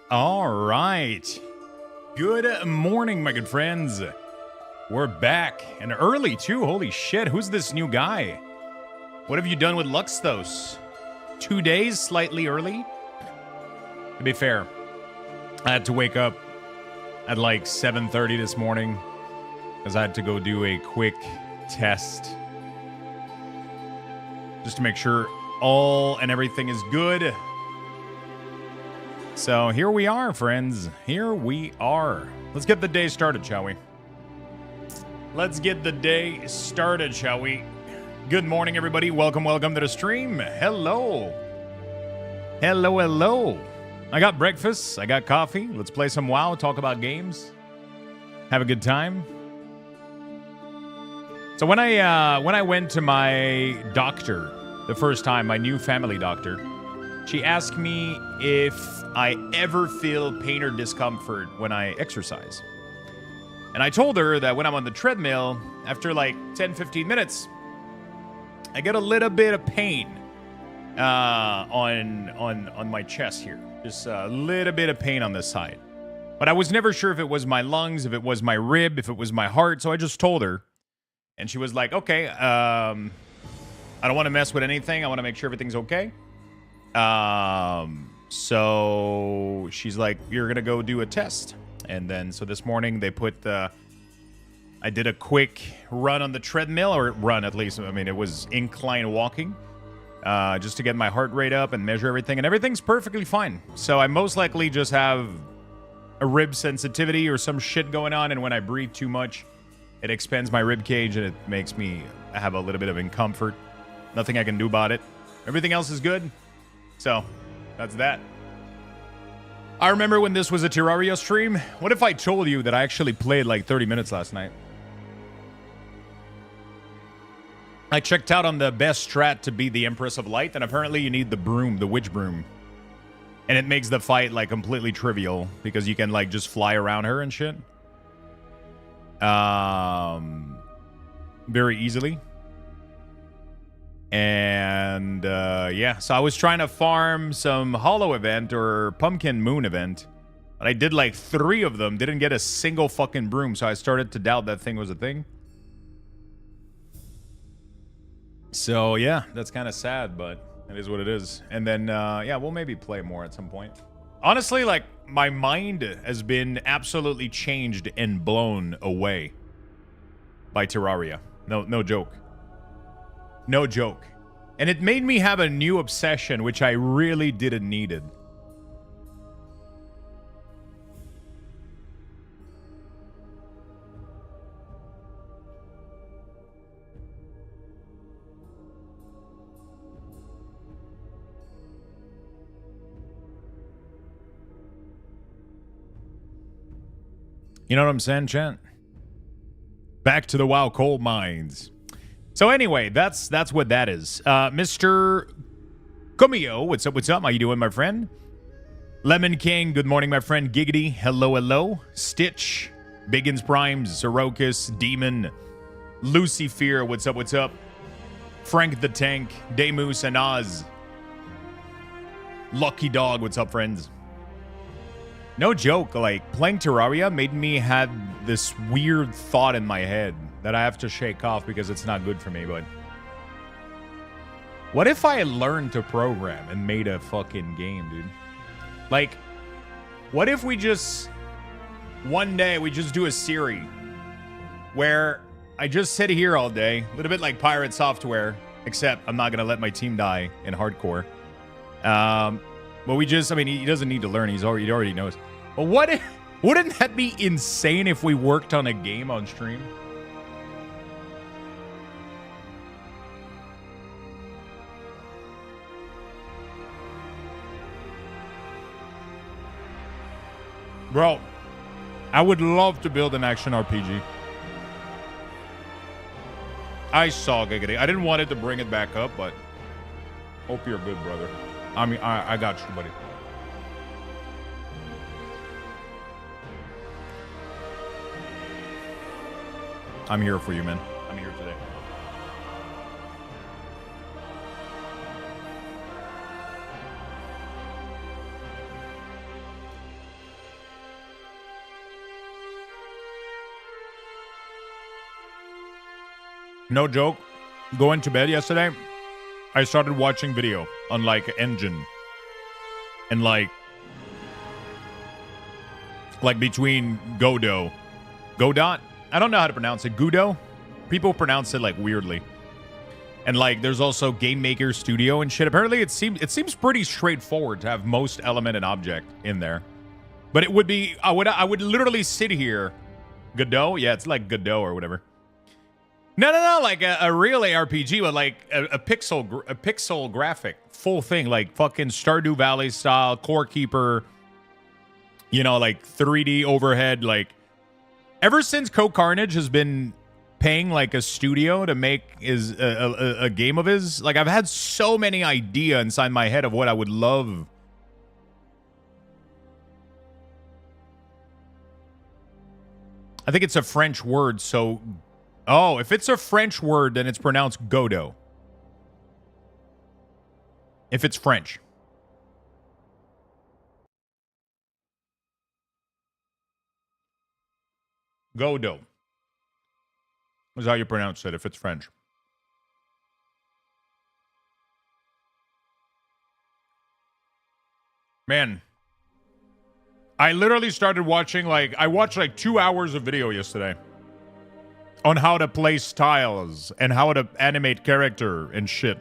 All right. Good morning, my good friends. We're back and early too. Holy shit, who's this new guy? What have you done with Luxthos? 2 days, slightly early? To be fair, I had to wake up at like 7:30 this morning because I had to go do a quick test just to make sure all and everything is good. So here we are, friends. Here we are. Let's get the day started, shall we? Let's get the day started, shall we? Good morning, everybody. Welcome to the stream. Hello. Hello. I got breakfast. I got coffee. Let's play some WoW, talk about games, have a good time. So when I went to my doctor the first time, my new family doctor, she asked me if I ever feel pain or discomfort when I exercise. And I told her that when I'm on the treadmill, after like 10-15 minutes, I get a little bit of pain on my chest here. Just a little bit of pain on this side. But I was never sure if it was my lungs, if it was my rib, if it was my heart, so I just told her. And she was like, okay, I don't want to mess with anything. I want to make sure everything's okay. So she's like, you're going to go do a test. And then, so this morning they put I did a quick run on the treadmill, or run at least. I mean, it was incline walking, just to get my heart rate up and measure everything. And everything's perfectly fine. So I most likely just have a rib sensitivity or some shit going on. And when I breathe too much, it expands my rib cage and it makes me have a little bit of discomfort. Nothing I can do about it. Everything else is good. So, that's that. I remember when this was a Terraria stream. What if I told you that I actually played like 30 minutes last night? I checked out on the best strat to beat the Empress of Light, and apparently you need the broom, the witch broom. And it makes the fight like completely trivial because you can like just fly around her and shit. Very easily. And yeah, so I was trying to farm some Hollow event or Pumpkin Moon event, but I did like 3 of them, didn't get a single fucking broom, so I started to doubt that thing was a thing. So yeah, that's kind of sad, but it is what it is. And then yeah, we'll maybe play more at some point. Honestly, like, my mind has been absolutely changed and blown away by Terraria. No joke. No joke. And it made me have a new obsession, which I really didn't need it. You know what I'm saying, chat? Back to the WoW coal mines. So anyway, that's what that is. Mr. Kumio, what's up? How you doing, my friend? Lemon King, good morning, my friend. Giggity, hello. Stitch, Biggins Primes, Sorokas, Demon, Lucifer, what's up? Frank the Tank, Daymoose, and Oz. Lucky Dog, what's up, friends? No joke, like, playing Terraria made me have this weird thought in my head that I have to shake off because it's not good for me, but what if I learned to program and made a fucking game, dude? Like, what if we just, one day, we just do a series where I just sit here all day, a little bit like Pirate Software, except I'm not going to let my team die in hardcore. But we just, I mean, he doesn't need to learn. He already knows. But what if, wouldn't that be insane if we worked on a game on stream? Bro, I would love to build an action RPG. I saw Giggity. I didn't want it to bring it back up, but hope you're good, brother. I mean, I got you, buddy. I'm here for you, man. I'm here today. No joke. Going to bed yesterday, I started watching video on like Engine. And like between Godot. Godot? I don't know how to pronounce it. Godot? People pronounce it like weirdly. And like there's also Game Maker Studio and shit. Apparently it seems pretty straightforward to have most element and object in there. But it would be I would literally sit here. Godot? Yeah, it's like Godot or whatever. No, like a real ARPG, but like a pixel graphic, full thing, like fucking Stardew Valley style, Core Keeper, you know, like 3D overhead. Like ever since Code Carnage has been paying like a studio to make a game of his, like I've had so many ideas inside my head of what I would love. I think it's a French word, so... Oh, if it's a French word, then it's pronounced Godot. If it's French. Godot is how you pronounce it if it's French. Man, I literally started watching, like, I watched like 2 hours of video yesterday on how to place tiles and how to animate character and shit.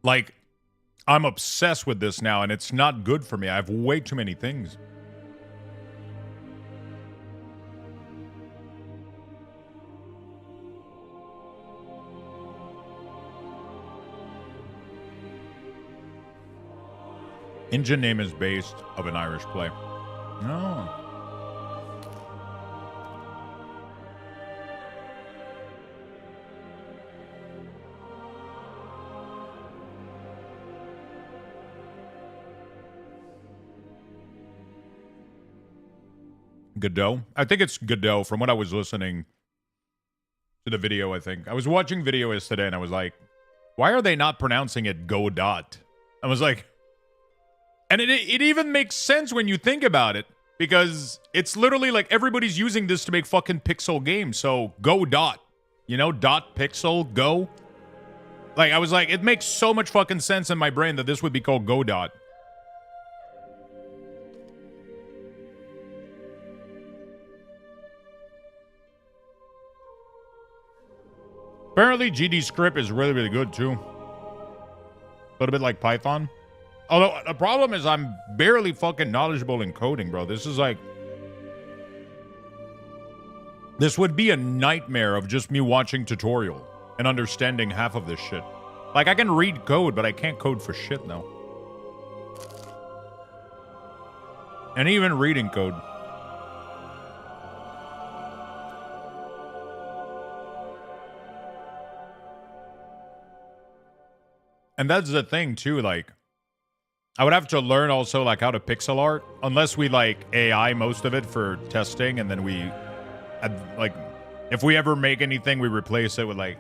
Like, I'm obsessed with this now, and it's not good for me. I have way too many things. Engine name is based of an Irish play. No. Godot? I think it's Godot from what I was listening to the video, I think. I was watching video yesterday and I was like, why are they not pronouncing it Godot? I was like, and it even makes sense when you think about it, because it's literally like everybody's using this to make fucking pixel games. So Godot, you know, dot pixel go. Like I was like, it makes so much fucking sense in my brain that this would be called Godot. Apparently, GD script is really, really good, too. A little bit like Python. Although, the problem is I'm barely fucking knowledgeable in coding, bro. This is like... This would be a nightmare of just me watching tutorial and understanding half of this shit. Like, I can read code, but I can't code for shit, now. And even reading code. And that's the thing, too, like, I would have to learn also, like, how to pixel art, unless we, like, AI most of it for testing, and then we, like, if we ever make anything, we replace it with, like,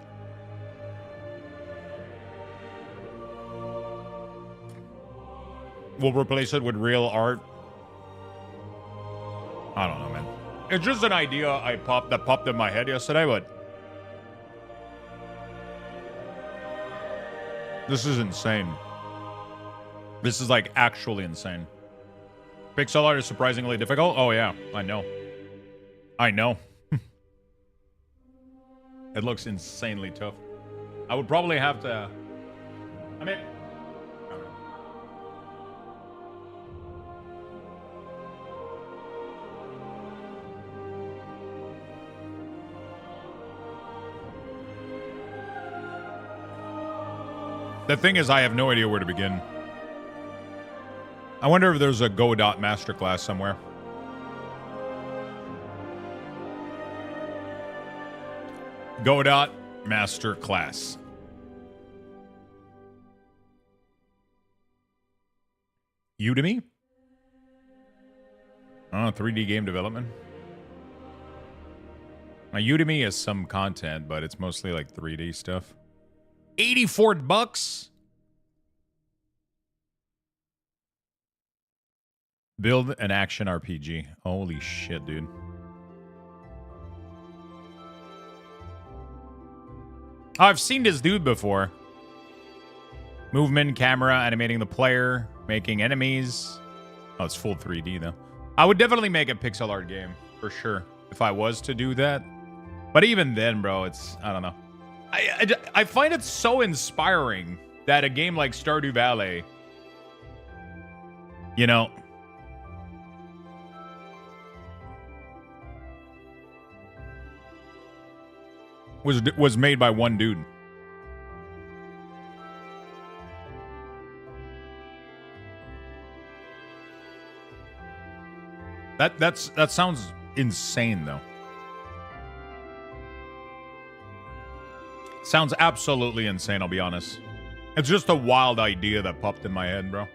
we'll replace it with real art. I don't know, man. It's just an idea that popped in my head yesterday, but this is insane. This is, like, actually insane. Pixel art is surprisingly difficult? Oh, yeah. I know. I know. It looks insanely tough. I would probably have to... I mean... The thing is, I have no idea where to begin. I wonder if there's a Godot masterclass somewhere. Godot masterclass. Udemy? Oh, 3D game development. Now, Udemy has some content, but it's mostly like 3D stuff. $84. Build an action RPG. Holy shit, dude. Oh, I've seen this dude before. Movement, camera, animating the player, making enemies. Oh, it's full 3D, though. I would definitely make a pixel art game, for sure, if I was to do that. But even then, bro, it's... I don't know. I find it so inspiring that a game like Stardew Valley, you know... was made by one dude. That sounds insane, though. Sounds absolutely insane, I'll be honest. It's just a wild idea that popped in my head, bro.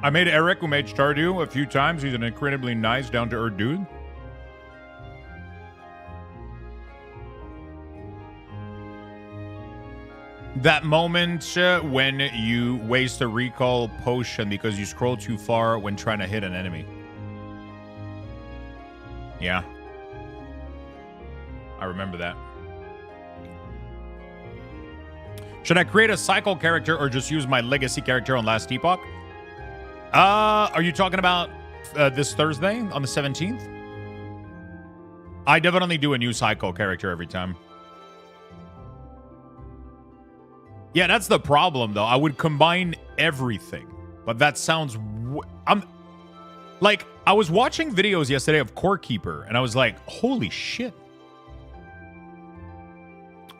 I made Eric, who made Stardew, a few times. He's an incredibly nice, down-to-earth dude. That moment when you waste a recall potion because you scroll too far when trying to hit an enemy. Yeah. I remember that. Should I create a cycle character or just use my legacy character on Last Epoch? Are you talking about this Thursday on the 17th? I definitely do a new cycle character every time. Yeah, that's the problem, though. I would combine everything, but that sounds... I was watching videos yesterday of Core Keeper, and I was like, holy shit.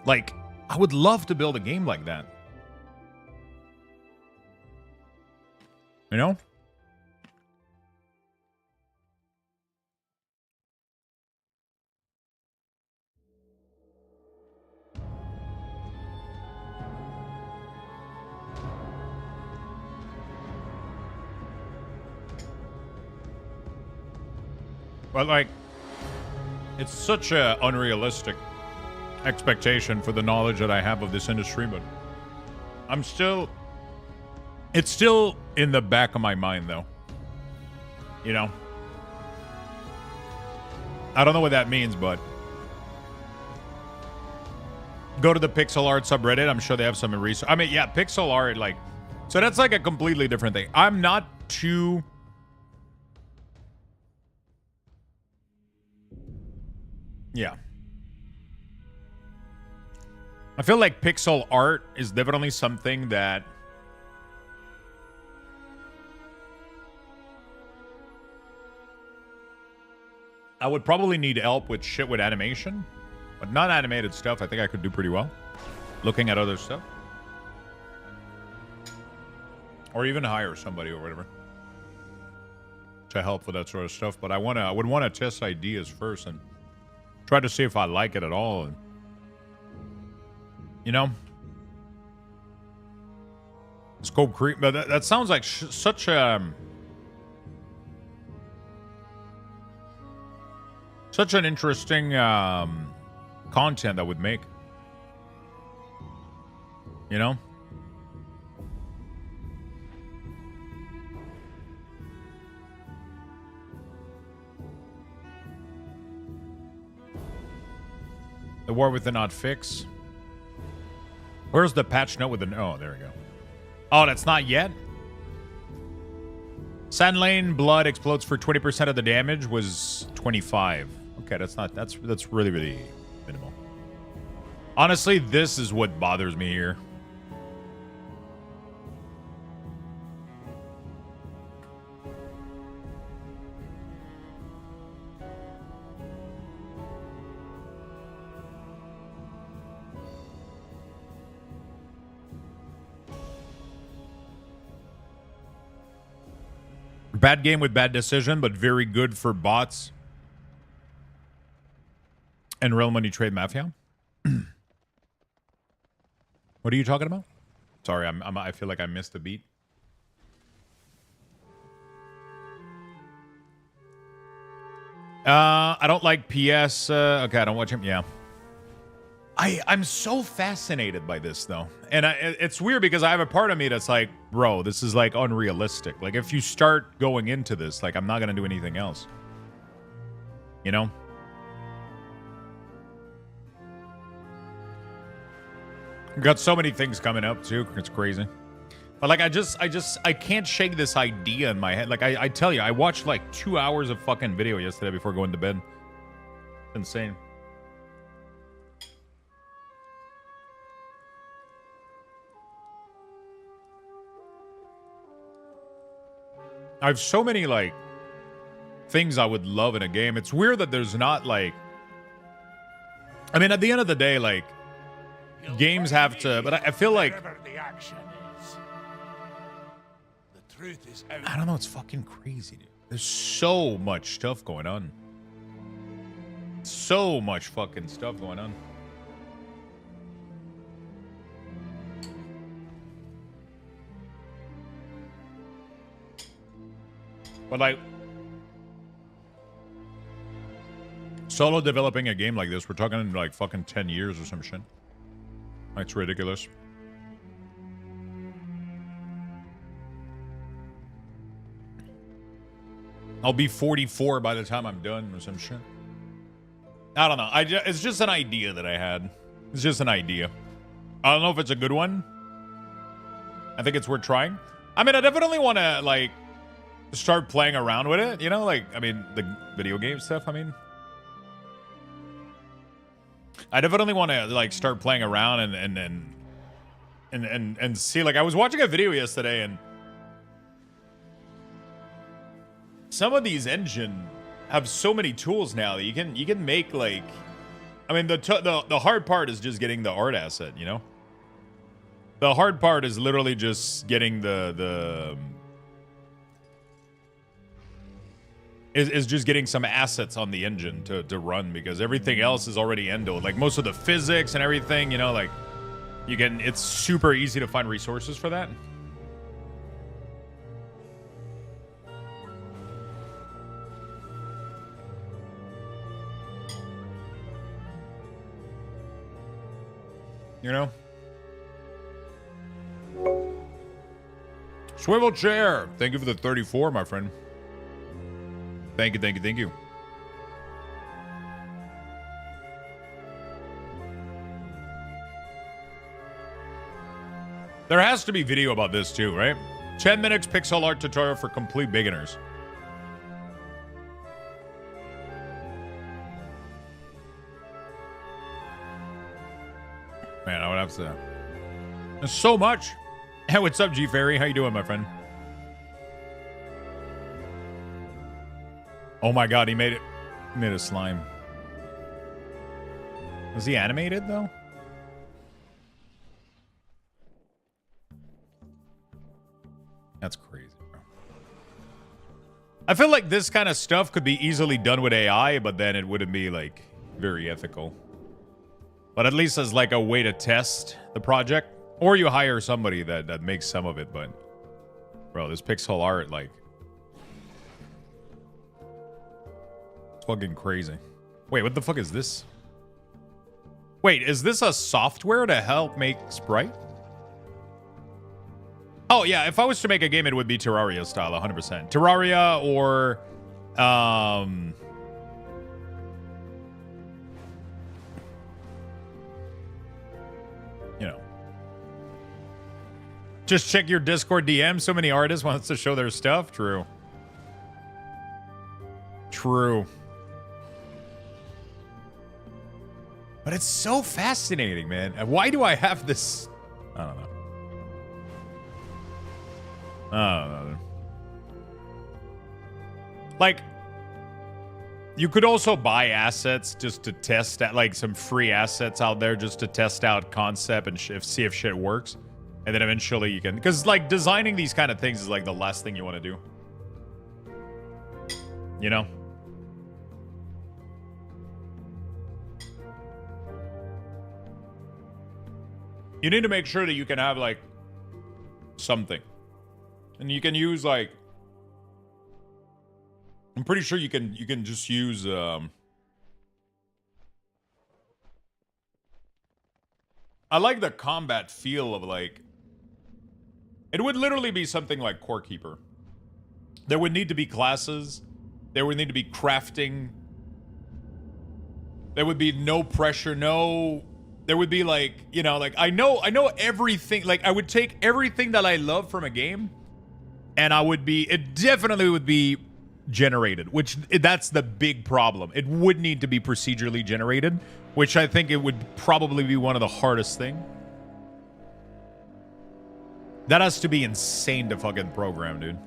Like, I would love to build a game like that. You know? But, like, it's such a unrealistic expectation for the knowledge that I have of this industry, but I'm still... It's still in the back of my mind, though. You know? I don't know what that means, but... Go to the pixel art subreddit. I'm sure they have some research. I mean, yeah, pixel art, like... So that's like a completely different thing. I'm not too... Yeah. I feel like pixel art is definitely something that... I would probably need help with shit with animation. But non-animated stuff, I think I could do pretty well. Looking at other stuff. Or even hire somebody or whatever. To help with that sort of stuff. But I would want to test ideas first and try to see if I like it at all. And, you know? Scope creep. But that sounds like such a... Such an interesting content that would make. You know? The war with the not fix. Where's the patch note with the... Oh, there we go. Oh, that's not yet? Sand Lane blood explodes for 20% of the damage was 25. Okay, that's really, really minimal. Honestly, this is what bothers me here. Bad game with bad decision, but very good for bots and real money trade mafia. What are you talking about? Sorry, I feel like I missed a beat. I don't like PS. Okay, I don't watch him. Yeah. I'm so fascinated by this, though. And it's weird because I have a part of me that's like, bro, this is, like, unrealistic. Like, if you start going into this, like, I'm not going to do anything else. You know? We've got so many things coming up, too. It's crazy. But, like, I can't shake this idea in my head. Like, I tell you, I watched, like, 2 hours of fucking video yesterday before going to bed. It's insane. I have so many, like, things I would love in a game. It's weird that there's not, like... I mean, at the end of the day, like, games have to... But I feel like... I don't know, it's fucking crazy, dude. There's so much stuff going on. So much fucking stuff going on. But, like, solo developing a game like this, we're talking like fucking 10 years or some shit. That's ridiculous. I'll be 44 by the time I'm done or some shit. I don't know. It's just an idea that I had. It's just an idea. I don't know if it's a good one. I think it's worth trying. I mean, I definitely want to, like, start playing around with it, you know, like, I mean, the video game stuff, I mean, I definitely want to, like, start playing around and see, like, I was watching a video yesterday, and some of these engine have so many tools now that you can make, like, I mean, the hard part is just getting the art asset, you know, the hard part is literally just getting is just getting some assets on the engine to run, because everything else is already endoed. Like, most of the physics and everything, you know, like, it's super easy to find resources for that. You know? Swivel chair. Thank you for the 34, my friend. Thank you, thank you, thank you. There has to be video about this too, right? 10 minutes pixel art tutorial for complete beginners. Man, I would have to... There's so much. Hey, what's up, G Fairy? How you doing, my friend? Oh my god, he made it. He made a slime. Was he animated, though? That's crazy, bro. I feel like this kind of stuff could be easily done with AI, but then it wouldn't be, like, very ethical. But at least as, like, a way to test the project. Or you hire somebody that makes some of it, but... Bro, this pixel art, like... It's fucking crazy. Wait, what the fuck is this? Wait, is this a software to help make Sprite? Oh, yeah, if I was to make a game, it would be Terraria style, 100%. Terraria or... You know. Just check your Discord DM. So many artists wants to show their stuff. True. True. But it's so fascinating, man. Why do I have this? I don't know. I don't know. Like, you could also buy assets just to test out, like, some free assets out there just to test out concept and see if shit works. And then eventually you can, because, like, designing these kind of things is, like, the last thing you want to do. you know? You need to make sure that you can have, like, something. And you can use, like... I'm pretty sure you can just use, I like the combat feel of, like... It would literally be something like Core Keeper. There would need to be classes. There would need to be crafting. There would be no pressure, no... There would be, like, you know, like, I know everything. Like, I would take everything that I love from a game, and it definitely would be generated, which, that's the big problem. It would need to be procedurally generated, which I think it would probably be one of the hardest things. That has to be insane to fucking program, dude.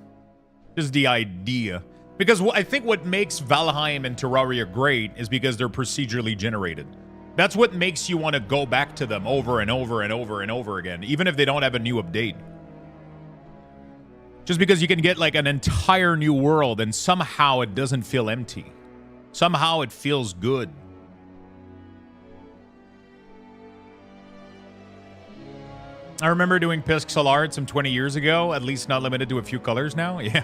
Just the idea. Because I think what makes Valheim and Terraria great is because they're procedurally generated. That's what makes you want to go back to them over and over and over and over again, even if they don't have a new update. Just because you can get, like, an entire new world and somehow it doesn't feel empty. Somehow it feels good. I remember doing pixel art some 20 years ago, at least not limited to a few colors now. Yeah.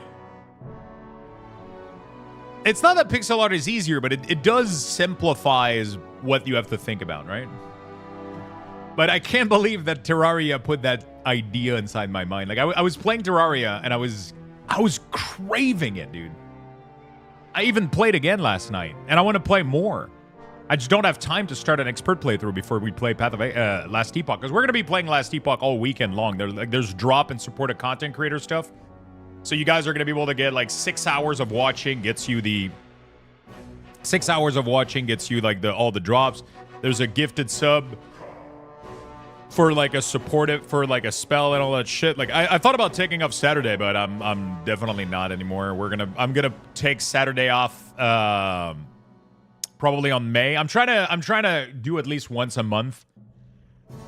It's not that pixel art is easier, but it does simplify what you have to think about, right? But I can't believe that Terraria put that idea inside my mind. Like, I was playing Terraria, and I was craving it, dude. I even played again last night, and I want to play more. I just don't have time to start an expert playthrough before we play Path of Last Epoch, because we're going to be playing Last Epoch all weekend long. There's drop and supported content creator stuff. So you guys are going to be able to get, like, 6 hours of watching gets you the... 6 hours of watching gets you, like, all the drops. There's a gifted sub for, like, a supportive, for, like, a spell and all that shit. Like, I thought about taking off Saturday, but I'm definitely not anymore. I'm gonna take Saturday off, probably on May. I'm trying to do at least once a month,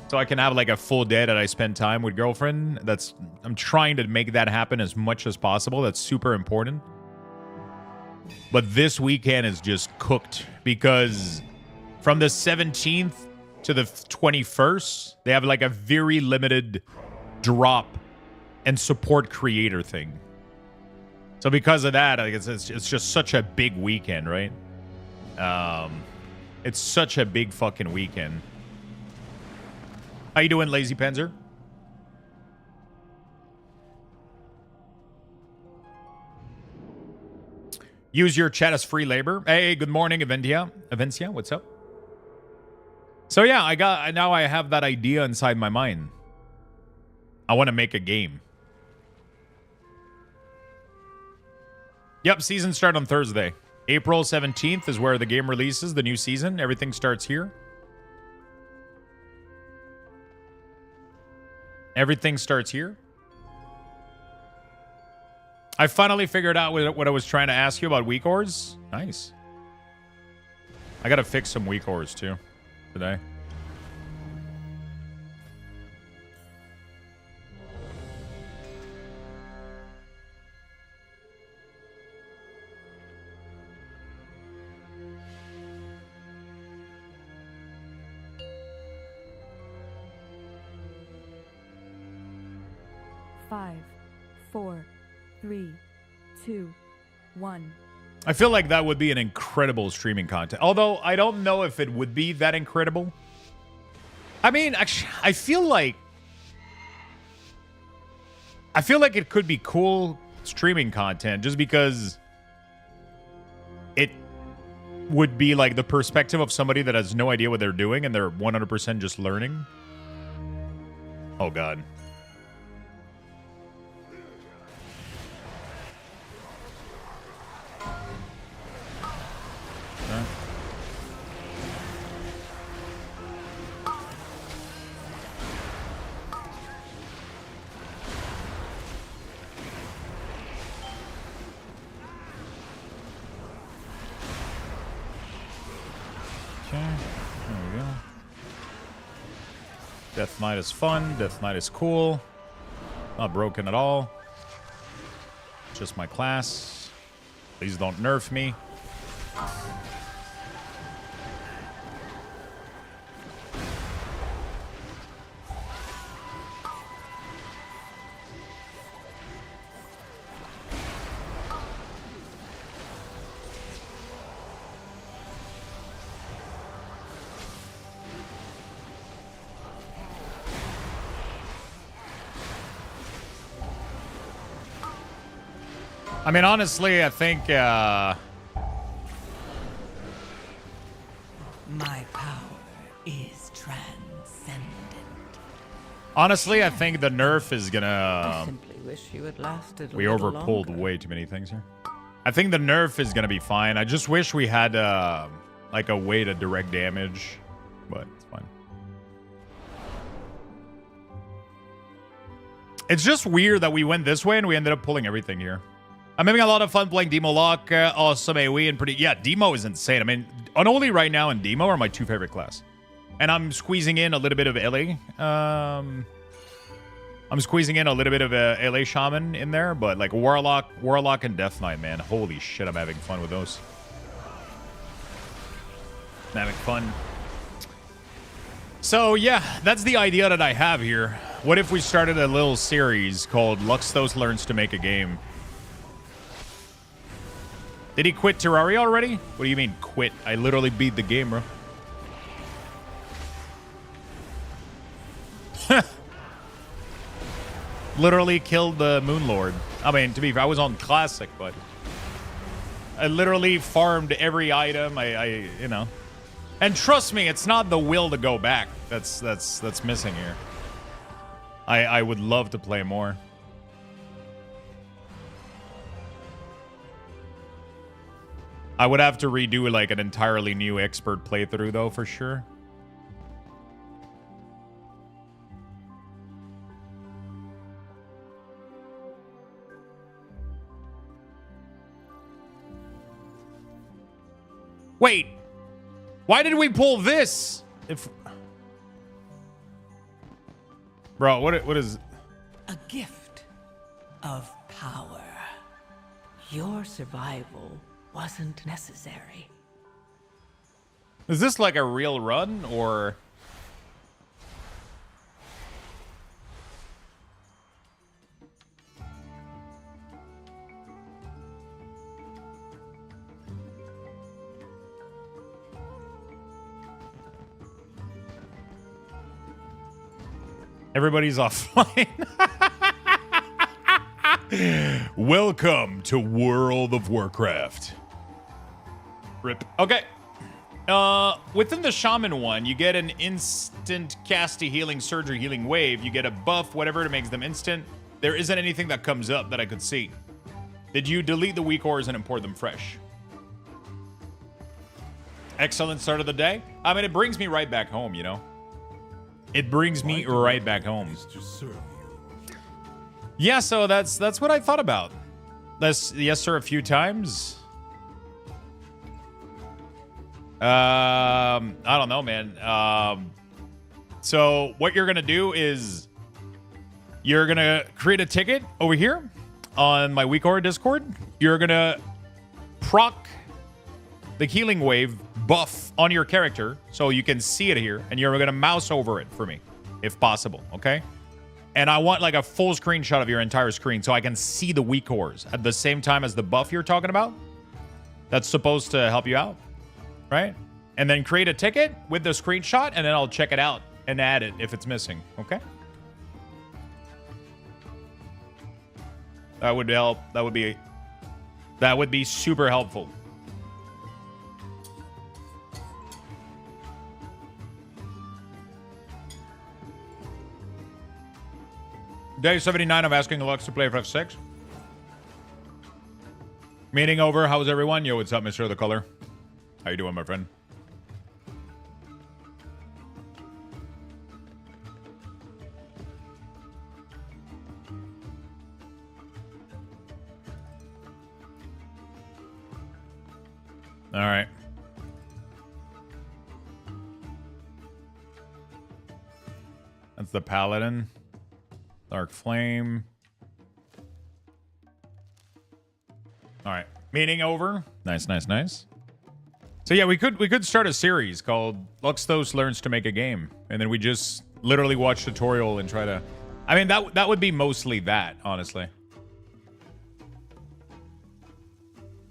so I can have, like, a full day that I spend time with girlfriend. I'm trying to make that happen as much as possible. That's super important. But this weekend is just cooked because from the 17th to the 21st, they have, like, a very limited drop and support creator thing. So because of that, like, it's just such a big weekend, right? It's such a big fucking weekend. How you doing, Lazy Panzer? Use your chat as free labor. Hey, good morning, Avencia, what's up? So yeah, now I have that idea inside my mind. I want to make a game. Yep, season start on Thursday. April 17th is where the game releases, the new season. Everything starts here. Everything starts here. I finally figured out what I was trying to ask you about weak ores. Nice. I gotta fix some weak ores too today. Five, 4, 3, 2, 1. I feel like that would be an incredible streaming content. Although, I don't know if it would be that incredible. I mean, actually, I feel like it could be cool streaming content just because it would be like the perspective of somebody that has no idea what they're doing and they're 100% just learning. Oh, God. Death Knight is fun. Death Knight is cool. Not broken at all. Just my class. Please don't nerf me. I mean, honestly, I think My power is transcendent. honestly, I think the nerf is I gonna simply wish you had lasted a we little overpulled longer. way too many things here. I think the nerf is gonna be fine. I just wish we had like a way to direct damage, but it's fine. It's just weird that we went this way and we ended up pulling everything here. I'm having a lot of fun playing Demo Lock, awesome AoE, and pretty... Yeah, Demo is insane. I mean, Unholy right now and Demo are my two favorite class. And I'm squeezing in a little bit of LA. I'm squeezing in a little bit of a LA Shaman in there, but like Warlock and Death Knight, man. Holy shit, I'm having fun with those. I'm having fun. So, yeah, that's the idea that I have here. What if we started a little series called Luxthos Learns to Make a Game? Did he quit Terraria already? What do you mean, quit? I literally beat the game, bro. Literally killed the Moon Lord. I mean, to be fair, I was on Classic, but... I literally farmed every item, you know. And trust me, it's not the will to go back that's missing here. I would love to play more. I would have to redo like an entirely new expert playthrough though, for sure. Wait, why did we pull this? If bro, what is A gift of power. Your survival wasn't necessary. is this like a real run or? Everybody's offline. Welcome to World of Warcraft. Rip. Okay. Within the Shaman one, you get an instant casty healing surge or healing wave. You get a buff, whatever, that makes them instant. There isn't anything that comes up that I could see. Did you delete the weak ores and import them fresh? Excellent start of the day. I mean, it brings me right back home, you know? It brings me right back home. Yeah, so that's what I thought about. Yes, sir, a few times. I don't know, man. So what you're gonna do is you're gonna create a ticket over here on my WeakAura Discord. You're gonna proc the healing wave buff on your character so you can see it here, and you're gonna mouse over it for me if possible, okay? And I want like a full screenshot of your entire screen so I can see the weak ores at the same time as the buff you're talking about. That's supposed to help you out, right? And then create a ticket with the screenshot, and then I'll check it out and add it if it's missing, okay? That would help. That would be super helpful. Day 79 of asking Lux to play for F6. Meeting over. How's everyone? Yo, what's up, Mr. The Color? How you doing, my friend? All right. That's the Paladin. Dark Flame. All right. Meeting over. Nice, nice, nice. So yeah, we could start a series called Luxthos Learns to Make a Game, and then we just literally watch tutorial and try to. I mean, that would be mostly that, honestly.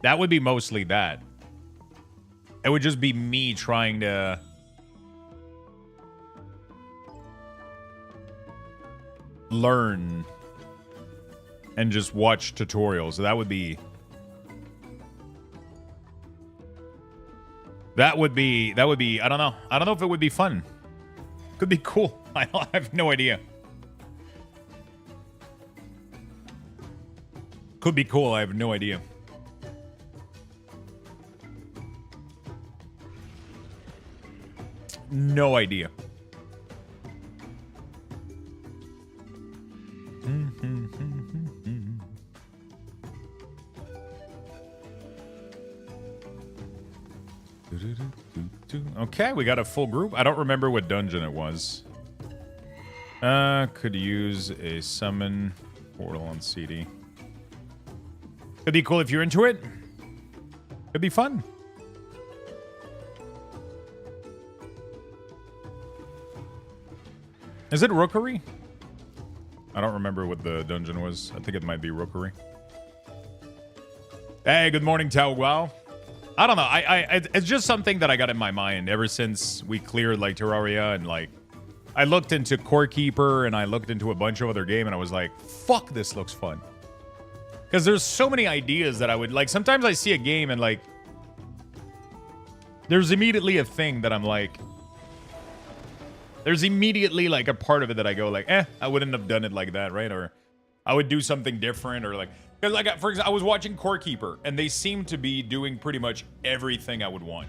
That would be mostly that. It would just be me trying to learn and just watch tutorials. So that would be I don't know. I don't know if it would be fun. Could be cool. I have no idea. Could be cool. I have no idea. No idea. Okay, we got a full group. I don't remember what dungeon it was. Could use a summon portal on CD. Could be cool if you're into it. Could be fun. Is it Rookery? I don't remember what the dungeon was. I think it might be Rookery. Hey, good morning, Tao Guao. I don't know. It's just something that I got in my mind ever since we cleared like Terraria, and like I looked into Core Keeper and I looked into a bunch of other game, and I was like, fuck, this looks fun. Because there's so many ideas that I would like. Sometimes I see a game and like there's immediately a thing that I'm like, there's immediately like a part of it that I go like, I wouldn't have done it like that, right? Or I would do something different, or like, because like for example, I was watching Core Keeper and they seem to be doing pretty much everything I would want.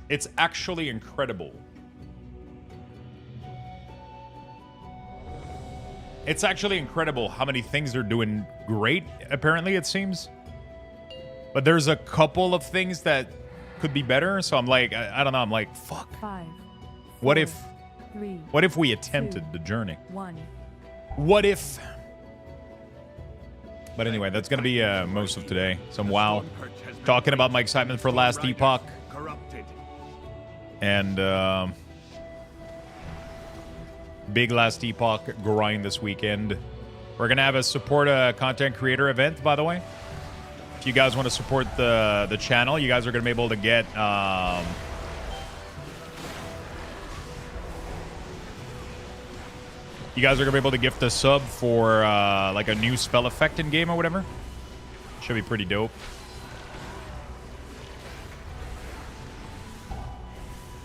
It's actually incredible. It's actually incredible how many things they're doing great, apparently, it seems. But there's a couple of things that could be better, so I'm like, I don't know, I'm like, fuck. 5, 4, What if 3, what if we attempted 2, the journey? 1. What if? But anyway, that's going to be most of today. Some WoW. Talking about my excitement for Last Epoch. And big Last Epoch grind this weekend. We're going to have a support a content creator event, by the way. If you guys want to support the channel, you guys are going to be able to get... you guys are going to be able to gift a sub for like a new spell effect in game or whatever. Should be pretty dope.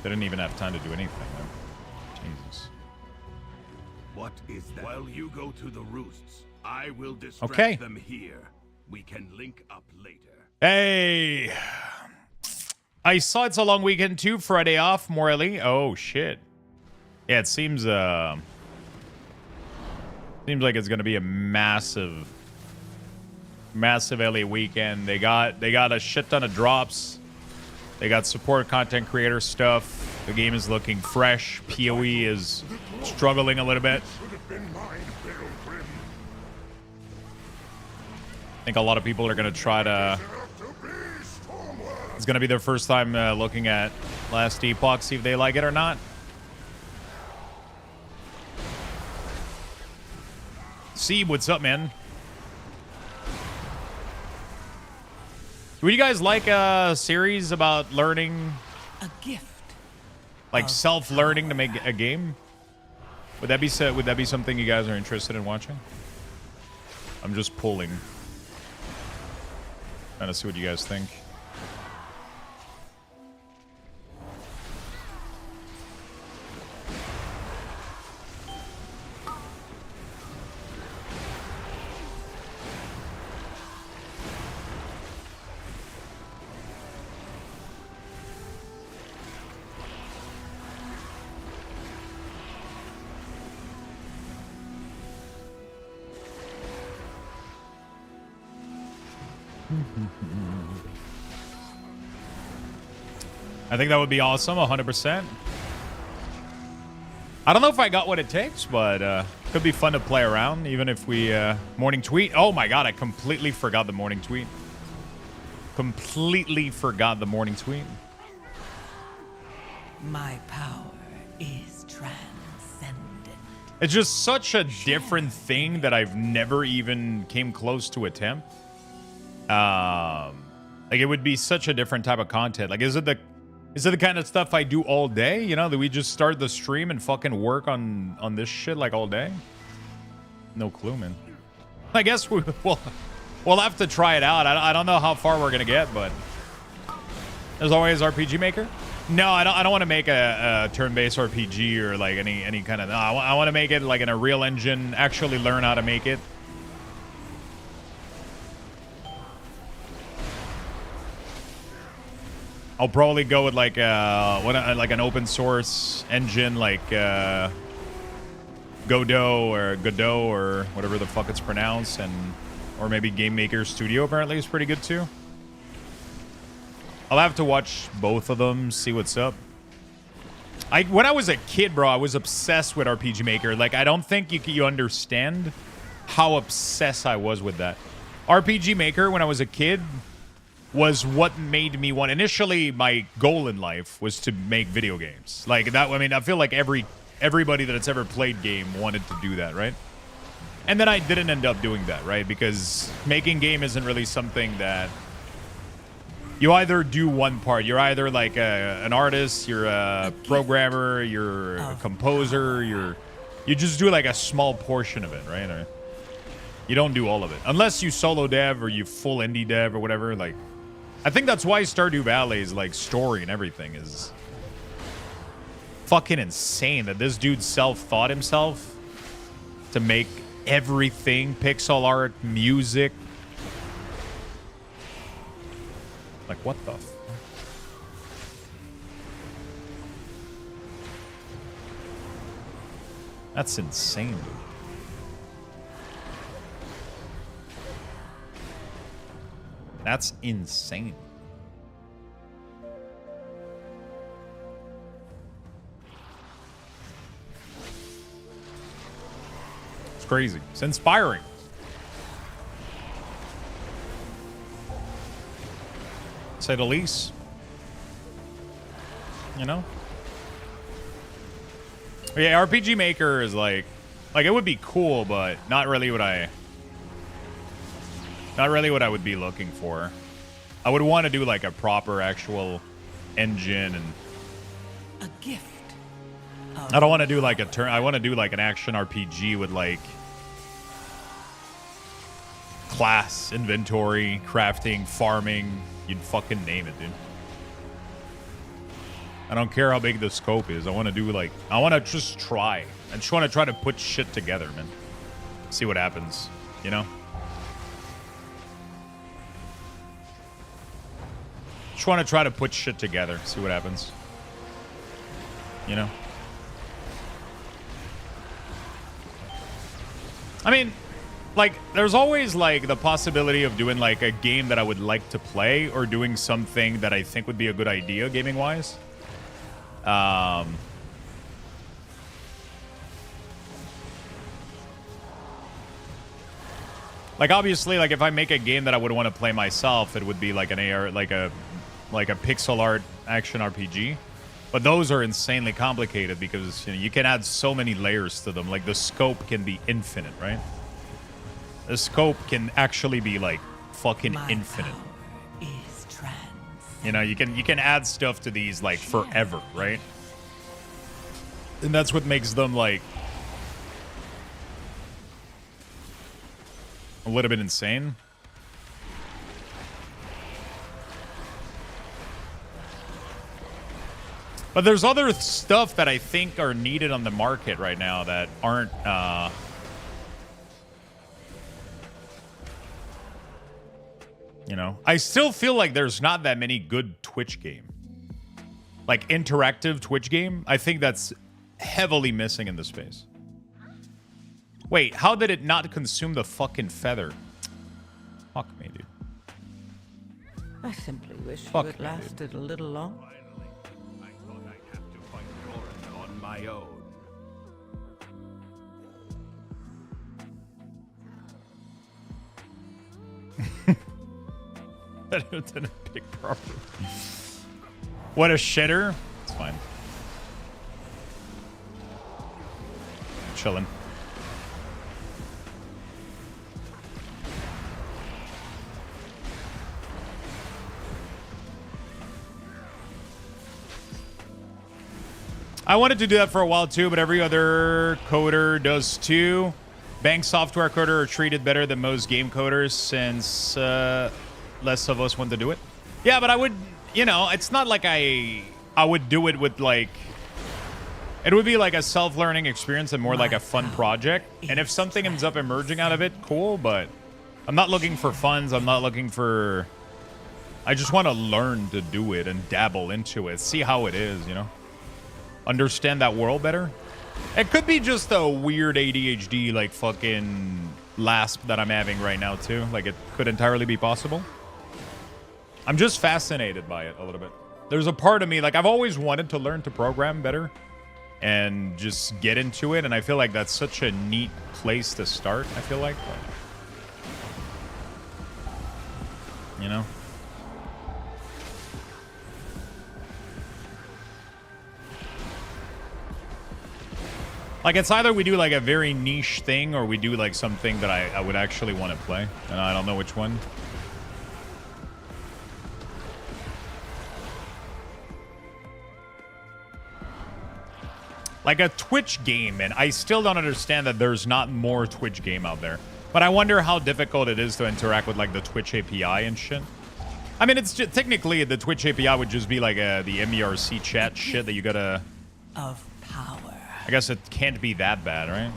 They didn't even have time to do anything, man. Jesus. What is that? While you go to the roosts, I will distract them here. We can link up later. Hey! I saw it's a long weekend too. Friday off, Morelli. Oh, shit. Yeah, it seems... seems like it's gonna be a massive LA weekend. They got a shit ton of drops. They got support content creator stuff. The game is looking fresh. PoE is struggling a little bit. I think a lot of people are gonna try to... It's gonna be their first time looking at Last Epoch, see if they like it or not. Sieb, what's up, man? Would you guys like a series about learning, A gift. like self-learning to make a game? Would that be something you guys are interested in watching? I'm just pulling. Trying to see what you guys think. I think that would be awesome, 100%. I don't know if I got what it takes, but could be fun to play around, even if we morning tweet. Oh my god, I completely forgot the morning tweet. Completely forgot the morning tweet. My power is transcendent. It's just such a different thing that I've never even came close to attempt. Like it would be such a different type of content. Like, is it the kind of stuff I do all day? You know, that we just start the stream and fucking work on this shit like all day? No clue, man. I guess we'll have to try it out. I don't know how far we're gonna get, but as always, RPG Maker. No, I don't want to make a turn-based RPG or like any kind of. No, I want to make it like in a real engine. Actually, learn how to make it. I'll probably go with like an open source engine like Godot or whatever the fuck it's pronounced, or maybe Game Maker Studio apparently is pretty good too. I'll have to watch both of them, see what's up. When I was a kid, bro, I was obsessed with RPG Maker. Like, I don't think you understand how obsessed I was with that. RPG Maker, when I was a kid, was what made me want. Initially, my goal in life was to make video games. Like that. I mean, I feel like everybody that's ever played game wanted to do that, right? And then I didn't end up doing that, right? Because making game isn't really something that you either do one part. You're either like an artist, you're a programmer, you're a composer, you just do like a small portion of it, right? Or you don't do all of it. Unless you solo dev or you full indie dev or whatever. Like, I think that's why Stardew Valley's like story and everything is fucking insane. That this dude self-thought himself to make everything, pixel art, music. Like, what the f... That's insane, dude. That's insane. It's crazy. It's inspiring. Say the least. You know? But yeah, RPG Maker is like it would be cool, but not really what I would be looking for. I would want to do like a proper actual engine, and A gift. I don't want to do like a turn. I want to do like an action RPG with like class, inventory, crafting, farming. You'd fucking name it, dude. I don't care how big the scope is. I want to do like, I want to just try. I just want to try to put shit together, man. See what happens, you know? Just want to try to put shit together, see what happens. You know? I mean, like, there's always, like, the possibility of doing, like, a game that I would like to play or doing something that I think would be a good idea gaming-wise. Like, obviously, like, if I make a game that I would want to play myself, it would be, like, an AR, like a pixel art action RPG. But those are insanely complicated because, you know, you can add so many layers to them. Like, the scope can be infinite, right? The scope can actually be like fucking infinite. Is you know, you can add stuff to these like forever, right? And that's what makes them like a little bit insane. But there's other stuff that I think are needed on the market right now that aren't you know, I still feel like there's not that many good Twitch game. Like interactive Twitch game. I think that's heavily missing in the space. Wait, how did it not consume the fucking feather? Fuck me, dude. I simply wish Fuck you had me, lasted a little longer. Finally, I thought I'd have to fight Goran on my own. That it didn't pick properly. What a shitter. It's fine. Chilling. I wanted to do that for a while too, but every other coder does too. Bank software coder are treated better than most game coders since less of us want to do it. Yeah, but I would, you know, it's not like I would do it with like, it would be like a self-learning experience and more like a fun project. And if something ends up emerging out of it, cool, but I'm not looking for funds. I'm not looking for, I just want to learn to do it and dabble into it, see how it is, you know? Understand that world better. It could be just a weird ADHD like fucking lasp that I'm having right now too. Like it could entirely be possible. I'm just fascinated by it a little bit. There's a part of me, like I've always wanted to learn to program better and just get into it, and I feel like that's such a neat place to start, I feel like. You know? Like, it's either we do, like, a very niche thing or we do, like, something that I would actually want to play. And I don't know which one. Like a Twitch game, and I still don't understand that there's not more Twitch game out there. But I wonder how difficult it is to interact with, like, the Twitch API and shit. I mean, it's just, technically, the Twitch API would just be, like, the MERC chat shit that you gotta... Of power. I guess it can't be that bad, right?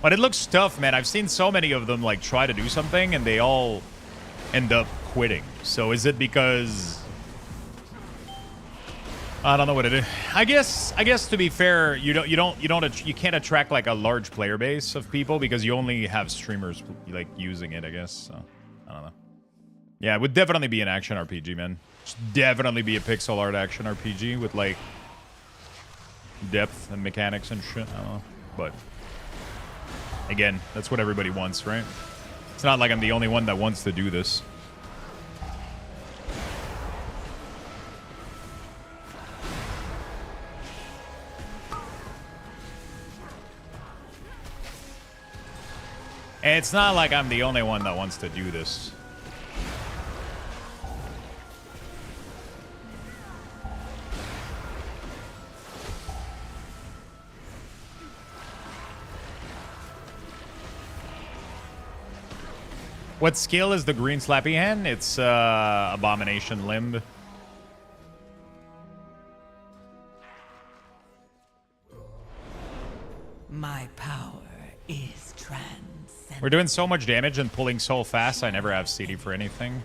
But it looks tough, man. I've seen so many of them, like, try to do something, and they all end up quitting. So is it because... I don't know what it is. I guess to be fair, you can't attract, like, a large player base of people because you only have streamers, like, using it, I guess. So, I don't know. Yeah, it would definitely be an action RPG, man. Just definitely be a pixel art action RPG with, like, depth and mechanics and shit. I don't know. But again, that's what everybody wants, right? It's not like I'm the only one that wants to do this. And it's not like I'm the only one that wants to do this. What skill is the green slappy hand? It's Abomination Limb. My power is transcendent. We're doing so much damage and pulling so fast, I never have CD for anything.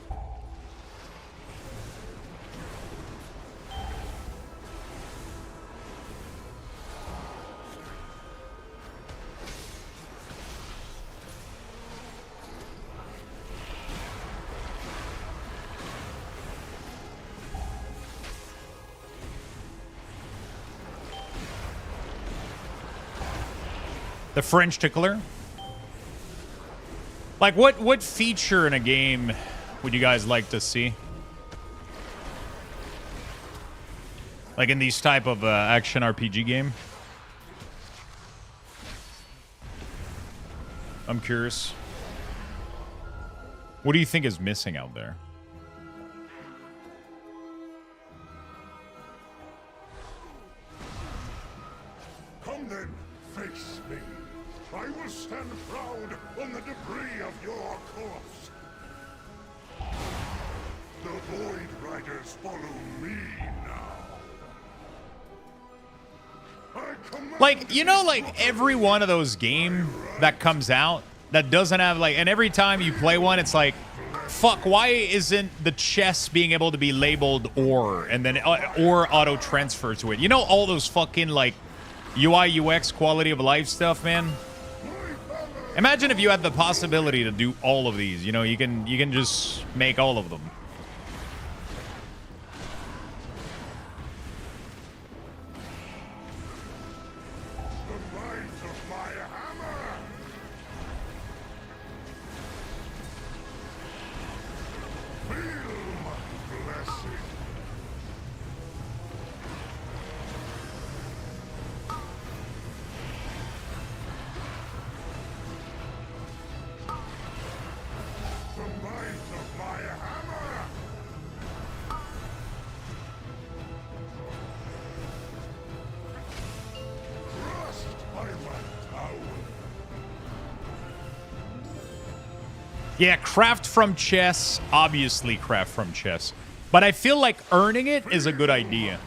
The French tickler. Like, what feature in a game would you guys like to see? Like in these type of action RPG game? I'm curious. What do you think is missing out there? Come then, face me. I will stand proud on the debris of your corpse. The Void Riders follow me now. Like, you know, like every one of those games that comes out that doesn't have like, and every time you play one, it's like, fuck, why isn't the chest being able to be labeled or, and then or auto transfer to it? You know, all those fucking like UI, UX, quality of life stuff, man. Imagine if you had the possibility to do all of these. You know, you can just make all of them. The might of my hammer. Yeah, craft from chess. Obviously craft from chess. But I feel like earning it is a good idea.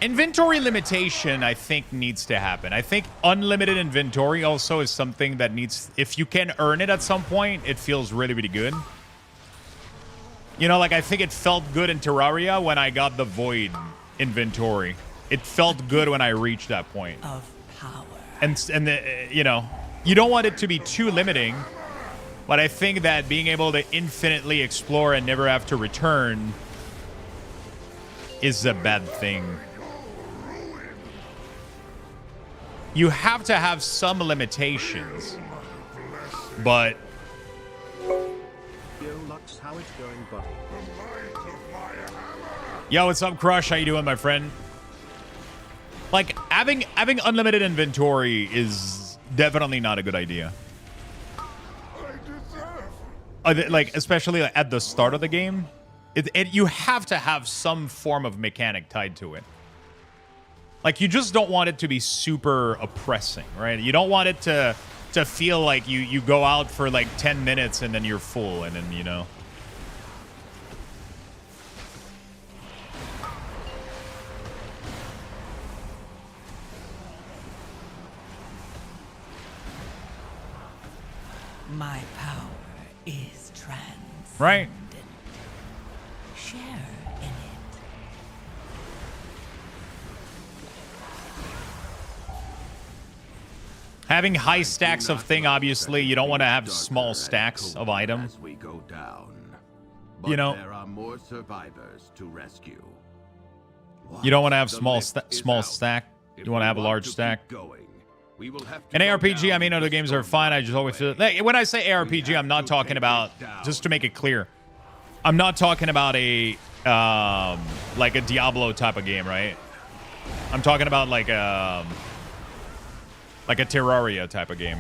Inventory limitation, I think, needs to happen. I think unlimited inventory also is something that needs... If you can earn it at some point, it feels really, really good. You know, like, I think it felt good in Terraria when I got the Void inventory. It felt good when I reached that point. Of power. And you know, you don't want it to be too limiting, but I think that being able to infinitely explore and never have to return is a bad thing. You have to have some limitations, but... Yo, Lux, how it's going, buddy? Yo, what's up, Crush? How you doing, my friend? Like, having unlimited inventory is definitely not a good idea. Like, especially at the start of the game, you have to have some form of mechanic tied to it. Like, you just don't want it to be super oppressing, right? You don't want it to feel like you go out for like 10 minutes and then you're full, and then, you know. My power is transcendent. Right. Share in it. Having high stacks of thing, obviously, you don't want to have small stacks of item. As we go down. But You know, there are more survivors to rescue. you don't want to have The small lift is small out. stack. If You want to we have a large to keep stack. going, we will have to In go ARPG, I down mean, other the games are storm fine. I just always feel... way. Like, when I say ARPG, I'm not talking about... Just to make it clear, I'm not talking about a... like a Diablo type of game, right? I'm talking about like a Terraria type of game.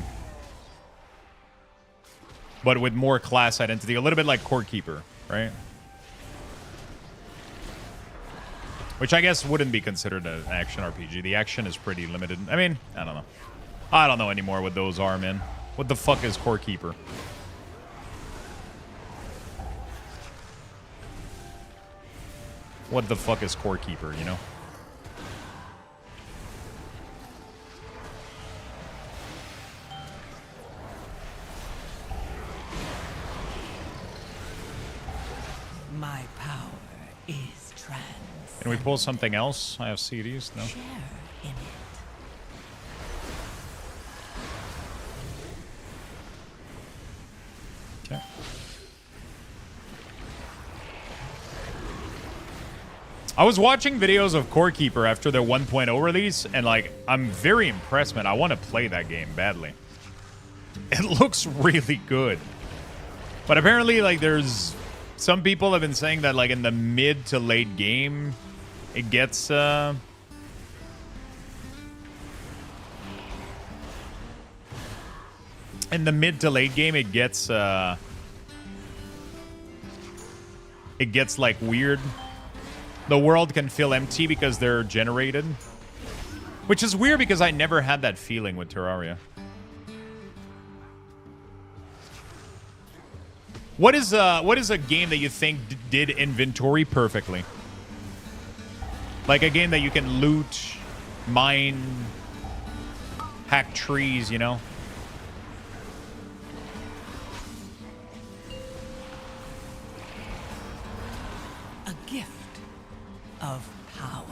But with more class identity. A little bit like Core Keeper, right? Which I guess wouldn't be considered an action RPG. The action is pretty limited. I mean, I don't know. I don't know anymore what those are, man. What the fuck is Core Keeper? What the fuck is Core Keeper, you know? My power is transcendent. Can we pull something else? I have CDs, no? Share in it. Okay. I was watching videos of Core Keeper after their 1.0 release, and like, I'm very impressed, man. I want to play that game badly. It looks really good. But apparently, like, there's some people have been saying that, like, in the mid to late game, it gets in the mid to late game, it gets like weird. The world can feel empty because they're generated, which is weird because I never had that feeling with Terraria. What is a game that you think did inventory perfectly? Like a game that you can loot, mine, hack trees, you know? A gift of power.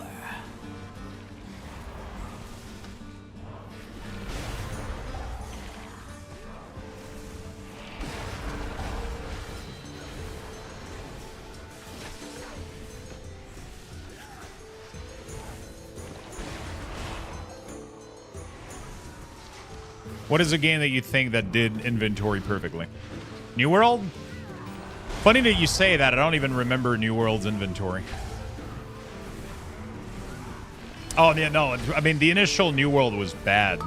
What is a game that you think that did inventory perfectly? New World? Funny that you say that. I don't even remember New World's inventory. Oh, yeah, no. I mean, the initial New World was bad.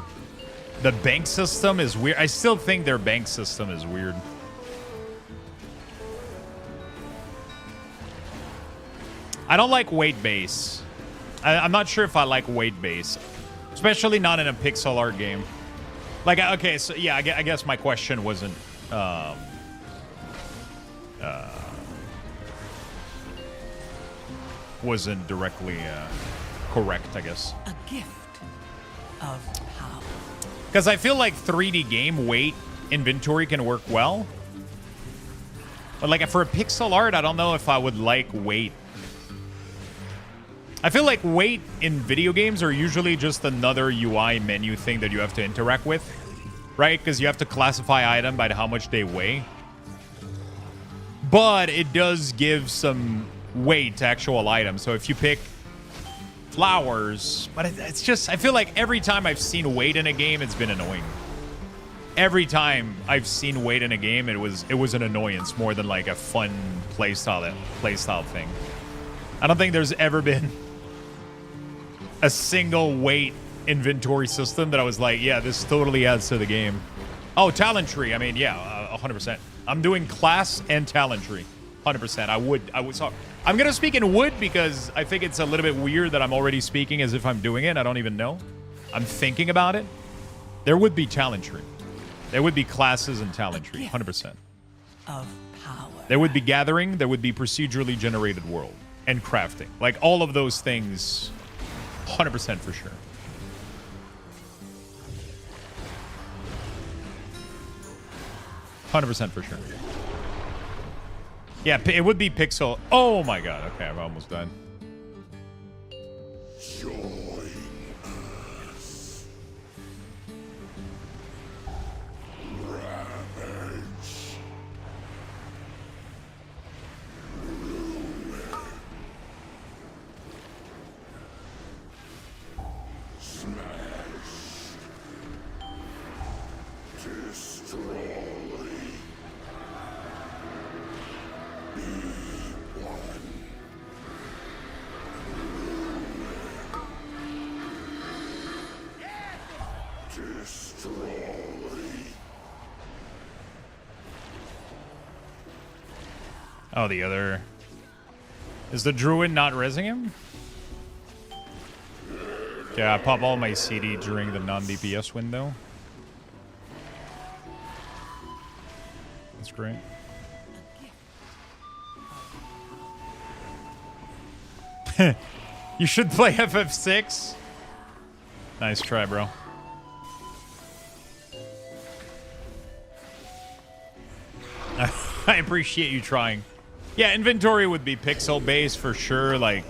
The bank system is weird. I still think their bank system is weird. I don't like weight base. I'm not sure if I like weight base. Especially not in a pixel art game. Like, okay, so yeah, I guess my question wasn't wasn't directly correct, I guess. A gift of power. Because I feel like 3D game weight inventory can work well. But like for a pixel art, I don't know if I would like weight. I feel like weight in video games are usually just another UI menu thing that you have to interact with, right? Because you have to classify item by how much they weigh. But it does give some weight to actual items. So if you pick flowers, but it's just, I feel like every time I've seen weight in a game, it's been annoying. Every time I've seen weight in a game, it was an annoyance more than like a fun playstyle thing. I don't think there's ever been a single weight inventory system that I was like, yeah, this totally adds to the game. Oh, talent tree. I mean, yeah, 100%. I'm doing class and talent tree. 100%. I would. So I'm going to speak in wood because I think it's a little bit weird that I'm already speaking as if I'm doing it. I don't even know. I'm thinking about it. There would be talent tree. There would be classes and talent tree. 100%. Of power. There would be gathering. There would be procedurally generated world and crafting. Like all of those things, 100% for sure. %100% for sure. Yeah, it would be pixel. Oh my god. Okay, I'm almost done. Oh, the other... Is the druid not rezzing him? Yeah, I pop all my CD during the non-DPS window. That's great. You should play FF6. Nice try, bro. I appreciate you trying. Yeah, inventory would be pixel based for sure. Like,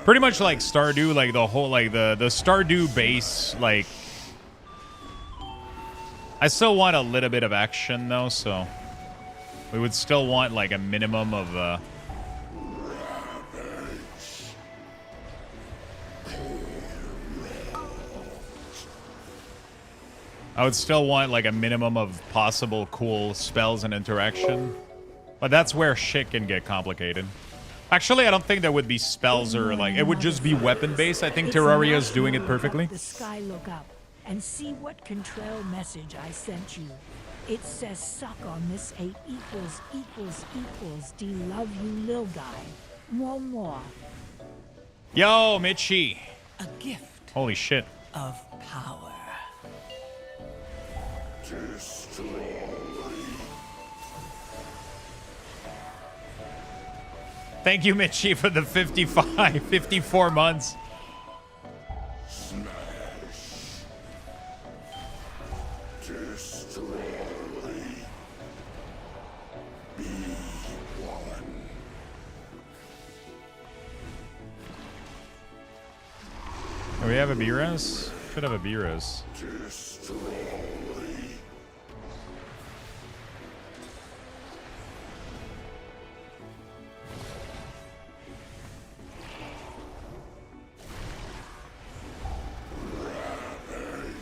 pretty much like Stardew, like the whole, like the Stardew base. Like, I still want a little bit of action though, so we would still want like a minimum of. I would still want like a minimum of possible cool spells and interaction. But that's where shit can get complicated. Actually, I don't think there would be spells or like, it would just be weapon based. I think Terraria is doing it perfectly. The sky look up and see what Contrail message I sent you. It says suck on this 8 equals D love you lil guy. More. Yo, Mitchie. A gift Holy shit. of power. Thank you, Mitchie, for the 54 months. Do we have a B-res? Should have a B-res.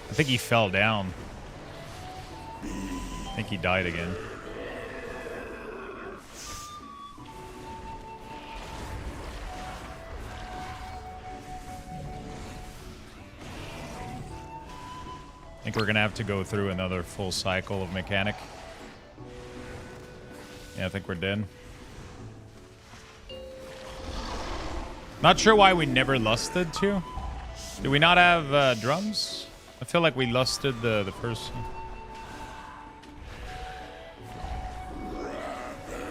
I think he fell down. I think he died again. I think we're gonna have to go through another full cycle of mechanic. Yeah, I think we're dead. Not sure why we never lusted to. Do we not have drums? I feel like we lusted the first one.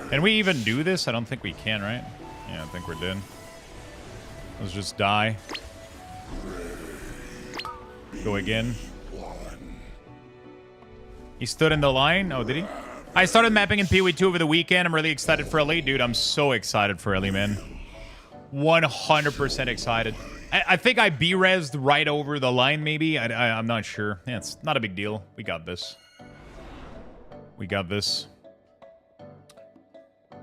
Can we even do this? I don't think we can, right? Yeah, I think we're dead. Let's just die. Go again. He stood in the line? Oh, did he? I started mapping in PoE 2 over the weekend. I'm really excited for Elite. Dude, I'm so excited for Elite, man. 100% excited. I think I B-resed right over the line, maybe. I'm not sure. Yeah, it's not a big deal. We got this. We got this.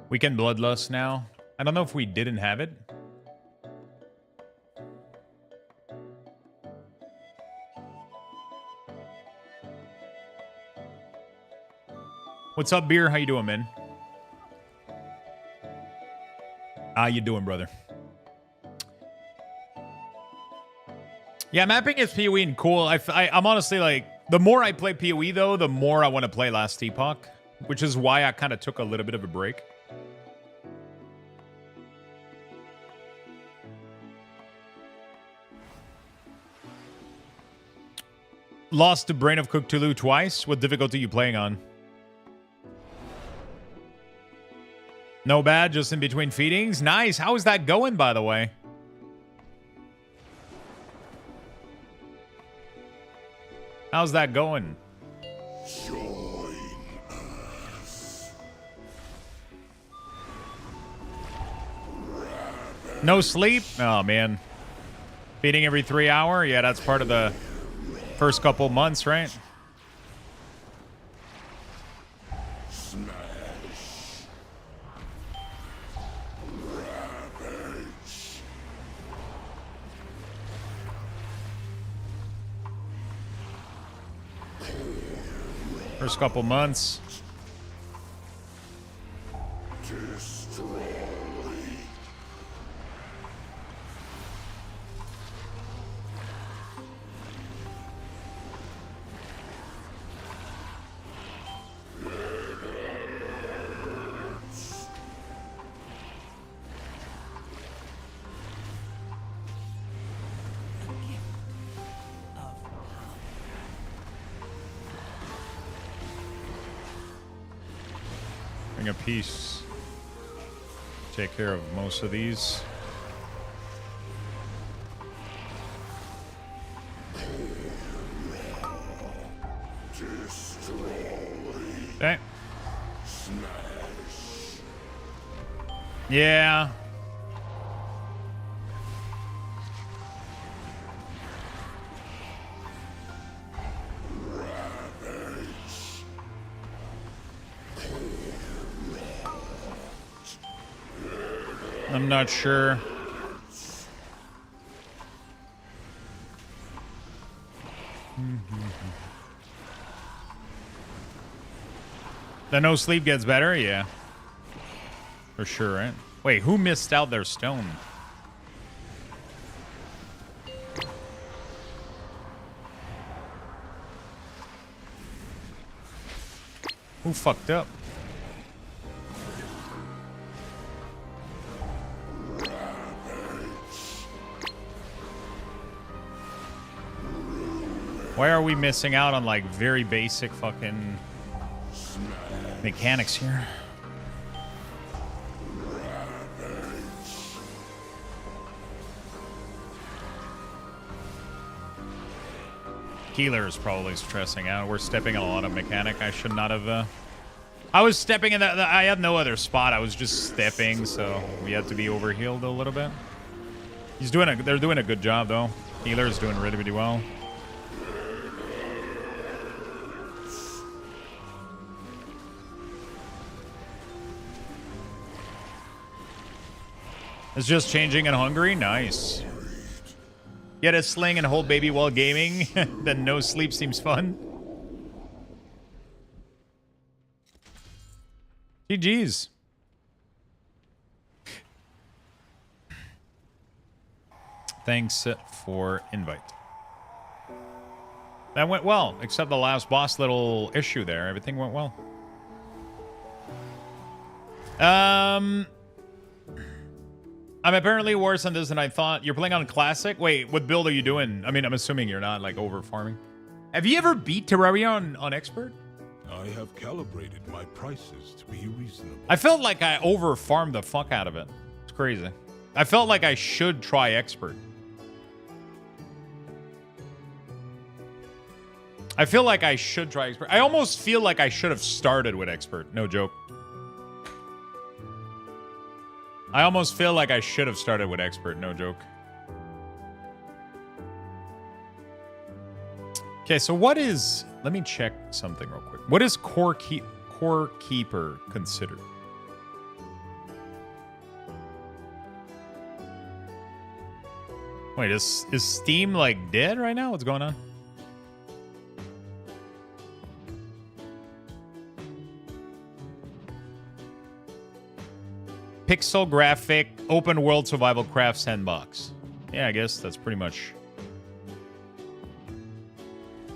We can Bloodlust now. I don't know if we didn't have it. What's up, Beer? How you doing, man? How you doing, brother? Yeah, mapping is PoE and cool. I'm honestly like, the more I play PoE, though, the more I want to play Last Epoch, which is why I kind of took a little bit of a break. Lost to Brain of Cthulhu twice. What difficulty are you playing on? No bad, just in between feedings. Nice. How is that going, by the way? How's that going? No sleep? Oh, man. Feeding every 3 hours? Yeah, that's part of the first couple months, right? First couple months. Bring a piece. Take care of most of these. Okay. Yeah. I'm not sure. The no sleep gets better? Yeah. For sure, right? Wait, who missed out their stone? Who fucked up? Why are we missing out on, like, very basic fucking mechanics here? Keeler is probably stressing out. We're stepping in a lot of mechanic. I should not have... I was stepping in that... I had no other spot. I was just stepping, so we had to be overhealed a little bit. He's doing they're doing a good job, though. Keeler is doing really, really well. It's just changing in Hungary? Nice. Get a sling and hold baby while gaming. Then no sleep seems fun. GG's. Thanks for invite. That went well, except the last boss little issue there. Everything went well. I'm apparently worse on this than I thought. You're playing on Classic? Wait, what build are you doing? I mean, I'm assuming you're not, like, over farming. Have you ever beat Terraria on Expert? I have calibrated my prices to be reasonable. I felt like I over-farmed the fuck out of it. It's crazy. I felt like I should try expert. I feel like I should try expert. I almost feel like I should have started with expert. No joke. I almost feel like I should have started with expert. No joke. Okay, so what is... Let me check something real quick. What is core keeper considered? Wait, is Steam like dead right now? What's going on? Pixel graphic, open world survival craft sandbox. Yeah, I guess that's pretty much...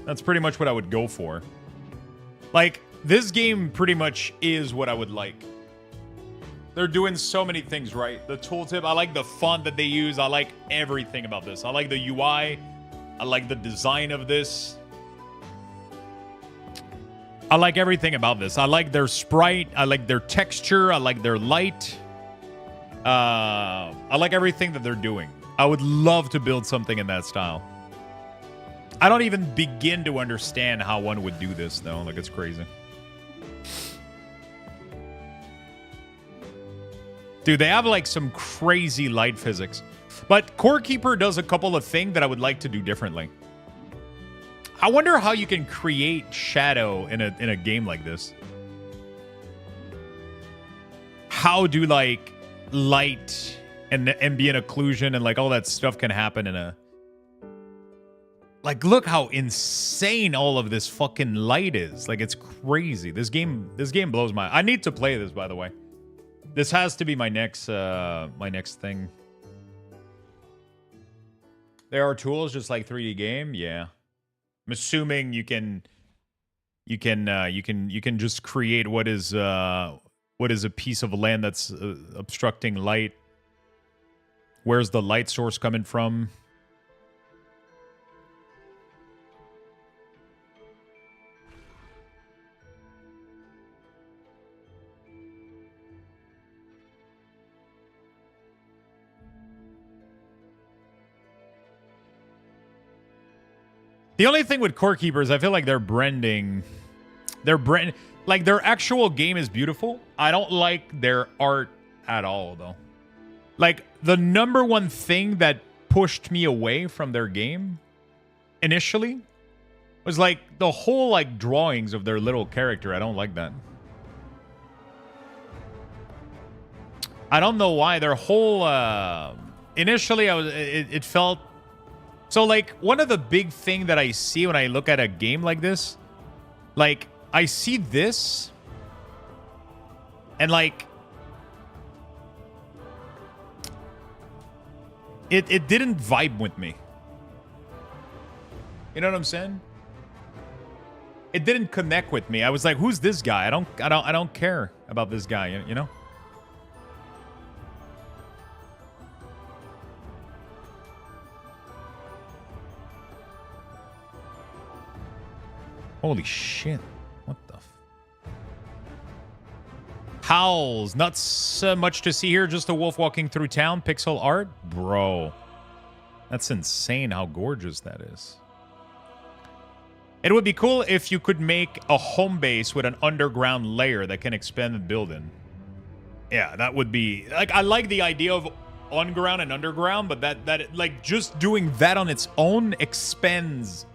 That's pretty much what I would go for. Like, this game pretty much is what I would like. They're doing so many things right. The tooltip, I like the font that they use. I like everything about this. I like the UI. I like the design of this. I like everything about this. I like their sprite. I like their texture. I like their light. I like everything that they're doing. I would love to build something in that style. I don't even begin to understand how one would do this, though. Like, it's crazy. Dude, they have, like, some crazy light physics. But Core Keeper does a couple of things that I would like to do differently. I wonder how you can create shadow in a game like this. How do, like, light and ambient occlusion and, like, all that stuff can happen in a... Like, look how insane all of this fucking light is. Like, it's crazy. This game blows my... I need to play this, by the way. This has to be my next thing. There are tools just like 3D game, yeah. I'm assuming you can just create what is a piece of land that's obstructing light. Where's the light source coming from? The only thing with Core Keepers, I feel like their branding, like their actual game is beautiful. I don't like their art at all, though. Like, the number one thing that pushed me away from their game initially was like the whole like drawings of their little character. I don't like that. I don't know why. Their whole initially it felt... So, like, one of the big thing that I see when I look at a game like this, like, I see this, and, like, it didn't vibe with me. You know what I'm saying? It didn't connect with me. I was like, who's this guy? I don't care about this guy, you know? Holy shit. What the Howls. Not so much to see here. Just a wolf walking through town. Pixel art. Bro. That's insane how gorgeous that is. It would be cool if you could make a home base with an underground layer that can expand the building. Yeah, that would be... Like, I like the idea of on-ground and underground, but that like, just doing that on its own expands...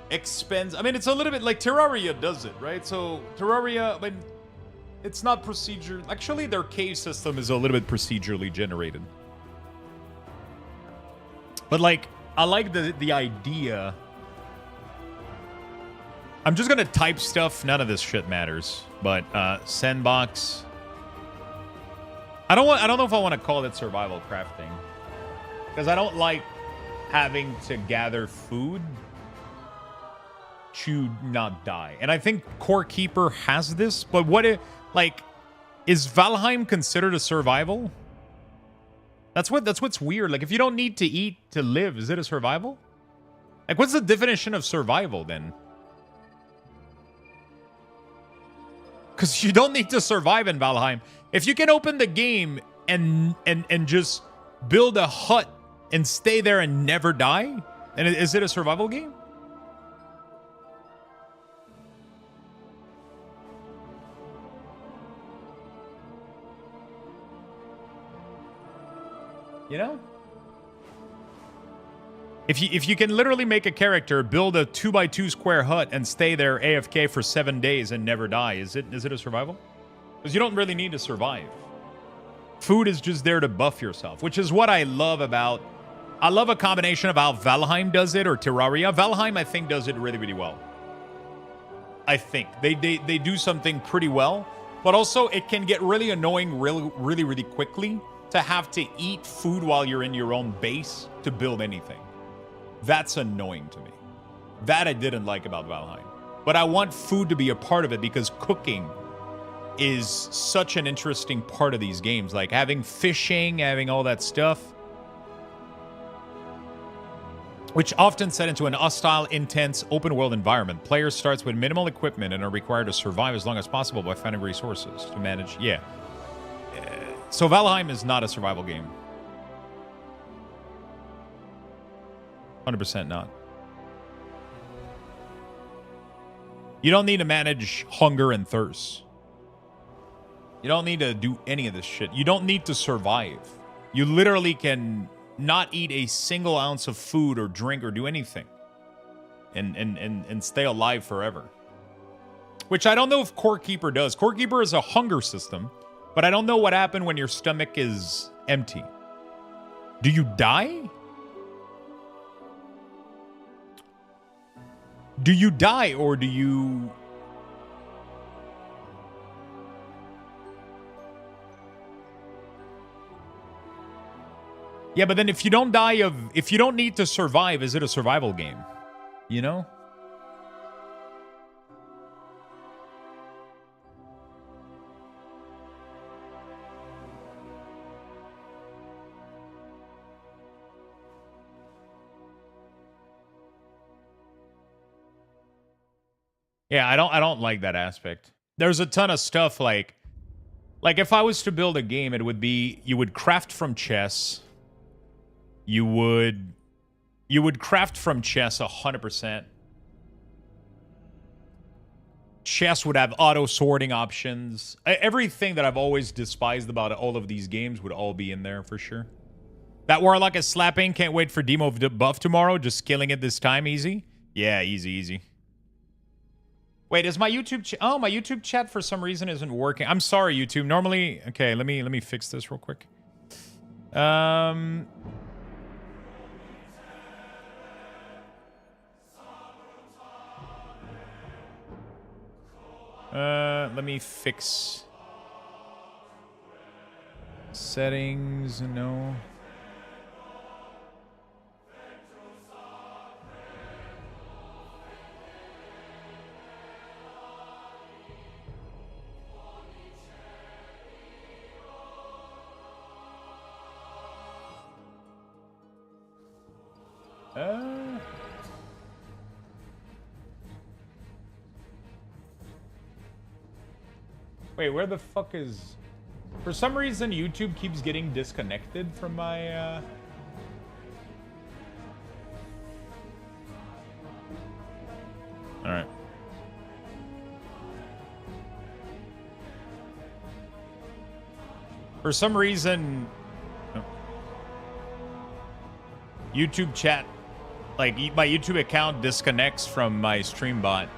I mean, it's a little bit like Terraria does it, right? So Terraria, I mean, it's not procedure. Actually, their cave system is a little bit procedurally generated. But like, I like the idea. I'm just gonna type stuff. None of this shit matters. But sandbox. I don't know if I want to call it survival crafting, because I don't like having to gather food to not die. And I think Core Keeper has this, but what if, like, is Valheim considered a survival? That's what's weird. Like, if you don't need to eat to live, is it a survival? Like, what's the definition of survival then? Because you don't need to survive in Valheim. If you can open the game and just build a hut and stay there and never die, and is it a survival game? You know? If you can literally make a character build a 2x2 square hut and stay there AFK for 7 days and never die, is it a survival? Because you don't really need to survive. Food is just there to buff yourself, which is what I love about... I love a combination of how Valheim does it, or Terraria. Valheim, I think, does it really, really well. I think. They do something pretty well, but also it can get really annoying really, really quickly to have to eat food while you're in your own base to build anything. That's annoying to me. That I didn't like about Valheim. But I want food to be a part of it because cooking is such an interesting part of these games. Like having fishing, having all that stuff. Which often set into an hostile, intense, open-world environment. Players starts with minimal equipment and are required to survive as long as possible by finding resources to manage. Yeah. So Valheim is not a survival game. 100% not. You don't need to manage hunger and thirst. You don't need to do any of this shit. You don't need to survive. You literally can not eat a single ounce of food or drink or do anything. And stay alive forever. Which I don't know if Core Keeper does. Core Keeper is a hunger system, but I don't know what happened when your stomach is empty. Do you die? Do you die or do you... Yeah, but then if you don't die of... If you don't need to survive, is it a survival game? You know? Yeah, I don't like that aspect. There's a ton of stuff like if I was to build a game, it would be you would craft from chests. You would craft from chests 100%. Chests would have auto sorting options. Everything that I've always despised about all of these games would all be in there for sure. That Warlock is slapping. Can't wait for Demo buff tomorrow. Just killing it this time. Easy. Yeah, easy. Wait, is my YouTube oh, my YouTube chat for some reason isn't working. I'm sorry, YouTube. Normally, okay, let me fix this real quick. Let me fix settings. No. Wait, where the fuck is... For some reason, YouTube keeps getting disconnected from my... Alright. For some reason... YouTube chat... Like, my YouTube account disconnects from my stream bot.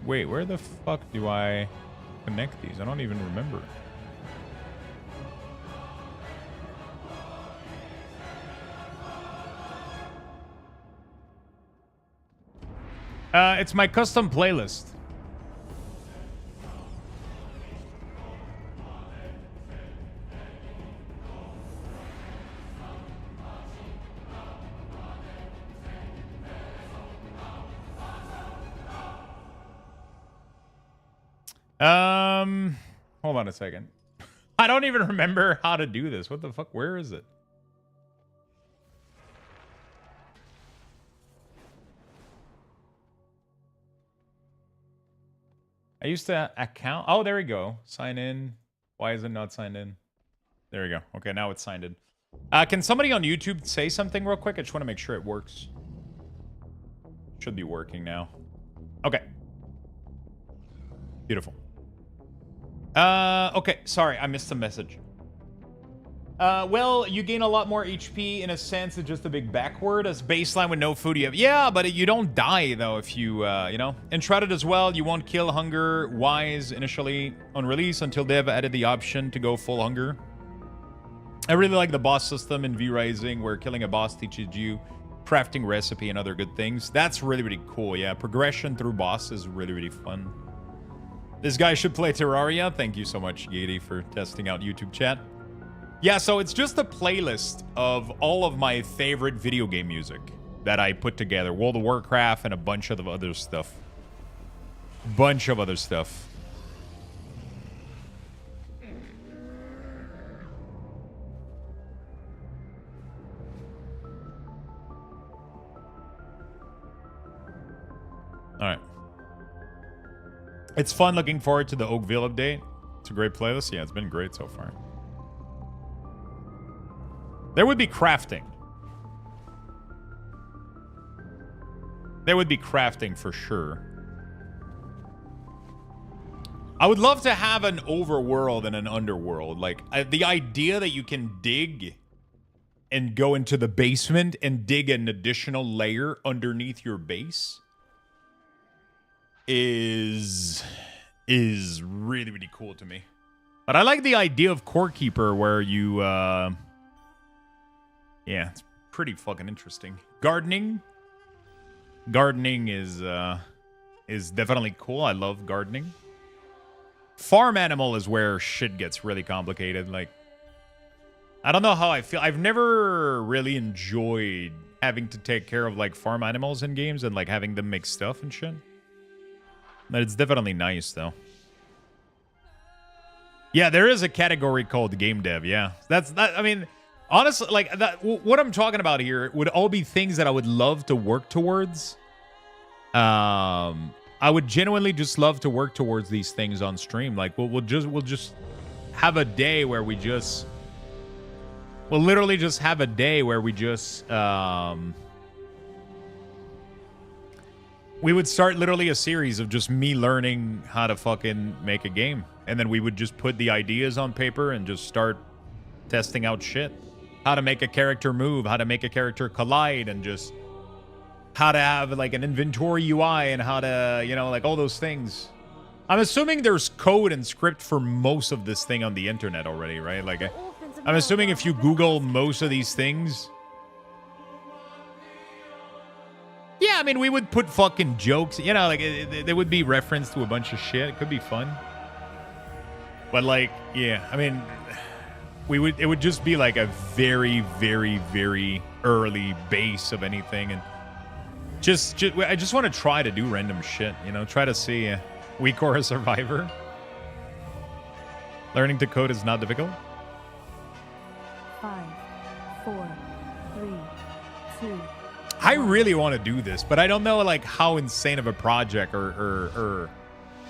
Wait, where the fuck do I connect these? I don't even remember. It's my custom playlist. Hold on a second. I don't even remember how to do this. What the fuck? Where is it? I used to account. Oh, there we go. Sign in. Why is it not signed in? There we go. Okay, now it's signed in. Can somebody on YouTube say something real quick? I just want to make sure it works. Should be working now. Okay. Beautiful. Okay. Sorry, I missed the message. Well, you gain a lot more HP. In a sense, it's just a big backward. As baseline with no food, you have... Yeah, but you don't die, though, if you, you know. Enshrouded as well, you won't kill hunger wise initially on release until they've added the option to go full hunger. I really like the boss system in V-Rising, where killing a boss teaches you crafting recipe and other good things. That's really, really cool, yeah. Progression through boss is really, really fun. This guy should play Terraria. Thank you so much, Yeti, for testing out YouTube chat. Yeah, so it's just a playlist of all of my favorite video game music that I put together. World of Warcraft and a bunch of other stuff. Bunch of other stuff. Alright. It's fun, looking forward to the Oakville update. It's a great playlist. Yeah, it's been great so far. There would be crafting. There would be crafting for sure. I would love to have an overworld and an underworld. Like, the idea that you can dig and go into the basement and dig an additional layer underneath your base is really, really cool to me. But I like the idea of Core Keeper where you, yeah, it's pretty fucking interesting. Gardening. Gardening is definitely cool. I love gardening. Farm animal is where shit gets really complicated. Like, I don't know how I feel. I've never really enjoyed having to take care of, like, farm animals in games and, like, having them make stuff and shit. But it's definitely nice, though. Yeah, there is a category called game dev, yeah. That. I mean, honestly, like, what I'm talking about here would all be things that I would love to work towards. I would genuinely just love to work towards these things on stream. Like, we'll just have a day where we just... We'll literally just have a day where we just... we would start literally a series of just me learning how to fucking make a game. And then we would just put the ideas on paper and just start testing out shit. How to make a character move, how to make a character collide, and just how to have, like, an inventory UI and how to, you know, like, all those things. I'm assuming there's code and script for most of this thing on the internet already, right? Like, I'm assuming if you Google most of these things... Yeah, I mean, we would put fucking jokes, you know, like, there would be reference to a bunch of shit. It could be fun. But, like, yeah, I mean, it would just be, like, a very, very, very early base of anything. And I just want to try to do random shit, you know, try to see weak or a survivor. Learning to code is not difficult. 5, 4, 3, 2. I really want to do this, but I don't know, like, how insane of a project or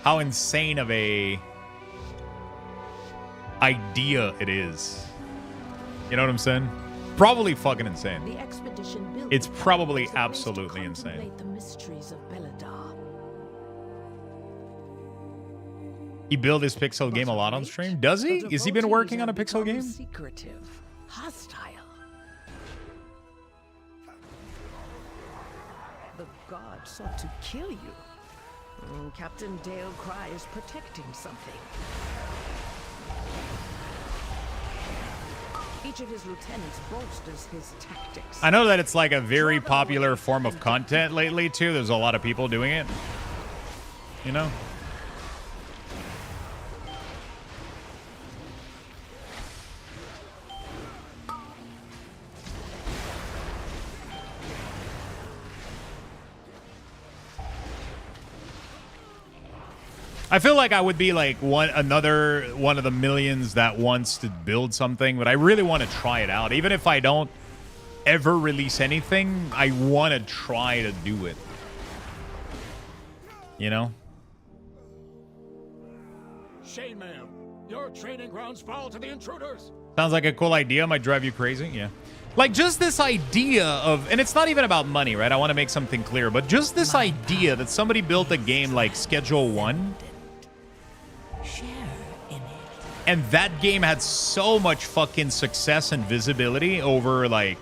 how insane of a idea it is. You know what I'm saying? Probably fucking insane. The expedition built It's probably as a place to absolutely insane. contemplate the mysteries of Belladar. He built his pixel game a lot on stream. Does he? The Has he been devotees working on a have pixel become game? Secretive, hostile. The god sought to kill you. Captain Dale Cry is protecting something. Each of his lieutenants bolsters his tactics. I know that it's like a very popular form of content lately, too. There's a lot of people doing it. You know? I feel like I would be like another one of the millions that wants to build something, but I really want to try it out. Even if I don't ever release anything, I want to try to do it. You know? Shame, ma'am. Your training grounds fall to the intruders. Sounds like a cool idea. Might drive you crazy. Yeah. Like just this idea of, and it's not even about money, right? I want to make something clear, but just this idea that somebody built a game like Schedule 1. Share in it. And that game had so much fucking success and visibility over like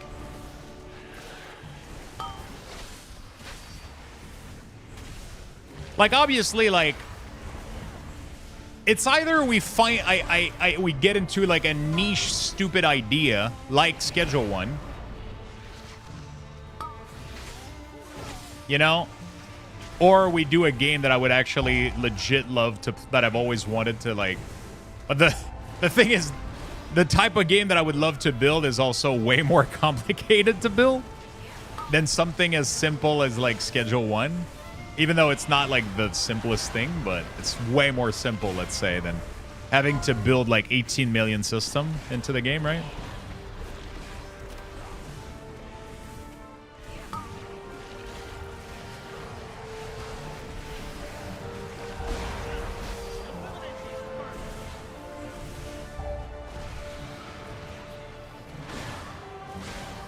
obviously like it's either we find we get into like a niche stupid idea like Schedule 1, you know, or we do a game that I would actually legit love to, that I've always wanted to like. But the thing is, the type of game that I would love to build is also way more complicated to build than something as simple as like Schedule 1. Even though it's not like the simplest thing, but it's way more simple, let's say, than having to build like 18 million system into the game, right?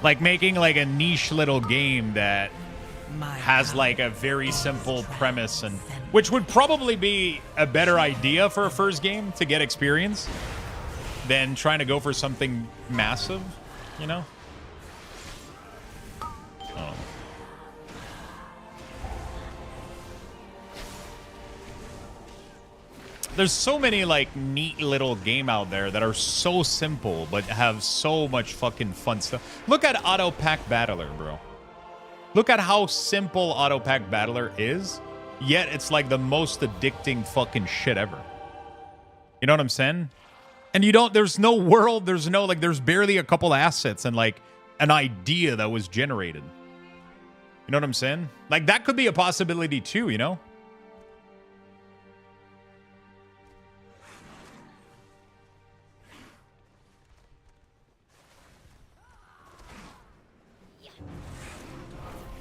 Like making like a niche little game that has like a very simple premise, and which would probably be a better idea for a first game to get experience than trying to go for something massive, you know? Oh. There's so many like neat little game out there that are so simple but have so much fucking fun stuff. Look at Auto Pack Battler, bro. Look at how simple Auto Pack Battler is, yet it's like the most addicting fucking shit ever. You know what I'm saying? And you don't, there's no world, there's no, like, there's barely a couple assets and like an idea that was generated. You know what I'm saying? Like that could be a possibility too, you know?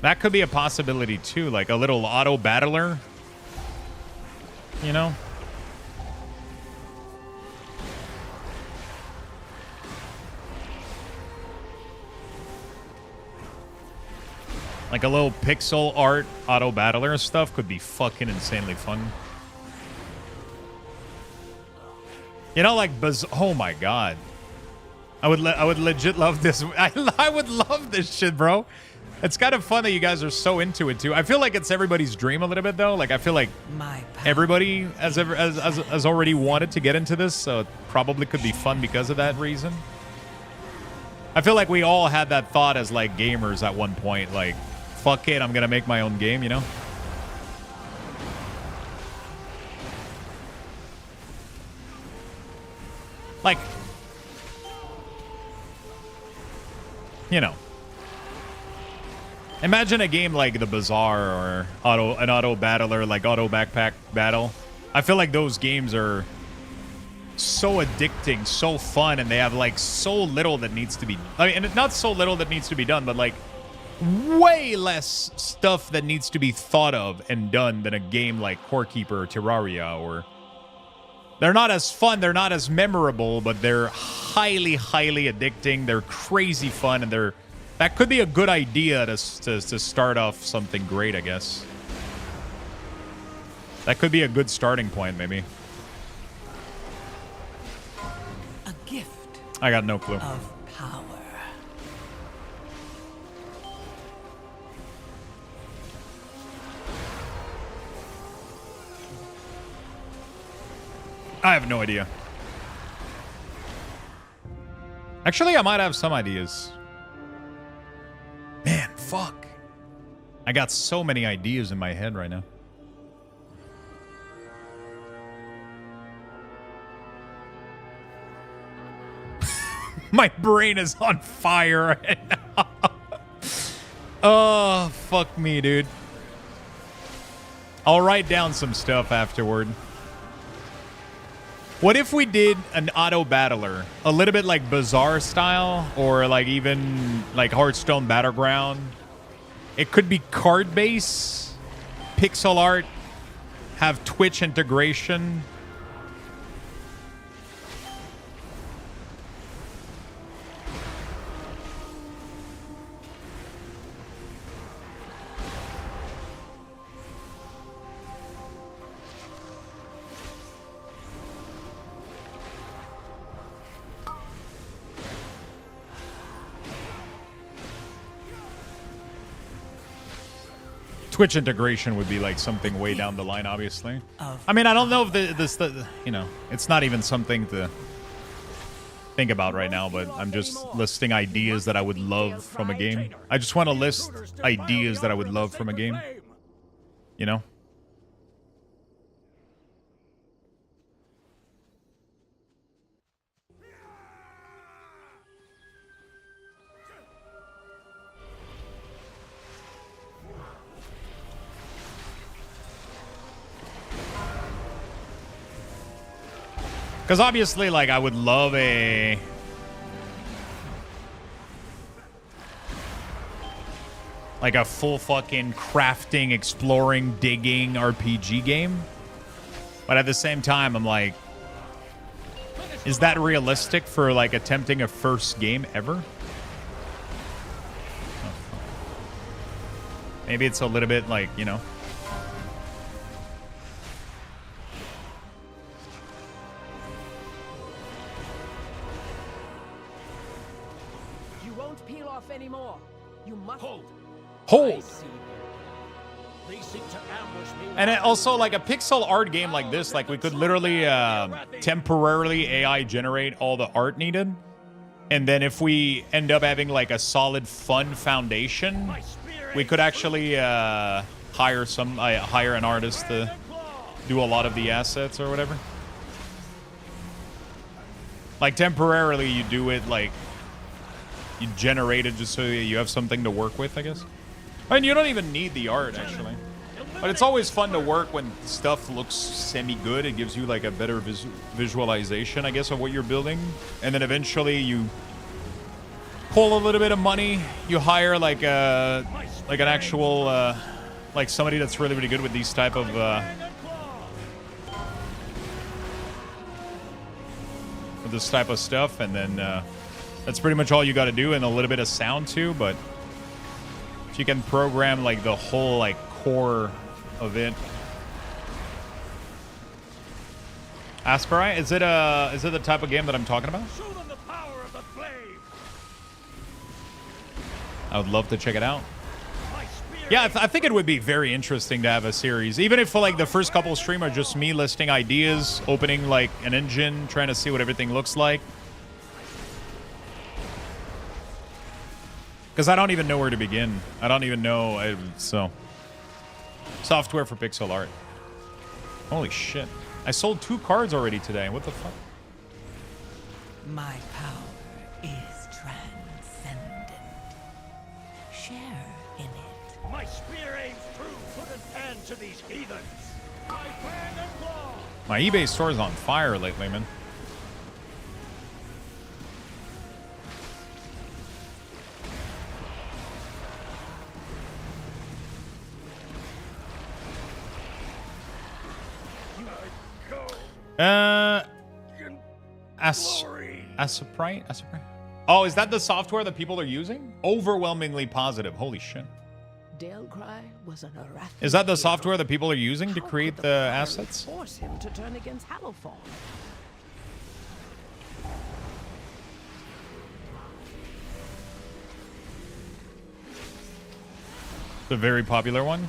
That could be a possibility too, like a little auto battler, you know? Like a little pixel art auto battler stuff could be fucking insanely fun. You know, like oh my god. I would legit love this. I would love this shit, bro. It's kind of fun that you guys are so into it too. I feel like it's everybody's dream a little bit though. Like I feel like everybody has already wanted to get into this, so it probably could be fun because of that reason. I feel like we all had that thought as like gamers at one point, like, fuck it, I'm gonna make my own game, you know? Like, you know. Imagine a game like The Bazaar or an auto battler like Auto Backpack Battle. I feel like those games are so addicting, so fun, and they have like so little that needs to be, I mean, and not so little that needs to be done, but like way less stuff that needs to be thought of and done than a game like Core Keeper or Terraria. Or they're not as fun, they're not as memorable, but they're highly, highly addicting. They're crazy fun, and that could be a good idea to start off something great, I guess. That could be a good starting point, maybe. A gift. I got no clue. Of power. I have no idea. Actually, I might have some ideas. Man, fuck. I got so many ideas in my head right now. My brain is on fire right now. Oh, fuck me, dude. I'll write down some stuff afterward. What if we did an auto battler, a little bit like Bazaar style, or like even like Hearthstone Battleground? It could be card base, pixel art, have Twitch integration. Twitch integration would be like something way down the line, obviously. I mean, I don't know if this, you know, it's not even something to think about right now, but I'm just listing ideas that I would love from a game. I just want to list ideas that I would love from a game, you know? Because obviously, like, I would love a... like a full fucking crafting, exploring, digging RPG game. But at the same time, I'm like... is that realistic for, like, attempting a first game ever? Maybe it's a little bit, like, you know... anymore. You must hold. And it also, like a pixel art game like this, like we could literally temporarily AI generate all the art needed. And then if we end up having like a solid fun foundation, we could actually hire an artist to do a lot of the assets or whatever. Like temporarily you do it, like you generate it just so you have something to work with, I guess. I mean, you don't even need the art, actually. But it's always fun to work when stuff looks semi-good. It gives you, like, a better visualization, I guess, of what you're building. And then eventually you pull a little bit of money. You hire, like, an actual, like, somebody that's really, really good with these type of... with this type of stuff, and then... that's pretty much all you got to do, and a little bit of sound too. But if you can program like the whole like core of it. Asperai, is it the type of game that I'm talking about? Show them the power of the flame. I would love to check it out. Yeah, I think it would be very interesting to have a series, even if for like the first couple stream are just me listing ideas, opening like an engine, trying to see what everything looks like. Because I don't even know where to begin. I don't even know. So, software for pixel art. Holy shit. I sold 2 cards already today. What the fuck? My power is transcendent. Share in it. My spear aims true. Put an end to these heathens. My fang and claw. My eBay store is on fire lately, man. Asprite? Oh, is that the software that people are using? Overwhelmingly positive. Holy shit. Dalecry was an Arathi. Is that the software that people are using to create the assets? Force him to turn against Hallowfall. It's a very popular one.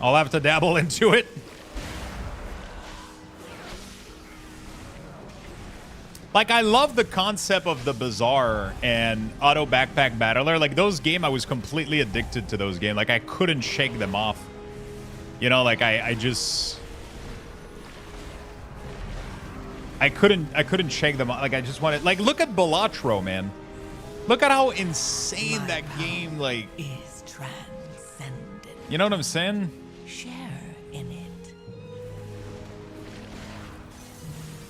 I'll have to dabble into it. Like, I love the concept of the Bazaar and Auto Backpack Battler. Like, those games, I was completely addicted to those games. Like, I couldn't shake them off. You know, like, I couldn't shake them off. Like, I just wanted... Like, look at Balatro, man. Look at how insane that game, like... is transcendent. You know what I'm saying? Share in it.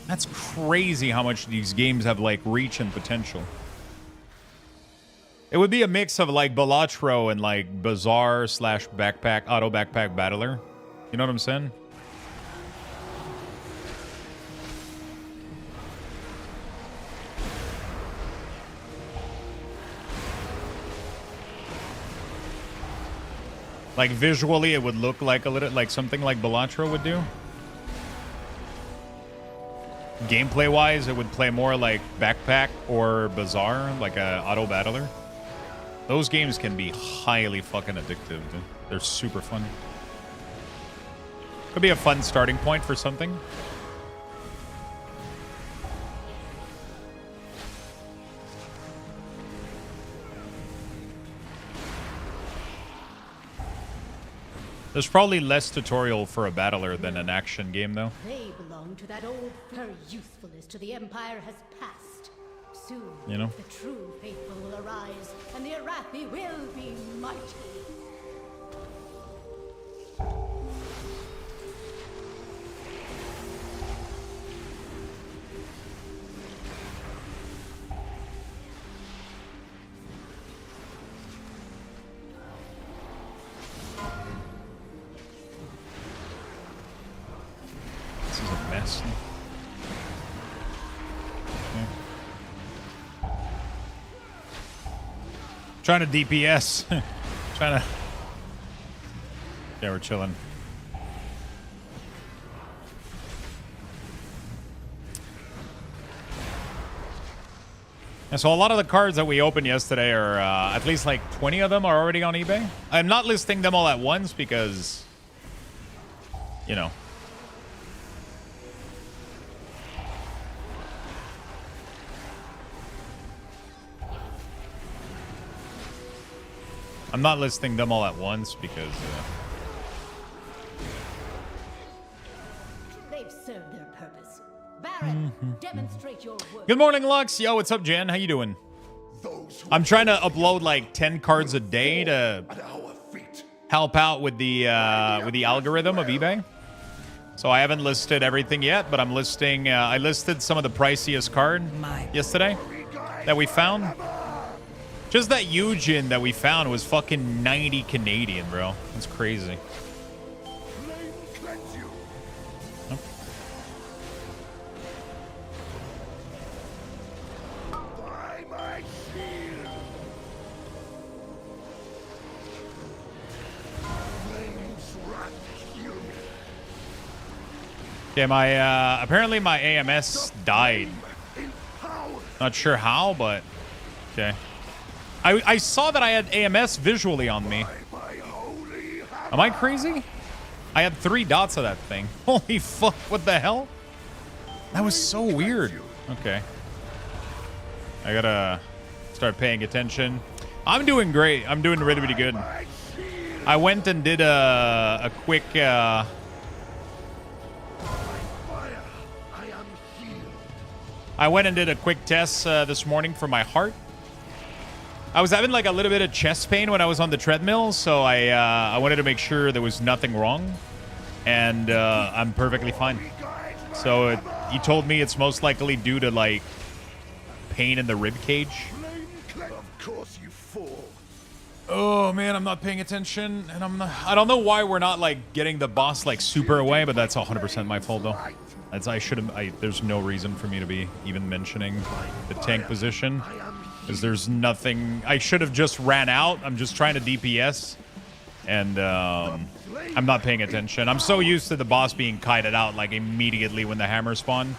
That's crazy how much these games have like reach and potential. It would be a mix of like Balatro and like Bazaar / backpack, auto backpack battler. You know what I'm saying? Like visually, it would look like a little like something like Balatro would do. Gameplay wise, it would play more like Backpack or Bazaar, like a auto battler. Those games can be highly fucking addictive, dude. They're super fun. Could be a fun starting point for something. There's probably less tutorial for a battler than an action game, though. They belong to that old. Her usefulness to the Empire has passed. Soon, You know? the true faithful will arise, and the Arathi will be mighty. This is a mess. Okay. Trying to DPS. Trying to... Yeah, we're chilling. And so a lot of the cards that we opened yesterday are, at least like 20 of them are already on eBay. I'm not listing them all at once because, you know. I'm not listing them all at once because... They've served their purpose. Baron, demonstrate your work. Good morning, Lux. Yo, what's up, Jen? How you doing? I'm trying to upload like 10 cards a day to help out with the algorithm of eBay. So I haven't listed everything yet, but I'm listing. I listed some of the priciest card yesterday that we found. Just that Eugen that we found was fucking 90 Canadian, bro. That's crazy. Nope. Okay, my apparently my AMS died. Not sure how, but okay. I saw that I had AMS visually on me. Am I crazy? I had 3 dots of that thing. Holy fuck, what the hell? That was so weird. Okay. I gotta start paying attention. I'm doing great. I'm doing really, really good. I went and did a quick... I went and did a quick test this morning for my heart. I was having like a little bit of chest pain when I was on the treadmill, so I wanted to make sure there was nothing wrong, and I'm perfectly fine. So he told me it's most likely due to like pain in the rib cage. Of course you fall. Oh man, I'm not paying attention, and I don't know why we're not like getting the boss like super away, but that's 100% my fault though. There's no reason for me to be even mentioning the tank position. Because there's nothing... I should have just ran out. I'm just trying to DPS. And I'm not paying attention. I'm so used to the boss being kited out like immediately when the hammer spawned.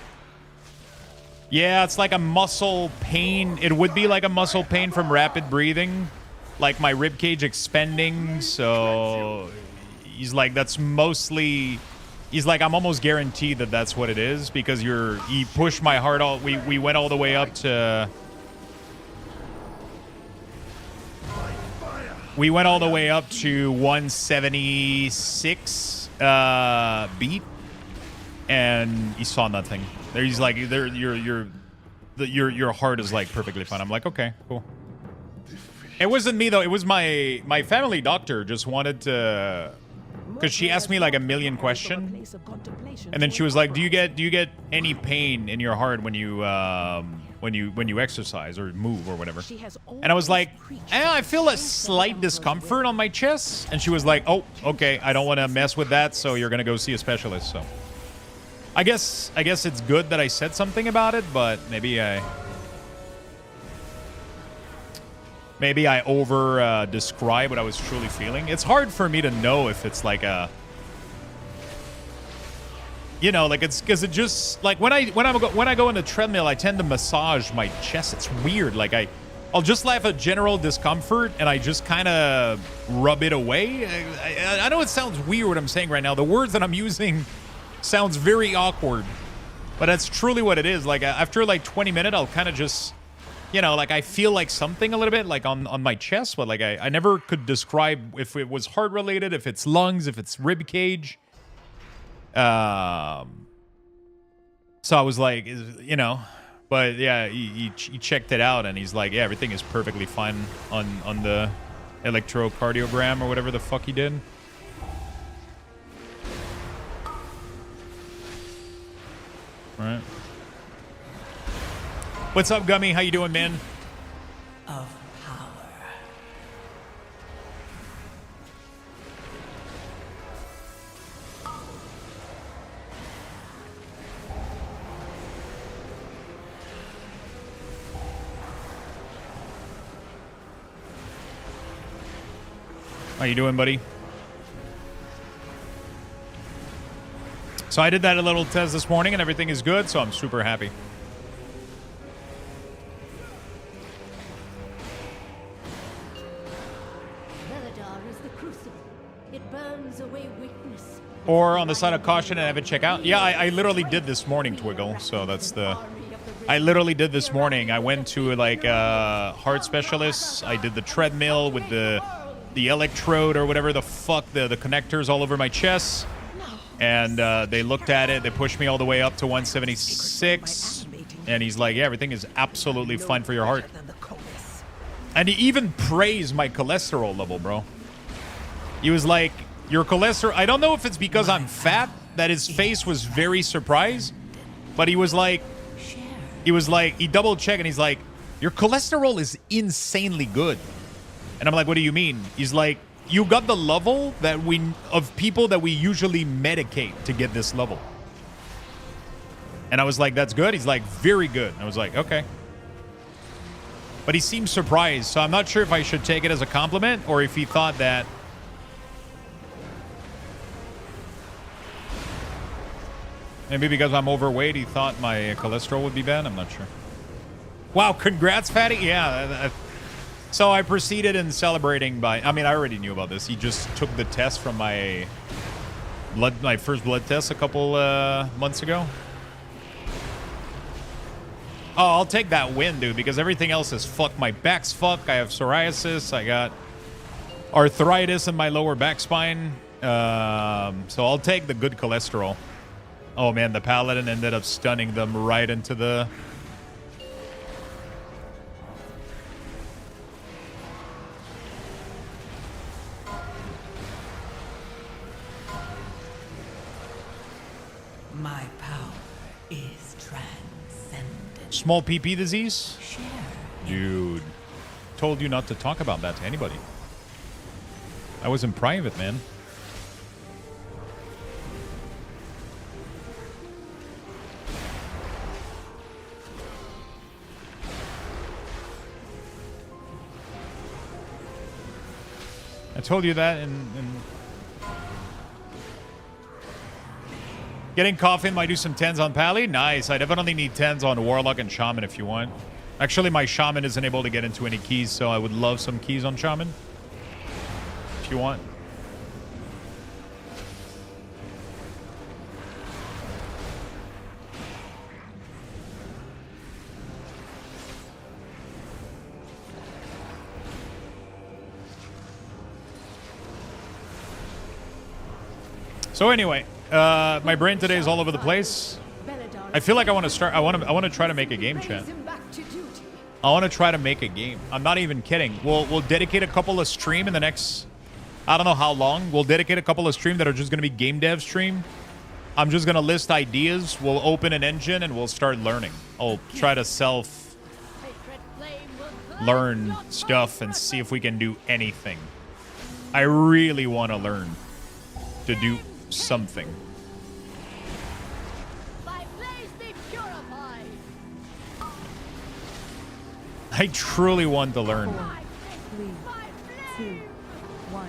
Yeah, it's like a muscle pain. It would be like a muscle pain from rapid breathing. Like my ribcage expanding. So he's like, that's mostly... He's like, I'm almost guaranteed that that's what it is. Because he pushed my heart all... We went all the way up to... We went all the way up to 176 beat, and he saw nothing. There, he's like, your heart is like perfectly fine. I'm like, okay, cool. It wasn't me though. It was my family doctor. Just wanted to because she asked me like a million questions, and then she was like, "Do you get any pain in your heart when you exercise or move or whatever?" And I was like, I feel a slight discomfort on my chest. And she was like, "Oh, okay, I don't want to mess with that, so you're gonna go see a specialist." So I guess it's good that I said something about it, but maybe I over describe what I was truly feeling. It's hard for me to know if it's like a, you know, like it's because it just like when I go on the treadmill, I tend to massage my chest. It's weird. Like I'll just have a general discomfort and I just kind of rub it away. I know it sounds weird what I'm saying right now. The words that I'm using sounds very awkward, but that's truly what it is. Like after like 20 minutes, I'll kind of just, you know, like I feel like something a little bit like on my chest, but like I never could describe if it was heart related, if it's lungs, if it's rib cage. So I was like, you know, but yeah, he checked it out and he's like, yeah, everything is perfectly fine on the electrocardiogram or whatever the fuck he did. All right. What's up, Gummy? How you doing, man? Of power. How you doing, buddy? So I did that a little test this morning and everything is good, so I'm super happy. Or on the side of caution and have it check out. Yeah, I literally did this morning, Twiggle. So that's the... I literally did this morning. I went to like a heart specialist. I did the treadmill with the electrode or whatever the fuck, the connectors all over my chest. And they looked at it. They pushed me all the way up to 176. And he's like, yeah, everything is absolutely fine for your heart. And he even praised my cholesterol level, bro. He was like... Your cholesterol, I don't know if it's because I'm fat that his face was very surprised, but he double checked and he's like, your cholesterol is insanely good. And I'm like, what do you mean? He's like, you got the level that of people that we usually medicate to get this level. And I was like, that's good. He's like, very good. I was like, okay. But he seemed surprised. So I'm not sure if I should take it as a compliment or if he thought that maybe because I'm overweight, he thought my cholesterol would be bad. I'm not sure. Wow, congrats, Fatty. Yeah. So I proceeded in celebrating by... I mean, I already knew about this. He just took the test from my first blood test a couple months ago. Oh, I'll take that win, dude, because everything else is fucked. My back's fucked. I have psoriasis. I got arthritis in my lower back spine. So I'll take the good cholesterol. Oh, man, the Paladin ended up stunning them right into the... My power is transcendent. Small PP disease? Dude. Told you not to talk about that to anybody. I was in private, man. I told you that in... Getting coffin might do some 10s on Pally. Nice. I definitely need 10s on Warlock and Shaman if you want. Actually, my Shaman isn't able to get into any keys, so I would love some keys on Shaman. If you want. So anyway, my brain today is all over the place. I feel like I want to start. I want to try to make a game, chat. I want to try to make a game. I'm not even kidding. We'll dedicate a couple of stream in the next, I don't know how long. We'll dedicate a couple of streams that are just going to be game dev stream. I'm just going to list ideas. We'll open an engine and we'll start learning. I'll try to learn stuff and see if we can do anything. I really want to learn to do something. I truly want to learn. 4, 3, 2, 1.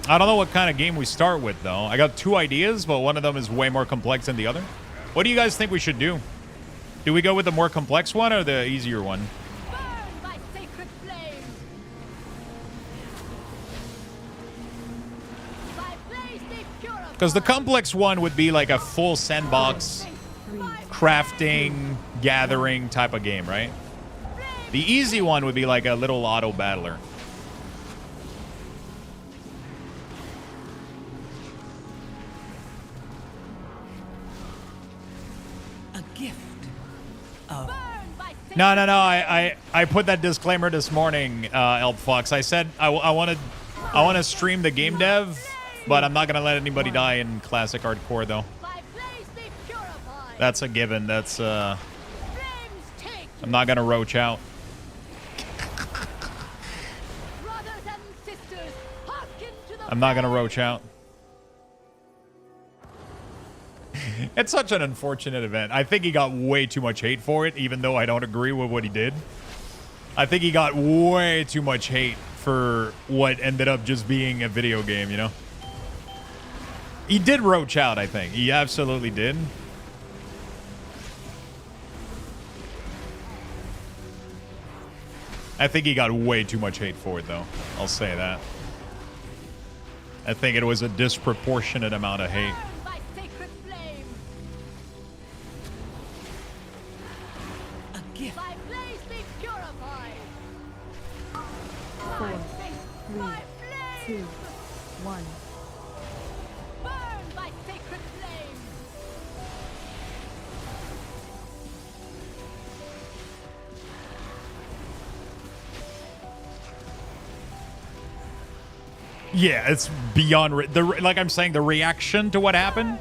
I don't know what kind of game we start with, though. I got 2 ideas, but one of them is way more complex than the other. What do you guys think we should do? Do we go with the more complex one or the easier one? Because the complex one would be like a full sandbox, crafting, gathering type of game, right? The easy one would be like a little auto battler. A gift of... No. I put that disclaimer this morning, Elf Fox. I said I want to stream the game dev, but I'm not gonna let anybody die in classic hardcore though. That's a given. That's I'm not gonna roach out. I'm not gonna roach out. It's such an unfortunate event. I think he got way too much hate for it, even though I don't agree with what he did. I think he got way too much hate for what ended up just being a video game, you know? He did roach out, I think. He absolutely did. I think he got way too much hate for it, though. I'll say that. I think it was a disproportionate amount of hate. A gift. 4, 3, 2, 1. Yeah, it's beyond like I'm saying, the reaction to what happened.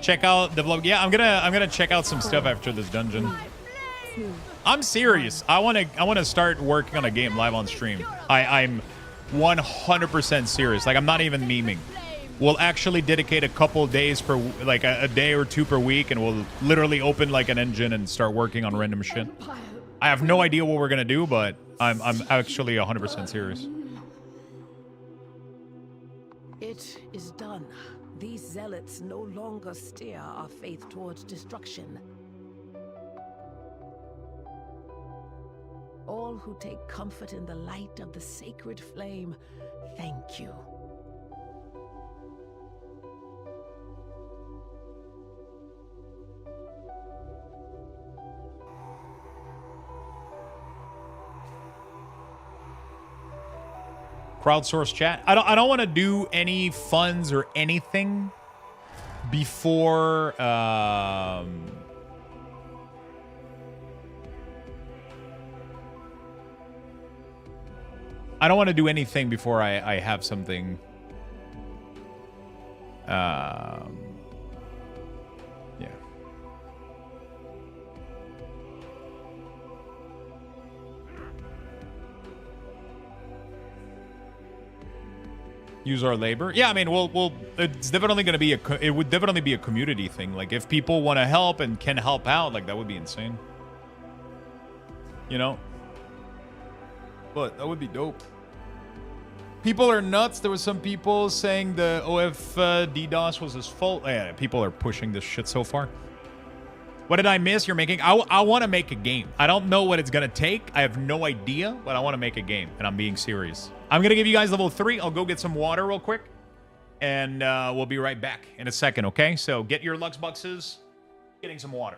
Check out the vlog. Yeah, I'm gonna check out some stuff after this dungeon. I'm serious. I wanna start working on a game live on stream. I'm 100% serious. Like, I'm not even memeing. We'll actually dedicate a couple days per, like a day or 2 per week, and we'll literally open like an engine and start working on random shit. I have no idea what we're gonna do, but I'm actually 100% serious. It is done. These zealots no longer steer our faith towards destruction. All who take comfort in the light of the sacred flame, thank you. Crowdsource chat. I don't want to do any funds or anything before I don't want to do anything before I have something yeah. Use our labor. Yeah, I mean, we'll it's definitely going to be it would definitely be a community thing. Like, if people want to help and can help out, like, that would be insane. You know? But that would be dope. People are nuts. There was some people saying the OF DDoS was his fault. Yeah, people are pushing this shit so far. What did I miss? You're making... I want to make a game. I don't know what it's going to take. I have no idea, but I want to make a game, and I'm being serious. I'm going to give you guys level 3. I'll go get some water real quick, and we'll be right back in a second, okay? So get your Lux Buxes, getting some water.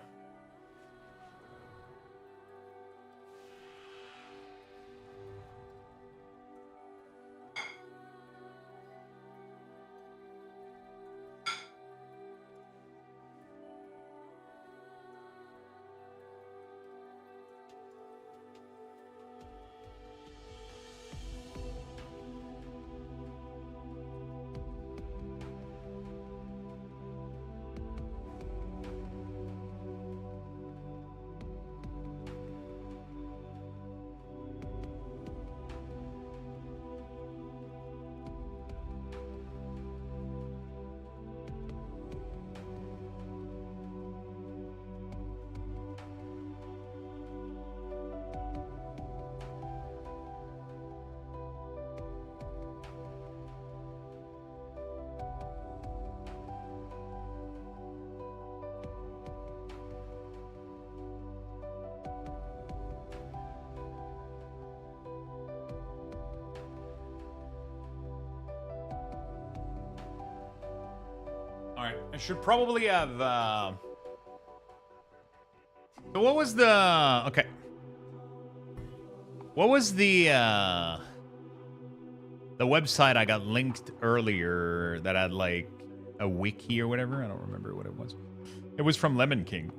right. I should probably have... So what was the... Okay. What was the website I got linked earlier that had, like, a wiki or whatever? I don't remember what it was. It was from Lemon King.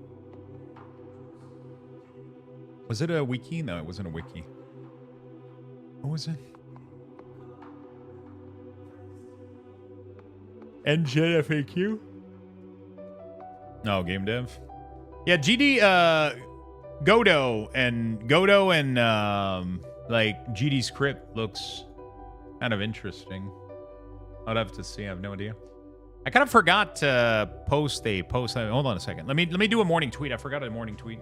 Was it a wiki? No, it wasn't a wiki. What was it? Engine FAQ? No, game dev. Yeah, GD, Godot and like GD script looks kind of interesting. I'd have to see. I have no idea. I kind of forgot to post a post. Hold on a second. Let me do a morning tweet. I forgot a morning tweet.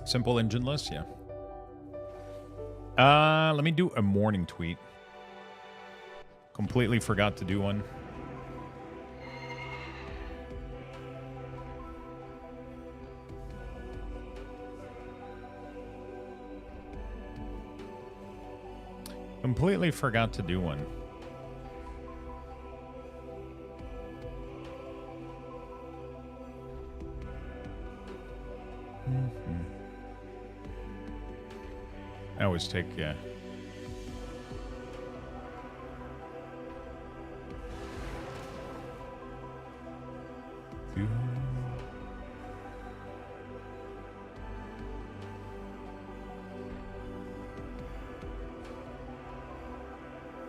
Simple engineless, yeah. Let me do a morning tweet. Completely forgot to do one. Completely forgot to do one. I always take, yeah.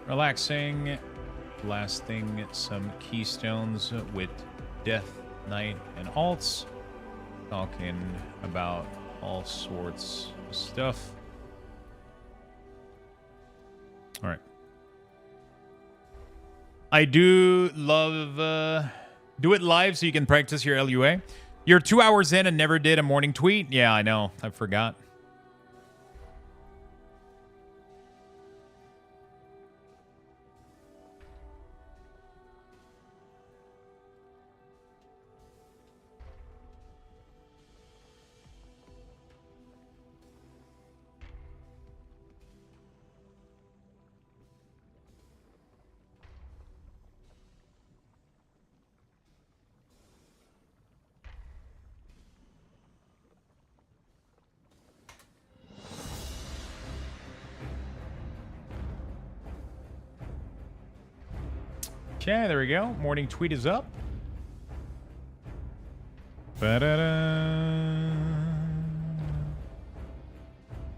Relaxing, blasting some Keystones with Death Knight and alts. Talking about all sorts of stuff. All right. I do love do it live so you can practice your LUA. You're 2 hours in and never did a morning tweet? Yeah, I know. I forgot. Okay, there we go. Morning tweet is up. Ba-da-da.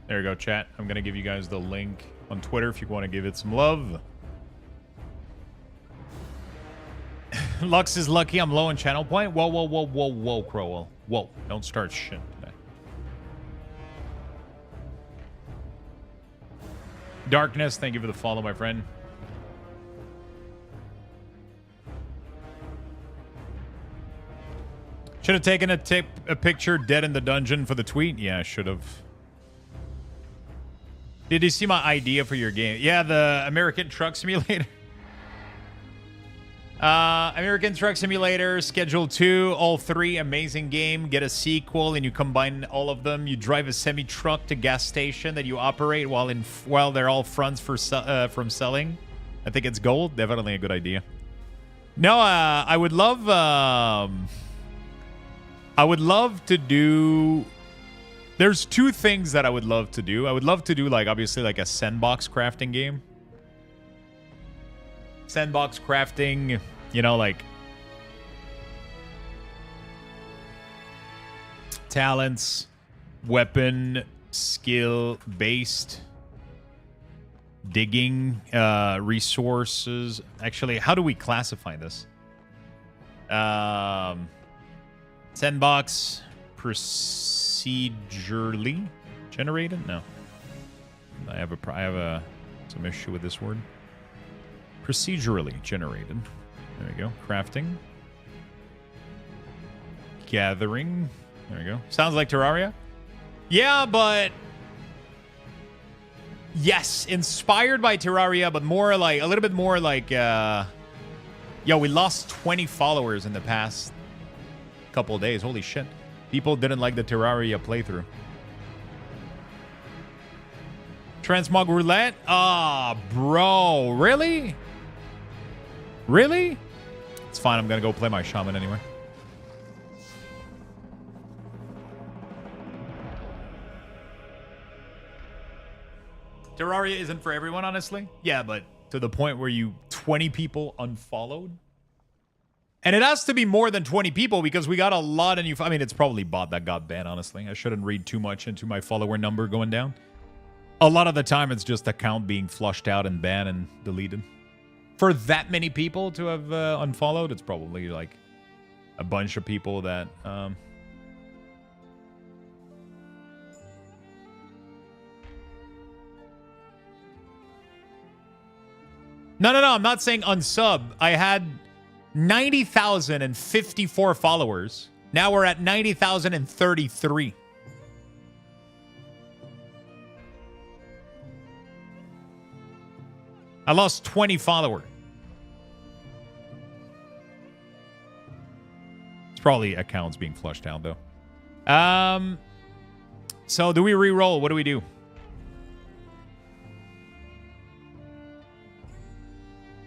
There we go, chat. I'm going to give you guys the link on Twitter if you want to give it some love. Lux is lucky I'm low on channel point. Whoa, whoa, whoa, whoa, whoa, Crowell. Whoa, don't start shit today. Darkness, thank you for the follow, my friend. Should have taken a picture dead in the dungeon for the tweet. Yeah, I should have. Did you see my idea for your game? Yeah, the American Truck Simulator. American Truck Simulator, Schedule 2, all three, amazing game. Get a sequel and you combine all of them. You drive a semi-truck to gas station that you operate while they're all fronts for from selling. I think it's gold. Definitely a good idea. No, I would love... I would love to do... There's two things that I would love to do. I would love to do, like, obviously, like a sandbox crafting game. Sandbox crafting, you know, like... talents, weapon, skill-based. Digging, resources. Actually, how do we classify this? Sandbox procedurally generated? No. I have some issue with this word. Procedurally generated. There we go. Crafting. Gathering. There we go. Sounds like Terraria. Yeah, but yes, inspired by Terraria, but more like a little bit more like yo, we lost 20 followers in the past couple of days. Holy shit. People didn't like the Terraria playthrough. Transmog Roulette? Ah, bro. Really? Really? It's fine. I'm going to go play my shaman anyway. Terraria isn't for everyone, honestly. Yeah, but to the point where 20 people unfollowed. And it has to be more than 20 people because we got a lot of new... I mean, it's probably bot that got banned, honestly. I shouldn't read too much into my follower number going down. A lot of the time, it's just account being flushed out and banned and deleted. For that many people to have unfollowed, it's probably like a bunch of people that... No, I'm not saying unsub. I had 90,054 followers. Now we're at 90,033. I lost 20 followers. It's probably accounts being flushed out, though. So do we re-roll? What do we do?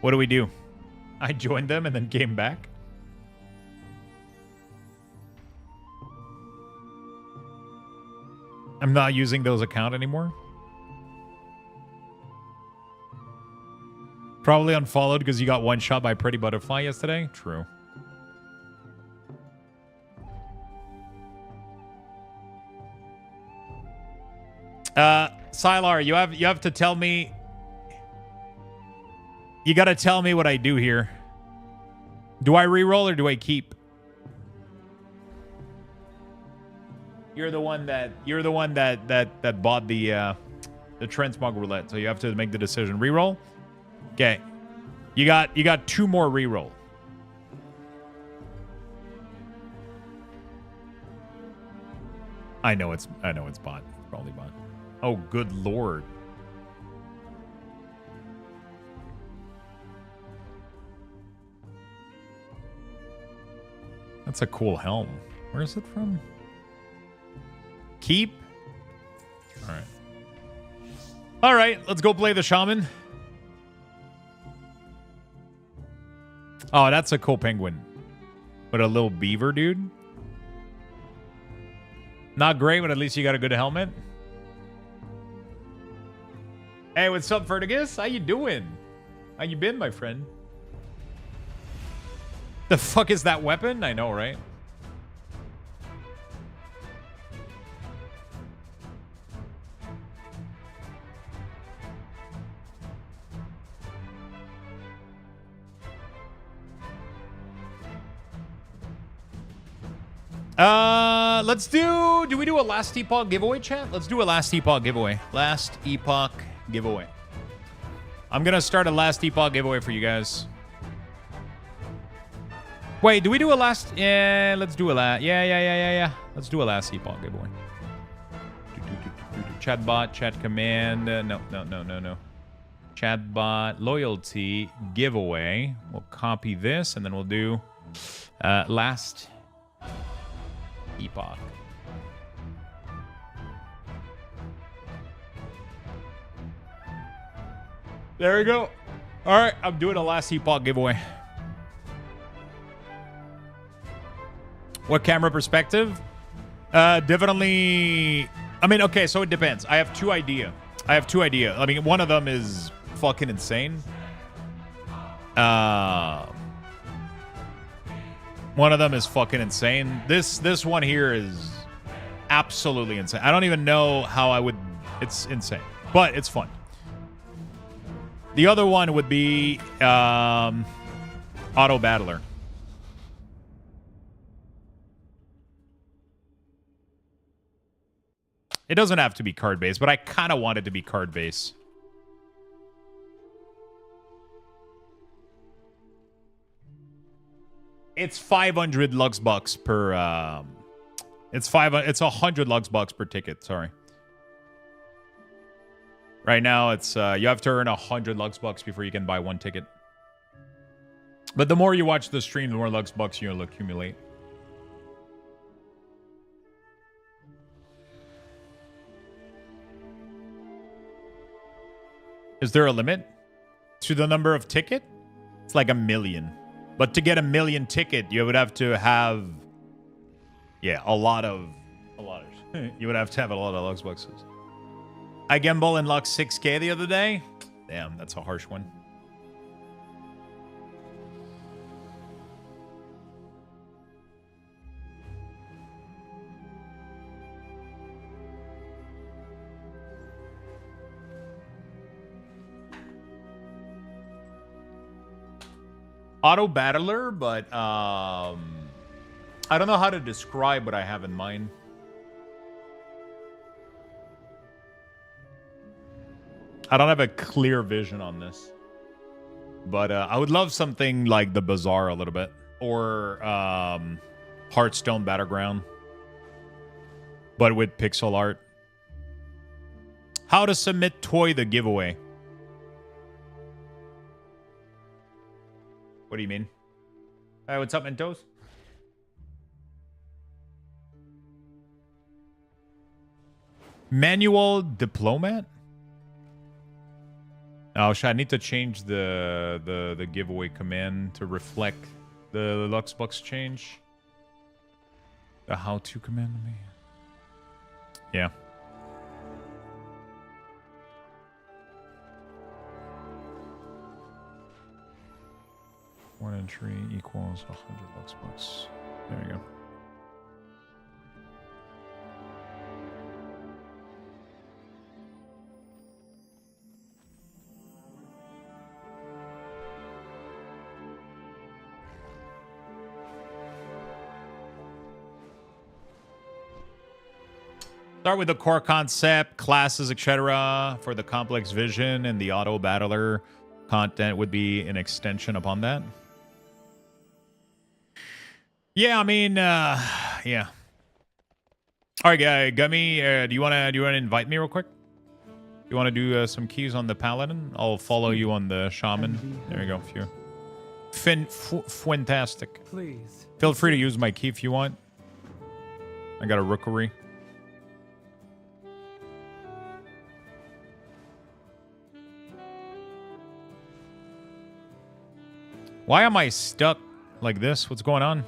What do we do? I joined them and then came back. I'm not using those accounts anymore. Probably unfollowed because you got one shot by Pretty Butterfly yesterday. True. Sylar, you have to tell me. You got to tell me what I do here. Do I re-roll or do I keep? You're the one that bought the Transmog roulette, so you have to make the decision. Re-roll? Okay. You got 2 more re-roll. I know it's bot. It's probably bot. Oh, good lord. That's a cool helm. Where is it from? Keep? Alright. Alright, let's go play the shaman. Oh, that's a cool penguin. But a little beaver, dude. Not great, but at least you got a good helmet. Hey, what's up, Vertigus? How you doing? How you been, my friend? The fuck is that weapon? I know, right? Let's do we do a Last Epoch giveaway, chat? Let's do a Last Epoch giveaway. Last Epoch giveaway. I'm gonna start a Last Epoch giveaway for you guys. Wait, do we do a last? Yeah, let's do a last. Yeah. Let's do a Last Epoch giveaway. Chat bot, chat command. No. Chat bot, loyalty, giveaway. We'll copy this and then we'll do Last Epoch. There we go. All right, I'm doing a Last Epoch giveaway. What camera perspective? Definitely. I mean, okay, so it depends. I have two ideas. I mean, one of them is fucking insane. One of them is fucking insane. This one here is absolutely insane. I don't even know how I would. It's insane, but it's fun. The other one would be Auto Battler. It doesn't have to be card-based, but I kind of want it to be card-based. It's 500 Lux bucks per. It's 100 Lux bucks per ticket. Sorry. Right now, it's you have to earn 100 Lux bucks before you can buy one ticket. But the more you watch the stream, the more Lux bucks you'll accumulate. Is there a limit to the number of ticket? It's like 1 million. But to get 1 million ticket, you would have to have, yeah, a lot of you would have to have a lot of Lux boxes. I gambled in Lux 6K the other day. Damn, that's a harsh one. Auto battler, but I don't know how to describe what I have in mind. I don't have a clear vision on this. But I would love something like the Bazaar a little bit. Or Hearthstone Battleground. But with pixel art. How to submit Toy the giveaway. What do you mean? Hey, what's up, Mentos? Manual Diplomat? Oh, I need to change the giveaway command to reflect the Luxbox change. The how-to command. Yeah. One entry equals 100 Luxbox. There you go. Start with the core concept, classes, etc. For the complex vision, and the auto battler content would be an extension upon that. Yeah, I mean, yeah. All right, guy, Gummy, do you wanna invite me real quick? You wanna do some keys on the paladin? I'll follow you on the shaman. There you go. Fantastic. Please. Feel free to use my key if you want. I got a rookery. Why am I stuck like this? What's going on?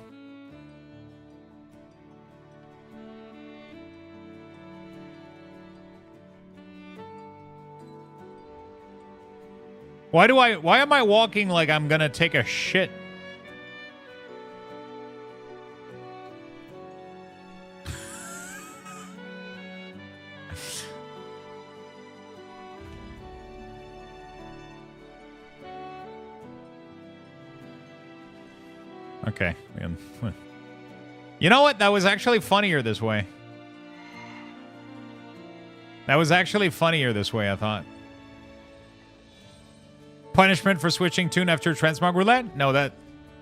Why am I walking like I'm gonna take a shit? Okay. You know what? That was actually funnier this way. That was actually funnier this way, I thought. Punishment for switching tune after transmog roulette? No, that...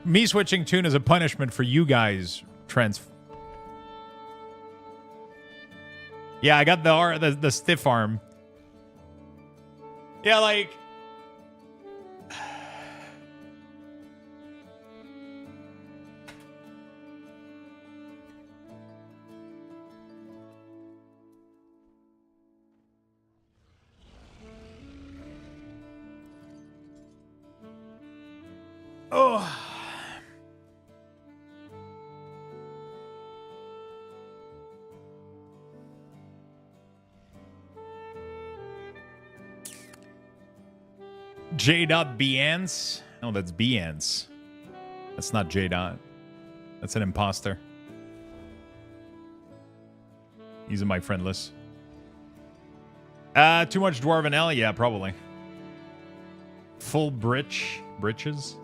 Me switching tune is a punishment for you guys. Yeah, I got the stiff arm. Yeah, like... Oh. J.Beance? No, that's Beance. That's not J. That's an imposter. He's in my friend list. Too much Dwarven L? Yeah, probably. Full britches?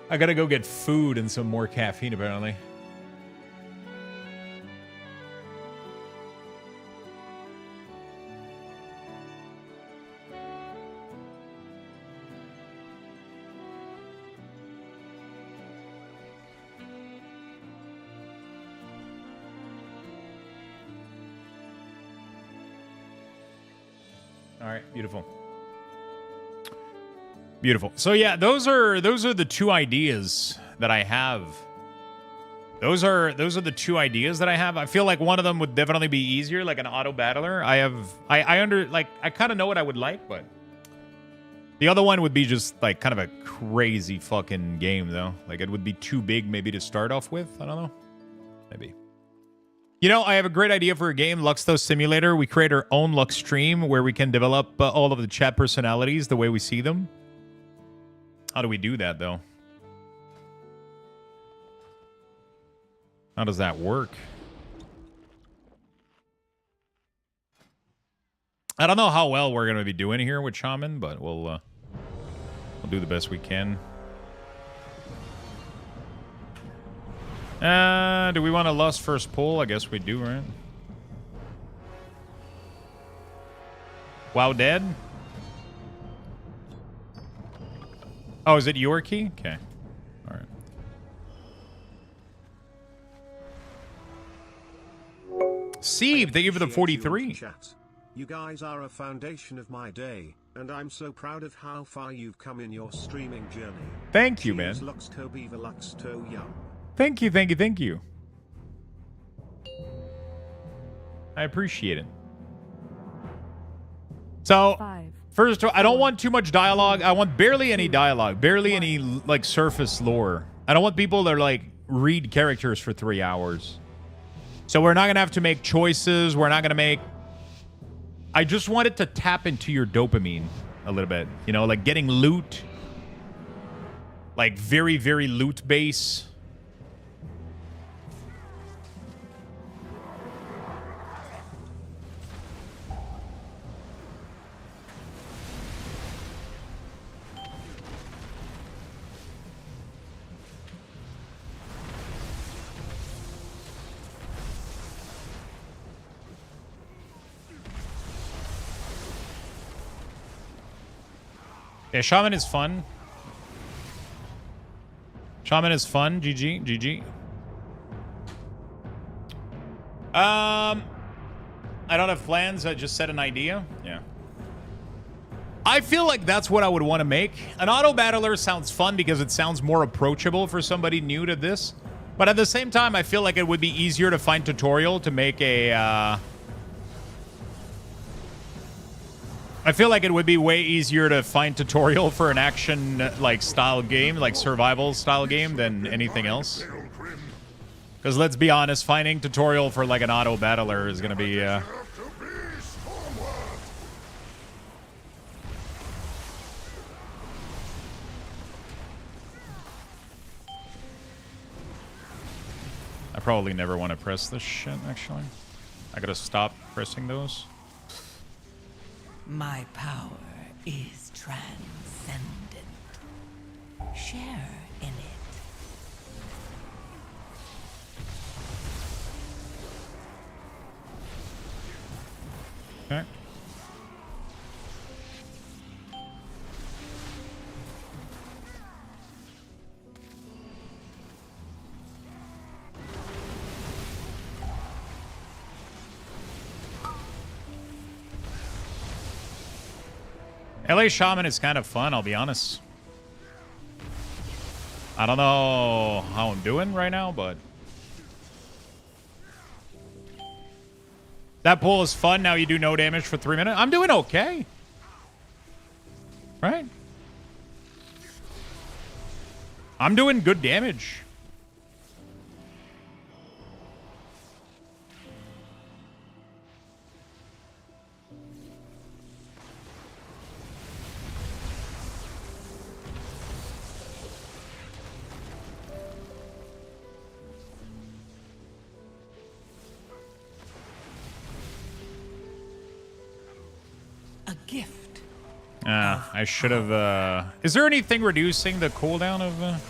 I gotta go get food and some more caffeine, apparently. All right, beautiful. Beautiful. So yeah, those are the two ideas that I have Those are the two ideas that I have. I feel like one of them would definitely be easier, like an auto battler. I kind of know what I would like, but the other one would be just like kind of a crazy fucking game though. Like it would be too big maybe to start off with. I don't know. Maybe. You know, I have a great idea for a game, Luxthos Simulator. We create our own Lux stream where we can develop all of the chat personalities the way we see them. How do we do that though? How does that work? I don't know how well we're going to be doing here with Shaman, but we'll do the best we can. Do we want to lust first pull? I guess we do, right? WoW dead? Oh, is it your key? Okay. All right. Sieve, thank you for the 43. Chat. You guys are a foundation of my day, and I'm so proud of how far you've come in your streaming journey. Thank you, man. Thank you, thank you, thank you. I appreciate it. So, first, I don't want too much dialogue. I want barely any dialogue, barely any, like, surface lore. I don't want people that, like, read characters for 3 hours. So we're not going to have to make choices. We're not going to make... I just want it to tap into your dopamine a little bit. You know, like getting loot. Like very, very loot base. Yeah, Shaman is fun. Shaman is fun. GG. GG. I don't have plans. I just set an idea. Yeah. I feel like that's what I would want to make. An auto battler sounds fun because it sounds more approachable for somebody new to this. But at the same time, I feel like it would be easier to find tutorial to make a... I feel like it would be way easier to find tutorial for an action like style game, like survival style game than anything else. Because let's be honest, finding tutorial for like an auto battler is going to be... I probably never want to press this shit, actually. I gotta stop pressing those. My power is transcendent. Share in it. Okay. LA Shaman is kind of fun, I'll be honest. I don't know how I'm doing right now, but... That pull is fun. Now you do no damage for 3 minutes. I'm doing okay. Right? I'm doing good damage. Gift. I should have... Is there anything reducing the cooldown of...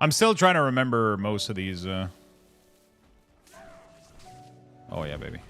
I'm still trying to remember most of these... Oh, yeah, baby.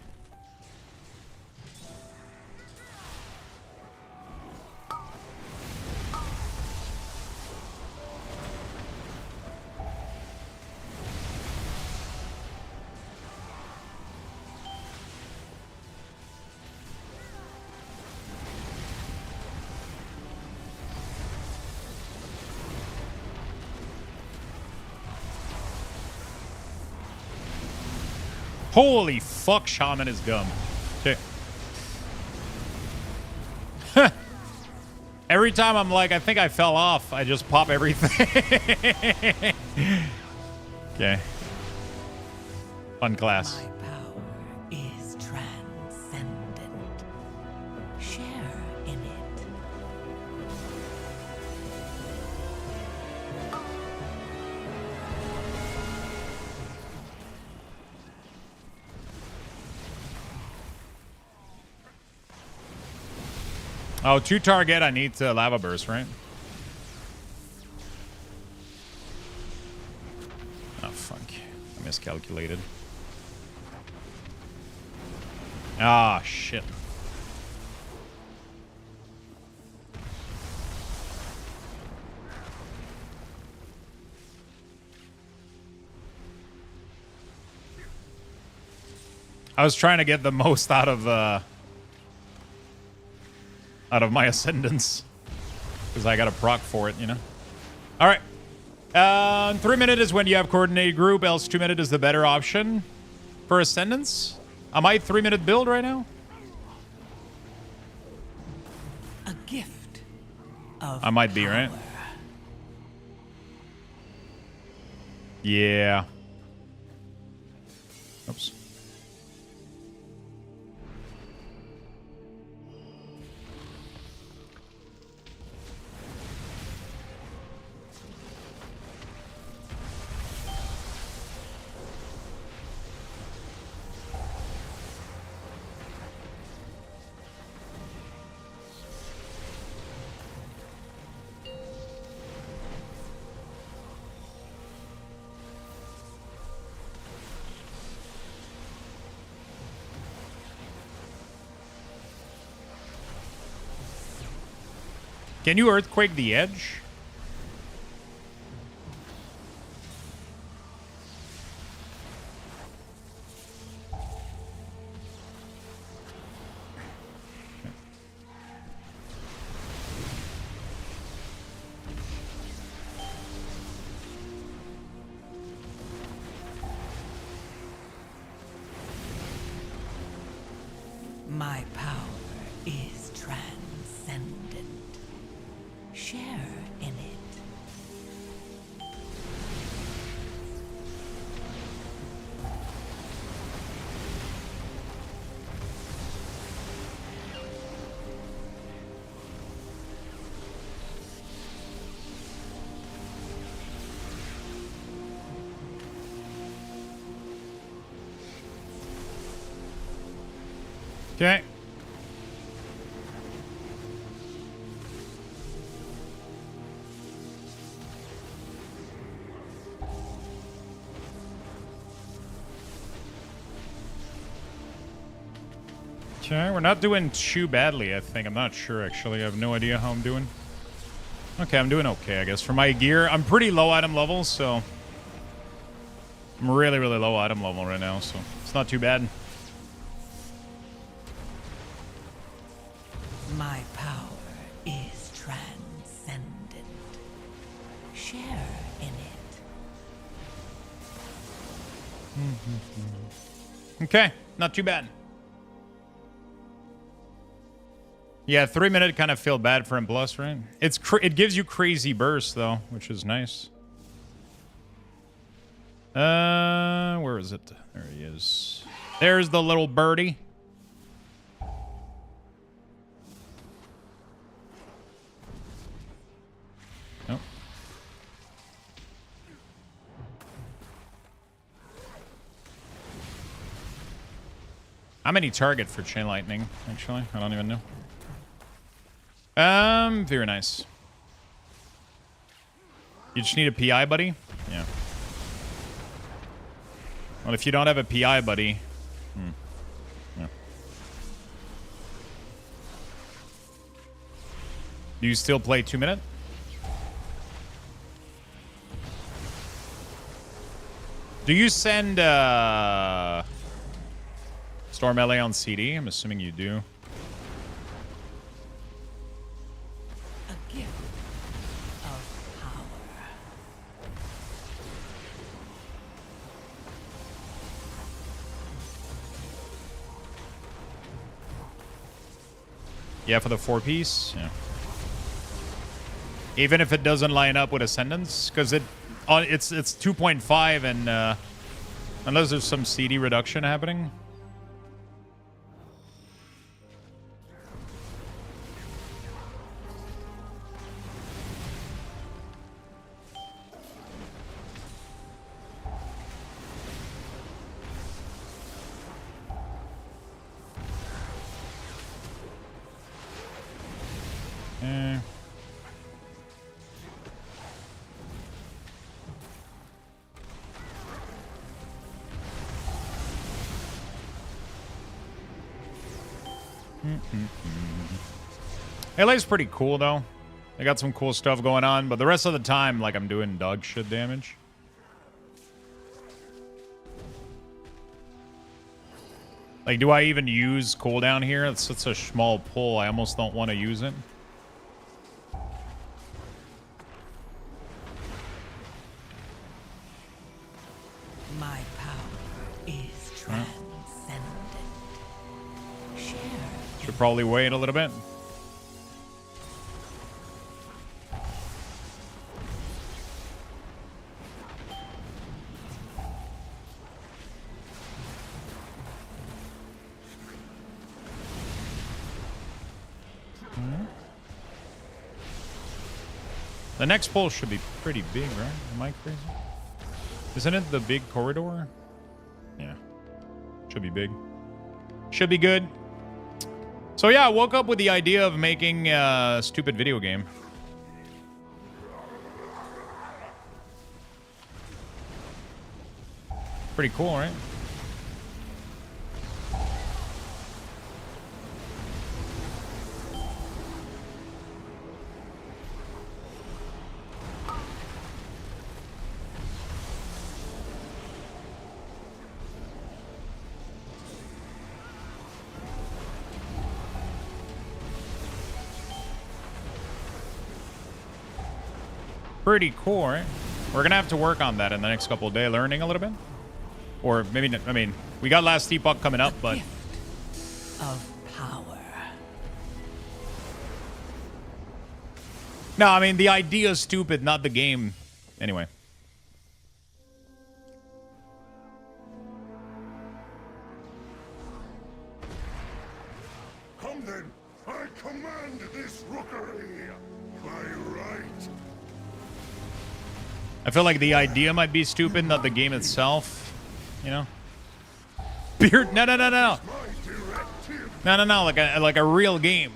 Holy fuck, Shaman is dumb. Okay. Every time I'm like, I think I fell off, I just pop everything. Okay. Fun class. My power is transcendent. Share in it. Oh, 2 target, I need to lava burst, right? Oh, fuck. I miscalculated. Ah, shit. I was trying to get the most out of my ascendance, because I got a proc for it, you know. All right. 3 minute is when you have coordinated group, else 2 minute is the better option for ascendance. Am I 3 minute build right now? A gift of I might be, right? power. Yeah. Oops. Can you earthquake the edge? My power is transcendent. Share in it. Okay. Okay, we're not doing too badly, I think. I'm not sure, actually. I have no idea how I'm doing. Okay, I'm doing okay, I guess. For my gear, I'm pretty low item level, so... I'm really, really low item level right now, so it's not too bad. My power is transcendent. Share in it. Okay, not too bad. Yeah, 3 minute kind of feel bad for him plus, right? It gives you crazy burst though, which is nice. Where is it? There he is. There's the little birdie. Nope. How many target for chain lightning? Actually, I don't even know. Very nice. You just need a PI, buddy? Yeah. Well, if you don't have a PI, buddy... Yeah. Do you still play 2 minute? Do you send, Storm LA on CD? I'm assuming you do. A gift of power. Yeah, for the 4-piece. Yeah. Even if it doesn't line up with Ascendance, because it's 2.5 and unless there's some CD reduction happening. LA's pretty cool though. They got some cool stuff going on, but the rest of the time, like, I'm doing dog shit damage. Like, do I even use cooldown here? It's such a small pull. I almost don't want to use it. My power is transcendent. Share. Should probably wait a little bit. The next pull should be pretty big, right? Am I crazy? Isn't it the big corridor? Yeah. Should be big. Should be good. So yeah, I woke up with the idea of making a stupid video game. Pretty cool, right? Pretty cool, right? We're gonna have to work on that in the next couple of days, learning a little bit. Or maybe, I mean, we got last epoch coming up, but... Of power. No, I mean, the idea is stupid, not the game. Anyway. Come then, I command this rookery by right. I feel like the idea might be stupid, not the game itself. You know? Beard? No, no, no, no. No, no, no. Like a real game.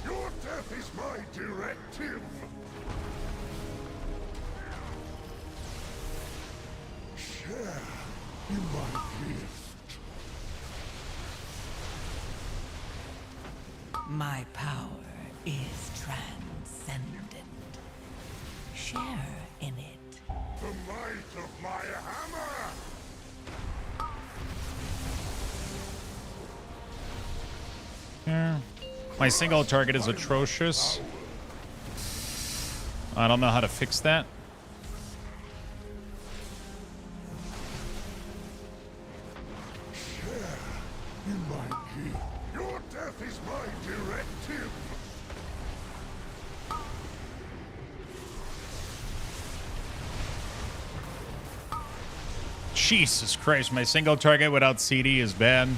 Your death is my directive. Share in my gift. My power is transcendent. Share in it. The might of my hammer. Yeah. My single target is atrocious. I don't know how to fix that. In my gift. Your death is my directive. Jesus Christ, my single target without CD is bad.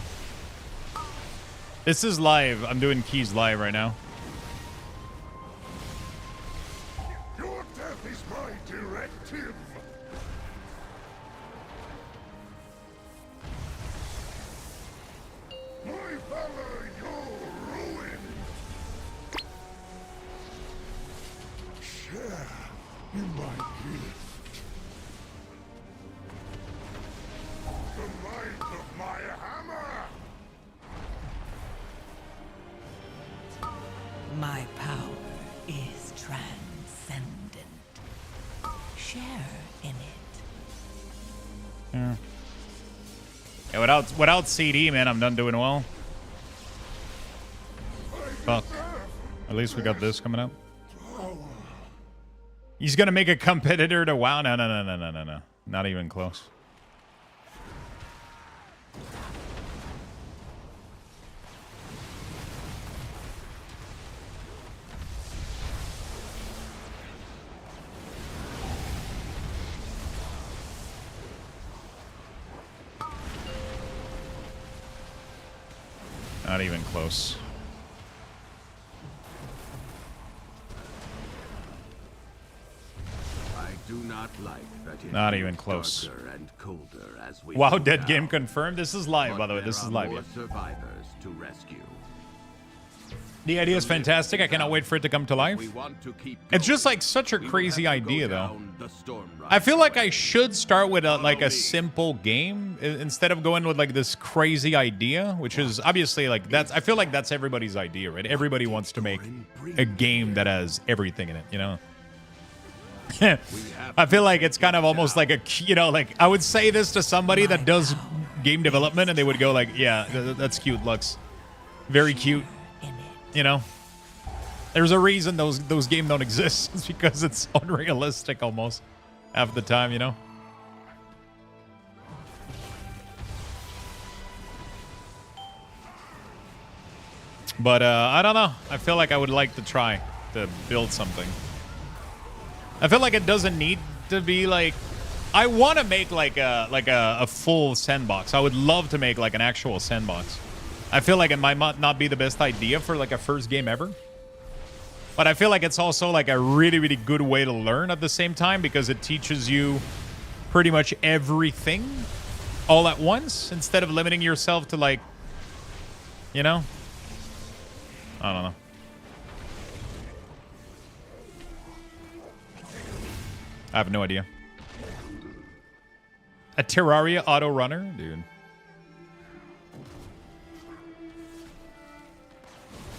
This is live. I'm doing keys live right now. Your death is my directive. My valor, your ruin. Share in my gift. The might of my hammer. My power is transcendent. Share in it. Yeah. Yeah, without CD, man, I'm done doing well. Fuck. At least we got this coming up. He's gonna make a competitor to WoW. No. Not even close. Not even close. I do not like that it Not even gets close. darker and colder as we Wow, go dead down. game confirmed. This is live, by the way. But This there is are live. more Yeah. survivors to rescue. The idea is fantastic. I cannot wait for it to come to life. We want to keep It's just going. like such a We will crazy have to go idea, though. down the storm I feel like way. I should start with like a simple game instead of going with like this crazy idea, which is obviously like that's. I feel like that's everybody's idea, right? Everybody wants to make a game that has everything in it, you know. I feel like it's kind of almost like a, you know, like I would say this to somebody that does game development, and they would go like, "Yeah, that's cute, Lux, very cute," you know. There's a reason those games don't exist. It's because it's unrealistic almost half the time, you know. But I don't know. I feel like I would like to try to build something. I feel like it doesn't need to be like. I want to make like a full sandbox. I would love to make like an actual sandbox. I feel like it might not be the best idea for like a first game ever. But I feel like it's also like a really, really good way to learn at the same time because it teaches you pretty much everything all at once instead of limiting yourself to like, you know? I don't know. I have no idea. A Terraria auto runner? Dude.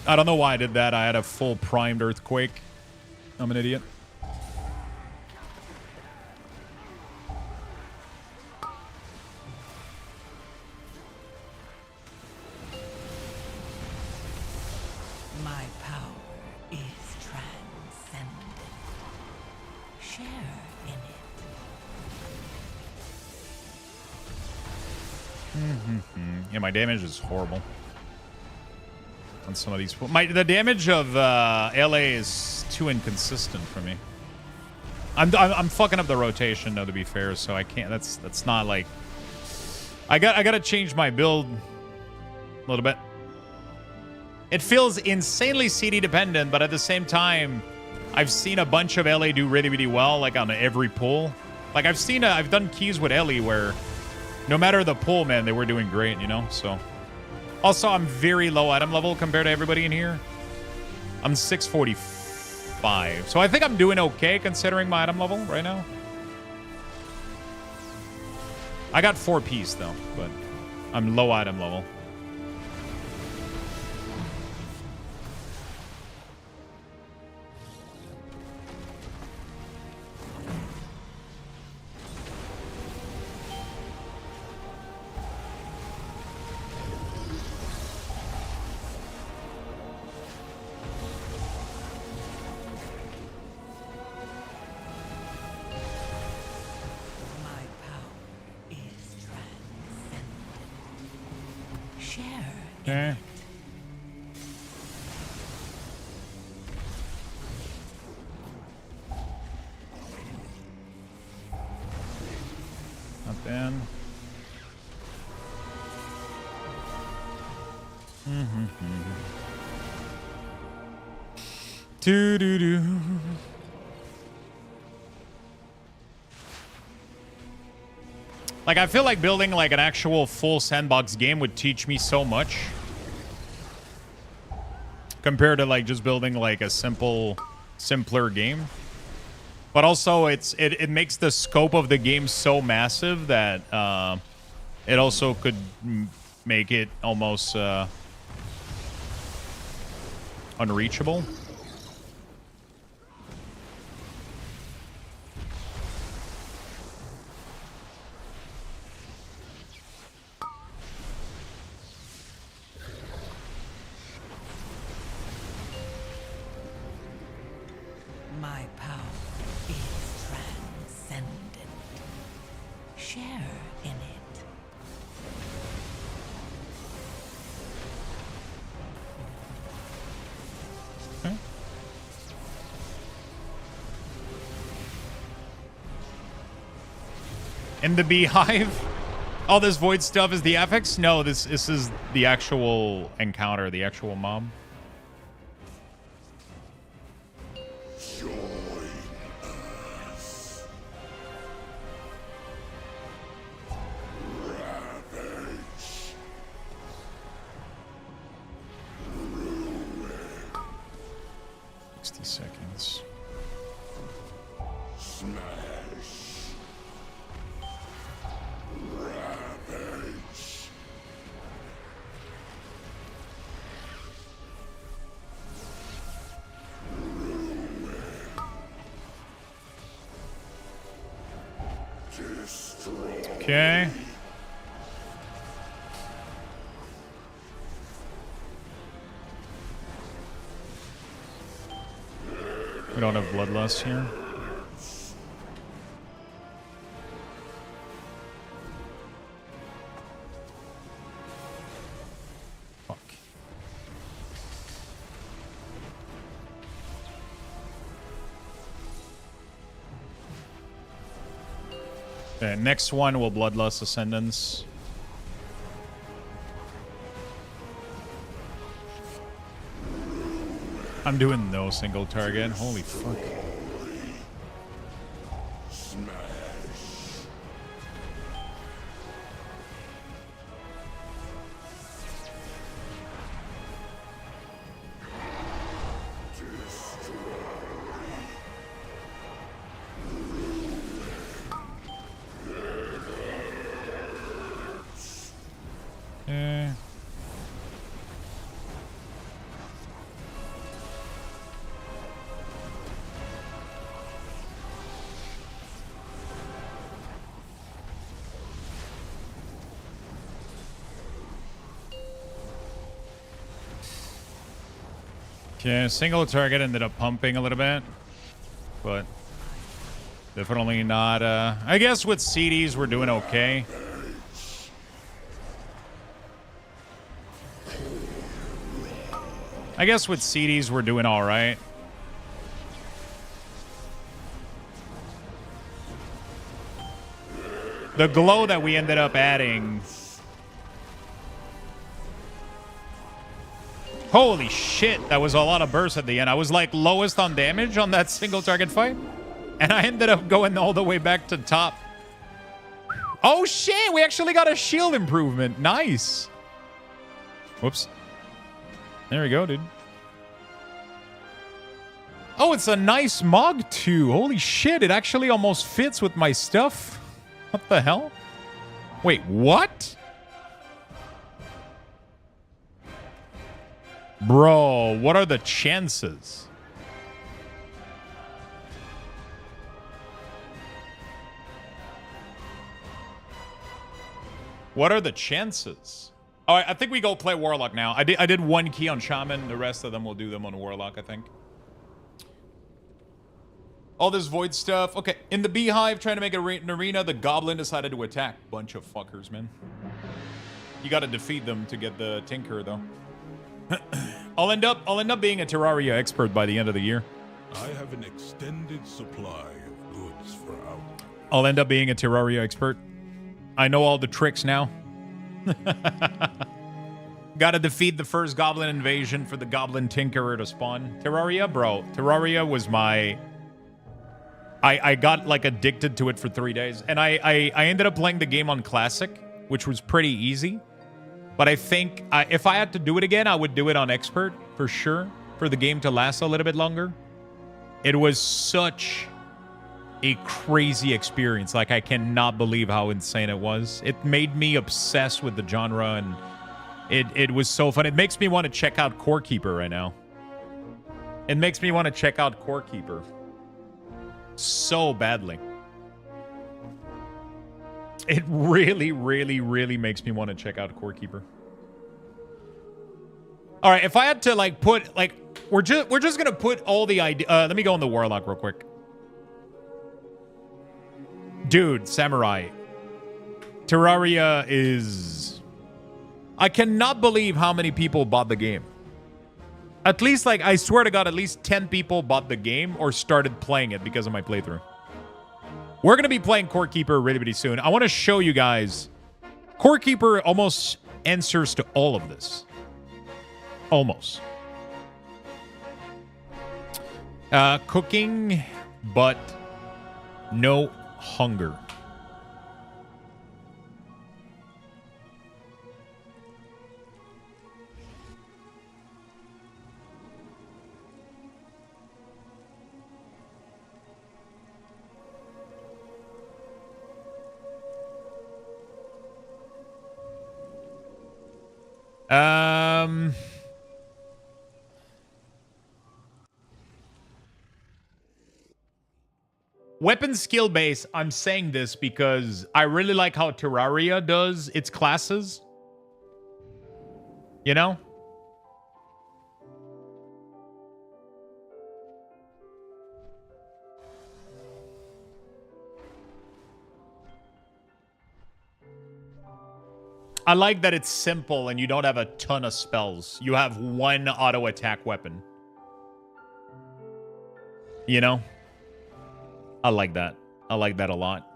I don't know why I did that. I had a full primed earthquake. I'm an idiot. My power is transcendent. Share in it. Yeah, my damage is horrible on some of these. The damage of LA is too inconsistent for me. I'm fucking up the rotation though, to be fair. So I can't. That's not like. I gotta change my build a little bit. It feels insanely CD dependent, but at the same time, I've seen a bunch of LA do really, really well, like on every pull. Like I've done keys with Ellie where no matter the pull, man, they were doing great, you know? So also I'm very low item level compared to everybody in here. I'm 645. So I think I'm doing okay considering my item level right now. I got 4 piece though, but I'm low item level. My power is transcendent. Share in Okay. it. Not bad. Do. Like I feel like building like an actual full sandbox game would teach me so much compared to like just building like a simpler game. But also it makes the scope of the game so massive that it also could make it almost unreachable. My power is transcendent. Share in it. Okay. In the beehive? All this void stuff is the affix? No, this is the actual encounter, the actual mob. Ravage. 60 seconds. Smash. Ravage. Destroy. Okay. We don't have bloodlust here. Fuck. Okay, next one will Bloodlust Ascendance. I'm doing no single target. Holy fuck. Smash. Eh. Okay, single target ended up pumping a little bit, but definitely not. I guess with CDs we're doing okay. I guess with CDs we're doing all right. The glow that we ended up adding. Holy shit, that was a lot of burst at the end. I was like lowest on damage on that single target fight. And I ended up going all the way back to top. Oh shit, we actually got a shield improvement. Nice. Whoops. There we go, dude. Oh, it's a nice mug too. Holy shit, it actually almost fits with my stuff. What the hell? Wait, what? Bro, what are the chances? What are the chances? All right, I think we go play Warlock now. I did one key on Shaman. The rest of them we'll do them on Warlock, I think. All this void stuff. Okay, in the beehive, trying to make an arena, the goblin decided to attack. Bunch of fuckers, man. You gotta defeat them to get the Tinker, though. I'll end up being a Terraria expert by the end of the year. I have an extended supply of goods for our... I'll end up being a Terraria expert. I know all the tricks now. Gotta defeat the first goblin invasion for the goblin tinkerer to spawn. Terraria, bro. Terraria was my... I got like addicted to it for 3 days. And I ended up playing the game on Classic, which was pretty easy. But I think if I had to do it again, I would do it on Expert for sure, for the game to last a little bit longer. It was such a crazy experience. Like, I cannot believe how insane it was. It made me obsessed with the genre, and it was so fun. It makes me want to check out Core Keeper right now. It makes me want to check out Core Keeper so badly. It really, really, really makes me want to check out Core Keeper. All right, if I had to like put like We're just gonna put all the idea. Let me go on the Warlock real quick. Dude, Samurai. Terraria is... I cannot believe how many people bought the game. At least, like, I swear to God, at least 10 people bought the game or started playing it because of my playthrough. We're going to be playing Core Keeper really, really soon. I want to show you guys. Core Keeper almost answers to all of this. Almost. Cooking, but no hunger. Weapon skill base, I'm saying this because I really like how Terraria does its classes. You know? I like that it's simple and you don't have a ton of spells. You have one auto attack weapon. You know? I like that. I like that a lot.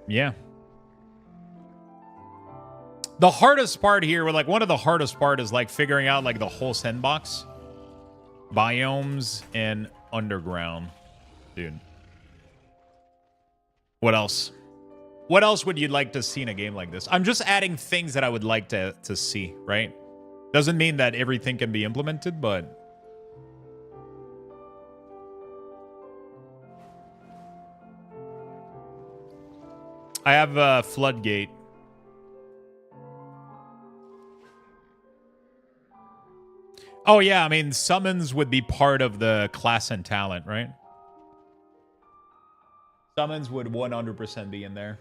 Yeah. The hardest part here, like one of the hardest part is like figuring out like the whole sandbox. Biomes and underground. Dude. What else? What else would you like to see in a game like this? I'm just adding things that I would like to see, right? Doesn't mean that everything can be implemented, but... I have a Floodgate. Oh, yeah, I mean, summons would be part of the class and talent, right? Summons would 100% be in there.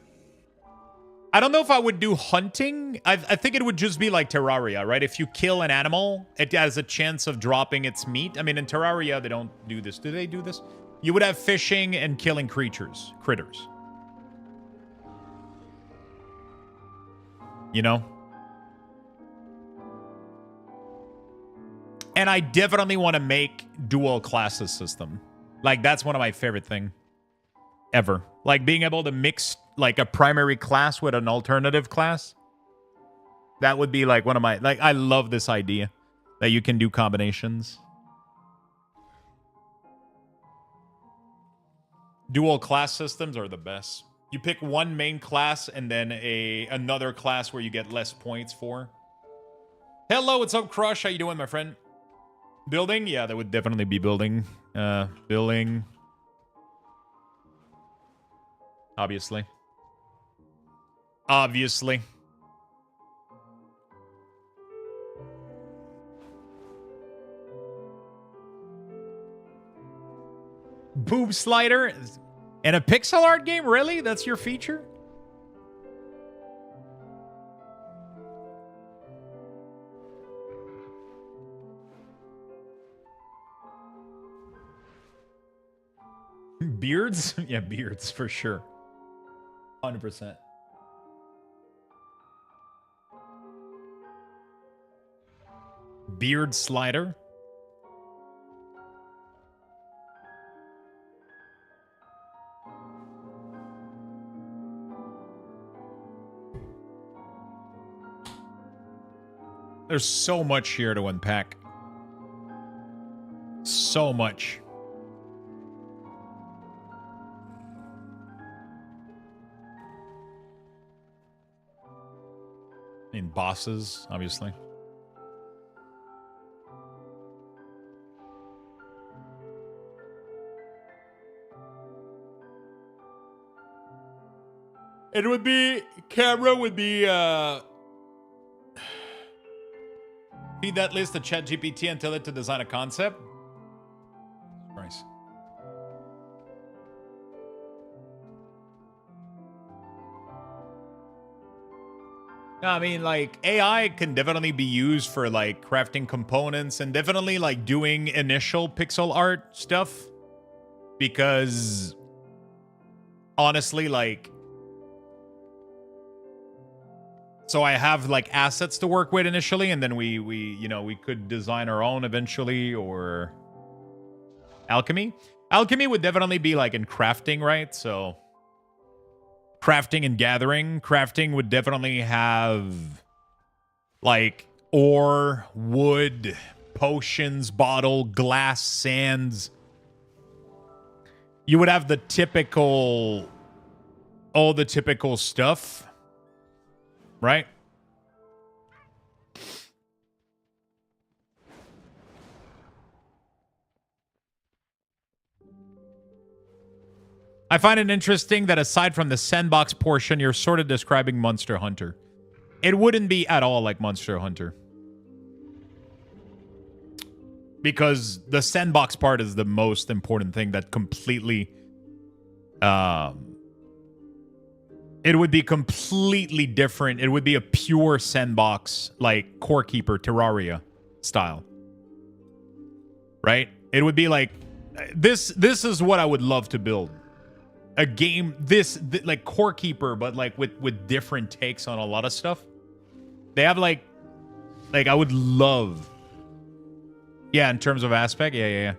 I don't know if I would do hunting. I think it would just be like Terraria, right? If you kill an animal, it has a chance of dropping its meat. I mean, in Terraria, they don't do this. Do they do this? You would have fishing and killing critters. You know? And I definitely want to make dual classes system. Like, that's one of my favorite things ever. Like, being able to mix, like, a primary class with an alternative class. That would be, like, one of my... Like, I love this idea that you can do combinations. Dual class systems are the best. You pick one main class and then another class where you get less points for. Hello, what's up, Crush? How you doing, my friend? Building? Yeah, that would definitely be building. Building. Obviously. Obviously. Boob slider? In a pixel art game? Really? That's your feature? Beards? Yeah, beards for sure. 100%. Beard slider? There's so much here to unpack. So much. In bosses, obviously. It would be... Camera would be... Feed that list to ChatGPT and tell it to design a concept. Nice. I mean, like, AI can definitely be used for, like, crafting components and definitely, like, doing initial pixel art stuff. Because, honestly, like... So I have, like, assets to work with initially, and then we could design our own eventually, or... Alchemy? Alchemy would definitely be, like, in crafting, right? So... Crafting and gathering. Crafting would definitely have like ore, wood, potions, bottle, glass, sands. You would have the typical, all the typical stuff, right? I find it interesting that aside from the sandbox portion, you're sort of describing Monster Hunter. It wouldn't be at all like Monster Hunter. Because the sandbox part is the most important thing that completely... it would be completely different. It would be a pure sandbox, like Core Keeper, Terraria style. Right? It would be like... This is what I would love to build. A game like Core Keeper, but like with different takes on a lot of stuff. They have like I would love. Yeah, in terms of aspect, yeah.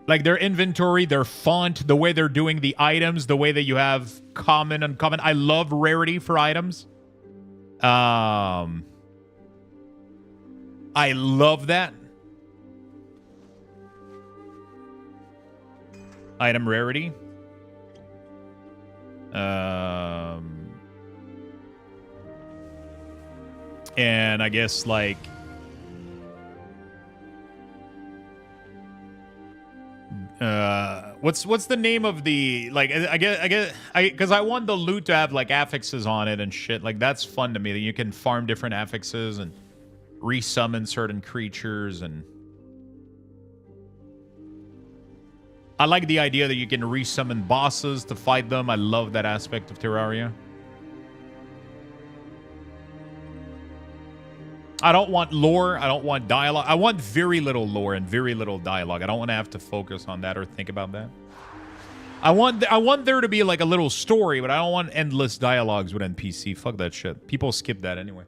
Like their inventory, their font, the way they're doing the items, the way that you have common, uncommon. I love rarity for items. I love that. Item rarity. And I guess like what's the name of the like I because I want the loot to have like affixes on it and shit. Like that's fun to me that you can farm different affixes and resummon certain creatures. And I like the idea that you can resummon bosses to fight them. I love that aspect of Terraria. I don't want lore. I don't want dialogue. I want very little lore and very little dialogue. I don't want to have to focus on that or think about that. I want there to be like a little story, but I don't want endless dialogues with NPC. Fuck that shit. People skip that anyway.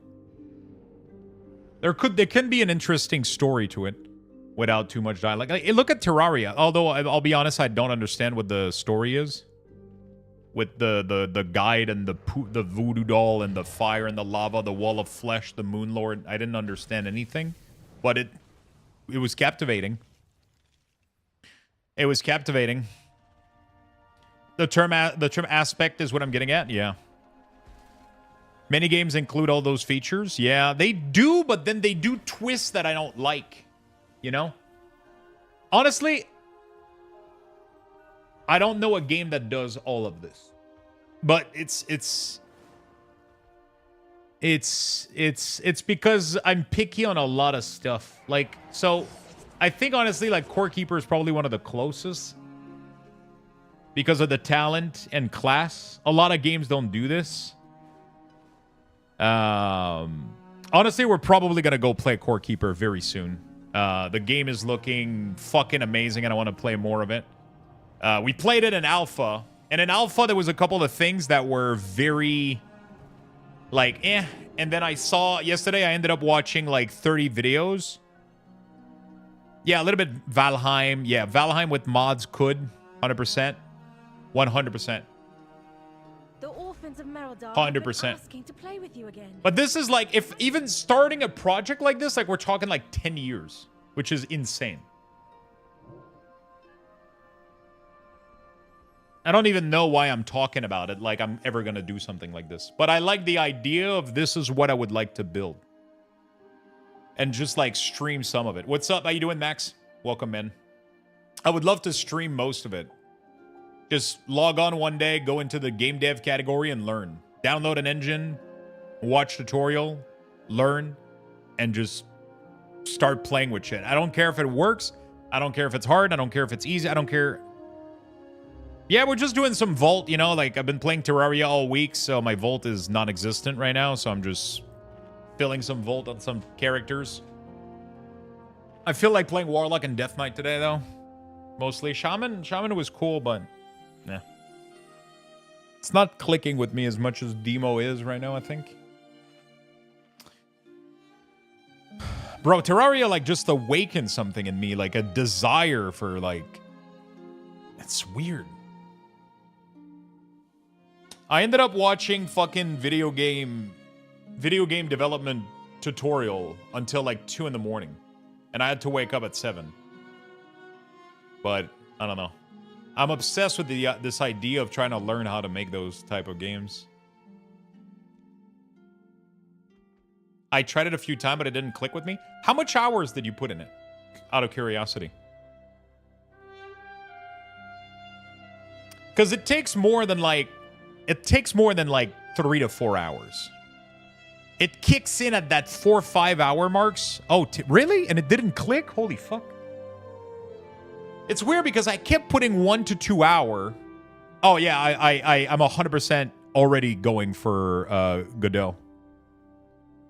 There can be an interesting story to it without too much dialogue. Like, look at Terraria. Although I'll be honest, I don't understand what the story is. With the guide and the voodoo doll and the fire and the lava, the wall of flesh, the moon lord. I didn't understand anything, but it was captivating. It was captivating. The term aspect is what I'm getting at. Yeah. Many games include all those features. Yeah, they do, but then they do twists that I don't like. You know? Honestly, I don't know a game that does all of this, but it's because I'm picky on a lot of stuff. Like, so I think honestly, like Core Keeper is probably one of the closest because of the talent and class. A lot of games don't do this. Honestly, we're probably gonna go play Core Keeper very soon. The game is looking fucking amazing, and I want to play more of it. We played it in alpha, and in alpha there was a couple of things that were very like and then I saw yesterday I ended up watching like 30 videos. Yeah, a little bit Valheim. Yeah, Valheim with mods could 100%. 100%. The orphans of Merodar 100%. asking to play with you again. But this is like, if even starting a project like this, like we're talking like 10 years, which is insane. I don't even know why I'm talking about it like I'm ever going to do something like this. But I like the idea of this is what I would like to build. And just like stream some of it. What's up? How you doing, Max? Welcome, man. I would love to stream most of it. Just log on one day, go into the game dev category and learn. Download an engine, watch tutorial, learn, and just start playing with shit. I don't care if it works. I don't care if it's hard. I don't care if it's easy. I don't care. Yeah, we're just doing some Vault, you know, like I've been playing Terraria all week, so my Vault is non-existent right now, so I'm just filling some Vault on some characters. I feel like playing Warlock and Death Knight today, though. Mostly. Shaman was cool, but nah. It's not clicking with me as much as Demo is right now, I think. Bro, Terraria, like, just awakened something in me, like a desire for, like... It's weird. I ended up watching fucking video game development tutorial until like 2 in the morning. And I had to wake up at 7. But, I don't know. I'm obsessed with the this idea of trying to learn how to make those type of games. I tried it a few times, but it didn't click with me. How much hours did you put in it? Out of curiosity. Because it takes more than like... It takes more than like 3 to 4 hours. It kicks in at that 4 or 5 hour marks. Oh, really? And it didn't click? Holy fuck. It's weird because I kept putting 1 to 2 hour. Oh yeah, I'm 100% already going for Godot.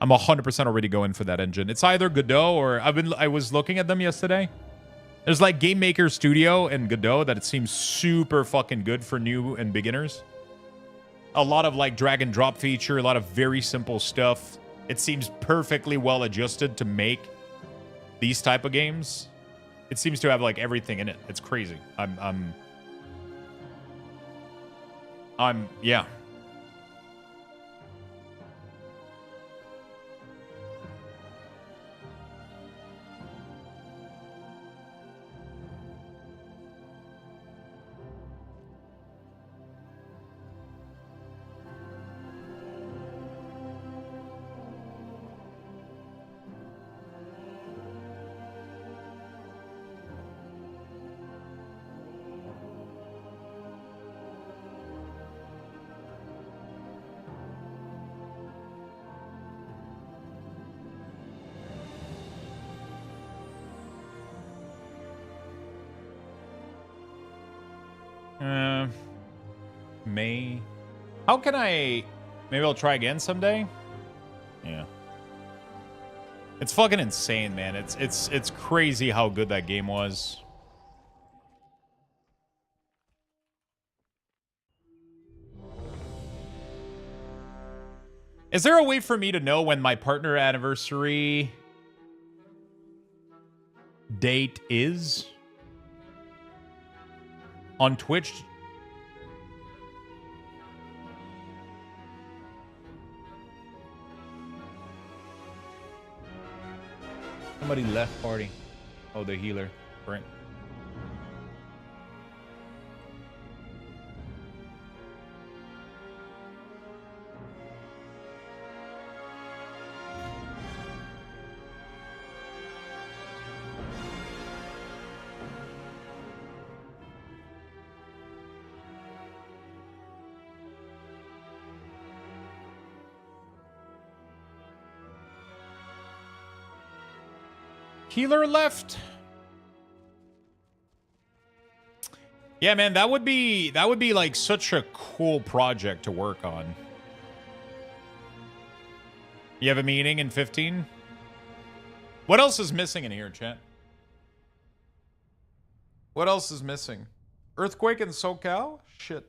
I'm 100% already going for that engine. It's either Godot or I was looking at them yesterday. There's like Game Maker Studio and Godot that it seems super fucking good for new and beginners. A lot of like drag and drop feature, a lot of very simple stuff. It seems perfectly well adjusted to make these type of games. It seems to have like everything in it. It's crazy. Yeah. May. How can I... Maybe I'll try again someday? Yeah. It's fucking insane, man. It's crazy how good that game was. Is there a way for me to know when my partner anniversary date is? On Twitch? Somebody left party. Oh, the healer. Brent. Healer left. Yeah, man, that would be like such a cool project to work on. You have a meeting in 15? What else is missing in here, chat? What else is missing? Earthquake in SoCal? Shit.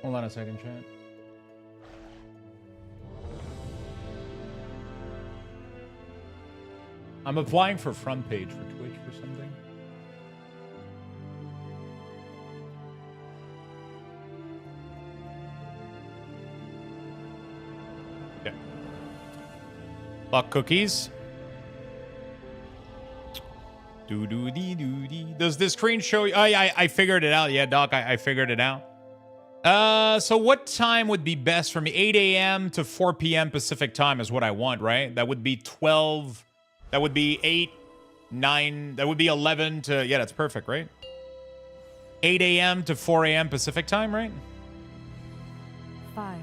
Hold on a second, chat. I'm applying for front page for Twitch for something. Okay. Luck cookies. Doo-doo-dee-doo-dee. Does this screen show you? Oh, yeah, I figured it out. Yeah, Doc, I figured it out. So what time would be best for me? 8 a.m. to 4 p.m. Pacific time is what I want, right? That would be 12. That would be 8, 9. That would be 11 to... Yeah, that's perfect, right? 8 a.m. to 4 a.m. Pacific time, right? 5,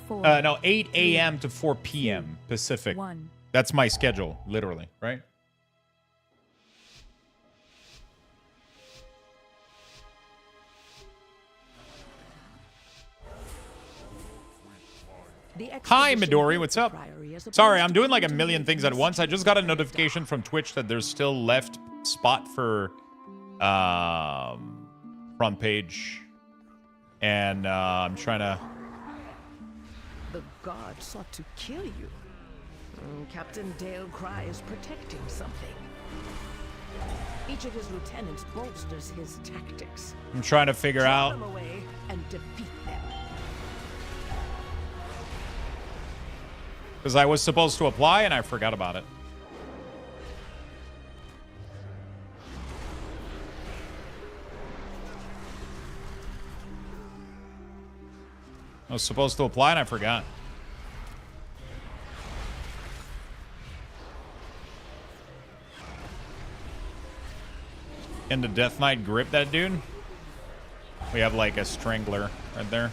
4. No, 8 a.m. to 4 p.m. Pacific. 1. That's my schedule, literally, right? Hi, Midori. What's up? Sorry, I'm doing like a million things at once. I just got a notification from Twitch that there's still left spot for front page. And I'm trying to... The god sought to kill you. Captain Dale Cry is protecting something. Each of his lieutenants bolsters his tactics. I'm trying to figure out... Them away and defeat them. Because I was supposed to apply and I forgot about it. I was supposed to apply and I forgot. Can the Death Knight grip that dude? We have like a strangler right there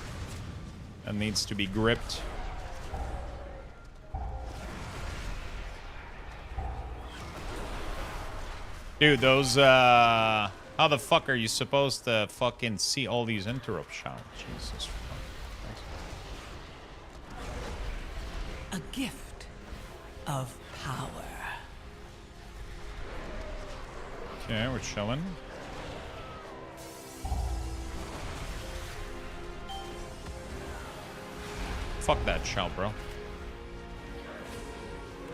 that needs to be gripped. Dude, those, how the fuck are you supposed to fucking see all these interrupt shots? Jesus Christ. A gift of power. Okay, we're chilling. Fuck that shout, bro.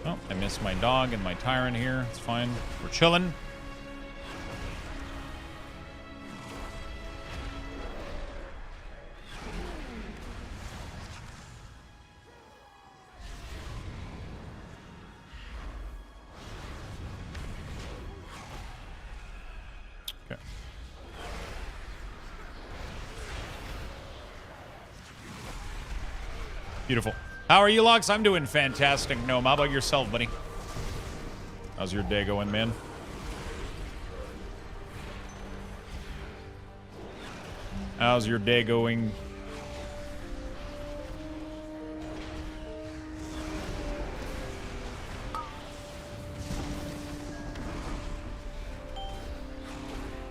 Oh, I missed my dog and my tyrant here. It's fine. We're chilling. Beautiful. How are you, Lux? I'm doing fantastic. Gnome, how about yourself, buddy? How's your day going, man? How's your day going?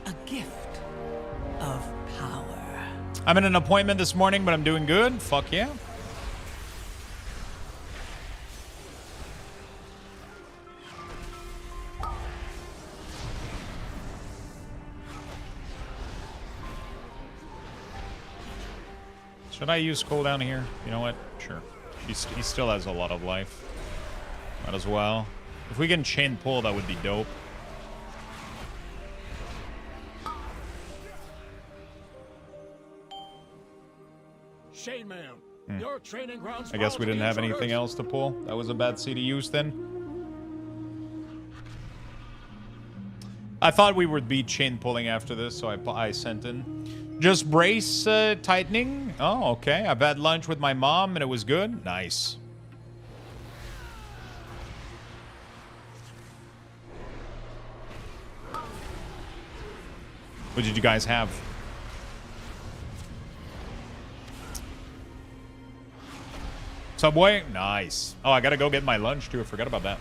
A gift of power. I'm in an appointment this morning, but I'm doing good. Fuck yeah. Should I use Cole down here? You know what? Sure. He still has a lot of life. Might as well. If we can chain pull, that would be dope. Shane, ma'am. Your training grounds. I guess we didn't have anything else to pull. That was a bad C to use then. I thought we would be chain pulling after this, so I sent in. Just brace tightening. Oh, okay. I've had lunch with my mom and it was good. Nice. What did you guys have? Subway? Nice. Oh, I gotta go get my lunch too. I forgot about that.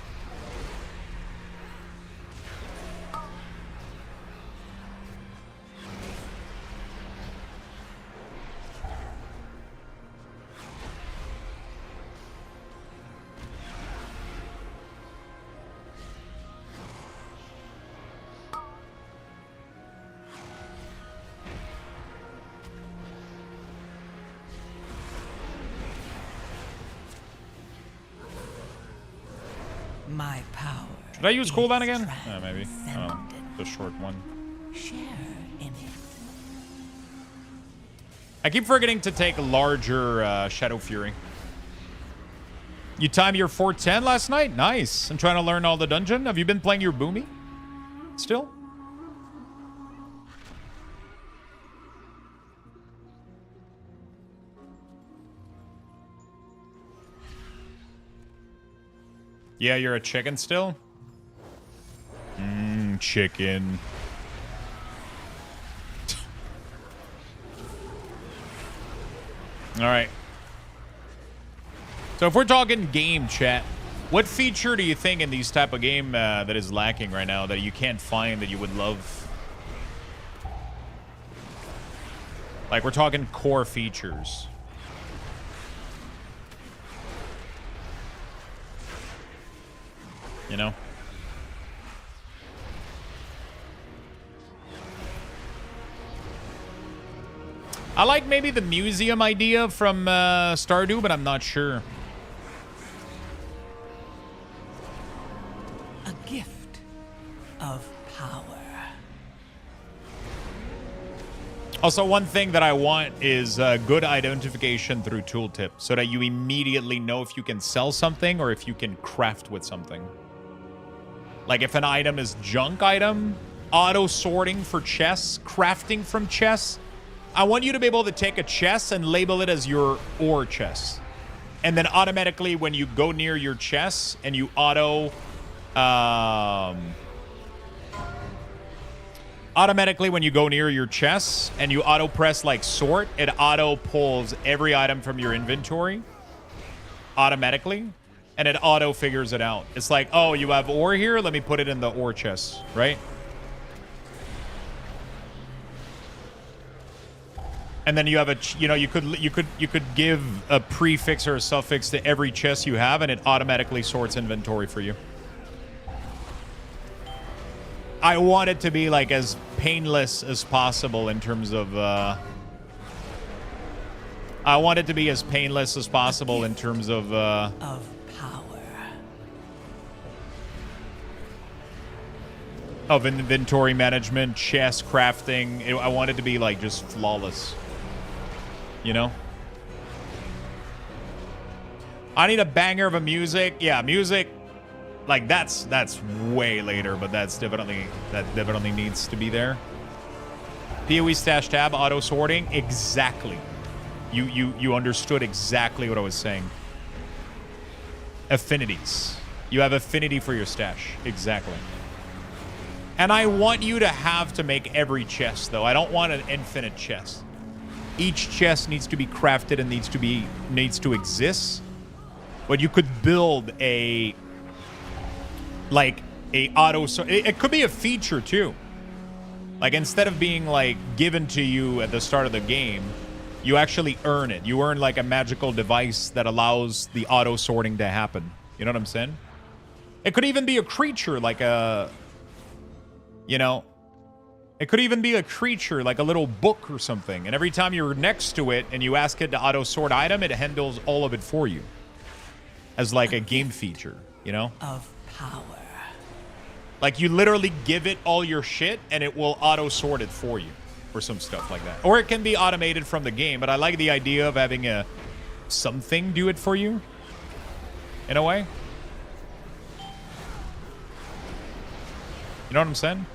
My power. Should I use is cooldown again? Maybe. Oh, transcendent. the short one. Share in it. I keep forgetting to take larger Shadow Fury. You timed your 410 last night? Nice. I'm trying to learn all the dungeon. Have you been playing your Boomy? Still? Yeah, you're a chicken still? Chicken. All right. So if we're talking game chat, what feature do you think in these type of game that is lacking right now that you can't find that you would love? Like we're talking core features. You know? I like maybe the museum idea from Stardew, but I'm not sure. A gift of power. Also, one thing that I want is good identification through tooltip so that you immediately know if you can sell something or if you can craft with something. Like if an item is junk item, auto sorting for chests, crafting from chests. I want you to be able to take a chest and label it as your ore chest. And then automatically when you go near your chest and you automatically when you go near your chest and you auto press like sort, it auto pulls every item from your inventory automatically. And it auto figures it out. It's like, oh, you have ore here? Let me put it in the ore chest, right? And then you have a, you know, you could give a prefix or a suffix to every chest you have, and it automatically sorts inventory for you. I want it to be like as painless as possible in terms of. I want it to be as painless as possible in terms of power. Of inventory management, chest crafting. I want it to be like just flawless. You know? I need a banger of a music. Yeah, music. Like that's way later, but that definitely needs to be there. PoE stash tab, auto sorting. Exactly. You understood exactly what I was saying. Affinities. You have affinity for your stash. Exactly. And I want you to have to make every chest, though. I don't want an infinite chest. Each chest needs to be crafted and needs to exist. But you could build a auto. It could be a feature too. Like instead of being like given to you at the start of the game, you actually earn it. You earn like a magical device that allows the auto sorting to happen. You know what I'm saying? It could even be a creature like a. You know, it could even be a creature like a little book or something. And every time you're next to it and you ask it to auto sort item, it handles all of it for you. As like a game feature, you know? Of power. Like you literally give it all your shit and it will auto sort it for you. Or some stuff like that. Or it can be automated from the game. But I like the idea of having something do it for you. In a way. You know what I'm saying?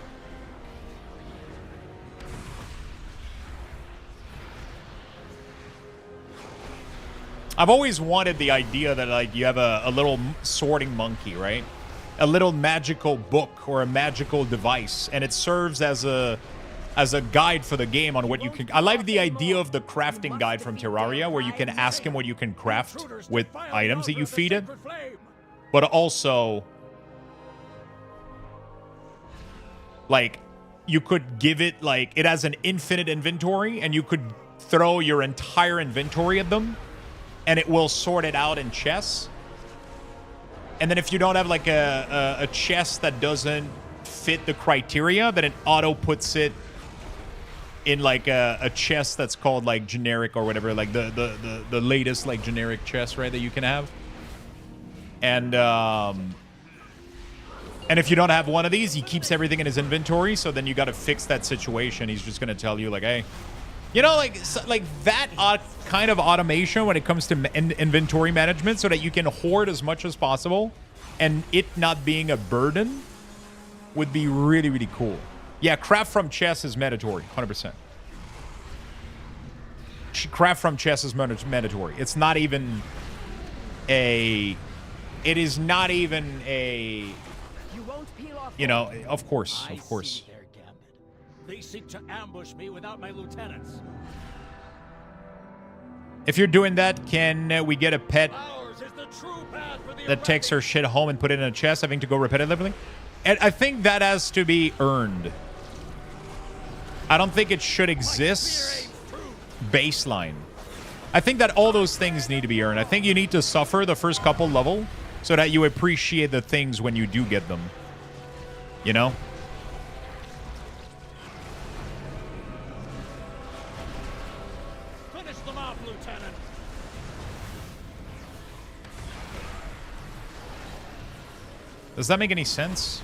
I've always wanted the idea that like you have a little sorting monkey, right? A little magical book or a magical device, and it serves as a guide for the game on what you can. I like the idea of the crafting guide from Terraria, where you can ask him what you can craft with items that you feed it, but also. Like, you could give it, like, it has an infinite inventory, and you could throw your entire inventory at them, and it will sort it out in chests. And then if you don't have, like, a chest that doesn't fit the criteria, then it auto puts it in, like, a chest that's called, like, generic or whatever, like, the latest, like, generic chest, right, that you can have. And, And if you don't have one of these, he keeps everything in his inventory. So then you got to fix that situation. He's just going to tell you like, hey, you know, like that kind of automation when it comes to inventory management so that you can hoard as much as possible and it not being a burden would be really, really cool. Yeah, craft from chest is mandatory, 100%. Craft from chest is mandatory. It's not even a... It is not even a... You know, of course, of course. They seek to ambush me without my lieutenants. If you're doing that, can we get a pet that takes her shit home and put it in a chest, having to go repetitively? And I think that has to be earned. I don't think it should exist baseline. I think that all those things need to be earned. I think you need to suffer the first couple level so that you appreciate the things when you do get them. You know? Finish them off, Lieutenant. Does that make any sense?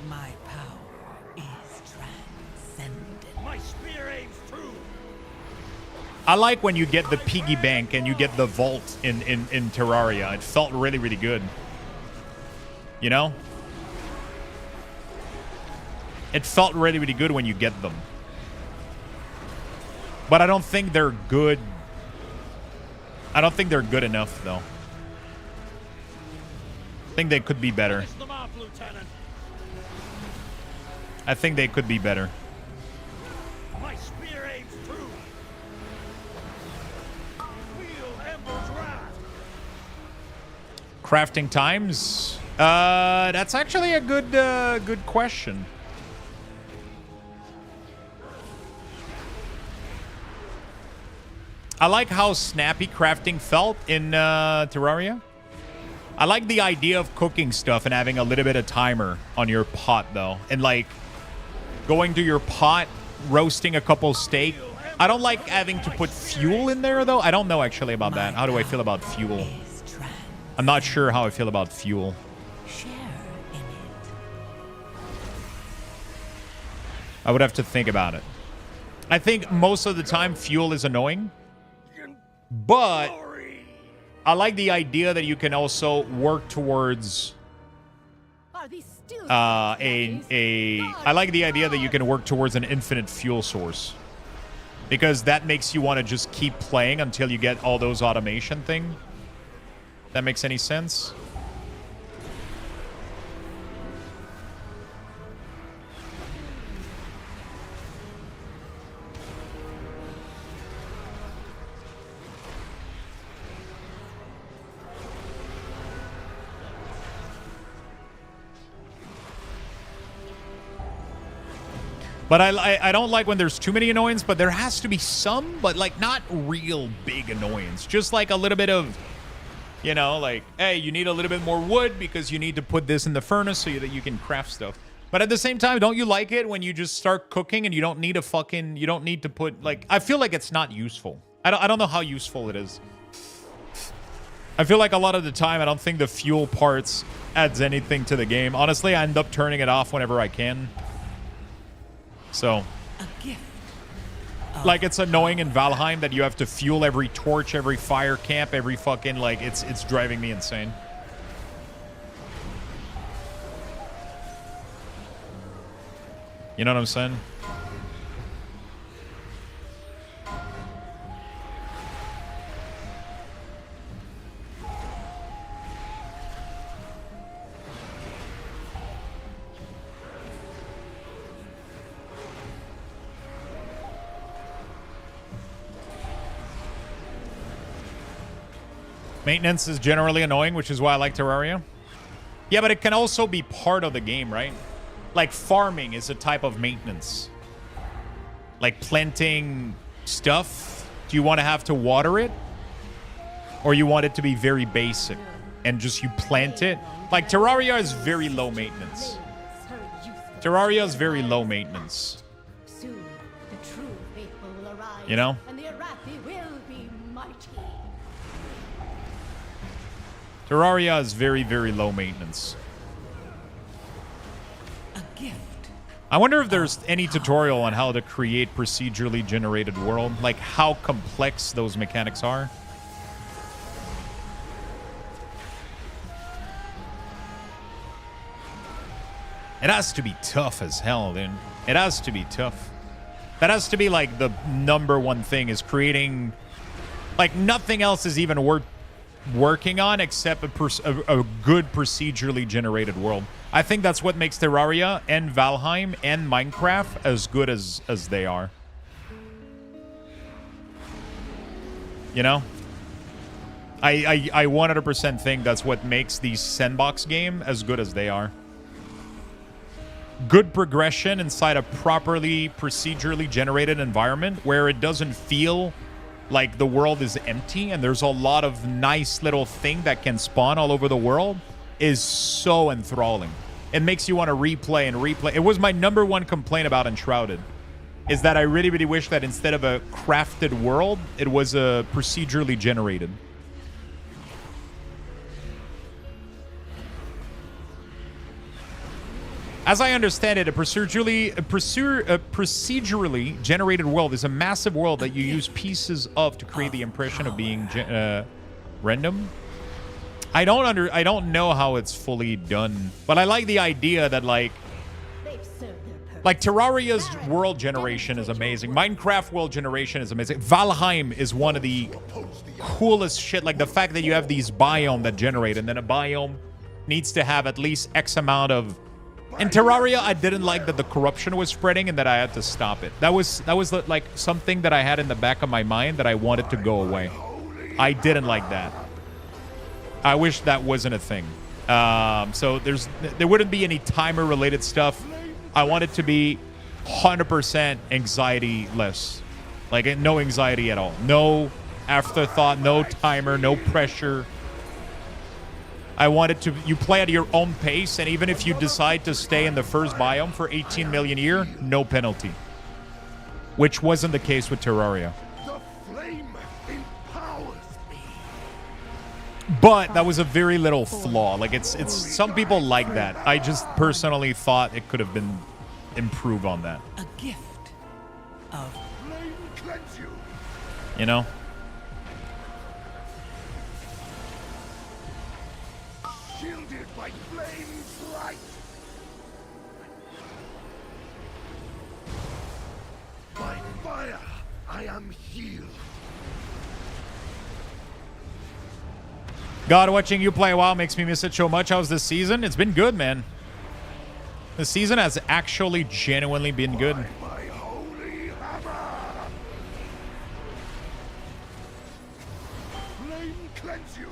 My power is transcendent. My spear aims true. I like when you get the piggy bank and you get the vault in Terraria. It felt really, really good. You know? It felt really, really good when you get them. But I don't think they're good. I don't think they're good enough, though. I think they could be better. Finish them off, Lieutenant. I think they could be better. My spear aims true. Feel Ember's wrath. Crafting times? That's actually a good question. I like how snappy crafting felt in Terraria. I like the idea of cooking stuff and having a little bit of timer on your pot, though. And, like, going to your pot, roasting a couple steak. I don't like having to put fuel in there, though. I don't know, actually, about that. How do I feel about fuel? I'm not sure how I feel about fuel. Share in it. I would have to think about it. I think most of the time fuel is annoying. But I like the idea that you can also work towards I like the idea that you can work towards an infinite fuel source. Because that makes you want to just keep playing until you get all those automation thing. That makes any sense? But I don't like when there's too many annoyance, but there has to be some, but like not real big annoyance. Just like a little bit of, you know, like, hey, you need a little bit more wood because you need to put this in the furnace so that you can craft stuff. But at the same time, don't you like it when you just start cooking and you don't need you don't need to put, like, I feel like it's not useful. I don't know how useful it is. I feel like a lot of the time, I don't think the fuel parts adds anything to the game. Honestly, I end up turning it off whenever I can. So, like, it's annoying in Valheim that you have to fuel every torch, every fire camp, every fucking, like, it's driving me insane. You know what I'm saying? Maintenance is generally annoying, which is why I like Terraria. Yeah, but it can also be part of the game, right? Like farming is a type of maintenance. Like planting stuff. Do you want to have to water it? Or you want it to be very basic and just you plant it? Like Terraria is very low maintenance. Terraria is very low maintenance. Soon, the true faithful will arise, you know? and the Arathi will be mighty. Terraria is very, very low maintenance. I wonder if there's any tutorial on how to create procedurally generated world, like how complex those mechanics are. It has to be tough as hell, dude. It has to be tough. That has to be like the #1 thing, is creating, like, nothing else is even worth working on except a good procedurally generated world. I think that's what makes Terraria and Valheim and Minecraft as good as they are. You know? I 100% think that's what makes these sandbox game as good as they are. Good progression inside a properly procedurally generated environment where it doesn't feel like the world is empty and there's a lot of nice little thing that can spawn all over the world is so enthralling. It makes you want to replay and replay. It was my #1 complaint about Enshrouded, is that I really, really wish that instead of a crafted world, it was a procedurally generated. As I understand it, a procedurally generated world is a massive world that you use pieces of to create the impression of being random. I don't know how it's fully done, but I like the idea that like Terraria's world generation is amazing. Minecraft world generation is amazing. Valheim is one of the coolest shit. Like the fact that you have these biomes that generate, and then a biome needs to have at least X amount of. In Terraria, I didn't like that the corruption was spreading and that I had to stop it. That was like something that I had in the back of my mind that I wanted to go away. I didn't like that. I wish that wasn't a thing. So there wouldn't be any timer related stuff. I want it to be 100% anxiety-less. Like no anxiety at all. No afterthought, no timer, no pressure. I want it to, you play at your own pace, and even if you decide to stay in the first biome for 18 million years, no penalty. Which wasn't the case with Terraria. The flame empowers me. But that was a very little flaw. Like it's some people like that. I just personally thought it could have been improved on that. A gift of Flame cleanse you. You know? Shielded by flame's light. By fire, I am healed. God, watching you play WoW makes me miss it so much. How's this season? It's been good, man. The season has actually genuinely been good. My holy hammer. Flame cleanse you.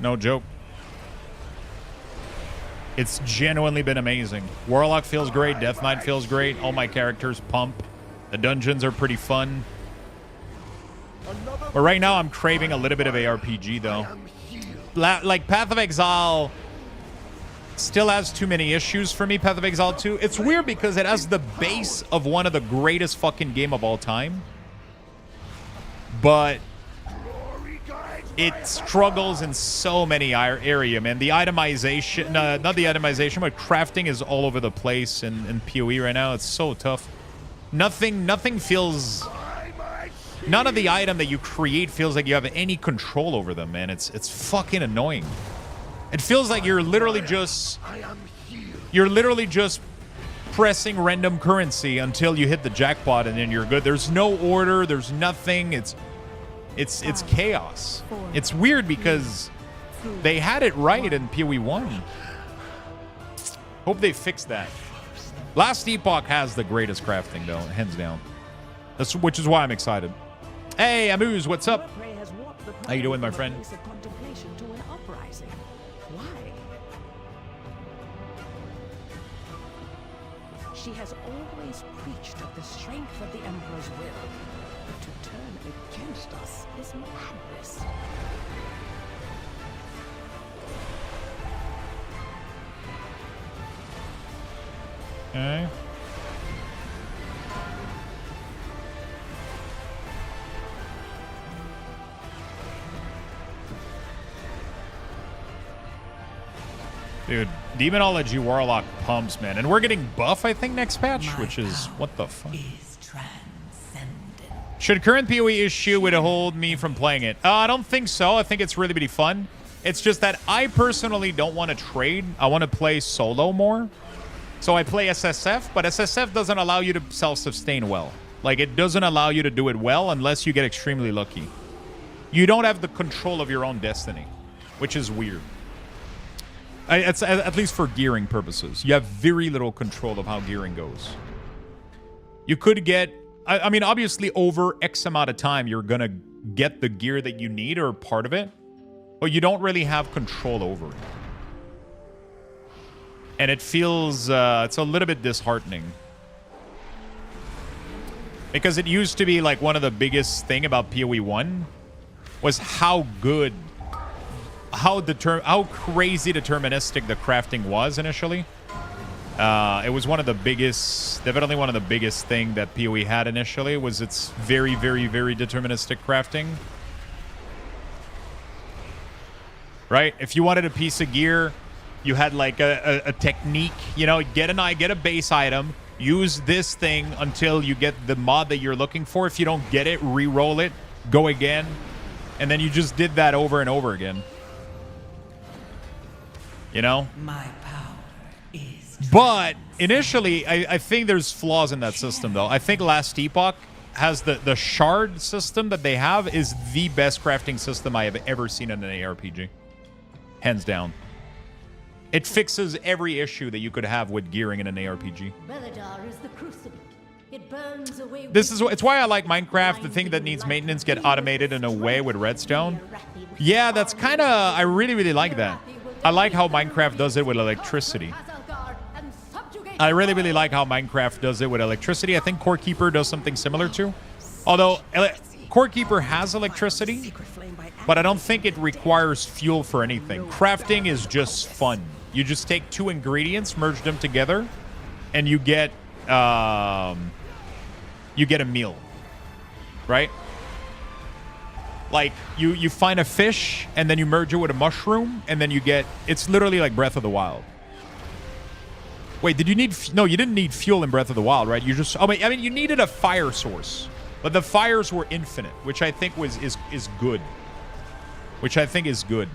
No joke. It's genuinely been amazing. Warlock feels great. Death Knight feels great. All my characters pump. The dungeons are pretty fun. But right now, I'm craving a little bit of ARPG, though. Like, Path of Exile still has too many issues for me, Path of Exile 2. It's weird because it has the base of one of the greatest fucking game of all time. But it struggles in so many areas, man. The itemization, not the itemization, but crafting is all over the place in PoE right now. It's so tough. Nothing feels... None of the item that you create feels like you have any control over them, man. It's fucking annoying. It feels like you're literally just pressing random currency until you hit the jackpot and then you're good. There's no order, there's nothing. It's chaos. It's weird because they had it right in PoE 1. Hope they fix that. Last Epoch has the greatest crafting though, hands down. Which is why I'm excited. Hey, Amuse, what's up? How you doing, my friend? She has always preached of the strength of the Emperor's will, but to turn against us is madness. Okay. Dude, Demonology Warlock pumps, man. And we're getting buff, I think, next patch, which is... What the fuck? Should current PoE issue would hold me from playing it? I don't think so. I think it's really, really fun. It's just that I personally don't want to trade. I want to play solo more. So I play SSF, but SSF doesn't allow you to self-sustain well. Like, it doesn't allow you to do it well unless you get extremely lucky. You don't have the control of your own destiny, which is weird. It's, at least for gearing purposes. You have very little control of how gearing goes. You could get... I mean, obviously, over X amount of time, you're going to get the gear that you need or part of it. But you don't really have control over it. And it feels... it's a little bit disheartening. Because it used to be like one of the biggest thing about PoE 1 was how good... How crazy deterministic the crafting was initially. It was one of the biggest, definitely one of the biggest thing that PoE had initially was its very, very, very deterministic crafting. Right? If you wanted a piece of gear, you had like a technique, you know, get a base item, use this thing until you get the mod that you're looking for. If you don't get it, re-roll it, go again. And then you just did that over and over again. You know? My power is... But initially, I think there's flaws in that system, though. I think Last Epoch has the shard system that they have is the best crafting system I have ever seen in an ARPG. Hands down. It fixes every issue that you could have with gearing in an ARPG. Beledar is the crucible. It burns away. It's why I like Minecraft. The thing that needs maintenance get automated in a way with redstone. Yeah, that's kind of... I really, really like that. I like how Minecraft does it with electricity. I really, really like how Minecraft does it with electricity. I think Core Keeper does something similar too. Although, Core Keeper has electricity, but I don't think it requires fuel for anything. Crafting is just fun. You just take two ingredients, merge them together, and you get a meal, right? Like, you find a fish, and then you merge it with a mushroom, and then you get... It's literally like Breath of the Wild. Wait, did you need... No, you didn't need fuel in Breath of the Wild, right? You just... I mean, you needed a fire source. But the fires were infinite, which I think is good. Which I think is good.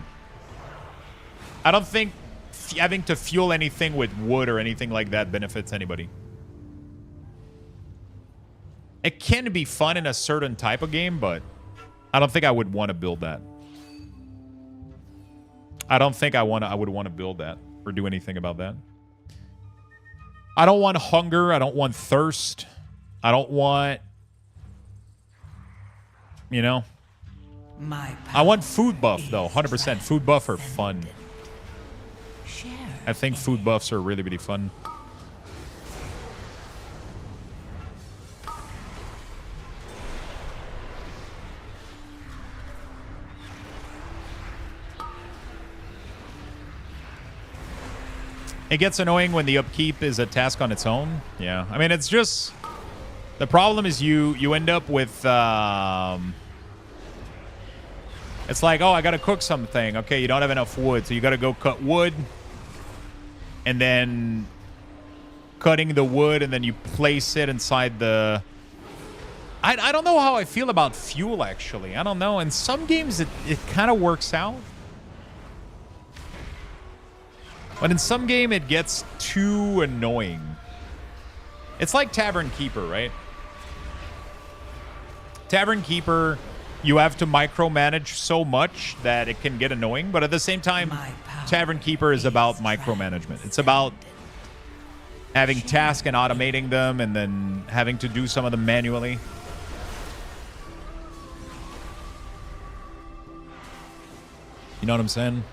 I don't think having to fuel anything with wood or anything like that benefits anybody. It can be fun in a certain type of game, but... I don't think I would want to build that. I don't think I would want to build that or do anything about that. I don't want hunger. I don't want thirst. I don't want... You know? I want food buff, though. 100%. Food buff are fun. I think food buffs are really, really fun. It gets annoying when the upkeep is a task on its own. Yeah. I mean, it's just... The problem is you end up with... It's like, oh, I got to cook something. Okay, you don't have enough wood, so you got to go cut wood. And then... Cutting the wood, and then you place it inside the... I don't know how I feel about fuel, actually. I don't know. In some games, it kind of works out. But in some game, it gets too annoying. It's like Tavern Keeper, right? Tavern Keeper, you have to micromanage so much that it can get annoying. But at the same time, Tavern Keeper is about micromanagement. It's about having tasks and automating them and then having to do some of them manually. You know what I'm saying?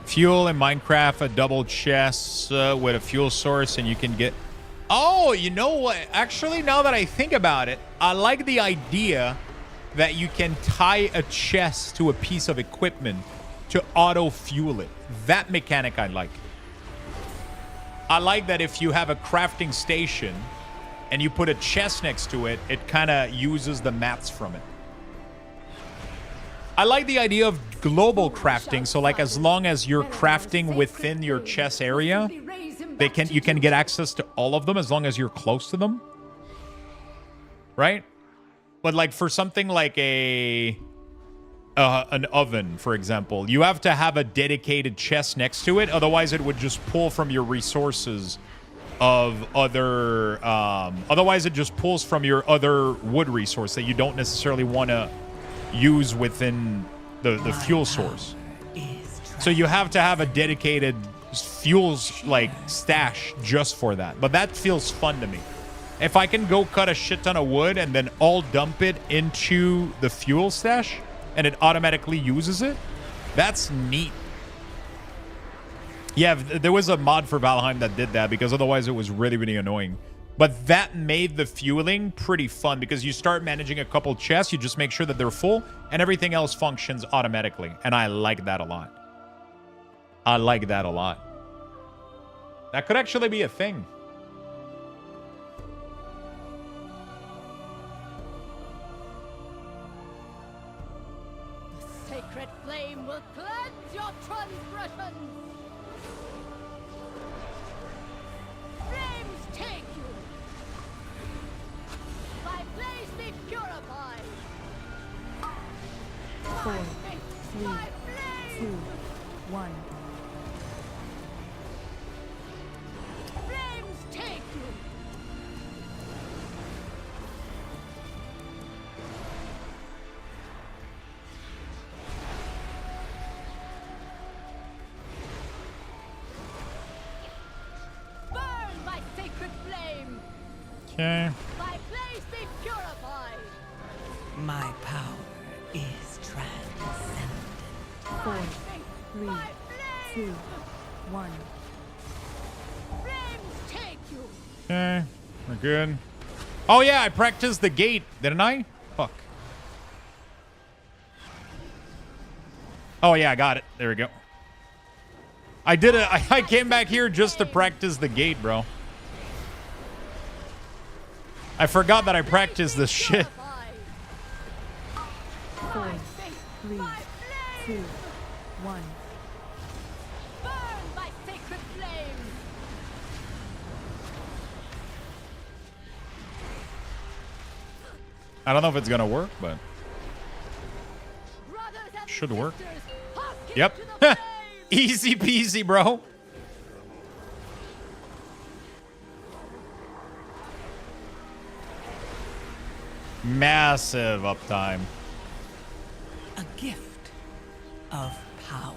Fuel in Minecraft, a double chest with a fuel source, and you can get... Oh, you know what? Actually, now that I think about it, I like the idea that you can tie a chest to a piece of equipment to auto-fuel it. That mechanic I like. I like that if you have a crafting station and you put a chest next to it, it kind of uses the mats from it. I like the idea of global crafting. So like as long as you're crafting within your chest area, you can get access to all of them as long as you're close to them. Right? But like for something like an oven, for example, you have to have a dedicated chest next to it. Otherwise, it would just pull from your resources of other... otherwise, it just pulls from your other wood resource that you don't necessarily want to use within the fuel source. So you have to have a dedicated fuels like stash just for that. But that feels fun to me. If I can go cut a shit ton of wood and then all dump it into the fuel stash and it automatically uses it, that's neat. Yeah, there was a mod for Valheim that did that because otherwise it was really, really annoying. But that made the fueling pretty fun because you start managing a couple chests, you just make sure that they're full, and everything else functions automatically. And I like that a lot. I like that a lot. That could actually be a thing. The sacred flame will cleanse your transgressions. Flames take you. My place be purified. 4, 3, 2, 1. Flames take you. Burn by sacred flame. Okay. My place be purified. My power is transcendent. 4, 3, 2, 1. Flames take you. Okay. We're good. Oh, yeah, I practiced the gate, didn't I? Fuck. Oh, yeah, I got it. There we go. I did it. I came back here just to practice the gate, bro. I forgot that I practiced this shit. 4, 3, 2, 1. Burn by sacred flame. I don't know if it's gonna work, but Brothers and should work. sisters, hearken Yep. to the flame. Easy peasy, bro. Massive uptime. A gift of power.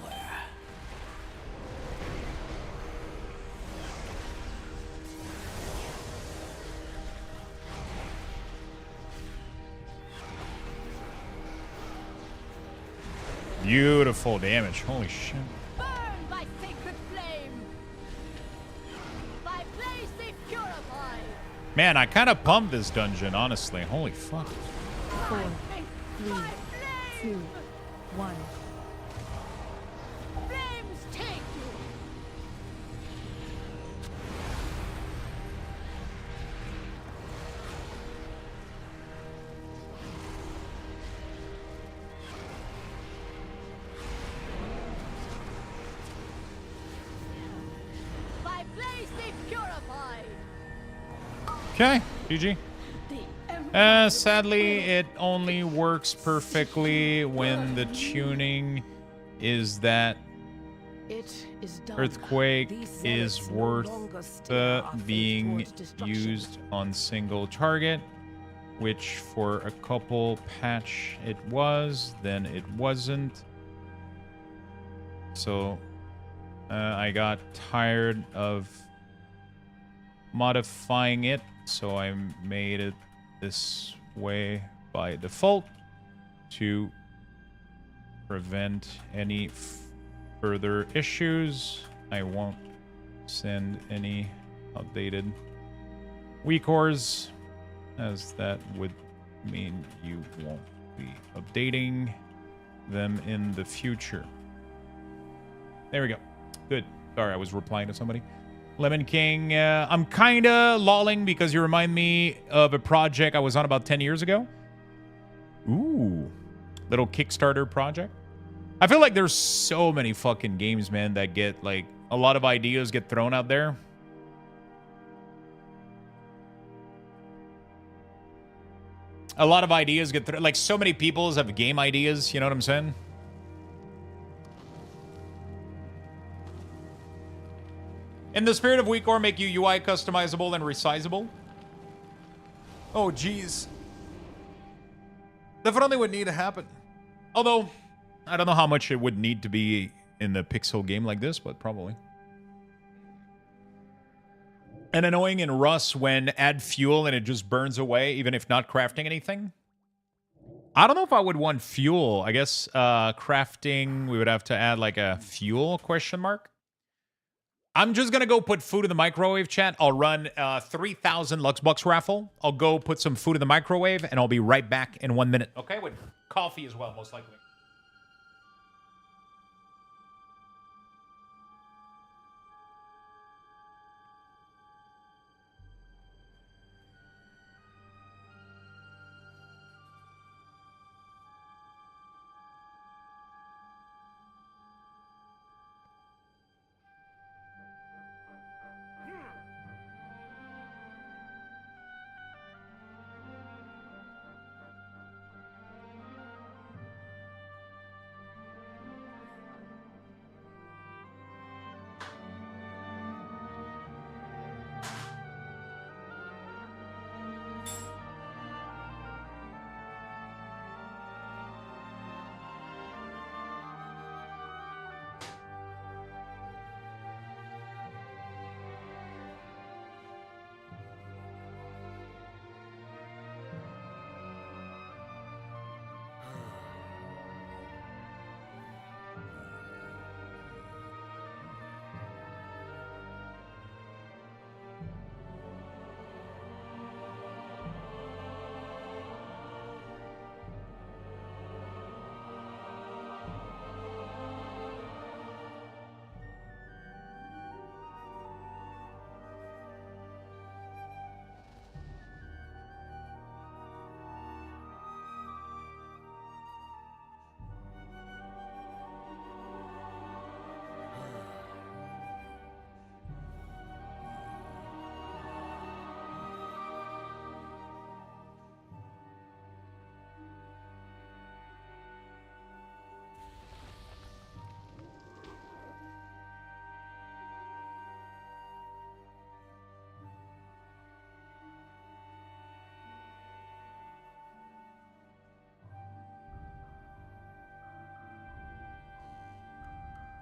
Beautiful damage. Holy shit. Burn by sacred flame. My place be purified. Man, I kind of pumped this dungeon, honestly. Holy fuck. 4, 3, 2, 1. Flames take you. My place be purified. Okay, GG. The Emperor Sadly, it only works perfectly when the tuning is that It is done. earthquake These is zealots no worth longer steer our faith being towards destruction. used on single target, which for a couple patch it was, then it wasn't. So I got tired of modifying it, so I made it this way by default to prevent any further issues. I won't send any updated weak cores, as that would mean you won't be updating them in the future. There we go. Good. Sorry, I was replying to somebody. Lemon King, I'm kind of lolling because you remind me of a project I was on about 10 years ago. Ooh. Little Kickstarter project. I feel like there's so many fucking games, man, that get like a lot of ideas get thrown out there. A lot of ideas get thrown. Like so many people have game ideas. You know what I'm saying? In the spirit of WeakOr, make you UI customizable and resizable. Oh, jeez. Definitely would need to happen. Although, I don't know how much it would need to be in the pixel game like this, but probably. And annoying in Rust when add fuel and it just burns away, even if not crafting anything. I don't know if I would want fuel. I guess crafting, we would have to add like a fuel question mark. I'm just going to go put food in the microwave, chat. I'll run 3,000 Luxbucks raffle. I'll go put some food in the microwave, and I'll be right back in 1 minute. Okay, with coffee as well, most likely.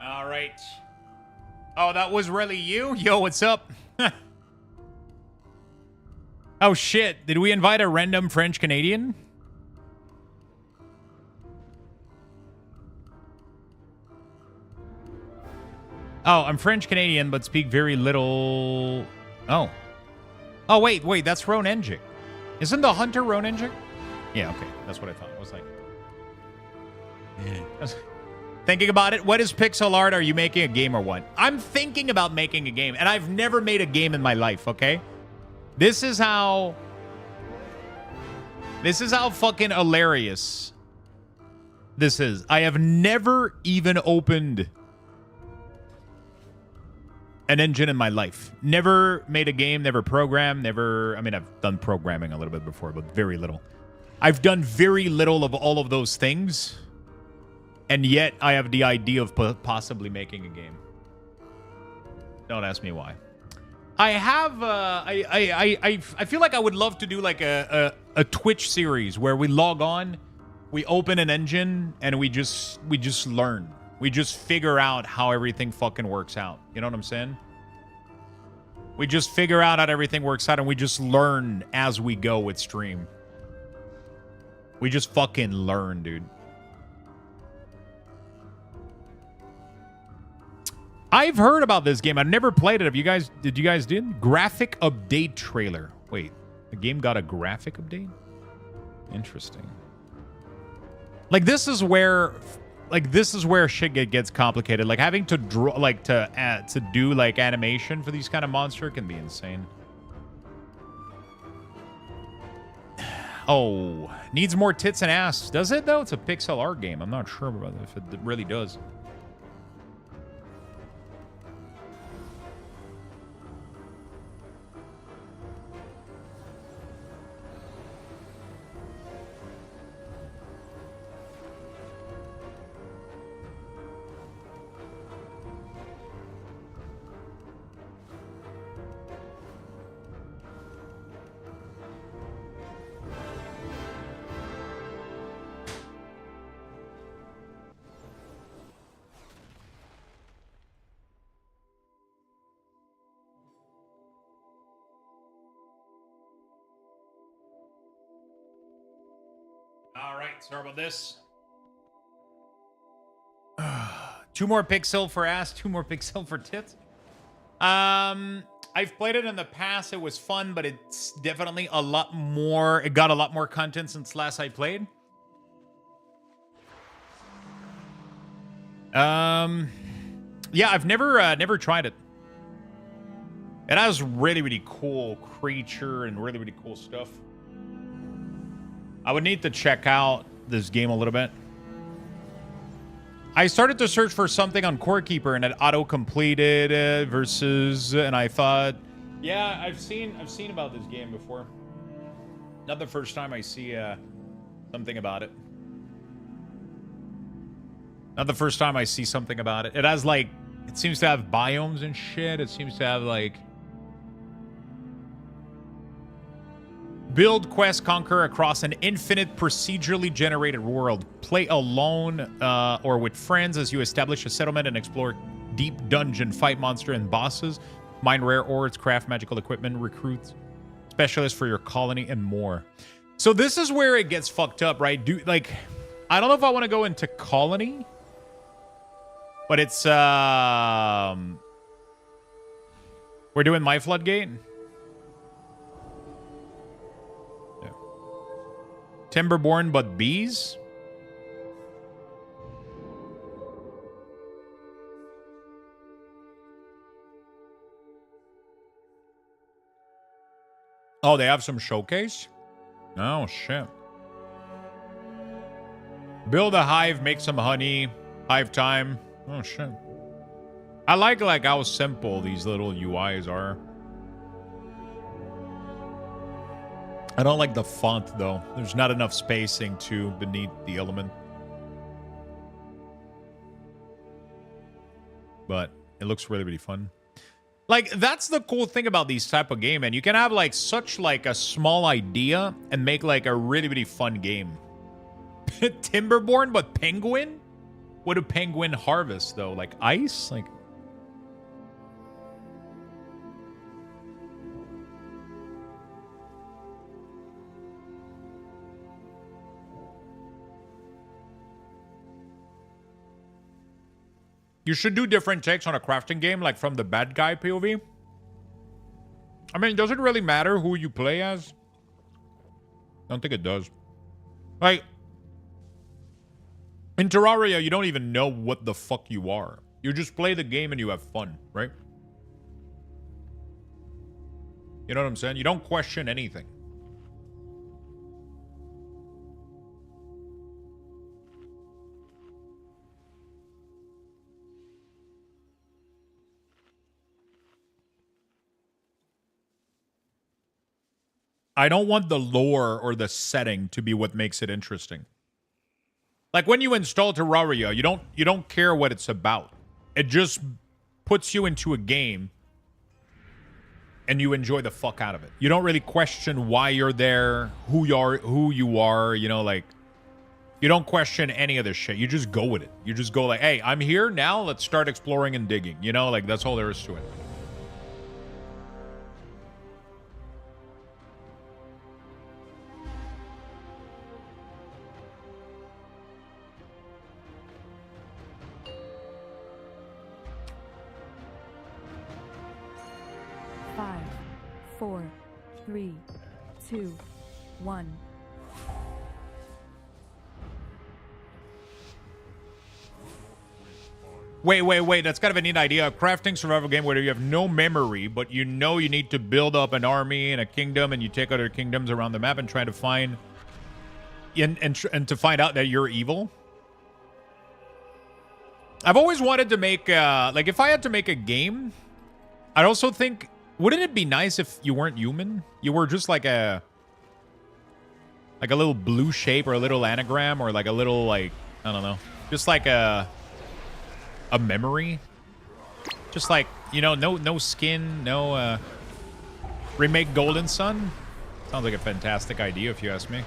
All right. Oh, that was really you? Yo, what's up? Oh, shit. Did we invite a random French Canadian? Oh, I'm French Canadian, but speak very little. Oh. Oh, wait. That's Ron Engic. Isn't the hunter Ron Engic? Yeah, okay. That's what I thought. I was like... Thinking about it, what is pixel art? Are you making a game or what? I'm thinking about making a game, and I've never made a game in my life, okay? This is how fucking hilarious this is. I have never even opened an engine in my life. Never made a game, never programmed, never... I mean, I've done programming a little bit before, but very little. I've done very little of all of those things. And yet, I have the idea of possibly making a game. Don't ask me why. I have. I feel like I would love to do like a Twitch series where we log on, we open an engine, and we just learn. We just figure out how everything fucking works out. You know what I'm saying? We just figure out how everything works out, and we just learn as we go with stream. We just fucking learn, dude. I've heard about this game. I've never played it. Did you guys did? Graphic update trailer. Wait, the game got a graphic update? Interesting. Like this is where shit gets complicated. Like having to draw, like to do like animation for these kind of monster can be insane. Oh, needs more tits and ass. Does it, though? It's a pixel art game. I'm not sure about if it really does. All right, sorry about this. 2 more pixel for ass, 2 more pixel for tits. I've played it in the past. It was fun, but it's definitely a lot more. It got a lot more content since last I played. Yeah, I've never tried it. It has really cool creature and really cool stuff. I would need to check out this game a little bit. I started to search for something on Core Keeper and it auto-completed versus, and I thought, yeah, I've seen about this game before. Not the first time I see something about it. Not the first time I see something about it. It has like, it seems to have biomes and shit. It seems to have like build, quest, conquer across an infinite procedurally generated world. Play alone or with friends as you establish a settlement and explore deep dungeon, fight monster and bosses, mine rare ores, craft magical equipment, recruit specialists for your colony, and more. So this is where it gets fucked up, right? I don't know if I want to go into colony, but it's we're doing my floodgate. Timberborn but bees? Oh, they have some showcase? Oh, shit. Build a hive, make some honey. Hive time. Oh, shit. I like how simple these little UIs are. I don't like the font, though. There's not enough spacing, too, beneath the element. But it looks really fun. Like, that's the cool thing about these type of game, and you can have, like, such, like, a small idea and make, like, a really fun game. Timberborn, but penguin? What do penguin harvest, though? Like, ice? Like... You should do different takes on a crafting game, like from the bad guy POV. I mean, does it really matter who you play as? I don't think it does. Like, in Terraria, you don't even know what the fuck you are. You just play the game and you have fun, right? You know what I'm saying? You don't question anything. I don't want the lore or the setting to be what makes it interesting. Like when you install Terraria, you don't care what it's about. It just puts you into a game and you enjoy the fuck out of it. You don't really question why you're there, who you are, you know, like you don't question any of this shit. You just go with it. You just go like, "Hey, I'm here now, let's start exploring and digging." You know, like that's all there is to it. Five, 4, 3, 2, 1. Wait. That's kind of a neat idea. A crafting survival game where you have no memory, but you know you need to build up an army and a kingdom, and you take other kingdoms around the map and try to find and to find out that you're evil. I've always wanted to make like if I had to make a game, I'd also think, wouldn't it be nice if you weren't human? You were just like a little blue shape or a little anagram or like a little like, I don't know, just like a memory. Just like, you know, no skin, no remake Golden Sun. Sounds like a fantastic idea if you ask me.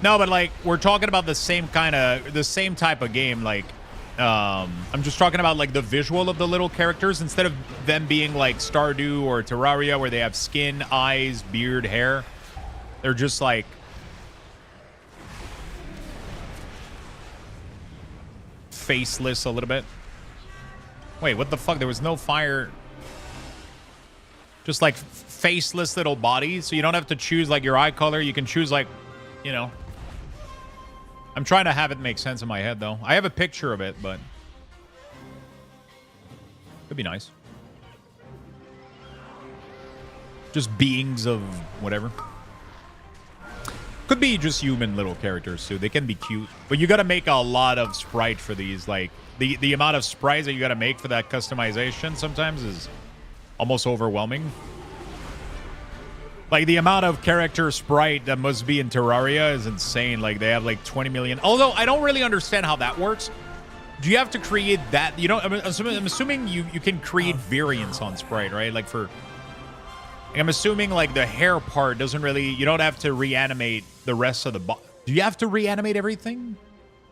No, but like we're talking about the same type of game. Like, I'm just talking about like the visual of the little characters instead of them being like Stardew or Terraria where they have skin, eyes, beard, hair. They're just like faceless a little bit. Wait, what the fuck? There was no fire. Just like faceless little bodies. So you don't have to choose like your eye color. You can choose like, you know. I'm trying to have it make sense in my head, though. I have a picture of it, but it'd be nice. Just beings of whatever. Could be just human little characters, too. They can be cute. But you got to make a lot of sprite for these. Like, the amount of sprites that you got to make for that customization sometimes is almost overwhelming. Like, the amount of character sprite that must be in Terraria is insane. Like, they have, like, 20 million. Although, I don't really understand how that works. Do you have to create that? You know, I'm assuming you can create variants on sprite, right? Like, for... I'm assuming, like, the hair part doesn't really... You don't have to reanimate the rest of the body. Do you have to reanimate everything?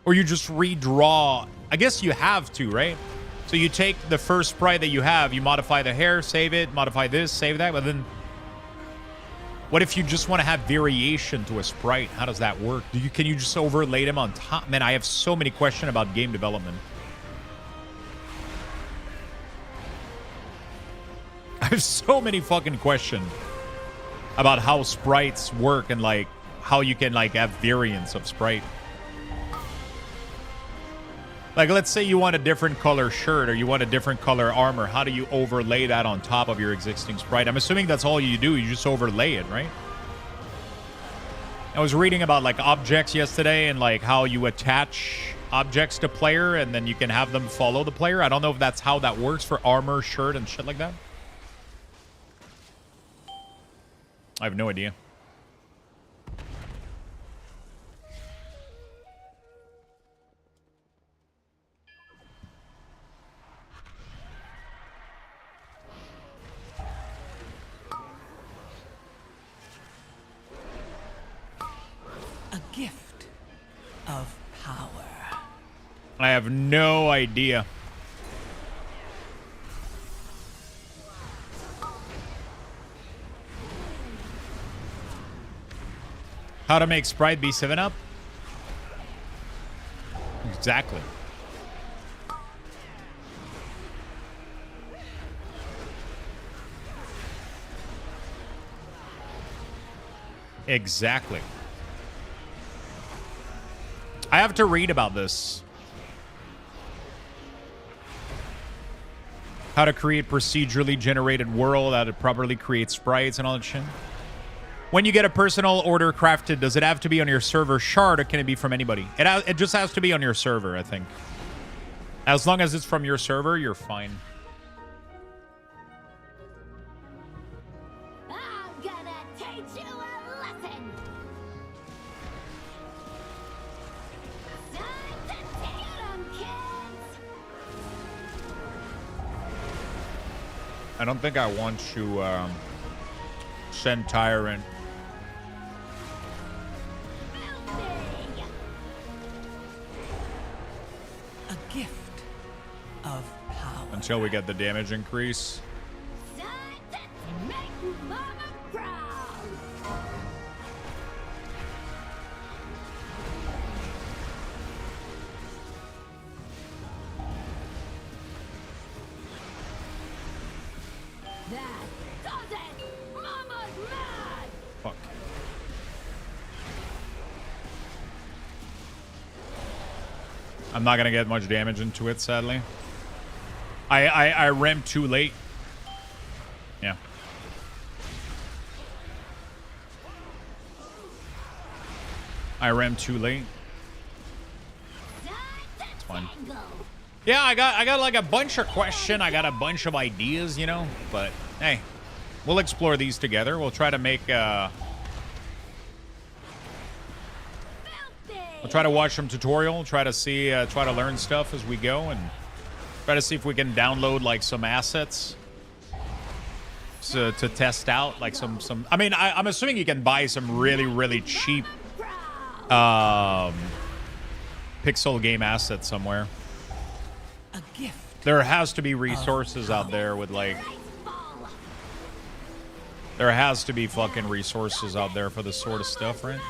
Or you just redraw... I guess you have to, right? So you take the first sprite that you have, you modify the hair, save it, modify this, save that, but then... What if you just want to have variation to a sprite? How does that work? Can you just overlay them on top? Man, I have so many questions about game development. I have so many fucking questions about how sprites work and like how you can like have variants of sprite. Like, let's say you want a different color shirt or you want a different color armor. How do you overlay that on top of your existing sprite? I'm assuming that's all you do. You just overlay it, right? I was reading about, like, objects yesterday and, like, how you attach objects to player and then you can have them follow the player. I don't know if that's how that works for armor, shirt, and shit like that. I have no idea. A gift of power. I have no idea. How to make sprite be 7-up? Exactly. Exactly. I have to read about this. How to create procedurally generated world, how to properly create sprites and all that shit. When you get a personal order crafted, does it have to be on your server shard or can it be from anybody? It just has to be on your server, I think. As long as it's from your server, you're fine. I'm gonna teach you a lesson. Time to take 'em, kids. I don't think I want to send Tyrant. A gift of power. Until we get the damage increase. Time to make Mama proud. That does it! Mama's mad! Fuck. I'm not gonna get much damage into it, sadly. I rammed too late. Yeah. I rammed too late. It's fine. Yeah, I got like a bunch of questions. I got a bunch of ideas, you know. But hey, we'll explore these together. We'll try to make. We'll try to watch some tutorial. Try to see. Try to learn stuff as we go, and try to see if we can download like some assets to test out. Like some. I mean, I'm assuming you can buy some really cheap pixel game assets somewhere. A gift. There has to be resources out there with like. There has to be fucking resources out there for this sort of stuff, right?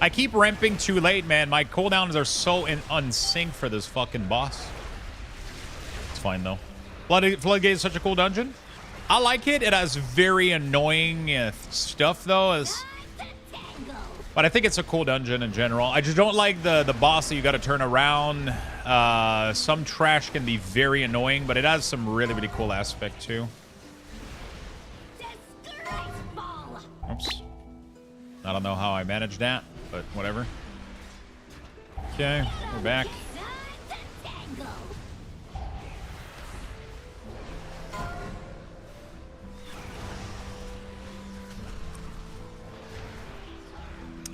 I keep ramping too late, man. My cooldowns are so unsync for this fucking boss. It's fine though. Floodgate is such a cool dungeon. I like it. It has very annoying stuff though. But I think it's a cool dungeon in general. I just don't like the boss that you got to turn around. Some trash can be very annoying, but it has some really cool aspect too. Oops. I don't know how I managed that, but whatever. Okay, we're back.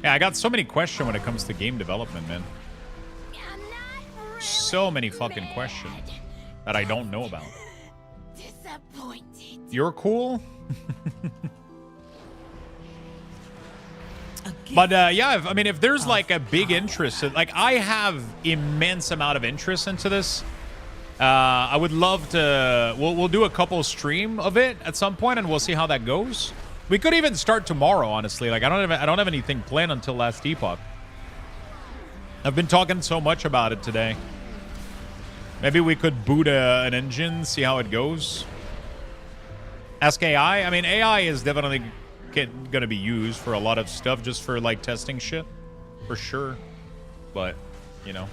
Yeah, I got so many questions when it comes to game development, man. So many fucking questions that I don't know about. You're cool? But yeah, I mean, if there's like a big interest, like I have immense amount of interest into this. I would love to. We'll do a couple stream of it at some point, and we'll see how that goes. We could even start tomorrow, honestly. Like I don't have anything planned until Last Epoch. I've been talking so much about it today. Maybe we could boot an engine, see how it goes. Ask AI. I mean, AI is definitely going to be used for a lot of stuff, just for like testing shit, for sure. But you know.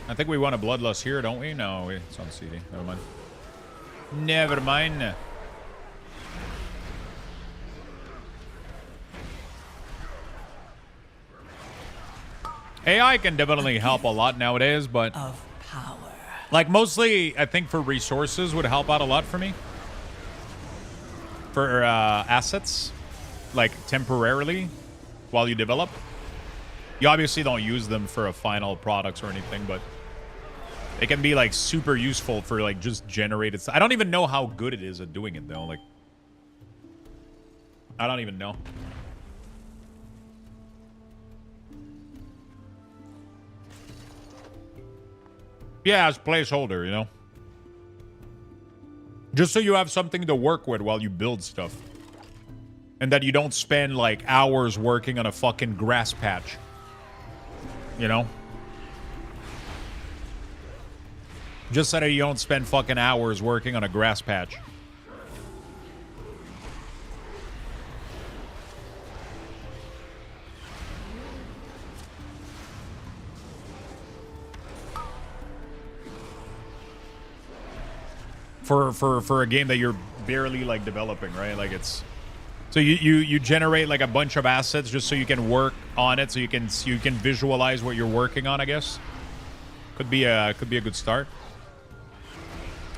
I think we want a Bloodlust here, don't we? No, it's on CD. Never mind. Never mind. AI can definitely help a lot nowadays, but like mostly I think for resources would help out a lot for me. For assets, like temporarily while you develop. You obviously don't use them for a final product or anything, but it can be like super useful for like just generated stuff. I don't even know how good it is at doing it though. Like, I don't even know. Yeah, as placeholder, you know? Just so you have something to work with while you build stuff. And that you don't spend, like, hours working on a fucking grass patch. You know? Just so that you don't spend fucking hours working on a grass patch. For a game that you're barely like developing, right? Like it's so you generate like a bunch of assets just so you can work on it, so you can visualize what you're working on. I guess could be a good start.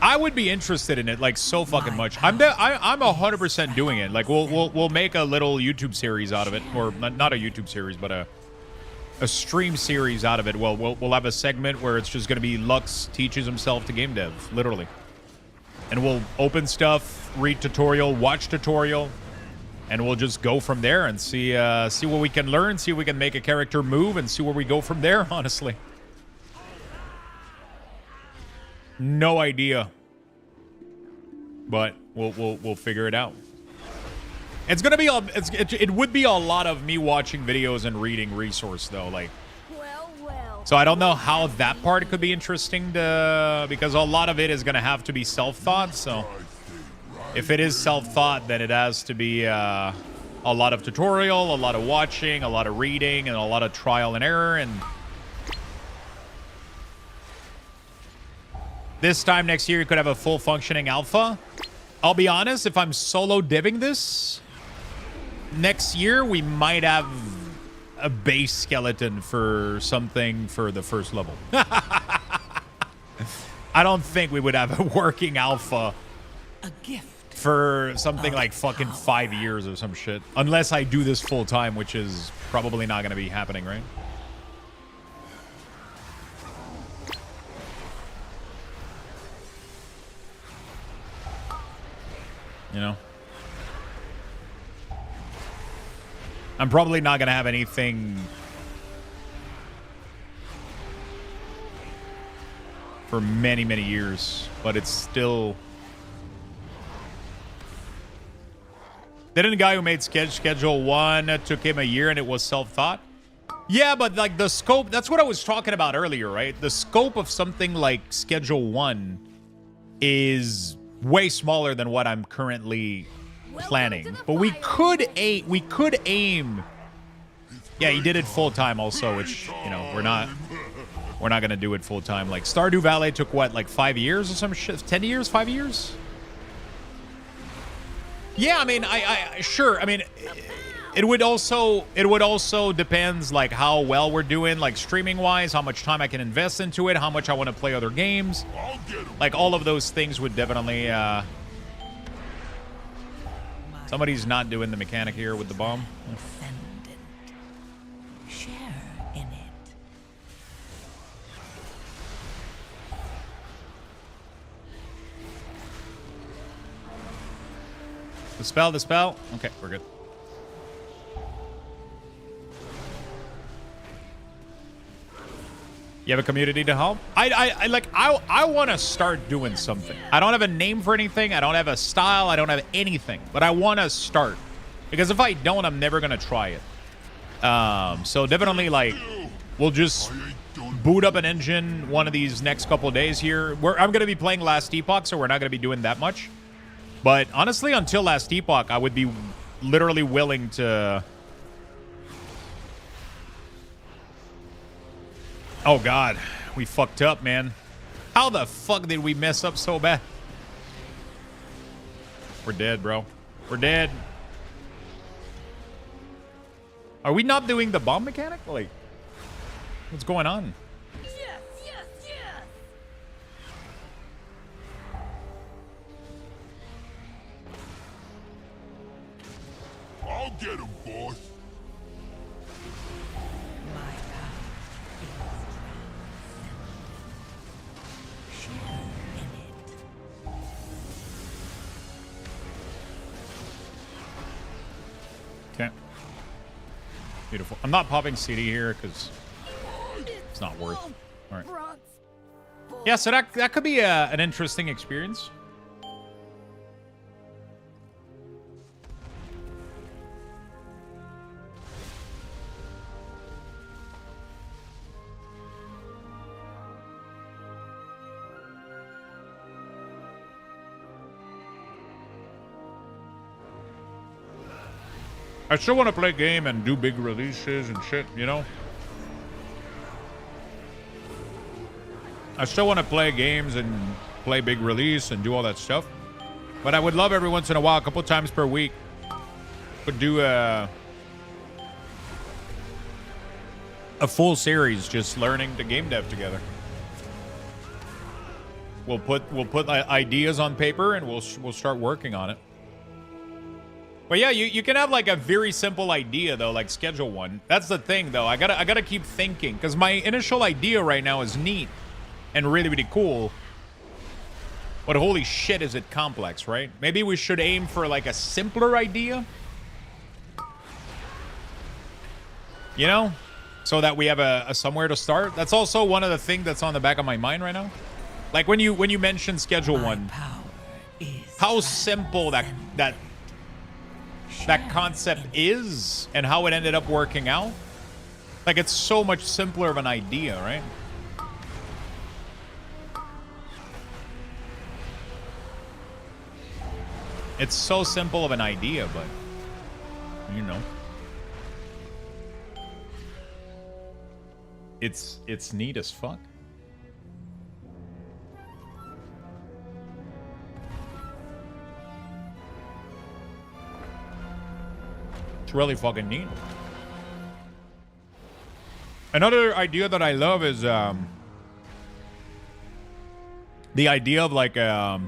I would be interested in it like so fucking much. I'm 100% doing it. Like we'll make a little YouTube series out of it, or not a YouTube series, but a stream series out of it. Well, we'll have a segment where it's just gonna be Lux teaches himself to game dev, literally. And we'll open stuff, read tutorial, watch tutorial, And we'll just go from there and see what we can learn, see if we can make a character move, and see where we go from there, honestly. No idea. But we'll figure it out. It's gonna be it would be a lot of me watching videos and reading resource though, like. So I don't know how that part could be interesting because a lot of it is gonna have to be self-thought. So if it is self-thought, then it has to be a lot of tutorial, a lot of watching, a lot of reading, and a lot of trial and error. And this time next year, you could have a full functioning alpha. I'll be honest, if I'm solo divving this, next year we might have a base skeleton for something for the first level. I don't think we would have a working alpha for something like fucking 5 years or some shit. Unless I do this full time, which is probably not going to be happening, right? You know? I'm probably not going to have anything for many, many years, but it's still... Didn't the guy who made Schedule 1 took him a year and it was self-thought? Yeah, but like the scope, that's what I was talking about earlier, right? The scope of something like Schedule 1 is way smaller than what I'm currently planning. But we could aim. Yeah, he did it full time also, which, you know, we're not gonna do it full time. Like Stardew Valley took what, like 5 years or some shit? 10 years, 5 years? Yeah, I mean, I sure. I mean, it would also depends like how well we're doing, like streaming wise, how much time I can invest into it, how much I want to play other games. Like all of those things would definitely. Somebody's not doing the mechanic here with the bomb. Share in it. The spell. Okay, we're good. You have a community to help? I want to start doing something. I don't have a name for anything. I don't have a style. I don't have anything. But I want to start. Because if I don't, I'm never going to try it. So definitely, like, we'll just boot up an engine one of these next couple days here. I'm going to be playing Last Epoch, so we're not going to be doing that much. But honestly, until Last Epoch, I would be literally willing to... Oh, God. We fucked up, man. How the fuck did we mess up so bad? We're dead, bro. We're dead. Are we not doing the bomb mechanic? Like, what's going on? Yes, yes, yes. I'll get him, boss. Okay. Beautiful. I'm not popping CD here because it's not worth. All right. Yeah, so that could be an interesting experience. I still want to play a game and do big releases and shit, you know? I still want to play games and play big release and do all that stuff. But I would love every once in a while, a couple times per week, could do a full series just learning the game dev together. We'll put ideas on paper and we'll start working on it. But yeah, you can have like a very simple idea though, like Schedule 1. That's the thing though. I gotta keep thinking because my initial idea right now is neat and really, really cool. But holy shit, is it complex, right? Maybe we should aim for like a simpler idea You know? So that we have a somewhere to start. That's also one of the things that's on the back of my mind right now. Like when you mentioned Schedule 1, how simple that concept is and how it ended up working out. Like, it's so much simpler of an idea, right? It's so simple of an idea, but, you know. It's neat as fuck. It's really fucking neat. Another idea that I love is the idea of like a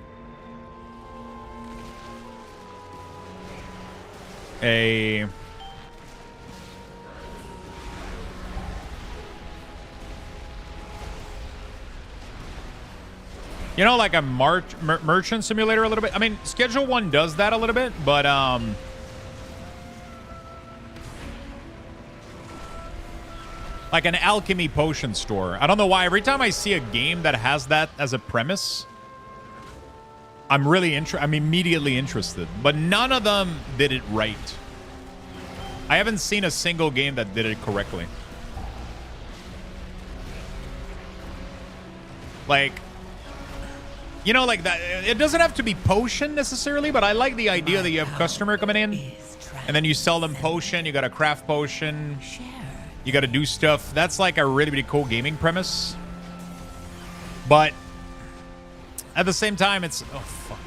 you know, like a merchant simulator a little bit. I mean, Schedule 1 does that a little bit, but like an alchemy potion store. I don't know why. Every time I see a game that has that as a premise, I'm immediately interested. But none of them did it right. I haven't seen a single game that did it correctly. Like, you know, like that. It doesn't have to be potion necessarily, but I like the idea that you have customer coming in, and then you sell them potion. You got to craft potion. You got to do stuff. That's like a really, really cool gaming premise. But at the same time, it's... Oh, fuck.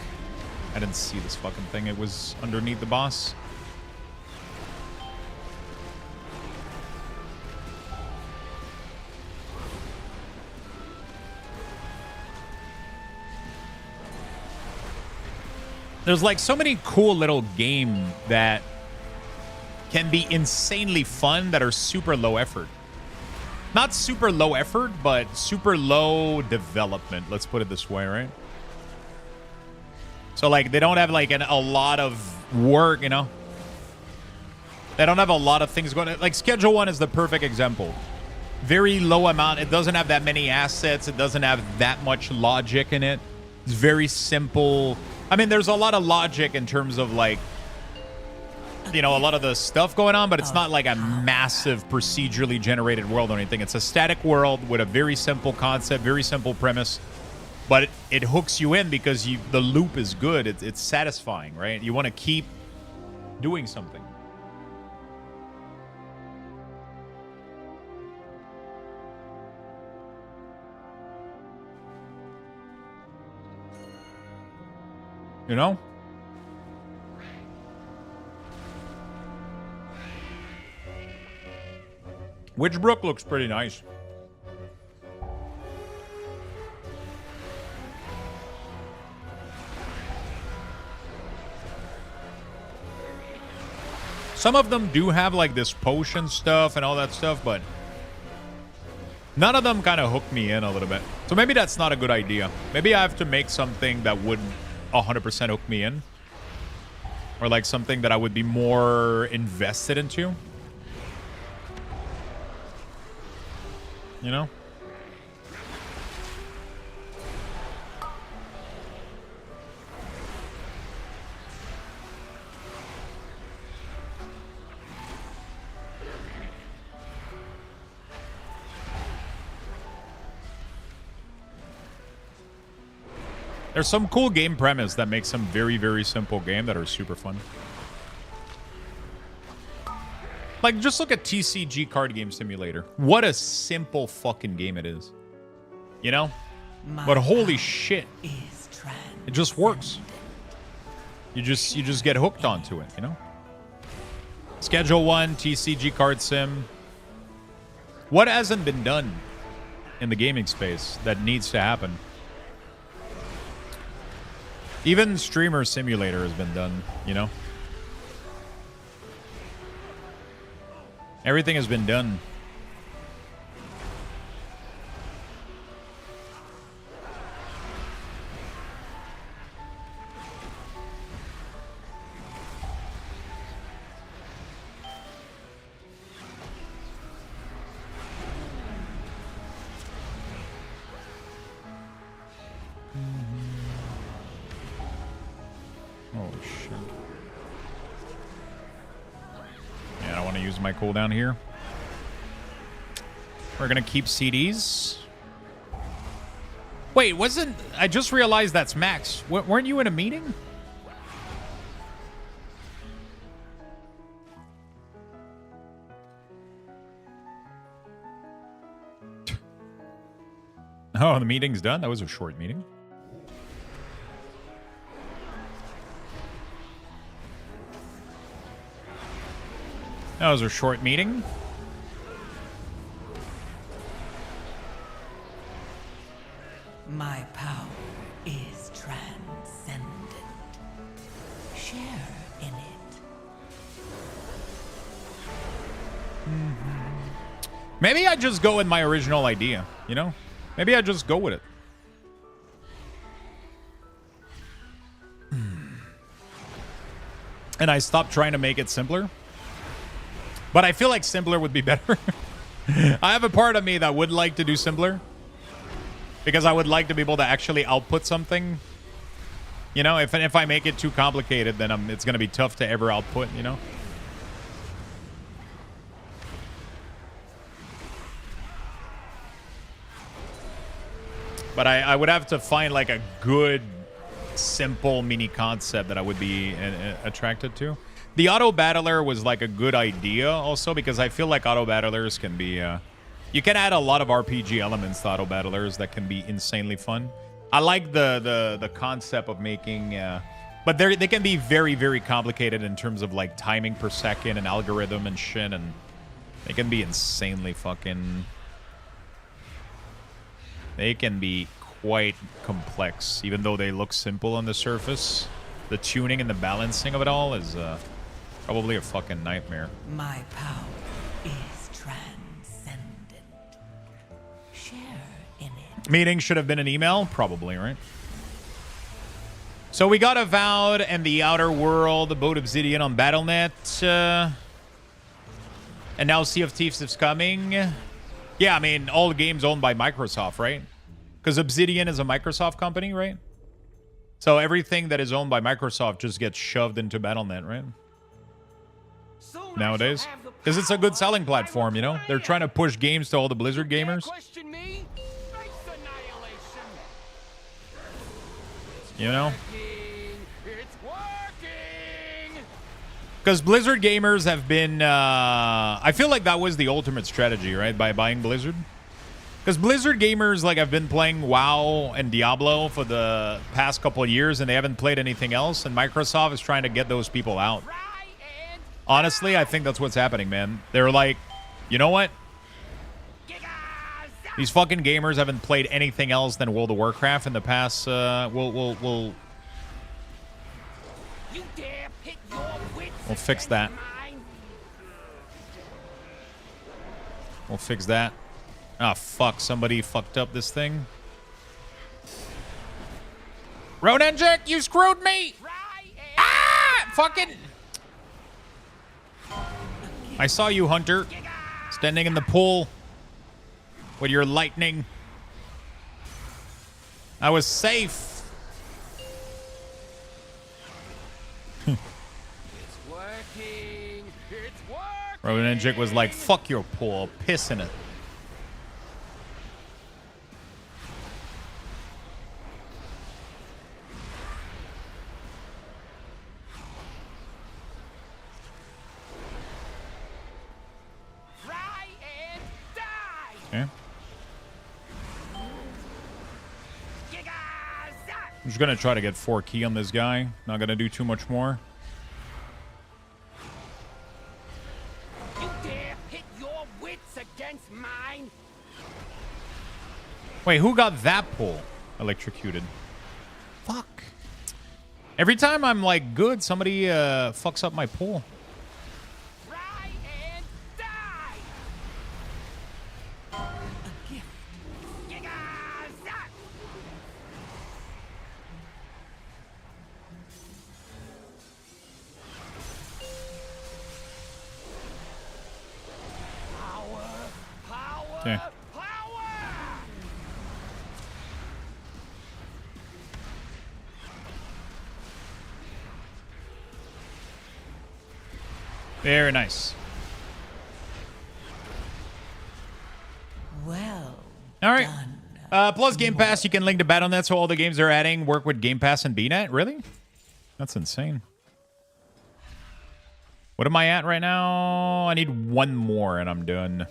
I didn't see this fucking thing. It was underneath the boss. There's like so many cool little game that can be insanely fun that are super low effort. Not super low effort, but super low development. Let's put it this way, right? So like they don't have like a lot of work, you know? They don't have a lot of things going on. Like Schedule 1 is the perfect example. Very low amount. It doesn't have that many assets. It doesn't have that much logic in it. It's very simple. I mean, there's a lot of logic in terms of like, you know, a lot of the stuff going on, but it's not like a massive procedurally generated world or anything. It's a static world with a very simple concept, very simple premise, but it hooks you in because the loop is good. It's satisfying, right? You want to keep doing something. You know? Witchbrook looks pretty nice. Some of them do have like this potion stuff and all that stuff, but none of them kind of hook me in a little bit. So maybe that's not a good idea. Maybe I have to make something that would 100% hook me in. Or like something that I would be more invested into. You know? There's some cool game premise that makes some very, very simple game that are super fun. Like, just look at TCG Card Game Simulator. What a simple fucking game it is. You know? But holy shit. It just works. You just get hooked onto it, you know? Schedule 1, TCG Card Sim. What hasn't been done in the gaming space that needs to happen? Even Streamer Simulator has been done, you know? Everything has been done. returned. Yeah, I don't want to use my cooldown here. We're gonna keep CDs. Wait, wasn't... I just realized that's Max. Weren't you in a meeting? Oh, the meeting's done? That was a short meeting. That was a short meeting. My power is transcendent. Share in it. Maybe I just go with my original idea, you know? Maybe I just go with it. And I stop trying to make it simpler. But I feel like simpler would be better. I have a part of me that would like to do simpler. Because I would like to be able to actually output something. You know, if I make it too complicated, then it's going to be tough to ever output, you know? But I would have to find like a good, simple mini concept that I would be attracted to. The auto battler was like a good idea also because I feel like auto battlers can be... you can add a lot of RPG elements to auto battlers that can be insanely fun. I like the concept of making... but they can be very, very complicated in terms of like timing per second and algorithm and shit. And they can be insanely fucking... They can be quite complex, even though they look simple on the surface. The tuning and the balancing of it all is probably a fucking nightmare. My power is transcendent. Share in it. Meeting should have been an email? Probably, right? So we got Avowed and the Outer World, both Obsidian on Battle.net. And now Sea of Thieves is coming. Yeah, I mean, all games owned by Microsoft, right? Because Obsidian is a Microsoft company, right? So everything that is owned by Microsoft just gets shoved into Battle.net, right? Nowadays. Because it's a good selling platform, you know? They're trying to push games to all the Blizzard gamers. You know? Because Blizzard gamers have been... I feel like that was the ultimate strategy, right? By buying Blizzard. Because Blizzard gamers like have been playing WoW and Diablo for the past couple of years, and they haven't played anything else, and Microsoft is trying to get those people out. Honestly, I think that's what's happening, man. They're like, you know what? These fucking gamers haven't played anything else than World of Warcraft in the past. We'll fix that. We'll fix that. Ah, fuck. Somebody fucked up this thing. Rodenjik, you screwed me! Ah! Fucking... I saw you, Hunter. Standing in the pool. With your lightning. I was safe. Rodenjik was like, fuck your pool, I'll piss in it. Okay. I'm just gonna try to get 4 key on this guy. Not gonna do too much more. Wait, who got that pole electrocuted? Fuck. Every time I'm like good, somebody fucks up my pole. Okay. Very nice. Well All right. done. Plus Game Pass, you can link to bet on that, so all the games they're adding work with Game Pass and BNet. Really? That's insane. What am I at right now? I need one more and I'm done.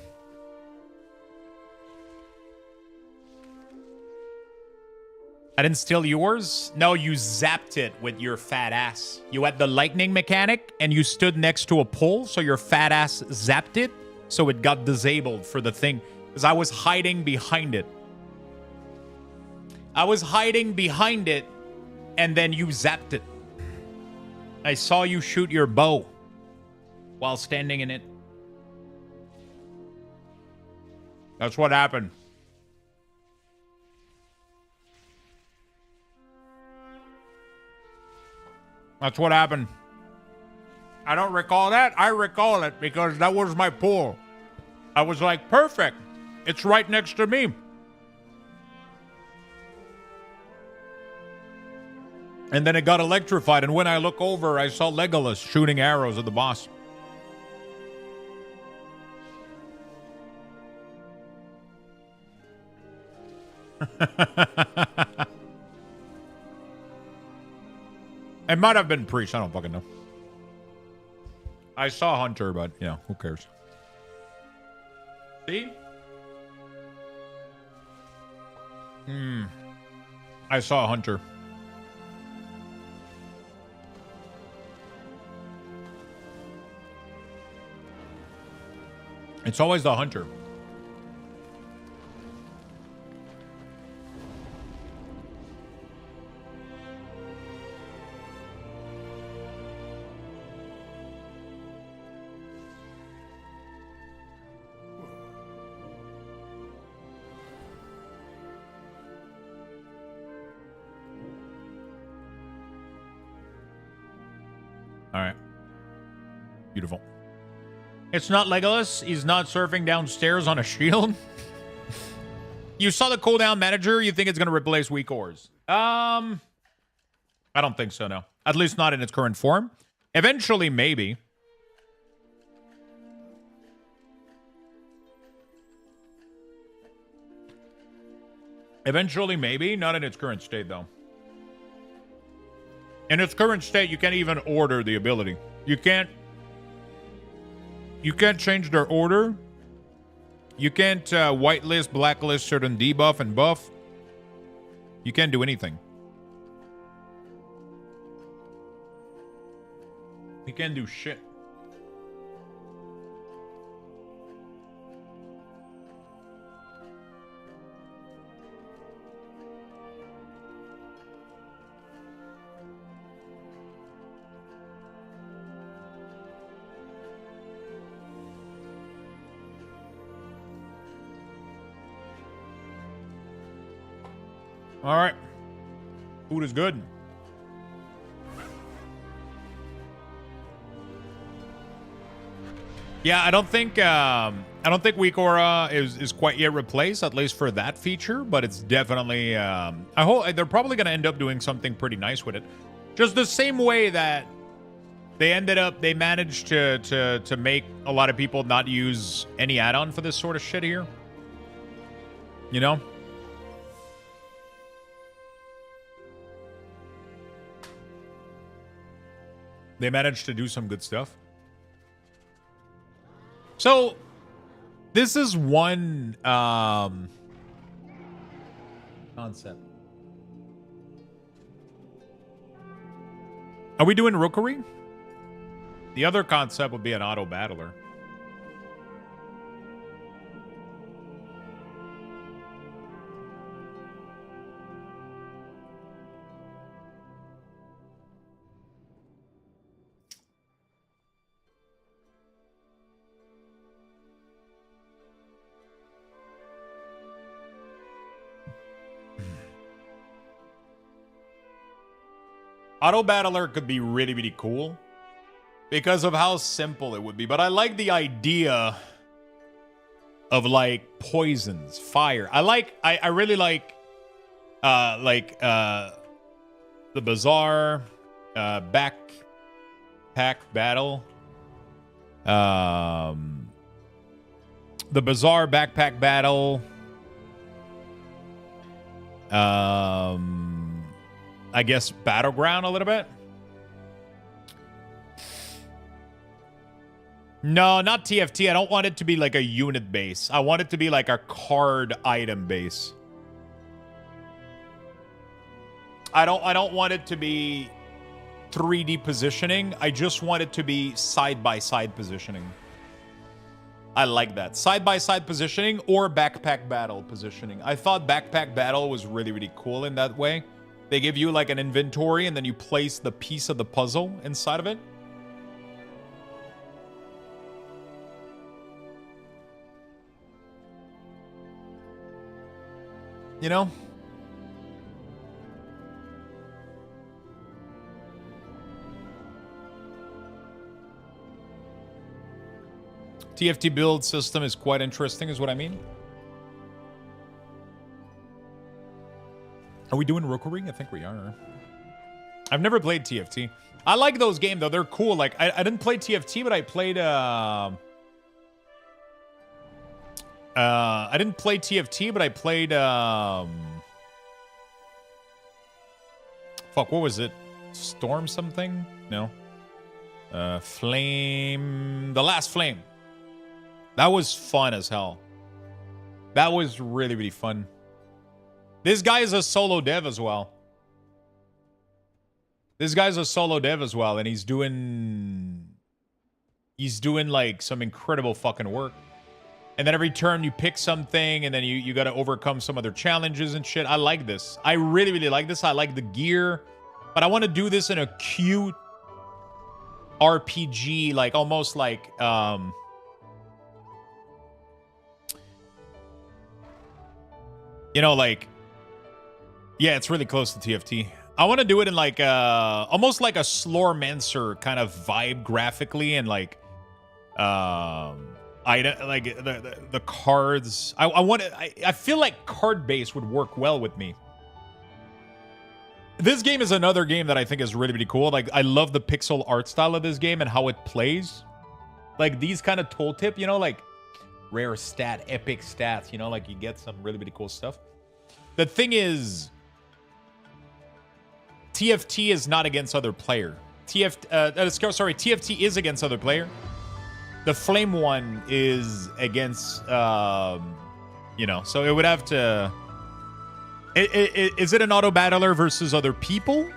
I didn't steal yours? No, you zapped it with your fat ass. You had the lightning mechanic and you stood next to a pole, so your fat ass zapped it, so it got disabled for the thing. Because I was hiding behind it. I was hiding behind it, and then you zapped it. I saw you shoot your bow while standing in it. That's what happened. That's what happened. I don't recall that. I recall it because that was my pool. I was like, perfect. It's right next to me. And then it got electrified, and when I look over, I saw Legolas shooting arrows at the boss. It might have been Priest. I don't fucking know. I saw Hunter, but, you know, who cares? See? I saw Hunter. It's always the Hunter. All right. Beautiful. It's not Legolas. He's not surfing downstairs on a shield. You saw the cooldown manager. You think it's going to replace weak ores? I don't think so, no. At least not in its current form. Eventually, maybe. Eventually, maybe. Not in its current state, though. In its current state, you can't even order the ability. You can't change their order. You can't whitelist, blacklist certain debuff and buff. You can't do anything. You can't do shit. All right. Food is good. Yeah, I don't think Weak Aura is quite yet replaced, at least for that feature, but it's definitely I hope they're probably going to end up doing something pretty nice with it. Just the same way that they managed to make a lot of people not use any add-on for this sort of shit here. You know? They managed to do some good stuff. So, this is one concept. Are we doing Rookery? The other concept would be an auto battler. Auto Battler could be really, really cool because of how simple it would be. But I like the idea of like poisons, fire. I really like the Bazaar backpack battle. The Bazaar Backpack Battle. I guess Battleground a little bit. No, not TFT. I don't want it to be like a unit base. I want it to be like a card item base. I don't want it to be 3D positioning. I just want it to be side-by-side positioning. I like that. Side-by-side positioning or backpack battle positioning. I thought backpack battle was really, really cool in that way. They give you like an inventory and then you place the piece of the puzzle inside of it. You know? TFT build system is quite interesting, is what I mean. Are we doing Rookery? I think we are. I've never played TFT. I like those games, though. They're cool. Like, I didn't play TFT, but I played... I didn't play TFT, but I played... Fuck, what was it? Storm something? No. Flame... The Last Flame. That was fun as hell. That was really, really fun. This guy is a solo dev as well. This guy's a solo dev as well, and he's doing like some incredible fucking work. And then every turn you pick something, and then you got to overcome some other challenges and shit. I like this. I really, really like this. I like the gear, but I want to do this in a cute RPG, like almost like you know, like, yeah, it's really close to TFT. I want to do it in like almost like a Slormancer kind of vibe graphically, and like the cards. I feel like card base would work well with me. This game is another game that I think is really, really cool. Like, I love the pixel art style of this game and how it plays. Like these kind of tooltip, you know, like rare stat, epic stats, you know, like you get some really, really cool stuff. The thing is, TFT is not against other player. TFT is against other player. The Flame one is against, you know, so it would have to... Is it an auto battler versus other people?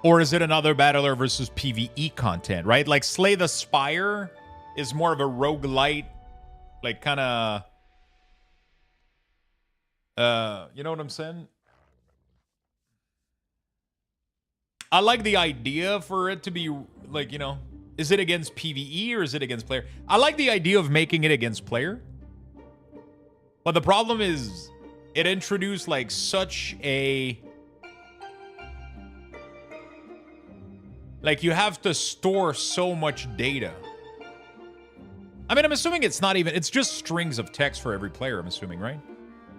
Or is it another battler versus PvE content, right? Like Slay the Spire is more of a roguelite, like kind of, you know what I'm saying? I like the idea for it to be like, you know, is it against PvE or is it against player? I like the idea of making it against player. But the problem is it introduced like such a... Like you have to store so much data. I mean, I'm assuming it's not even... It's just strings of text for every player, I'm assuming, right?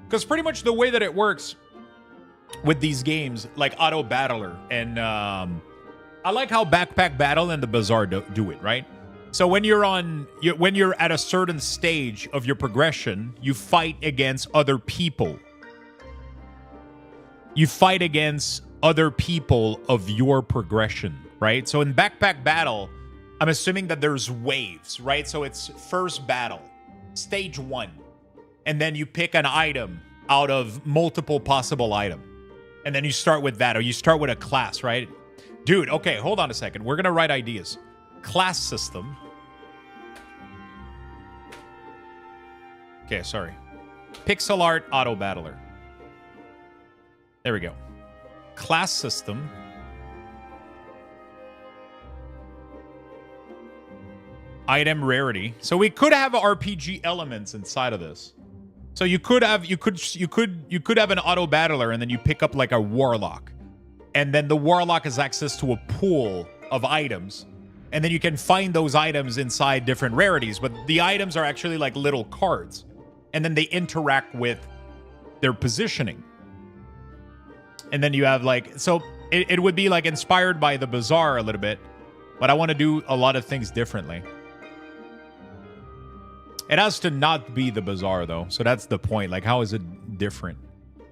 Because pretty much the way that it works with these games, like Auto Battler, and I like how Backpack Battle and the Bazaar do it, right? So when you're at a certain stage of your progression, you fight against other people. You fight against other people of your progression, right? So in Backpack Battle, I'm assuming that there's waves, right? So it's first battle, stage 1, and then you pick an item out of multiple possible items. And then you start with that, or you start with a class, right? Dude, okay, hold on a second. We're going to write ideas. Class system. Okay, sorry. Pixel art auto battler. There we go. Class system. Item rarity. So we could have RPG elements inside of this. So you could have an auto battler, and then you pick up like a warlock, and then the warlock has access to a pool of items, and then you can find those items inside different rarities. But the items are actually like little cards, and then they interact with their positioning. And then you have like, so it would be like inspired by the Bazaar a little bit, But I want to do a lot of things differently. It has to not be the bazaar, though. So that's the point. Like, how is it different?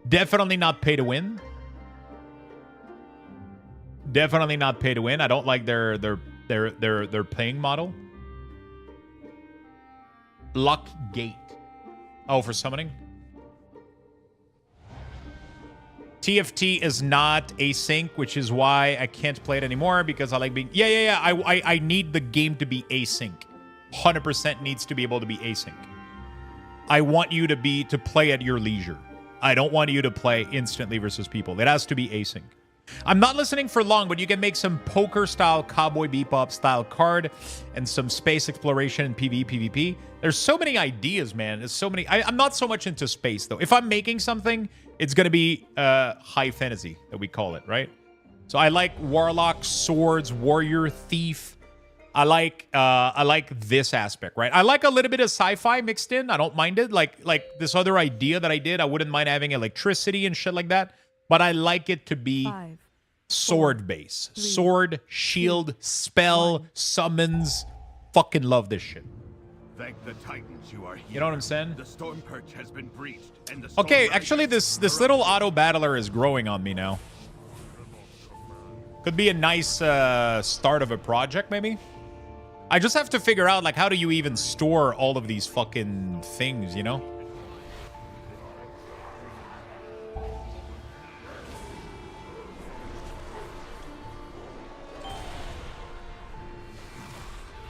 Definitely not pay to win. Definitely not pay to win. I don't like their playing model. Lock gate. Oh, for summoning? TFT is not async, which is why I can't play it anymore because I like being... Yeah. I need the game to be async. 100% needs to be able to be async. I want you to play at your leisure. I don't want you to play instantly versus people. It has to be async. I'm not listening for long, but you can make some poker-style, Cowboy Bebop-style card and some space exploration and PvP. There's so many ideas, man. There's so many. I'm not so much into space, though. If I'm making something, it's going to be high fantasy, that we call it, right? So I like warlock, swords, warrior, thief. I like this aspect, right? I like a little bit of sci-fi mixed in. I don't mind it. Like this other idea that I did. I wouldn't mind having electricity and shit like that. But I like it to be sword base. Sword, shield, spell, summons. Fucking love this shit. Thank the Titans you are here. You know what I'm saying? The storm perch has been breached, and the okay, actually this little auto battler is growing on me now. Could be a nice start of a project, maybe. I just have to figure out, like, how do you even store all of these fucking things, you know?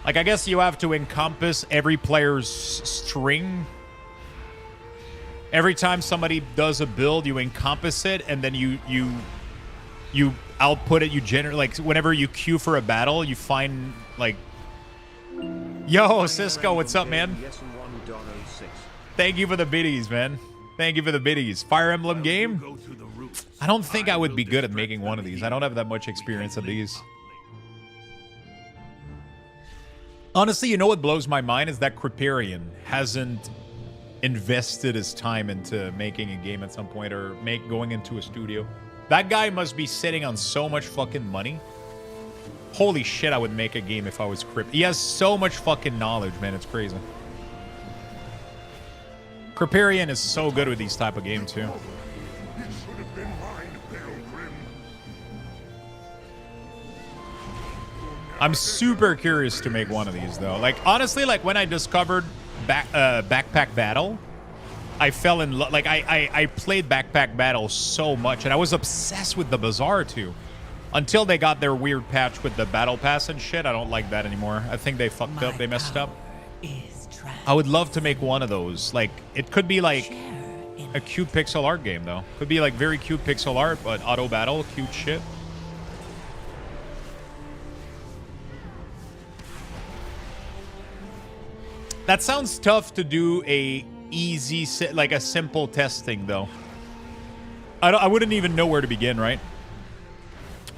Like, I guess you have to encompass every player's string. Every time somebody does a build, you encompass it, and then you output it. You generate, like, whenever you queue for a battle, you find, like... Yo, Cisco, what's up, man? Thank you for the biddies, man. Thank you for the biddies. Fire Emblem game? I don't think I would be good at making one of these. I don't have that much experience of these. Honestly, you know what blows my mind is that Kriparian hasn't invested his time into making a game at some point or going into a studio. That guy must be sitting on so much fucking money. Holy shit, I would make a game if I was Krip. He has so much fucking knowledge, man. It's crazy. Kriparian is so good with these type of games, too. I'm super curious to make one of these, though. Like, honestly, like, when I discovered Backpack Battle, I fell in love. Like, I played Backpack Battle so much, and I was obsessed with the Bazaar, too. Until they got their weird patch with the Battle Pass and shit. I don't like that anymore. I think they fucked up. They messed up. I would love to make one of those. Like, it could be, like, a cute pixel art game, though. Could be, like, very cute pixel art, but auto battle, cute shit. That sounds tough to do a easy, like a simple testing, though. I wouldn't even know where to begin, right?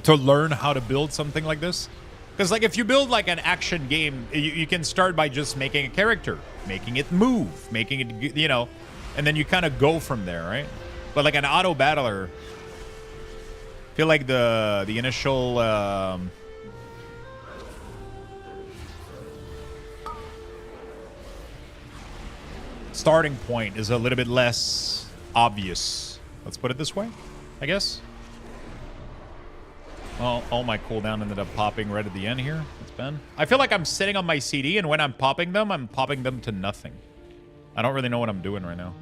To learn how to build something like this. Because, like, if you build, like, an action game, you can start by just making a character. Making it move. Making it, you know. And then you kind of go from there, right? But, like, an auto battler, I feel like the initial... starting point is a little bit less obvious. Let's put it this way, I guess. Well, all my cooldown ended up popping right at the end here. It's Ben. I feel like I'm sitting on my CD, and when I'm popping them to nothing. I don't really know what I'm doing right now.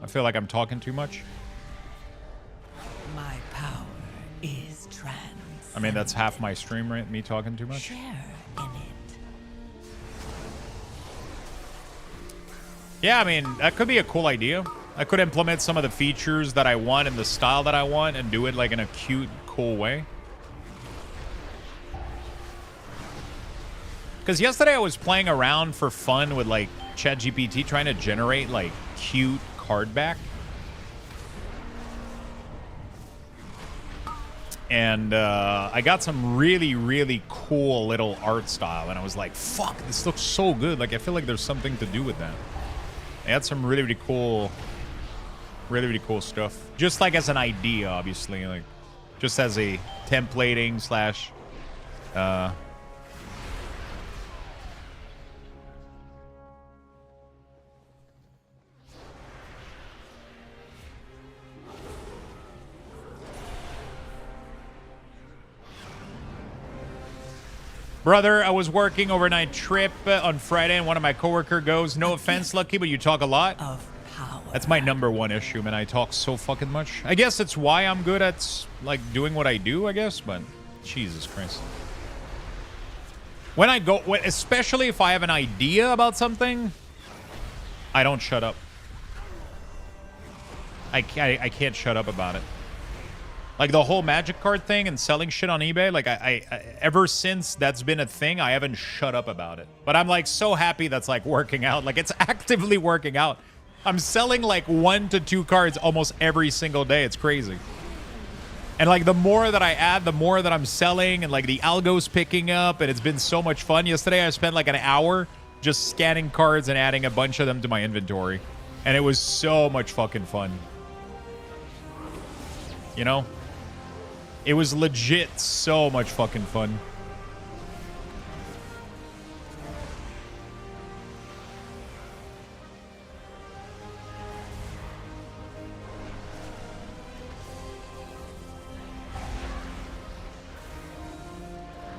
I feel like I'm talking too much. My power is trans. I mean, that's half my stream, right? Me talking too much. Share in it. Yeah, I mean, that could be a cool idea. I could implement some of the features that I want in the style that I want and do it like in a cute, cool way. Because yesterday I was playing around for fun with like ChatGPT trying to generate like cute card back. And I got some really, really cool little art style. And I was like, fuck, this looks so good. Like, I feel like there's something to do with that. They had some really, really cool stuff. Just like as an idea, obviously. Like, just as a templating slash Brother, I was working overnight trip on Friday, and one of my coworker goes, "No offense, Lucky, but you talk a lot." Of power. That's my #1 issue, man. I talk so fucking much. I guess it's why I'm good at, like, doing what I do, I guess, but Jesus Christ. When I go, especially if I have an idea about something, I don't shut up. I can't shut up about it. Like the whole magic card thing and selling shit on eBay, like I ever since that's been a thing, I haven't shut up about it. But I'm like so happy that's like working out. Like it's actively working out. I'm selling like 1 to 2 cards almost every single day. It's crazy. And like the more that I add, the more that I'm selling, and like the algo's picking up, and it's been so much fun. Yesterday I spent like an hour just scanning cards and adding a bunch of them to my inventory. And it was so much fucking fun. You know? It was legit so much fucking fun.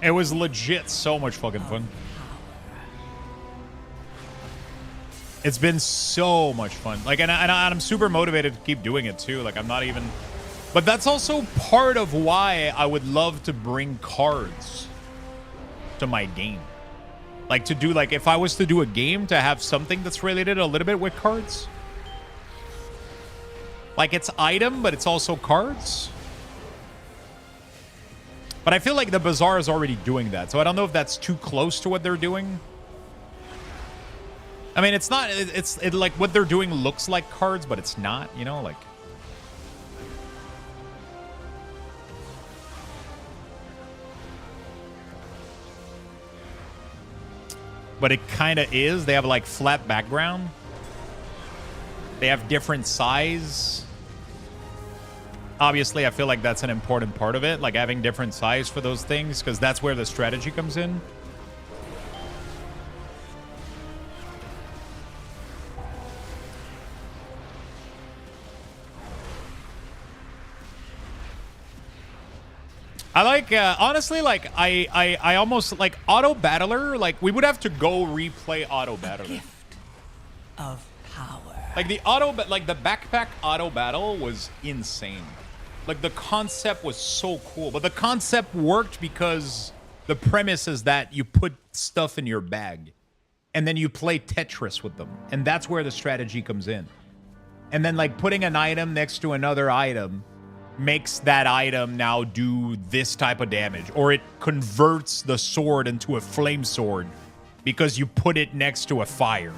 It was legit so much fucking fun. It's been so much fun. Like, and I'm super motivated to keep doing it too. Like, I'm not even... But that's also part of why I would love to bring cards to my game. Like to do, like if I was to do a game, to have something that's related a little bit with cards. Like it's item, but it's also cards. But I feel like the Bazaar is already doing that. So I don't know if that's too close to what they're doing. I mean, it's not, it's like what they're doing looks like cards, but it's not, you know, like. But it kind of is. They have like flat background. They have different size. Obviously, I feel like that's an important part of it. Like having different size for those things. Because that's where the strategy comes in. I like, honestly, like, I almost, like, Auto Battler, like, we would have to go replay Auto Battler. Gift of power. Like, the Backpack Auto Battle was insane. Like, the concept was so cool. But the concept worked because the premise is that you put stuff in your bag. And then you play Tetris with them. And that's where the strategy comes in. And then, like, putting an item next to another item makes that item now do this type of damage, or it converts the sword into a flame sword because you put it next to a fire.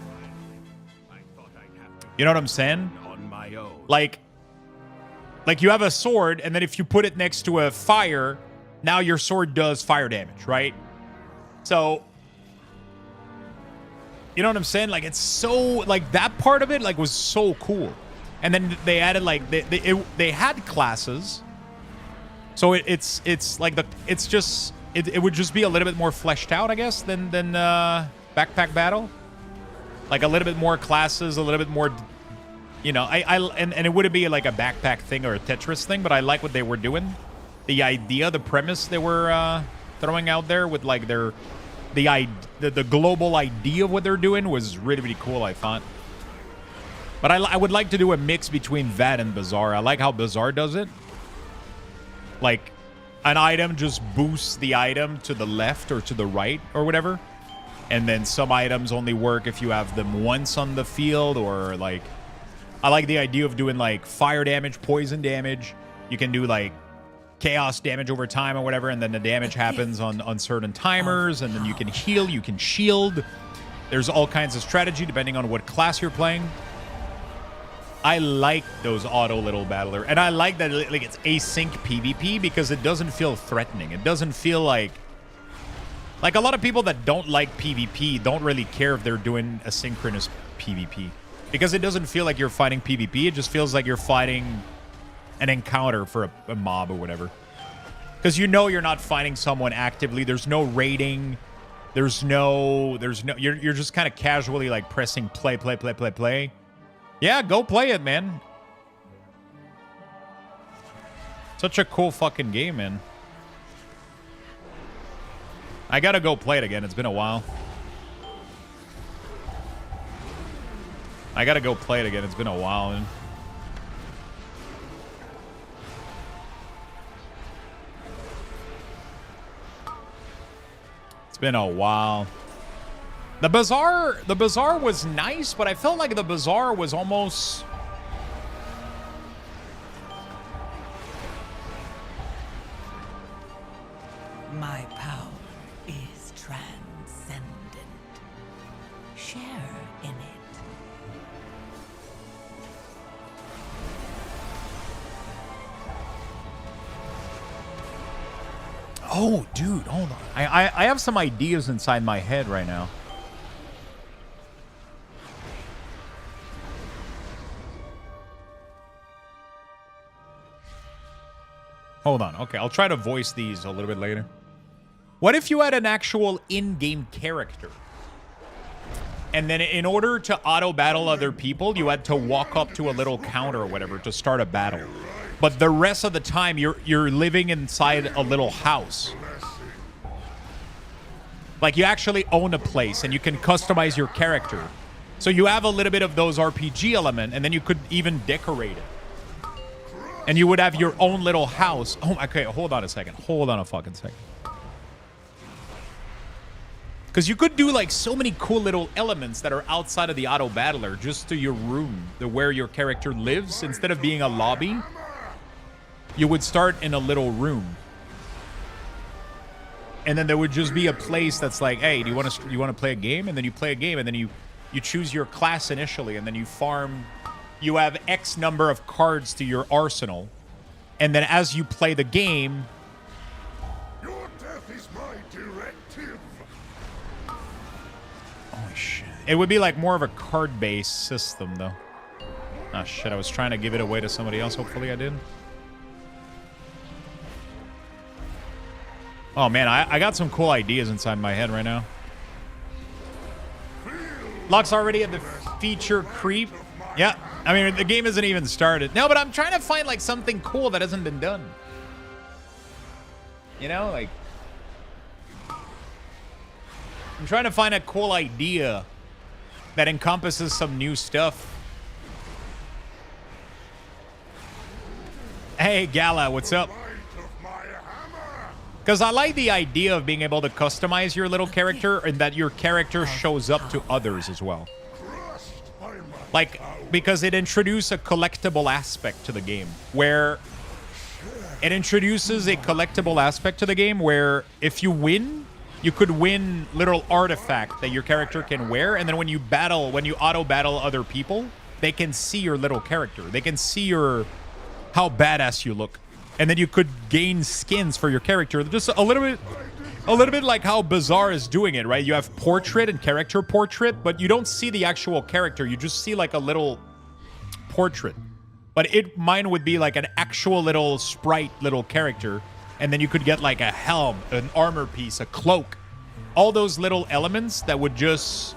You know what I'm saying? On my own. Like you have a sword, and then if you put it next to a fire, now your sword does fire damage, right? So, you know what I'm saying? Like it's so, like that part of it like was so cool. And then they added like they had classes, so it would just be a little bit more fleshed out, I guess, than Backpack Battle. Like a little bit more classes, a little bit more, you know. And it wouldn't be like a backpack thing or a Tetris thing, but I like what they were doing, the idea, the premise they were throwing out there with like the global idea of what they're doing was really, really cool, I thought. But I would like to do a mix between that and Bazaar. I like how Bazaar does it. Like, an item just boosts the item to the left or to the right or whatever. And then some items only work if you have them once on the field, or like... I like the idea of doing like fire damage, poison damage. You can do like chaos damage over time or whatever, and then the damage happens on certain timers, and then you can heal, you can shield. There's all kinds of strategy depending on what class you're playing. I like those auto little battler, and I like that like it's async PvP because it doesn't feel threatening. It doesn't feel like a lot of people that don't like PvP don't really care if they're doing asynchronous PvP because it doesn't feel like you're fighting PvP. It just feels like you're fighting an encounter for a mob or whatever. Because you know you're not fighting someone actively. There's no raiding. There's no. You're just kind of casually like pressing play. Yeah, go play it, man. Such a cool fucking game, man. I gotta go play it again. It's been a while. I gotta go play it again. It's been a while. And it's been a while. The bazaar was nice, but I felt like the bazaar was almost... My power is transcendent. Share in it. Oh, dude, hold on. I have some ideas inside my head right now. Hold on. Okay, I'll try to voice these a little bit later. What if you had an actual in-game character? And then in order to auto-battle other people, you had to walk up to a little counter or whatever to start a battle. But the rest of the time, you're living inside a little house. Like, you actually own a place, and you can customize your character. So you have a little bit of those RPG element, and then you could even decorate it. And you would have your own little house. Oh, okay, hold on a second. Hold on a fucking second. Because you could do, like, so many cool little elements that are outside of the auto-battler, just to your room, where your character lives. Instead of being a lobby, you would start in a little room. And then there would just be a place that's like, hey, do you want to play a game? And then you play a game, and then you choose your class initially, and then you farm. You have X number of cards to your arsenal, and then as you play the game, your death is my directive. Oh shit! It would be like more of a card-based system, though. Oh shit! I was trying to give it away to somebody else. Hopefully, I did. Oh man, I got some cool ideas inside my head right now. Lux already had the feature creep. Yeah, I mean, the game isn't even started. No, but I'm trying to find, like, something cool that hasn't been done. You know, like... I'm trying to find a cool idea that encompasses some new stuff. Hey, Gala, what's up? Because I like the idea of being able to customize your little character and that your character shows up to others as well. Like, because it introduces a collectible aspect to the game where if you win, you could win little artifact that your character can wear. And then when you auto battle other people, they can see your little character. They can see how badass you look. And then you could gain skins for your character. Just a little bit like how Bazaar is doing it, right? You have portrait and character portrait, but you don't see the actual character. You just see like a little portrait. But mine would be like an actual little sprite little character. And then you could get like a helm, an armor piece, a cloak. All those little elements that would just...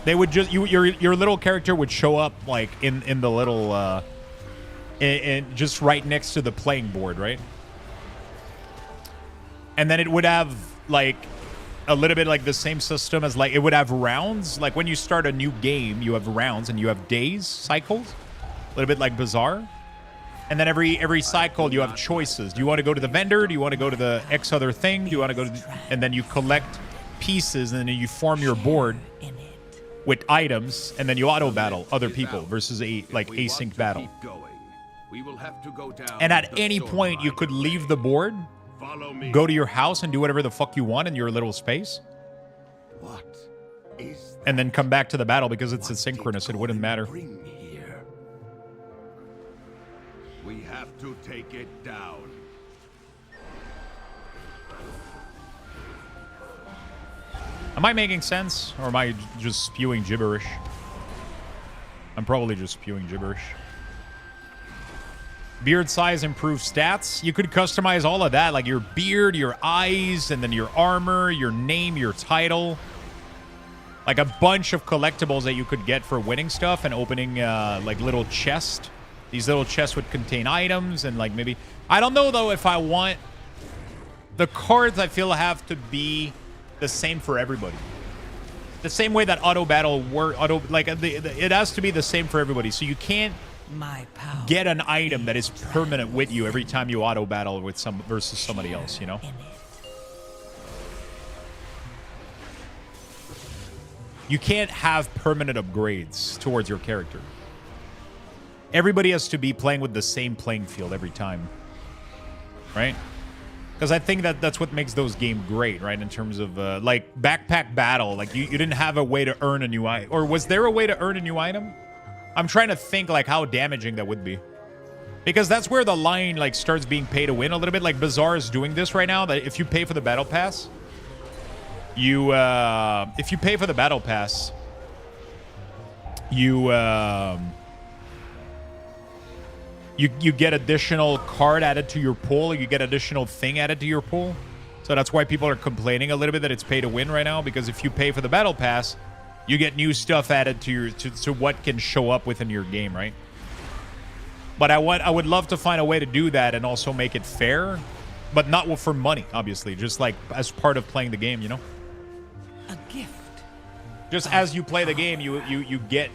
Your little character would show up like in the little... just right next to the playing board, right? And then it would have like a little bit like the same system as like it would have rounds. Like when you start a new game, you have rounds and you have days, cycles, a little bit like Bazaar. And then every cycle you have choices. Do you want to go to the vendor? Do you want to go to the X other thing? Do you want to go to and then you collect pieces and then you form your board with items and then you auto battle other people versus a like async battle. We will have to go down. And at any point, you could leave the board, go to your house, and do whatever the fuck you want in your little space. What is that? And then come back to the battle because it's asynchronous. It wouldn't matter. We have to take it down. Am I making sense? Or am I just spewing gibberish? I'm probably just spewing gibberish. Beard size improves stats. You could customize all of that, like your beard, your eyes, and then your armor, your name, your title. Like a bunch of collectibles that you could get for winning stuff and opening like little chests. These little chests would contain items and like maybe... I don't know though if I want the cards I feel have to be the same for everybody. The same way that auto battle it has to be the same for everybody. So you can't get an item that is permanent with you every time you auto battle with versus somebody else, you know? You can't have permanent upgrades towards your character. Everybody has to be playing with the same playing field every time. Right? Because I think that's what makes those games great, right? In terms of, like, backpack battle. Like, you didn't have a way to earn a new item. Or was there a way to earn a new item? I'm trying to think, like, how damaging that would be. Because that's where the line, like, starts being pay to win a little bit. Like, Bazaar is doing this right now. That if you pay for the battle pass, you you get additional card added to your pool. You get additional thing added to your pool. So that's why people are complaining a little bit that it's pay to win right now. Because if you pay for the battle pass, you get new stuff added to your to what can show up within your game, right? But I would love to find a way to do that and also make it fair, but not for money, obviously. Just like as part of playing the game, you know. A gift. Just as you play the game, you get.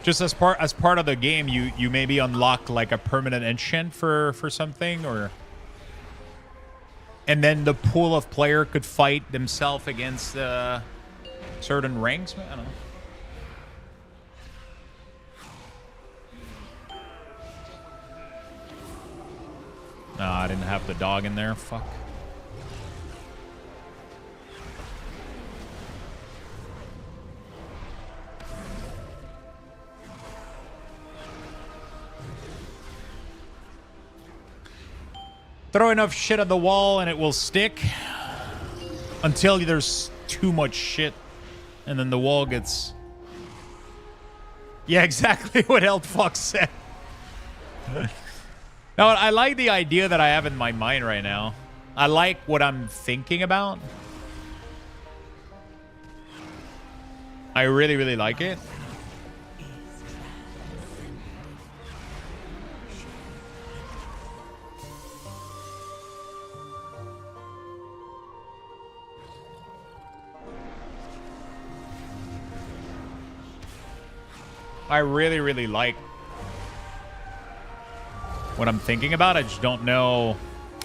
Just as part of the game, you maybe unlock like a permanent enchant for something, or and then the pool of player could fight themselves against certain ranks. I don't know. No, I didn't have the dog in there. Fuck. Throw enough shit at the wall and it will stick until there's too much shit. And then the wall gets... Yeah, exactly what Eltfox said. Now, I like the idea that I have in my mind right now. I like what I'm thinking about. I really, really like it. I really, really like what I'm thinking about. I just don't know.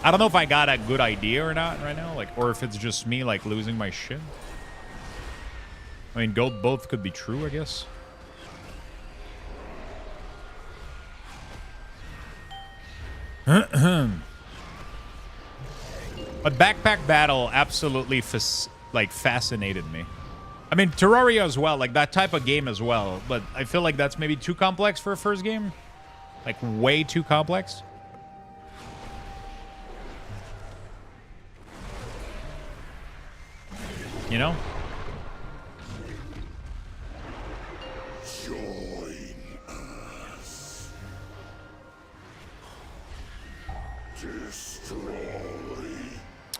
I don't know if I got a good idea or not right now, like, or if it's just me like losing my shit. I mean, both could be true, I guess. But backpack battle absolutely fascinated me. I mean, Terraria as well, like that type of game as well. But I feel like that's maybe too complex for a first game. Like, way too complex. You know? Join us. Destroy.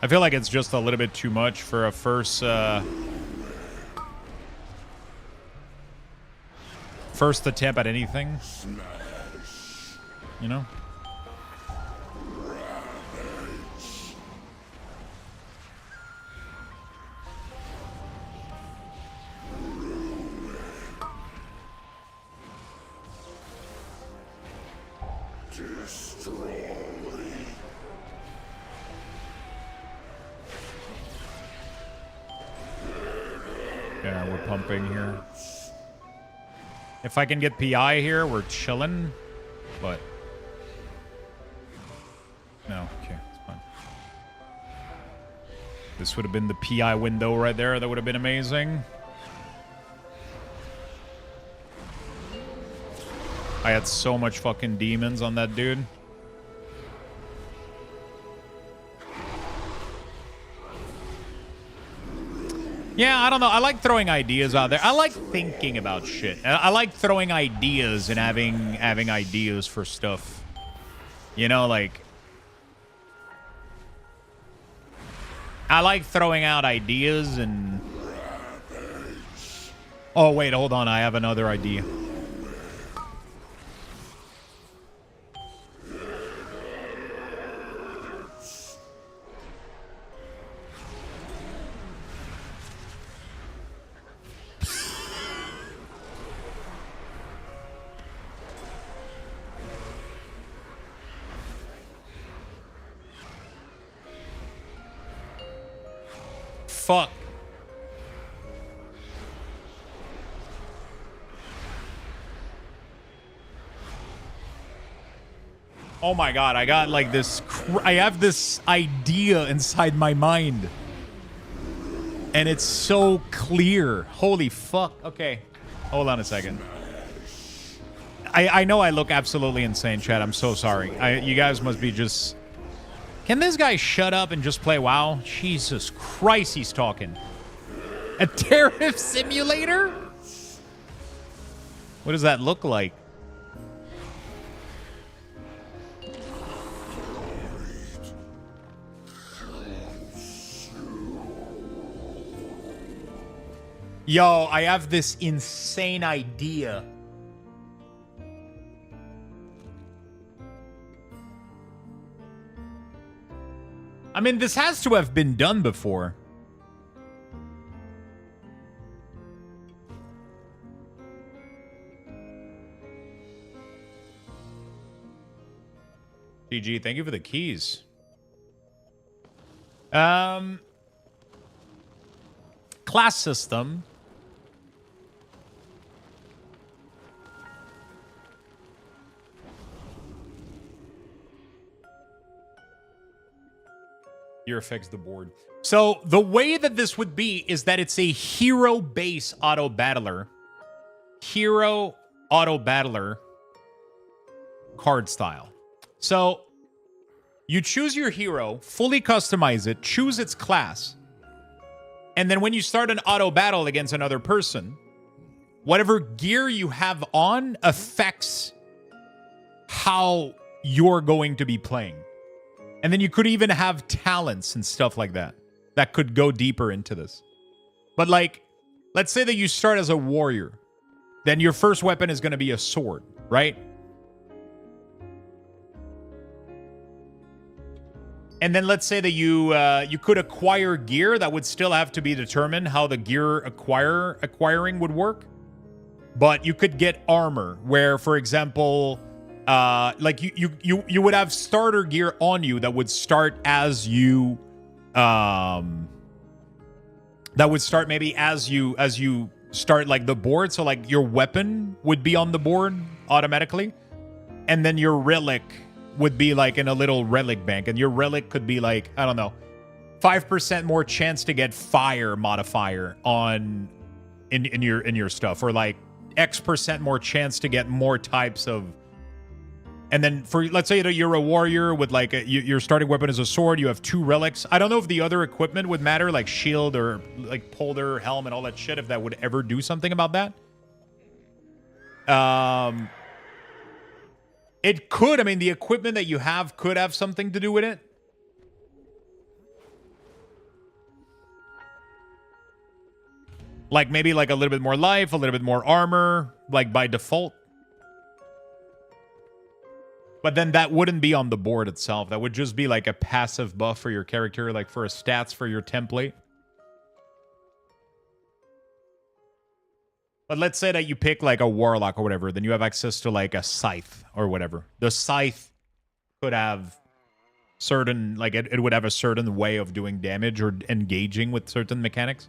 I feel like it's just a little bit too much for a first attempt at anything. You know? Yeah, we're pumping here. If I can get PI here, we're chilling. But no, okay, it's fine. This would have been the PI window right there. That would have been amazing. I had so much fucking demons on that dude. Yeah, I don't know. I like throwing ideas out there. I like thinking about shit. I like throwing ideas and having ideas for stuff. You know, like... I like throwing out ideas and... Oh, wait, hold on. I have another idea. Fuck. Oh my god, I got like this... I have this idea inside my mind. And it's so clear. Holy fuck. Okay. Hold on a second. I know I look absolutely insane, chat. I'm so sorry. You guys must be just... Can this guy shut up and just play WoW? Jesus Christ, he's talking. A tariff simulator? What does that look like? Yo, I have this insane idea. I mean, this has to have been done before. GG, thank you for the keys. Class system. Gear affects the board. So the way that this would be is that it's a hero base auto battler. Hero auto battler card style. So you choose your hero, fully customize it, choose its class. And then when you start an auto battle against another person, whatever gear you have on affects how you're going to be playing. And then you could even have talents and stuff like that that could go deeper into this. But like, let's say that you start as a warrior. Then your first weapon is going to be a sword, right? And then let's say that you could acquire gear that would still have to be determined how the gear acquiring would work. But you could get armor where, for example, like you would have starter gear on you that would start as you that would start maybe as you start like the board. So like your weapon would be on the board automatically, and then your relic would be like in a little relic bank, and your relic could be like, I don't know, 5% more chance to get fire modifier on in your stuff, or like X% more chance to get more types of. And then for, let's say that you're a warrior with like your starting weapon is a sword, you have 2 relics. I don't know if the other equipment would matter, like shield or like polder, helm, and all that shit, if that would ever do something about that. It could. I mean, the equipment that you have could have something to do with it. Like maybe like a little bit more life, a little bit more armor, like by default. But then that wouldn't be on the board itself. That would just be like a passive buff for your character, like for a stats for your template. But let's say that you pick like a warlock or whatever, then you have access to like a scythe or whatever. The scythe could have certain, like it would have a certain way of doing damage or engaging with certain mechanics.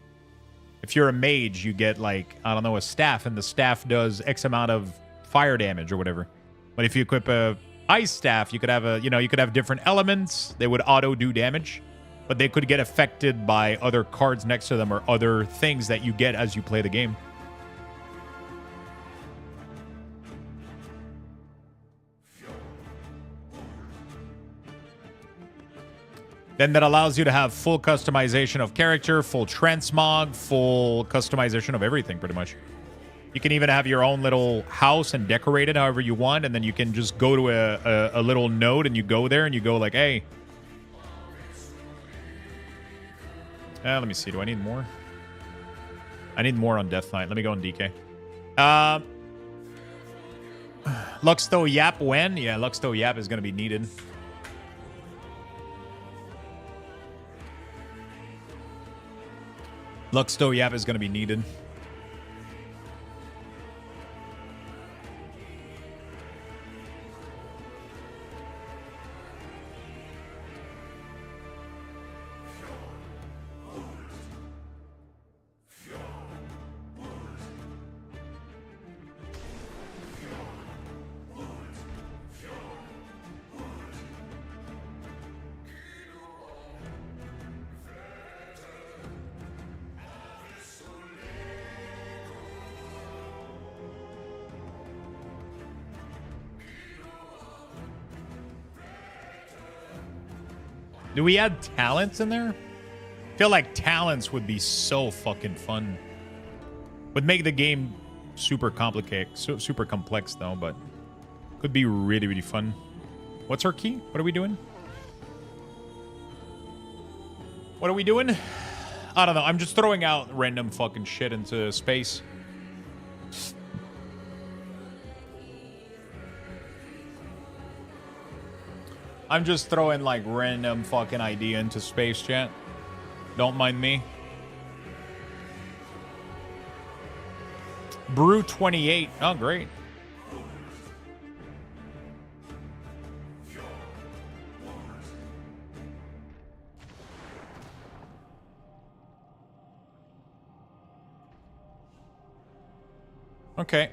If you're a mage, you get like, I don't know, a staff, and the staff does X amount of fire damage or whatever. But if you equip a ice staff, you could have you could have different elements. They would auto do damage, but they could get affected by other cards next to them or other things that you get as you play the game. Then that allows you to have full customization of character, full transmog, full customization of everything, pretty much. You can even have your own little house and decorate it however you want, and then you can just go to a little node, and you go there, and you go like, hey, Let me see. Do I need more? I need more on Death Knight. Let me go on DK. Luxthos Yap when? Yeah, Luxthos Yap is going to be needed. Luxthos Yap is going to be needed. Do we add talents in there? I feel like talents would be so fucking fun. Would make the game super complicated, super complex though, but could be really, really fun. What's our key? What are we doing? What are we doing? I don't know. I'm just throwing out random fucking shit into space. I'm just throwing like random fucking idea into space, chat. Don't mind me. Brew 28. Oh, great. Okay.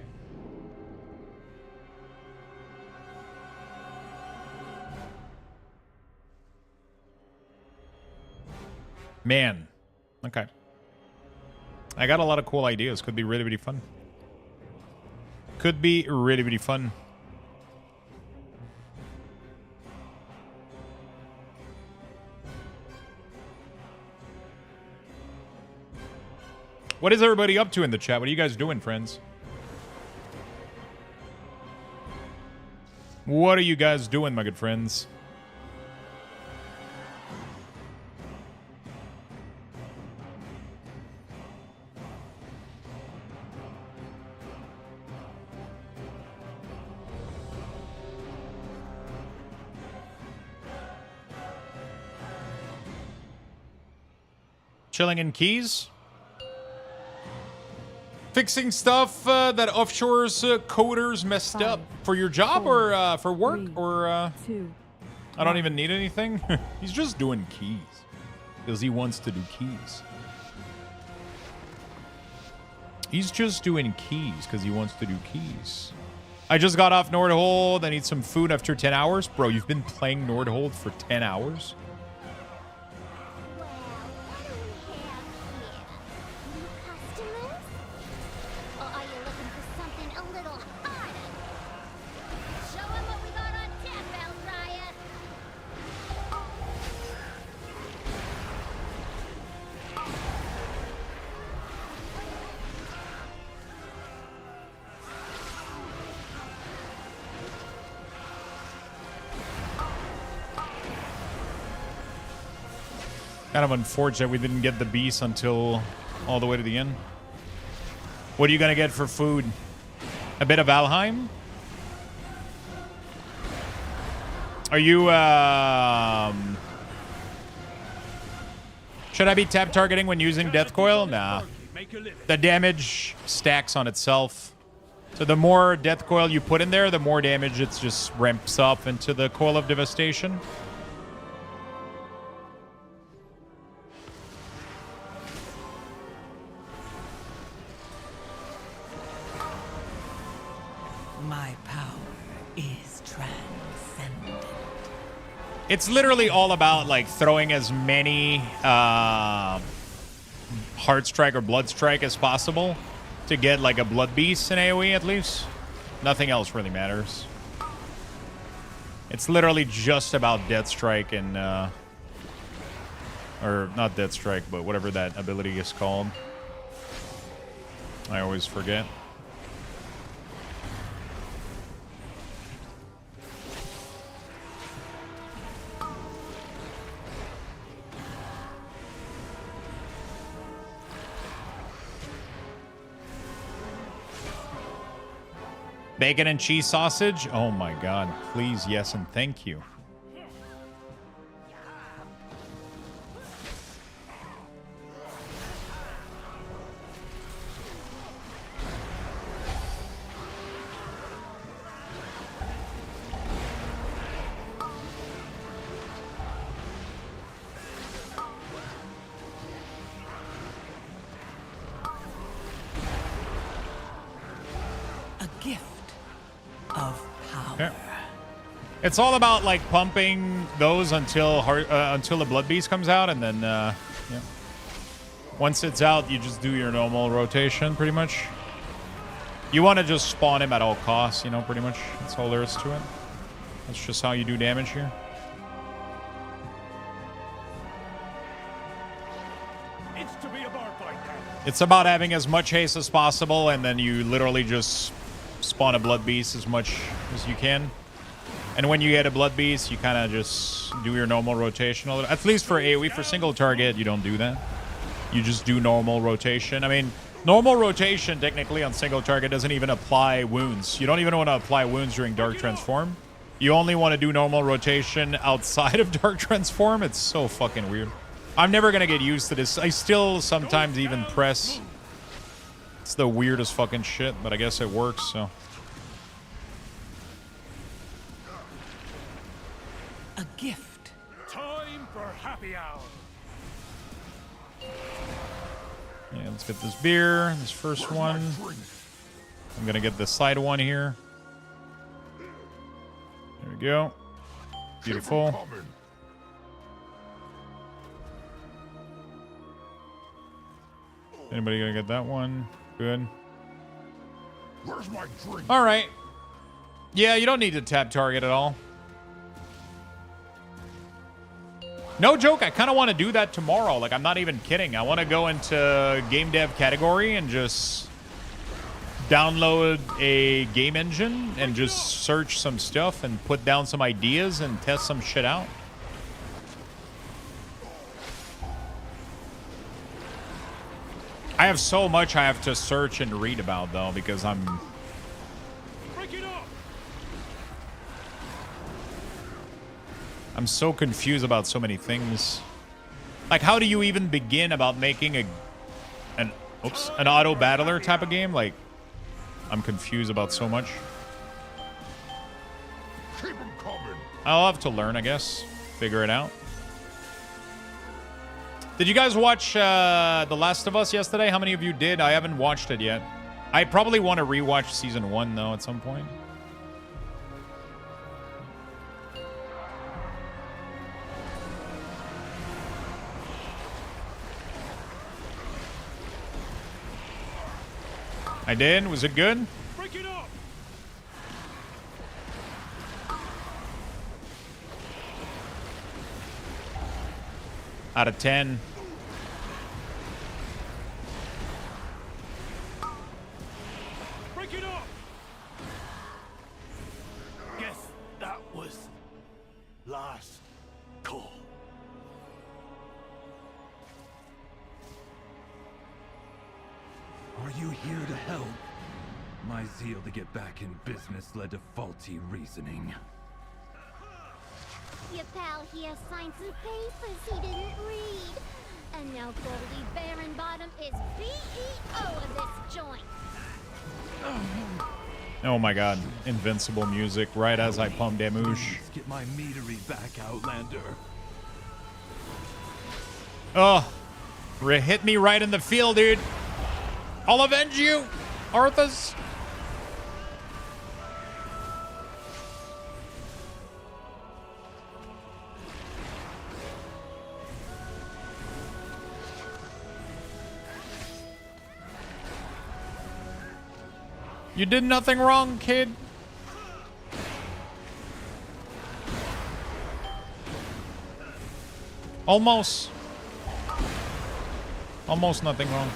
Man. Okay. I got a lot of cool ideas. Could be really, really fun. Could be really, really fun. What is everybody up to in the chat? What are you guys doing, friends? What are you guys doing, my good friends? Chilling in Keys? Fixing stuff that offshore's coders messed up for your job or for work or I don't even need anything. He's just doing keys because he wants to do keys. He's just doing keys because he wants to do keys. I just got off Nordhold. I need some food after 10 hours. Bro, you've been playing Nordhold for 10 hours? Kind of unfortunate we didn't get the beast until all the way to the end. What are you gonna get for food? A bit of Valheim? Are you should I be tap targeting when using Death Coil? Nah. The damage stacks on itself. So the more Death Coil you put in there, the more damage it just ramps up into the Coil of Devastation. My power is transcendent. It's literally all about like throwing as many Heart Strike or Blood Strike as possible to get like a Blood Beast in AoE at least. Nothing else really matters. It's literally just about Death Strike and or not Death Strike, but whatever that ability is called. I always forget. Bacon and cheese sausage? Oh my god. Please, yes, and thank you. It's all about like pumping those until the blood beast comes out, and then yeah. Once it's out, you just do your normal rotation, pretty much. You want to just spawn him at all costs, you know, pretty much. That's all there is to it. That's just how you do damage here. It's to be a bar fight then. It's about having as much haste as possible, and then you literally just spawn a blood beast as much as you can. And when you get a blood beast, you kind of just do your normal rotation. At least for AoE, for single target, you don't do that. You just do normal rotation. I mean, normal rotation technically on single target doesn't even apply wounds. You don't even want to apply wounds during Dark Transform. You only want to do normal rotation outside of Dark Transform. It's so fucking weird. I'm never going to get used to this. I still sometimes even press. It's the weirdest fucking shit, but I guess it works, so. A gift. Time for happy hour. Yeah, let's get this beer, this first one. I'm gonna get the side one here. There we go. Beautiful. Anybody gonna get that one? Good. Where's my drink? All right. Yeah, you don't need to tap target at all. No joke, I kind of want to do that tomorrow. Like, I'm not even kidding. I want to go into game dev category and just download a game engine and just search some stuff and put down some ideas and test some shit out. I have so much I have to search and read about, though, because I'm... I'm so confused about so many things. Like, how do you even begin about making an auto battler type of game? Like, I'm confused about so much. Keep 'em coming. I'll have to learn, I guess. Figure it out. Did you guys watch The Last of Us yesterday? How many of you did? I haven't watched it yet. I probably want to rewatch season 1 though at some point. I did. Was it good? Break it up. Out of 10. Break it up. Guess that was last call. Are you here to help? My zeal to get back in business led to faulty reasoning. Your pal here signed some papers he didn't read. And now Goldie Baronbottom is CEO of this joint. Oh my god. Invincible music right as I pump Damouche. Get my meadery back, Outlander. Oh. Hit me right in the field, dude. I'll avenge you, Arthas. You did nothing wrong, kid. Almost. Almost nothing wrong.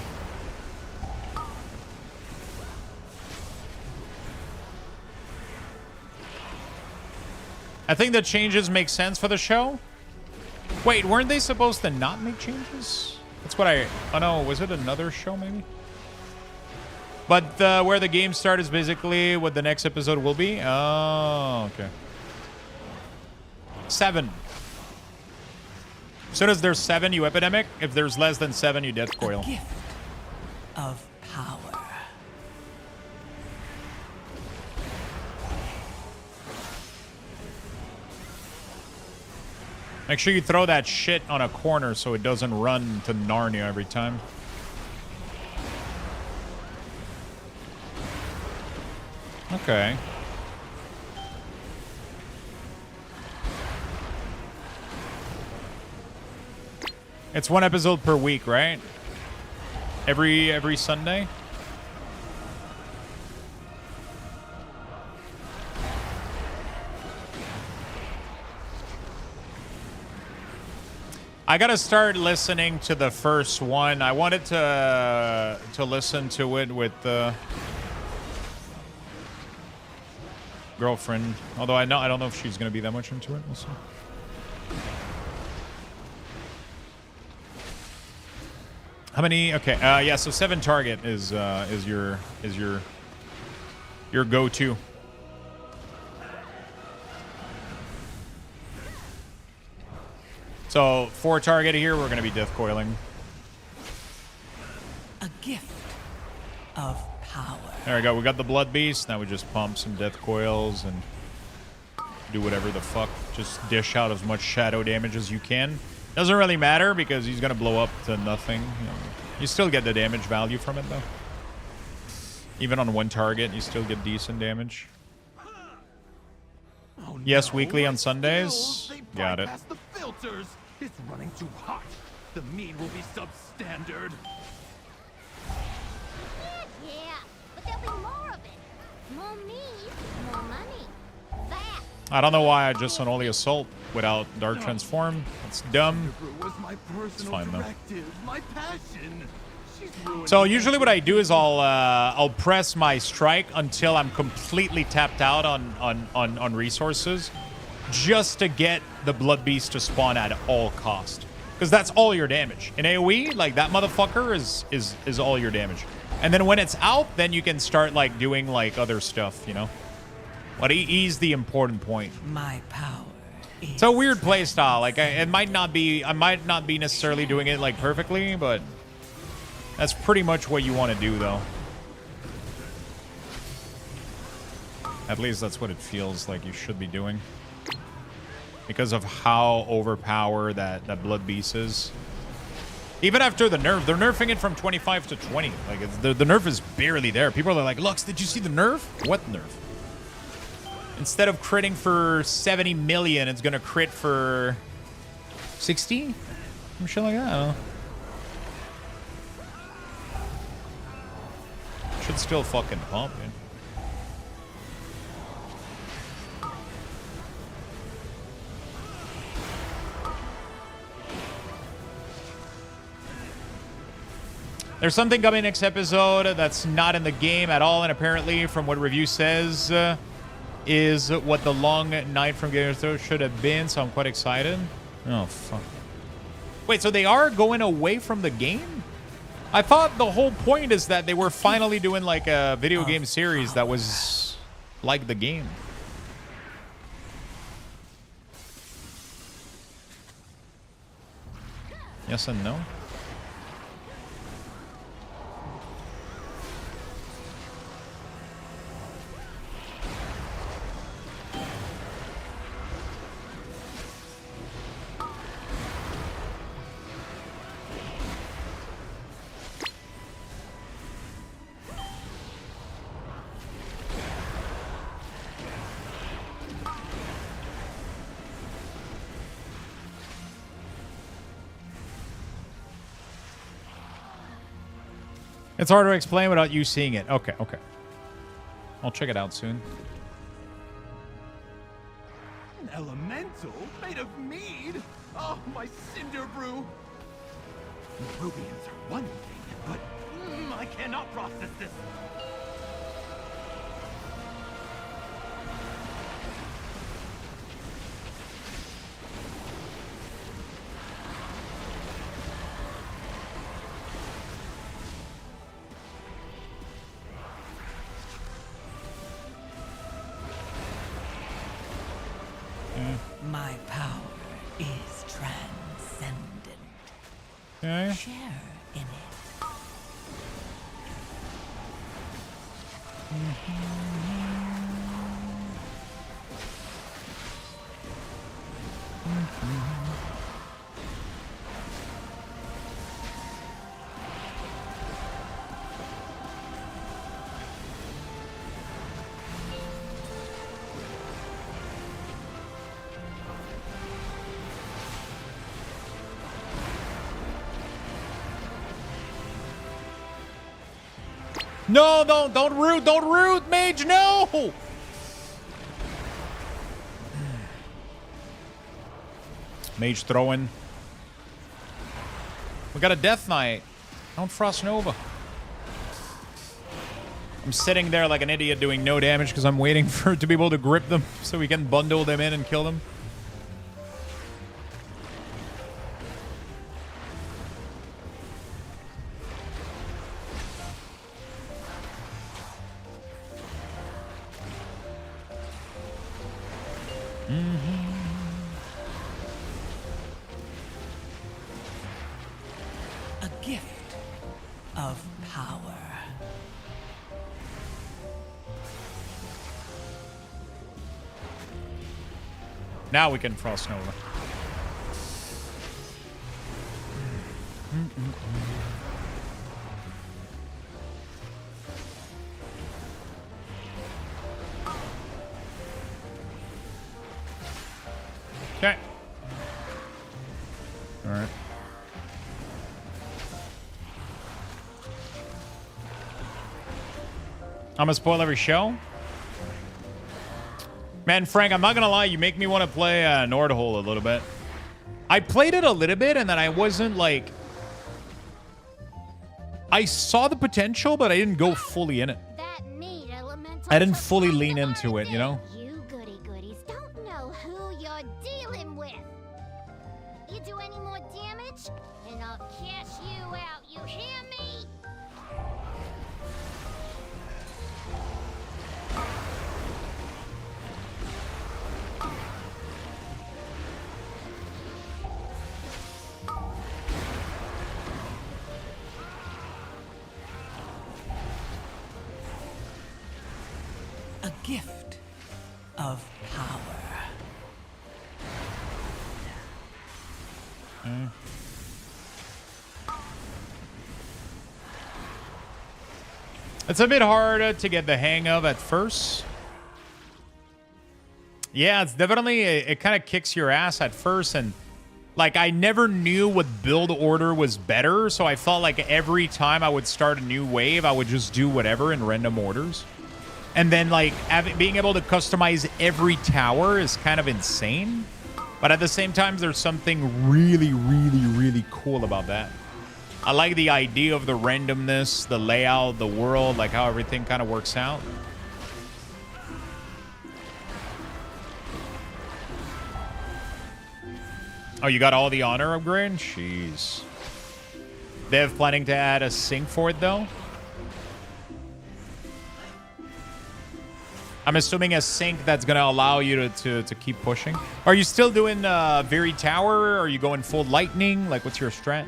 I think the changes make sense for the show. Wait, weren't they supposed to not make changes? That's what I... Oh no, was it another show maybe? But where the game start is basically what the next episode will be. Oh, okay. 7. As soon as there's 7, you epidemic. If there's less than 7, you death coil. A gift of power. Make sure you throw that shit on a corner so it doesn't run to Narnia every time. Okay. It's 1 episode per week, right? Every Sunday? I gotta start listening to the first one. I wanted to listen to it with the girlfriend. Although I don't know if she's gonna be that much into it. We'll see. How many? Okay, yeah. So 7 target is your go-to. So 4 target here, we're gonna be death coiling. A gift of power. There we go. We got the blood beast. Now we just pump some death coils and do whatever the fuck. Just dish out as much shadow damage as you can. Doesn't really matter because he's gonna blow up to nothing. You still get the damage value from it though. Even on 1 target, you still get decent damage. Oh, yes, no, weekly on Sundays. Got it. The filters. It's running too hot. The meat will be substandard. Yeah, but there'll be more of it. More meat, more money. That. I don't know why I just only assault without dark transform. It's dumb. It's fine though. My passion. So usually what I do is I'll press my strike until I'm completely tapped out on resources, just to get the blood beast to spawn at all cost, because that's all your damage in AoE. Like that motherfucker is all your damage, and then when it's out, then you can start like doing like other stuff, you know. But he's the important point. My power. It's a weird play style. Like I might not be necessarily doing it like perfectly, but that's pretty much what you want to do, though. At least that's what it feels like you should be doing, because of how overpowered that blood beast is. Even after the nerf, they're nerfing it from 25 to 20. Like the nerf is barely there. People are like, "Lux, did you see the nerf? What nerf?" Instead of critting for 70 million, it's gonna crit for 60? Some shit like that. I don't know. Should still fucking pump, man. There's something coming next episode that's not in the game at all, and apparently, from what review says, is what the long night from Game of Thrones should have been, so I'm quite excited. Oh, fuck. Wait, so they are going away from the game? I thought the whole point is that they were finally doing like a video game series that was like the game. Yes and no. It's hard to explain without you seeing it. Okay, okay. I'll check it out soon. An elemental made of mead? Oh, my cinder brew. Rubians are one thing, but I cannot process this. Okay. Share in it. No, don't root, mage, no! Mage throwing. We got a Death Knight. Don't Frost Nova. I'm sitting there like an idiot doing no damage because I'm waiting for it to be able to grip them so we can bundle them in and kill them. A gift of power. Now we can Frost Nova. Okay. All right. I'm gonna spoil every show. Man, Frank, I'm not gonna lie, you make me want to play Nordhole a little bit. I played it a little bit, and then I wasn't like... I saw the potential, but I didn't go fully in it. I didn't fully lean into it, you know? You goody-goodies don't know who you're dealing with. You do any more damage, and I'll cash you out, you hear me? A gift of power. It's a bit harder to get the hang of at first. Yeah, it's definitely, it kind of kicks your ass at first, and like I never knew what build order was better, so I felt like every time I would start a new wave, I would just do whatever in random orders. And then like being able to customize every tower is kind of insane. But at the same time, there's something really, really, really cool about that. I like the idea of the randomness, the layout, the world, like how everything kind of works out. Oh, you got all the honor upgrade? Jeez. They have planning to add a sync for it, though? I'm assuming a sync that's going to allow you to keep pushing. Are you still doing Very Tower? Are you going full lightning? Like, what's your strat?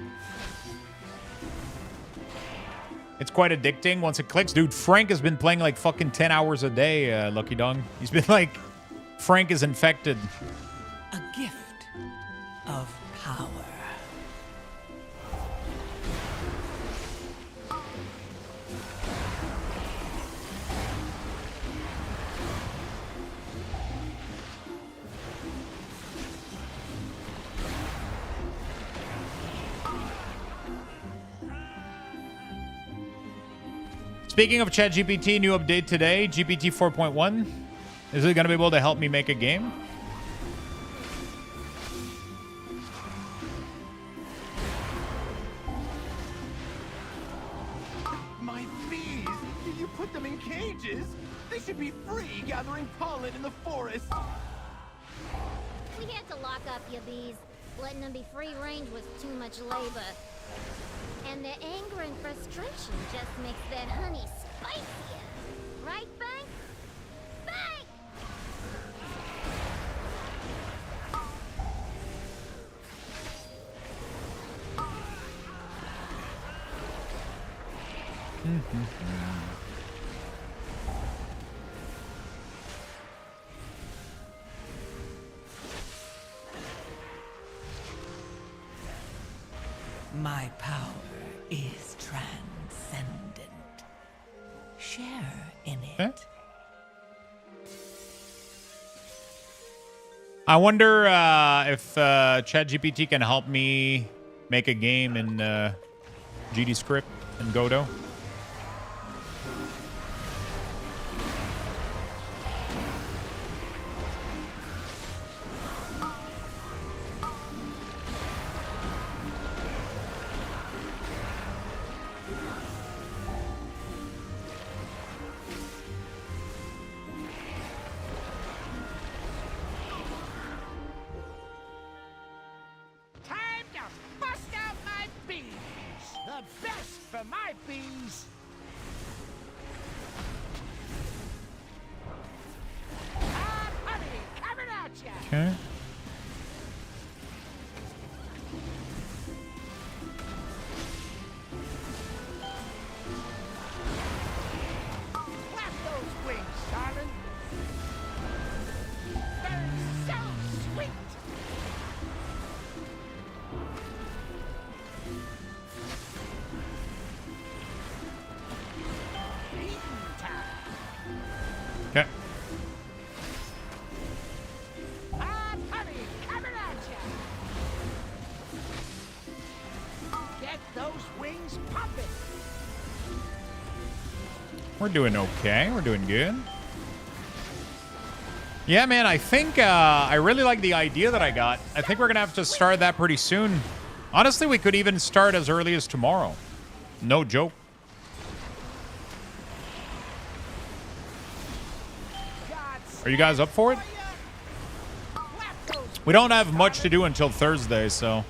It's quite addicting once it clicks. Dude, Frank has been playing like fucking 10 hours a day, Lucky Dog. He's been like... Frank is infected. A gift of power. Speaking of ChatGPT, new update today, GPT 4.1. Is it going to be able to help me make a game? My bees! You put them in cages? They should be free gathering pollen in the forest. We had to lock up your bees. Letting them be free range was too much labor. And their anger and frustration just makes that honey spicier. Right, Bank? Bank! My power is transcendent. Share in it. Okay. I wonder if ChatGPT can help me make a game in GD script and Godot. Time to bust out my bees. The best for my bees. Hot honey coming at ya. Okay. Flap those wings, darling. They're so sweet. Eating time. Okay. Hot honey coming at ya. Get those wings pumping. We're doing okay. We're doing good. Yeah, man, I think I really like the idea that I got. I think we're going to have to start that pretty soon. Honestly, we could even start as early as tomorrow. No joke. Are you guys up for it? We don't have much to do until Thursday, so.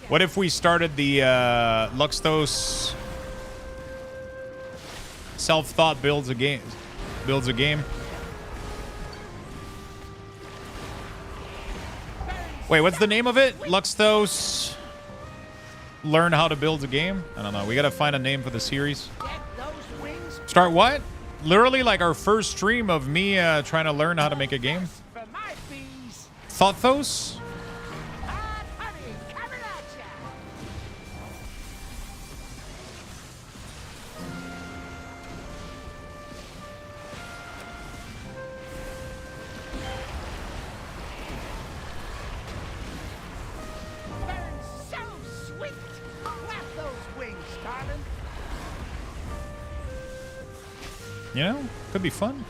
What if we started the Luxthos self-thought builds a game? Builds a game. Wait, what's the name of it? Luxthos learn how to build a game? I don't know. We got to find a name for the series. Start what? Literally like our first stream of me trying to learn how to make a game. Thoughtthos? So sweet. Flap those wings, darling. You know, could be fun.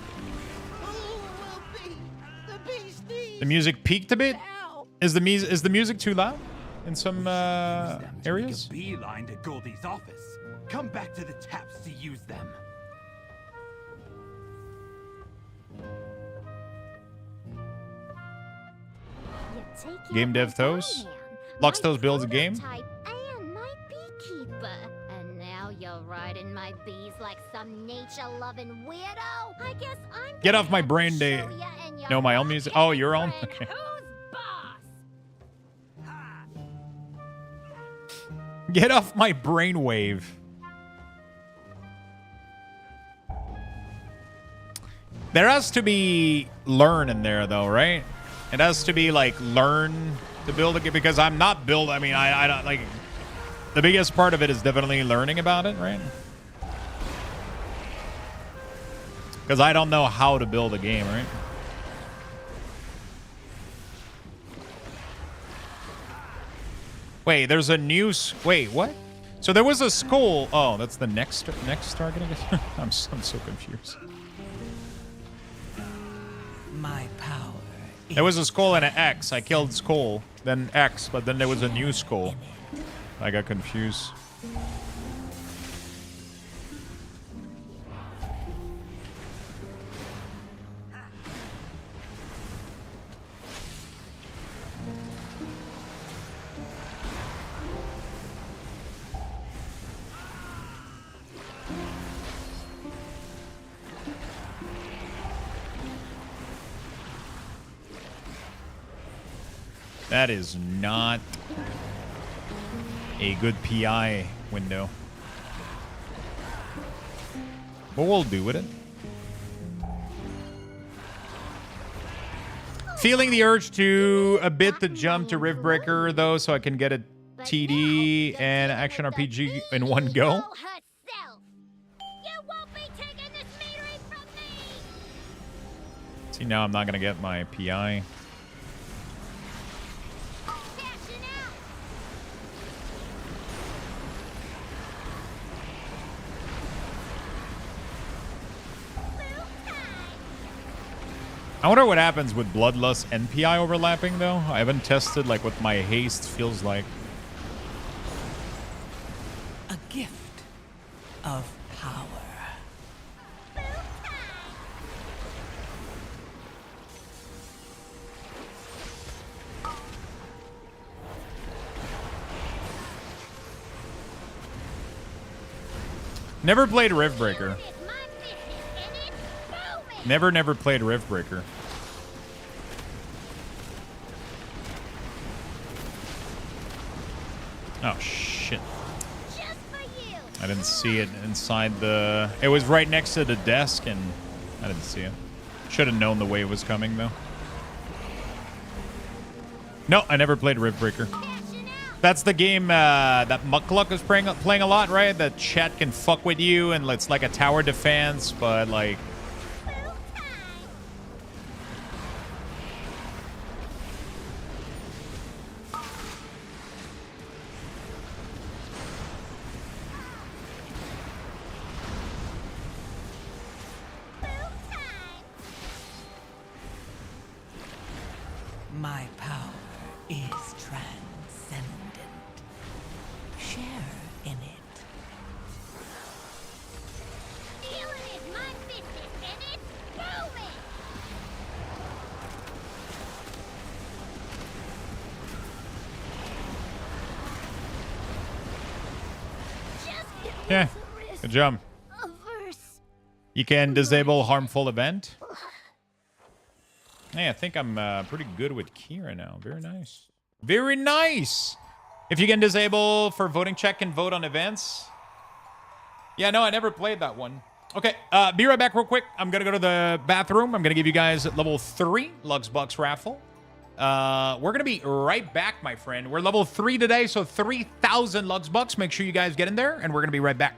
Who will be the bee's knees? The music peaked a bit. Now? Is the music too loud in some areas? Make a beeline to Goldie's office. Come back to the taps to use them. Game dev Thos. Luxthos builds a game. And my beekeeper. And now you're riding my bees like some nature-loving weirdo. I guess I'm Get off my brain day. No, my own music. Oh, your own? Okay. Get off my brainwave. There has to be learn in there, though, right? It has to be like learn to build a game because I'm not build. I mean, I don't like the biggest part of it is definitely learning about it, right? Because I don't know how to build a game, right? Wait, there's a new. Wait, what? So there was a skull. Oh, that's the next target. I guess. I'm so confused. My power. There was a skull and an X. I killed skull, then X, but then there was a new skull. I got confused. That is not a good PI window. But we'll do with it. Feeling the urge to a bit to jump to Riftbreaker, though, so I can get a TD and action RPG in one go. See, now I'm not going to get my PI. I wonder what happens with Bloodlust and PI overlapping, though. I haven't tested, like, what my haste feels like. A gift of power. Never played Riftbreaker. Never played Riftbreaker. Oh, shit. I didn't see it inside the... It was right next to the desk, and I didn't see it. Should have known the wave was coming, though. No, I never played Riftbreaker. That's the game that Muckluck is playing a lot, right? That chat can fuck with you, and it's like a tower defense, but, like... My power is transcendent. Share in it. Stealing is my business, and it's booming! Yeah, good job. You can disable harmful event. Hey, I think I'm pretty good with Kira now. Very nice. Very nice! If you can disable for voting check and vote on events. Yeah, no, I never played that one. Okay, be right back real quick. I'm going to go to the bathroom. I'm going to give you guys level 3 Luxbox raffle. We're going to be right back, my friend. We're level 3 today, so 3,000 Luxbucks. Make sure you guys get in there, and we're going to be right back.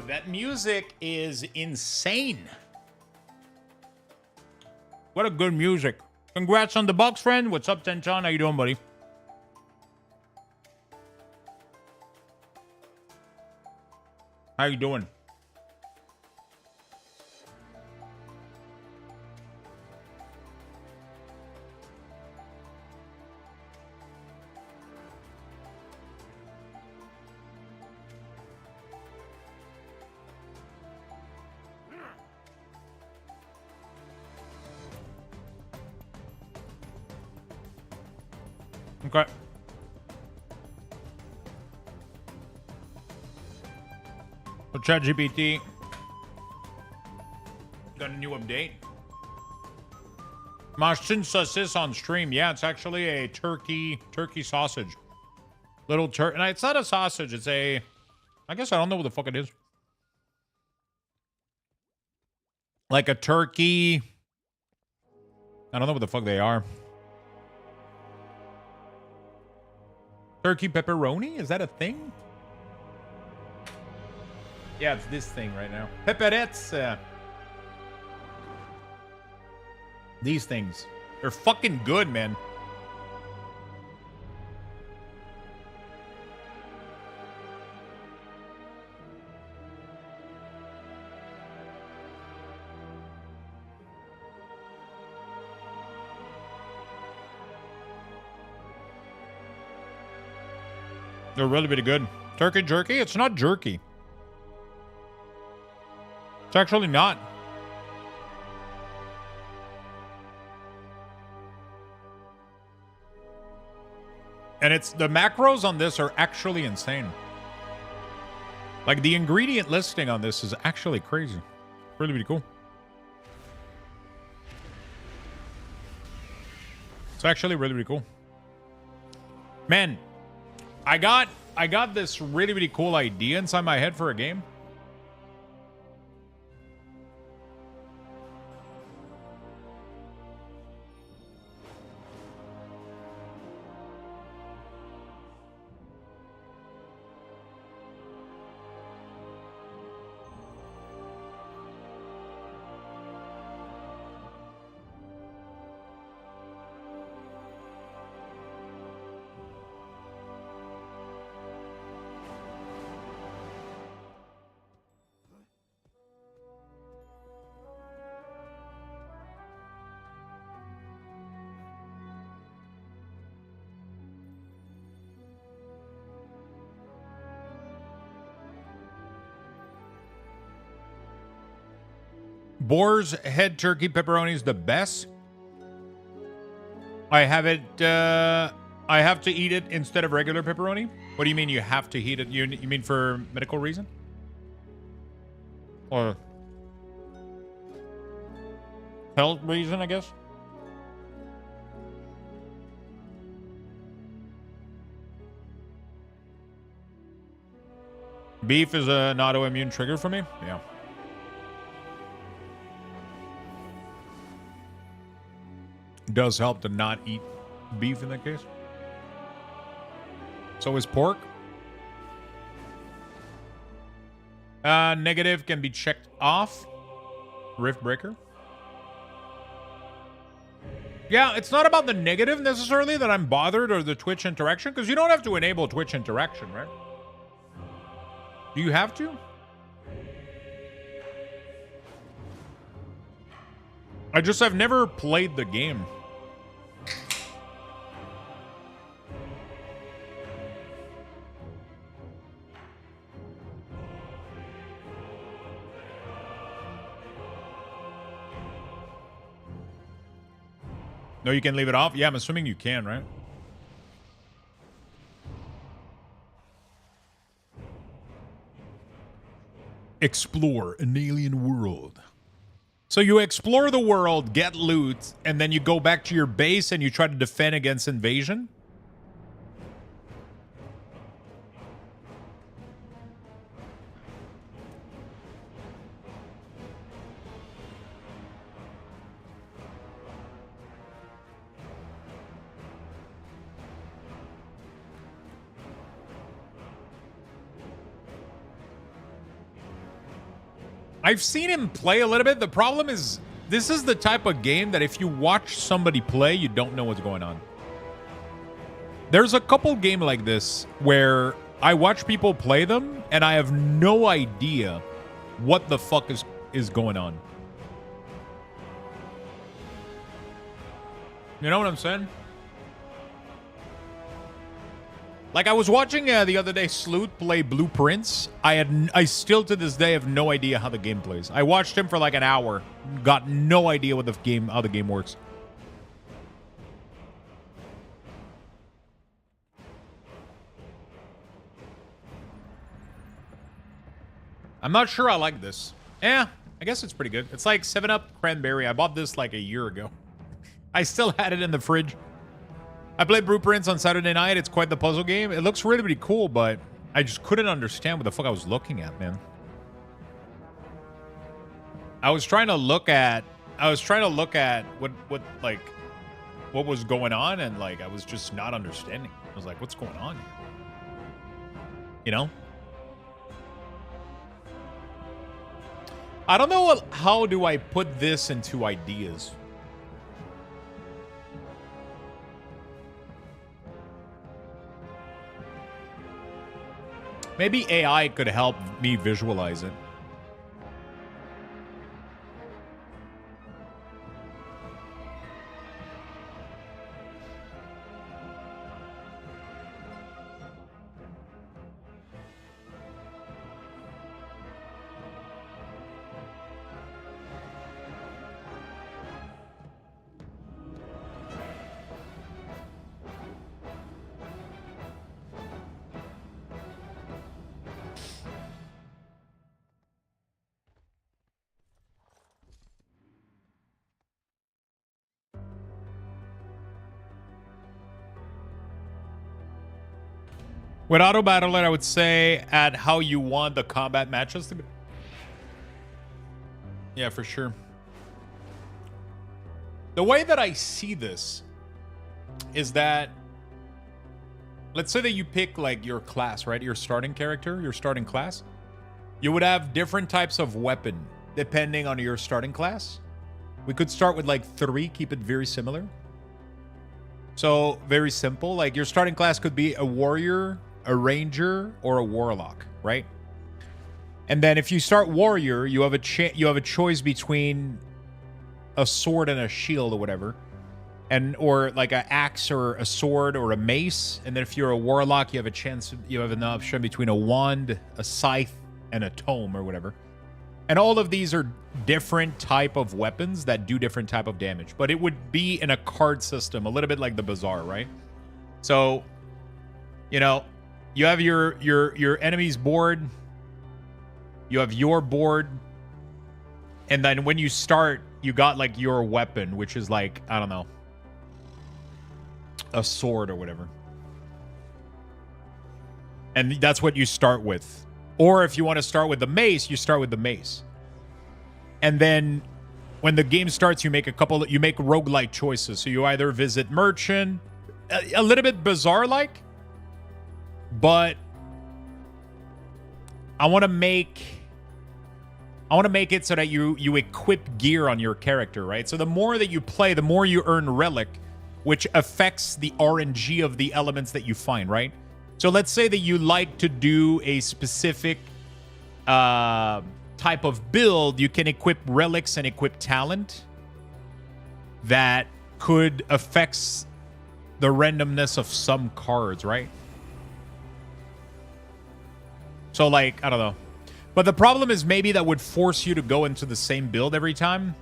Yo, that music is insane. What a good music. Congrats on the Bucks, friend. What's up, Tenchon? How you doing, buddy? How you doing? Okay. So ChatGPT got a new update. Mashin saucis on stream. Yeah, it's actually a turkey sausage. Little turkey. And it's not a sausage. It's a. I guess I don't know what the fuck it is. Like a turkey. I don't know what the fuck they are. Turkey pepperoni? Is that a thing? Yeah, it's this thing right now. Pepperettes. These things. They're fucking good, man. They're really, really good. Turkey jerky? It's not jerky. It's actually not. And it's the macros on this are actually insane. Like the ingredient listing on this is actually crazy. Really, really cool. It's actually really, really cool. Man, I got this really, really cool idea inside my head for a game. Boar's head turkey pepperoni is the best. I have it. I have to eat it instead of regular pepperoni. What do you mean you have to eat it? You mean for medical reason? Or health reason, I guess? Beef is an autoimmune trigger for me? Yeah. Does help to not eat beef in that case. So is pork. Negative can be checked off. Rift breaker. Yeah, it's not about the negative necessarily that I'm bothered or the Twitch interaction, because you don't have to enable Twitch interaction, right? Do you have to? I've never played the game. No, you can leave it off? Yeah, I'm assuming you can, right? Explore an alien world. So you explore the world, get loot, and then you go back to your base and you try to defend against invasion? I've seen him play a little bit. The problem is, this is the type of game that if you watch somebody play, you don't know what's going on. There's a couple games like this where I watch people play them, and I have no idea what the fuck is going on. You know what I'm saying? Like, I was watching the other day Sleuth play Blueprints. I still to this day have no idea how the game plays. I watched him for like an hour, got no idea what how the game works. I'm not sure I like this. Yeah, I guess it's pretty good. It's like 7-Up Cranberry. I bought this like a year ago. I still had it in the fridge. I played Blueprints on Saturday night. It's quite the puzzle game. It looks really, really cool, but I just couldn't understand what the fuck I was looking at, man. I was trying to look at what was going on, and like I was just not understanding. I was like, what's going on here? You know? I don't know how do I put this into ideas. Maybe AI could help me visualize it. With Auto Battler, I would say add how you want the combat matches to be. Yeah, for sure. The way that I see this is that, let's say that you pick like your class, right? Your starting character, your starting class. You would have different types of weapon depending on your starting class. We could start with like 3, keep it very similar. So very simple. Like your starting class could be a warrior, a ranger, or a warlock, right? And then if you start warrior, you have a choice between a sword and a shield or whatever, or like an axe or a sword or a mace. And then if you're a warlock, you have an option between a wand, a scythe, and a tome or whatever. And all of these are different type of weapons that do different type of damage, but it would be in a card system, a little bit like the Bazaar, right? So, you know, you have your enemy's board, you have your board, and then when you start, you got like your weapon, which is like, I don't know, a sword or whatever. And that's what you start with. Or if you want to start with the mace, you start with the mace. And then when the game starts, you make roguelike choices. So you either visit merchant, a little bit Bazaar-like, but I want to make it so that you equip gear on your character, right? So the more that you play, the more you earn relic, which affects the RNG of the elements that you find, right? So let's say that you like to do a specific type of build. You can equip relics and equip talent that could affect the randomness of some cards, right? So like, I don't know. But the problem is maybe that would force you to go into the same build every time.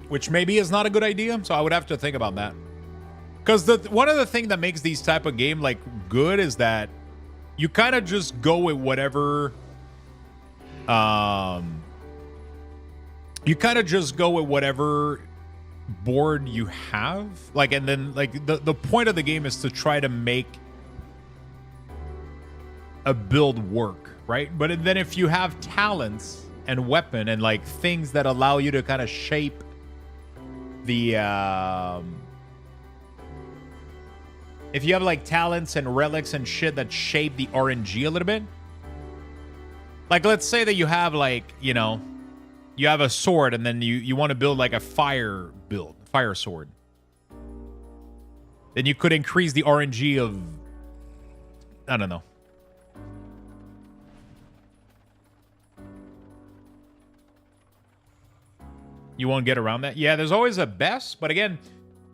Which maybe is not a good idea, so I would have to think about that. Because one of the things that makes these type of game like good is that you kind of just go with whatever board you have, like, and then like the point of the game is to try to make a build work, right? But then if you have talents and weapon and like things that allow you to kind of shape the if you have like talents and relics and shit that shape the RNG a little bit. Like, let's say that you have like, you know, you have a sword and then you want to build like a fire sword. Then you could increase the RNG of, I don't know. You won't get around that. Yeah, there's always a best, but again,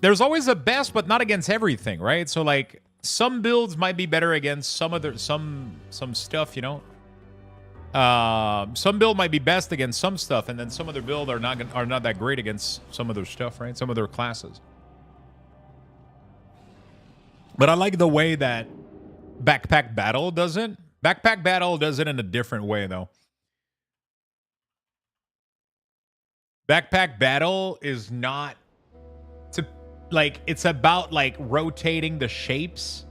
there's always a best, but not against everything, right? So like some builds might be better against some stuff, you know. Some build might be best against some stuff, and then some other build are not that great against some other stuff, right? Some other classes. But I like the way that Backpack Battle does it. Backpack Battle does it in a different way, though. Backpack Battle is not it's about like rotating the shapes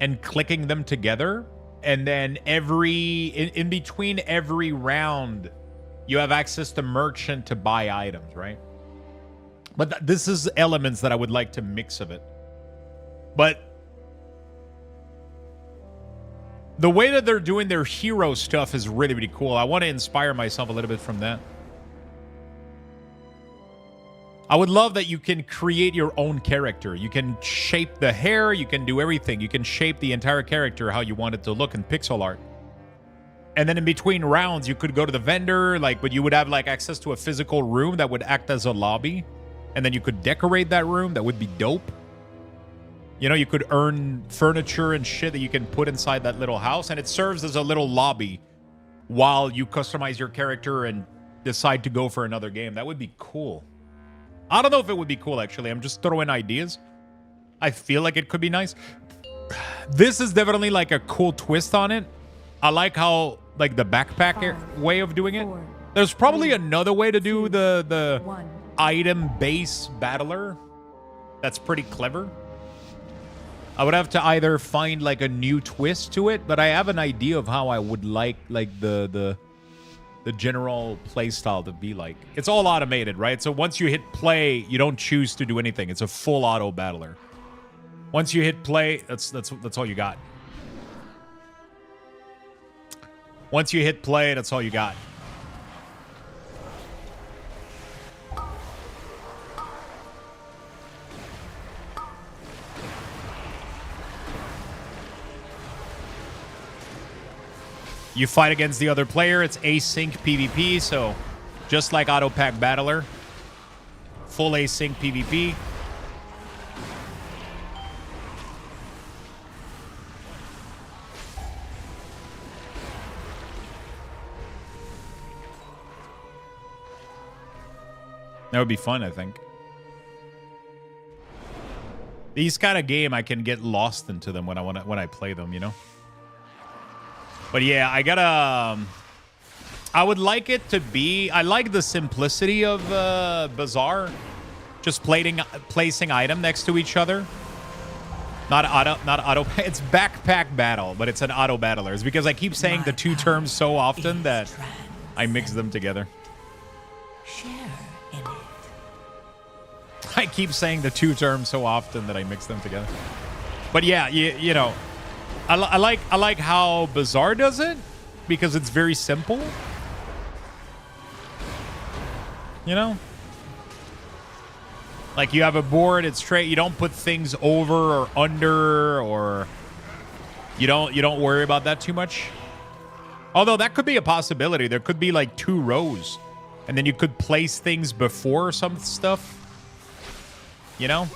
and clicking them together. And then in between every round, you have access to merchant to buy items, right? But this is elements that I would like to mix of it. But the way that they're doing their hero stuff is really, really cool. I want to inspire myself a little bit from that. I would love that you can create your own character. You can shape the hair. You can do everything. You can shape the entire character how you want it to look in pixel art. And then in between rounds, you could go to the vendor, but you would have access to a physical room that would act as a lobby. And then you could decorate that room. That would be dope. You know, you could earn furniture and shit that you can put inside that little house. And it serves as a little lobby while you customize your character and decide to go for another game. That would be cool. I don't know if it would be cool, actually. I'm just throwing ideas. I feel like it could be nice. This is definitely a cool twist on it. I like how, the backpack way of doing it. There's probably another way to do the item base battler. That's pretty clever. I would have to either find, a new twist to it, but I have an idea of how I would like the general play style to be like. It's all automated, right? So once you hit play, you don't choose to do anything. It's a full auto battler. Once you hit play, that's all you got. Once you hit play, that's all you got. You fight against the other player. It's async PvP, so just like Auto Pack Battler. Full async PvP. That would be fun, I think. These kind of game, I can get lost into them when I play them, you know? But yeah, I would like it to be... I like the simplicity of Bazaar. Just placing item next to each other. Not auto. It's Backpack Battle, but it's an auto battler. It's because I keep saying the two terms so often that I mix them together. Share in it. I keep saying the two terms so often that I mix them together. But yeah, you know... I like how Bazaar does it because it's very simple. You know? Like you have a board, it's straight. You don't put things over or under, or you don't worry about that too much. Although that could be a possibility. There could be two rows and then you could place things before some stuff. You know?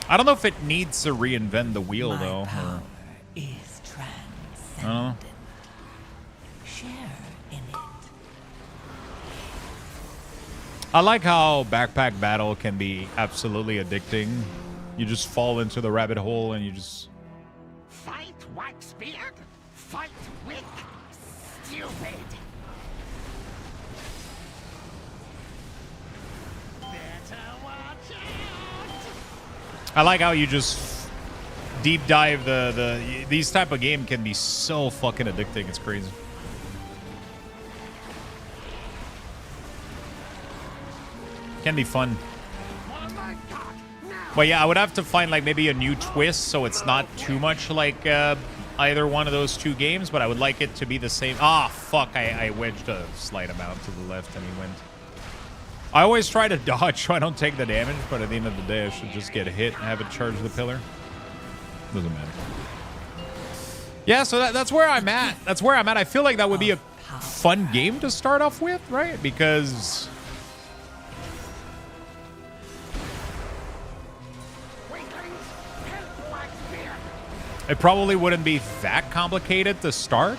I don't know if it needs to reinvent the wheel, though. Power is transcendent. Share in it. I like how Backpack Battle can be absolutely addicting. You just fall into the rabbit hole and you just... Fight Waxbeard? Fight Wick? Stupid! I like how you just deep dive these type of game can be so fucking addicting. It's crazy. Can be fun. But yeah, I would have to find like maybe a new twist so it's not too much like either one of those two games, but I would like it to be the same. Ah, fuck, I wedged a slight amount to the left and he went. I always try to dodge so I don't take the damage, but at the end of the day, I should just get hit and have it charge the pillar. Doesn't matter. Yeah, so that's where I'm at. That's where I'm at. I feel like that would be a fun game to start off with, right? Because... it probably wouldn't be that complicated to start.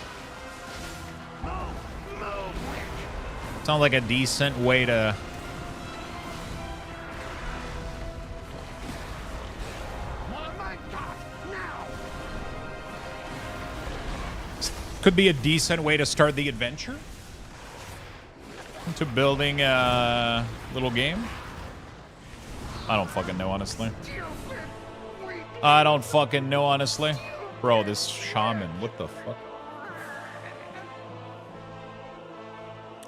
Sounds like a decent way to... could be a decent way to start the adventure into building a little game. I don't fucking know, honestly. I don't fucking know, honestly. Bro, this shaman, what the fuck?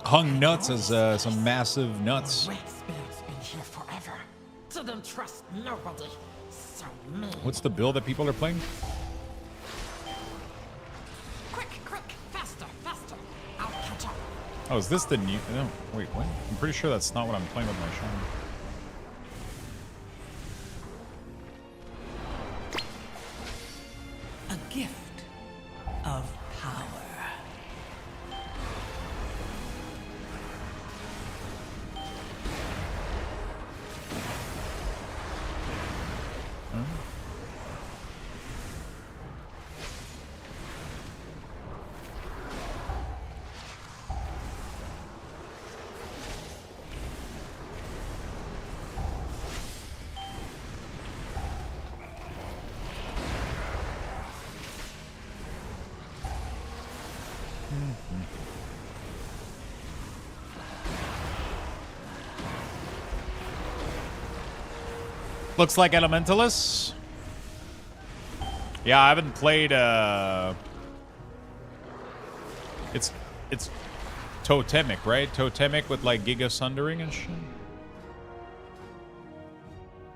Hung nuts as some massive nuts. Red spirit's been here forever. Didn't trust nobody. So mean. What's the build that people are playing? Quick, faster. I'll catch up. Oh, is this the new... no, wait, what? I'm pretty sure that's not what I'm playing with my shaman. A gift of power. Looks like Elementalists. Yeah, I haven't played it's Totemic, right? Totemic with like Giga Sundering and shit.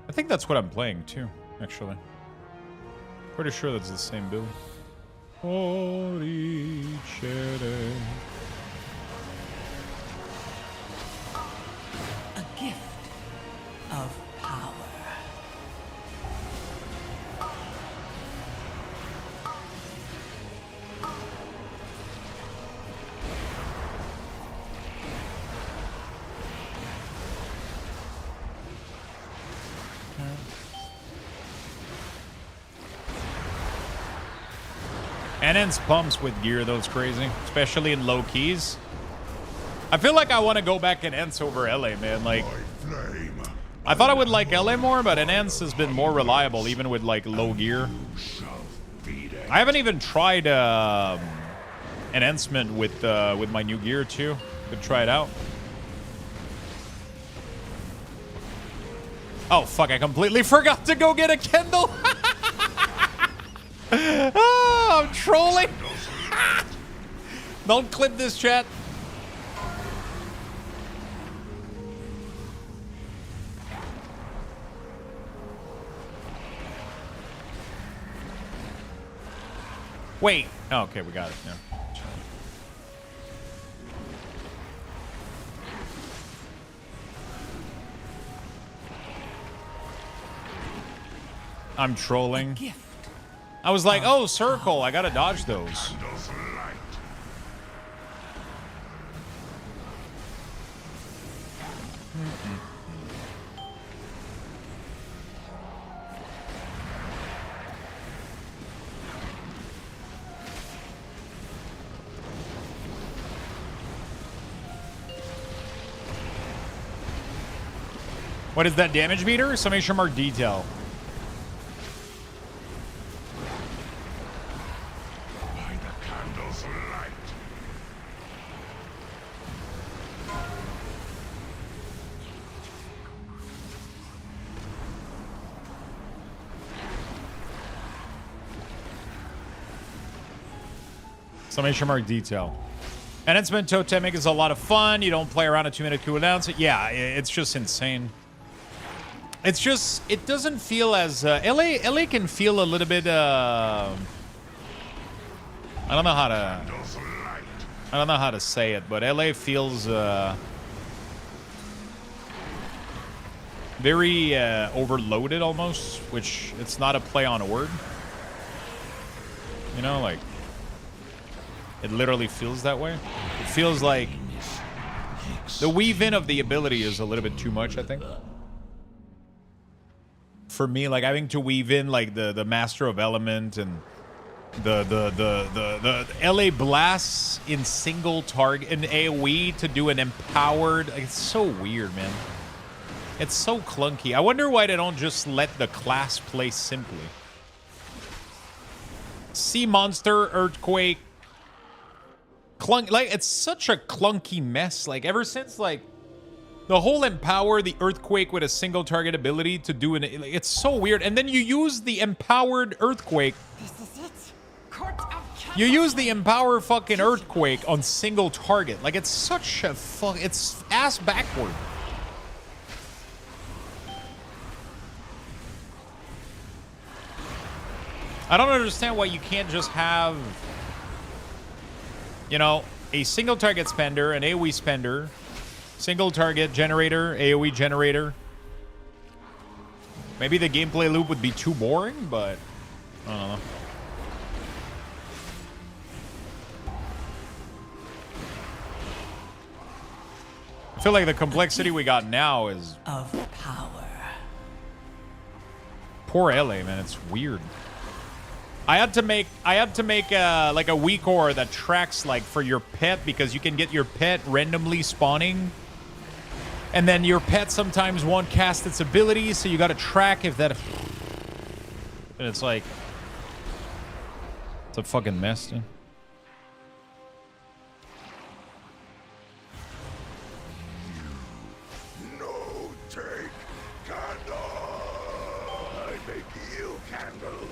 I think that's what I'm playing too, actually. Pretty sure that's the same build. A gift of power. Enen's pumps with gear, though, it's crazy. Especially in low keys. I feel like I want to go back in Ents over LA, man. Like, I thought I would like LA more, but Enens has been more reliable, even with, like, low gear. I haven't even tried enhancement with my new gear, too. Could try it out. Oh, fuck, I completely forgot to go get a Kindle. Oh, I'm trolling. Don't clip this, chat. Wait. Oh, okay, we got it. Yeah. I'm trolling. I was like, oh, circle. I gotta dodge those. What is that damage meter? Summation mark detail. Summation mark detail. Enhancement totemic is a lot of fun. You don't play around a 2-minute cooldown. So yeah, it's just insane. It's just, it doesn't feel as LA can feel a little bit I don't know how to say it, but LA feels very overloaded almost, which it's not a play on a word. You know, like it literally feels that way. It feels like the weave in of the ability is a little bit too much, I think. For me, like having to weave in like the Master of Element and the LA blasts in single target in AoE to do an empowered, like, it's so weird, man. It's so clunky. I wonder why they don't just let the class play simply. Sea monster, earthquake, clunk, like it's such a clunky mess. Like ever since like the whole empower the earthquake with a single target ability to do an, it's so weird. And then you use the empowered earthquake. You use the empower fucking earthquake on single target. Like it's such a it's ass backward. I don't understand why you can't just have, you know, a single target spender, an AoE spender, single target generator, AoE generator. Maybe the gameplay loop would be too boring, but I don't know. I feel like the complexity we got now is of power. Poor LA, man. It's weird. I had to make like a weak ore that tracks like for your pet, because you can get your pet randomly spawning, and then your pet sometimes won't cast its abilities, so you got to track if that. And it's like it's a fucking mess, dude. No, take candle. I make you candle.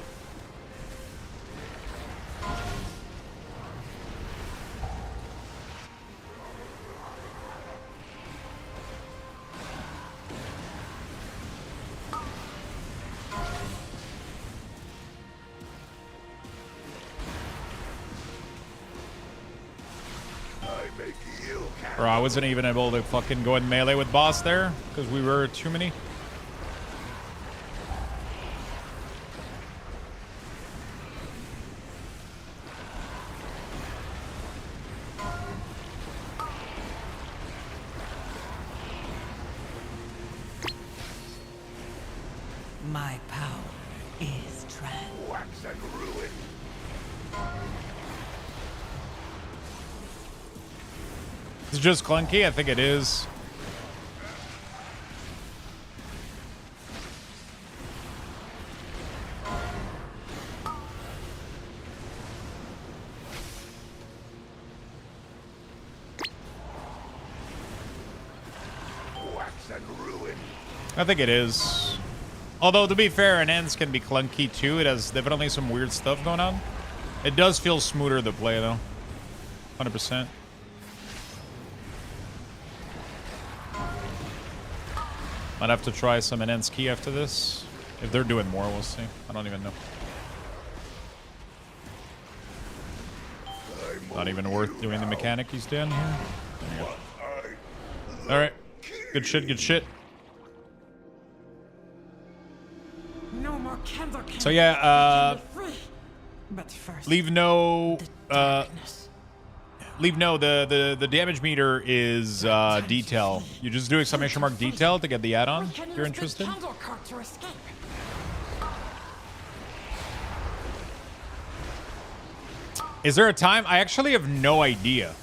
Bro, I wasn't even able to fucking go in melee with boss there because we were too many. My power is trans. Wax and ruin. It's just clunky. I think it is. Wax and ruin. I think it is. Although, to be fair, Enhance can be clunky too. It has definitely some weird stuff going on. It does feel smoother to play though. 100%. Might have to try some Enhance key after this. If they're doing more, we'll see. I don't even know. Not even worth doing the mechanic he's doing here. There you go. Alright. Good shit, good shit. No more candle. So yeah, But first, leave no the damage meter is detail. You just do exclamation mark detail to get the add-on if you're interested. Is there a time? I actually have no idea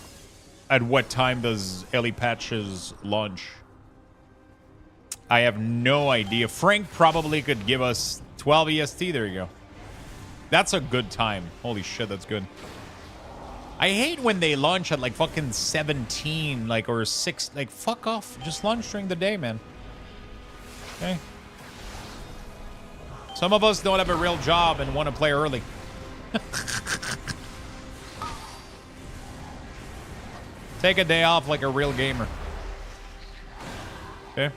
at what time does Ellie Patches launch. I have no idea. Frank probably could give us 12 EST. There you go. That's a good time. Holy shit, that's good. I hate when they launch at like fucking 17, like, or 6. Like, fuck off. Just launch during the day, man. Okay. Some of us don't have a real job and want to play early. Take a day off like a real gamer. Okay.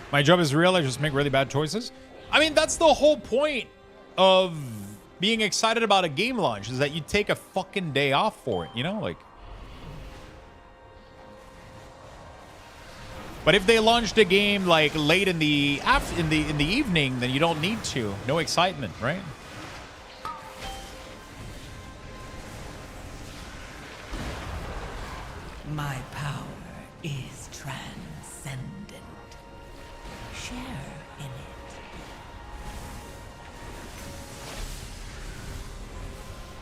My job is real. I just make really bad choices. I mean, that's the whole point of being excited about a game launch, is that you take a fucking day off for it, you know? Like, but if they launched a game like late in the evening, then you don't need to. No excitement, right? My power is transcendent. Share in it.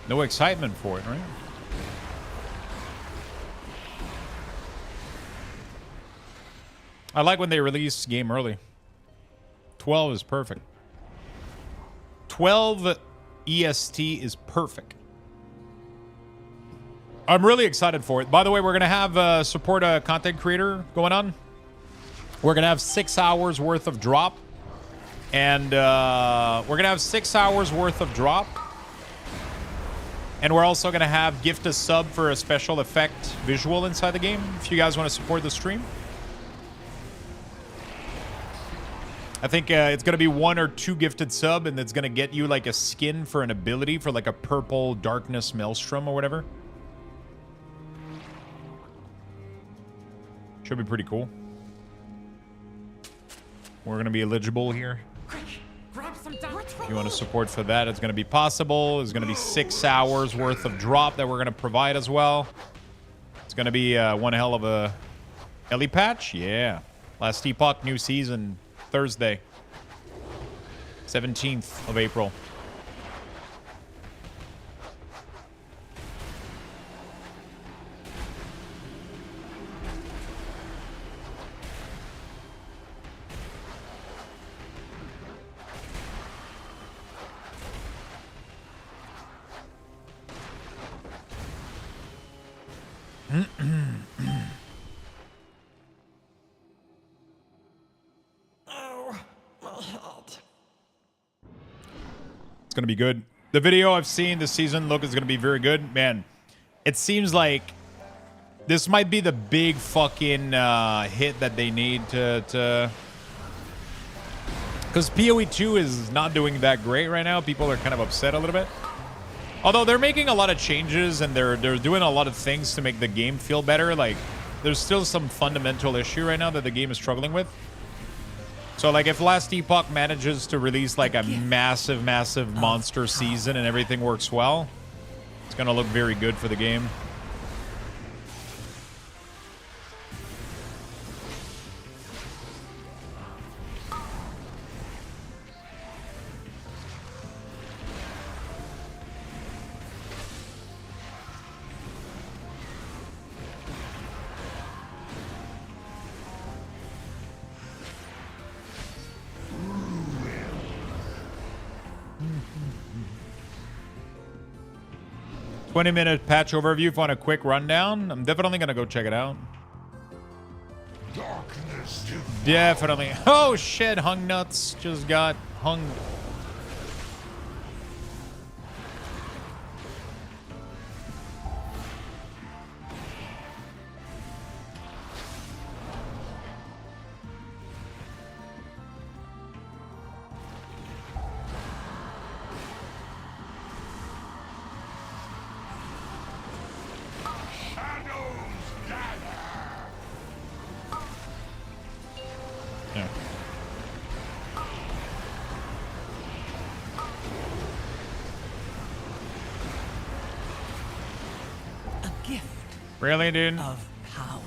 No excitement for it, right? I like when they release game early. 12 is perfect. 12 EST is perfect. I'm really excited for it. By the way, we're going to have support a content creator going on. We're going to have 6 hours worth of drop. And we're going to have 6 hours worth of drop. And we're also going to have gift a sub for a special effect visual inside the game, if you guys want to support the stream. I think it's going to be 1 or 2 gifted sub, and it's going to get you like a skin for an ability for like a purple darkness maelstrom or whatever. Should be pretty cool. We're going to be eligible here. If you want to support for that, it's going to be possible. There's going to be 6 hours worth of drop that we're going to provide as well. It's going to be one hell of a Ellie patch. Yeah. Last Epoch, new season, Thursday. 17th of April. It's going to be good. The video I've seen this season is going to be very good. Man, it seems like this might be the big fucking hit that they need to... Because PoE 2 is not doing that great right now. People are kind of upset a little bit. Although they're making a lot of changes and they're doing a lot of things to make the game feel better. Like, there's still some fundamental issue right now that the game is struggling with. So, like, if Last Epoch manages to release, like, a massive, massive monster season and everything works well, it's going to look very good for the game. Minute patch overview. If you want a quick rundown, I'm definitely gonna go check it out. Definitely. Oh shit, Hung Nuts just got hung. Really, dude? Of power.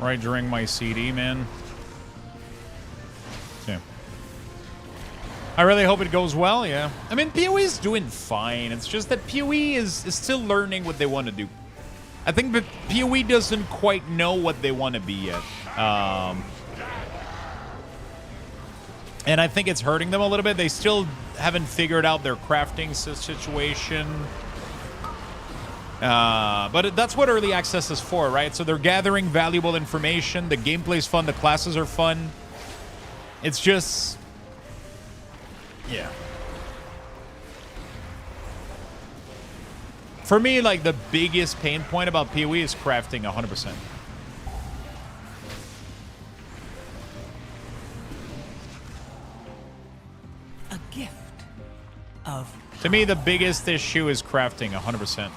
Right during my CD, man. Yeah. I really hope it goes well, yeah. I mean, PoE is doing fine. It's just that PoE is still learning what they want to do. I think that PoE doesn't quite know what they want to be yet. And I think it's hurting them a little bit. They still haven't figured out their crafting situation. But that's what early access is for, right? So they're gathering valuable information. The gameplay's fun. The classes are fun. It's just... yeah. For me, like, the biggest pain point about PoE is crafting 100%. A gift of... To me, the biggest issue is crafting 100%.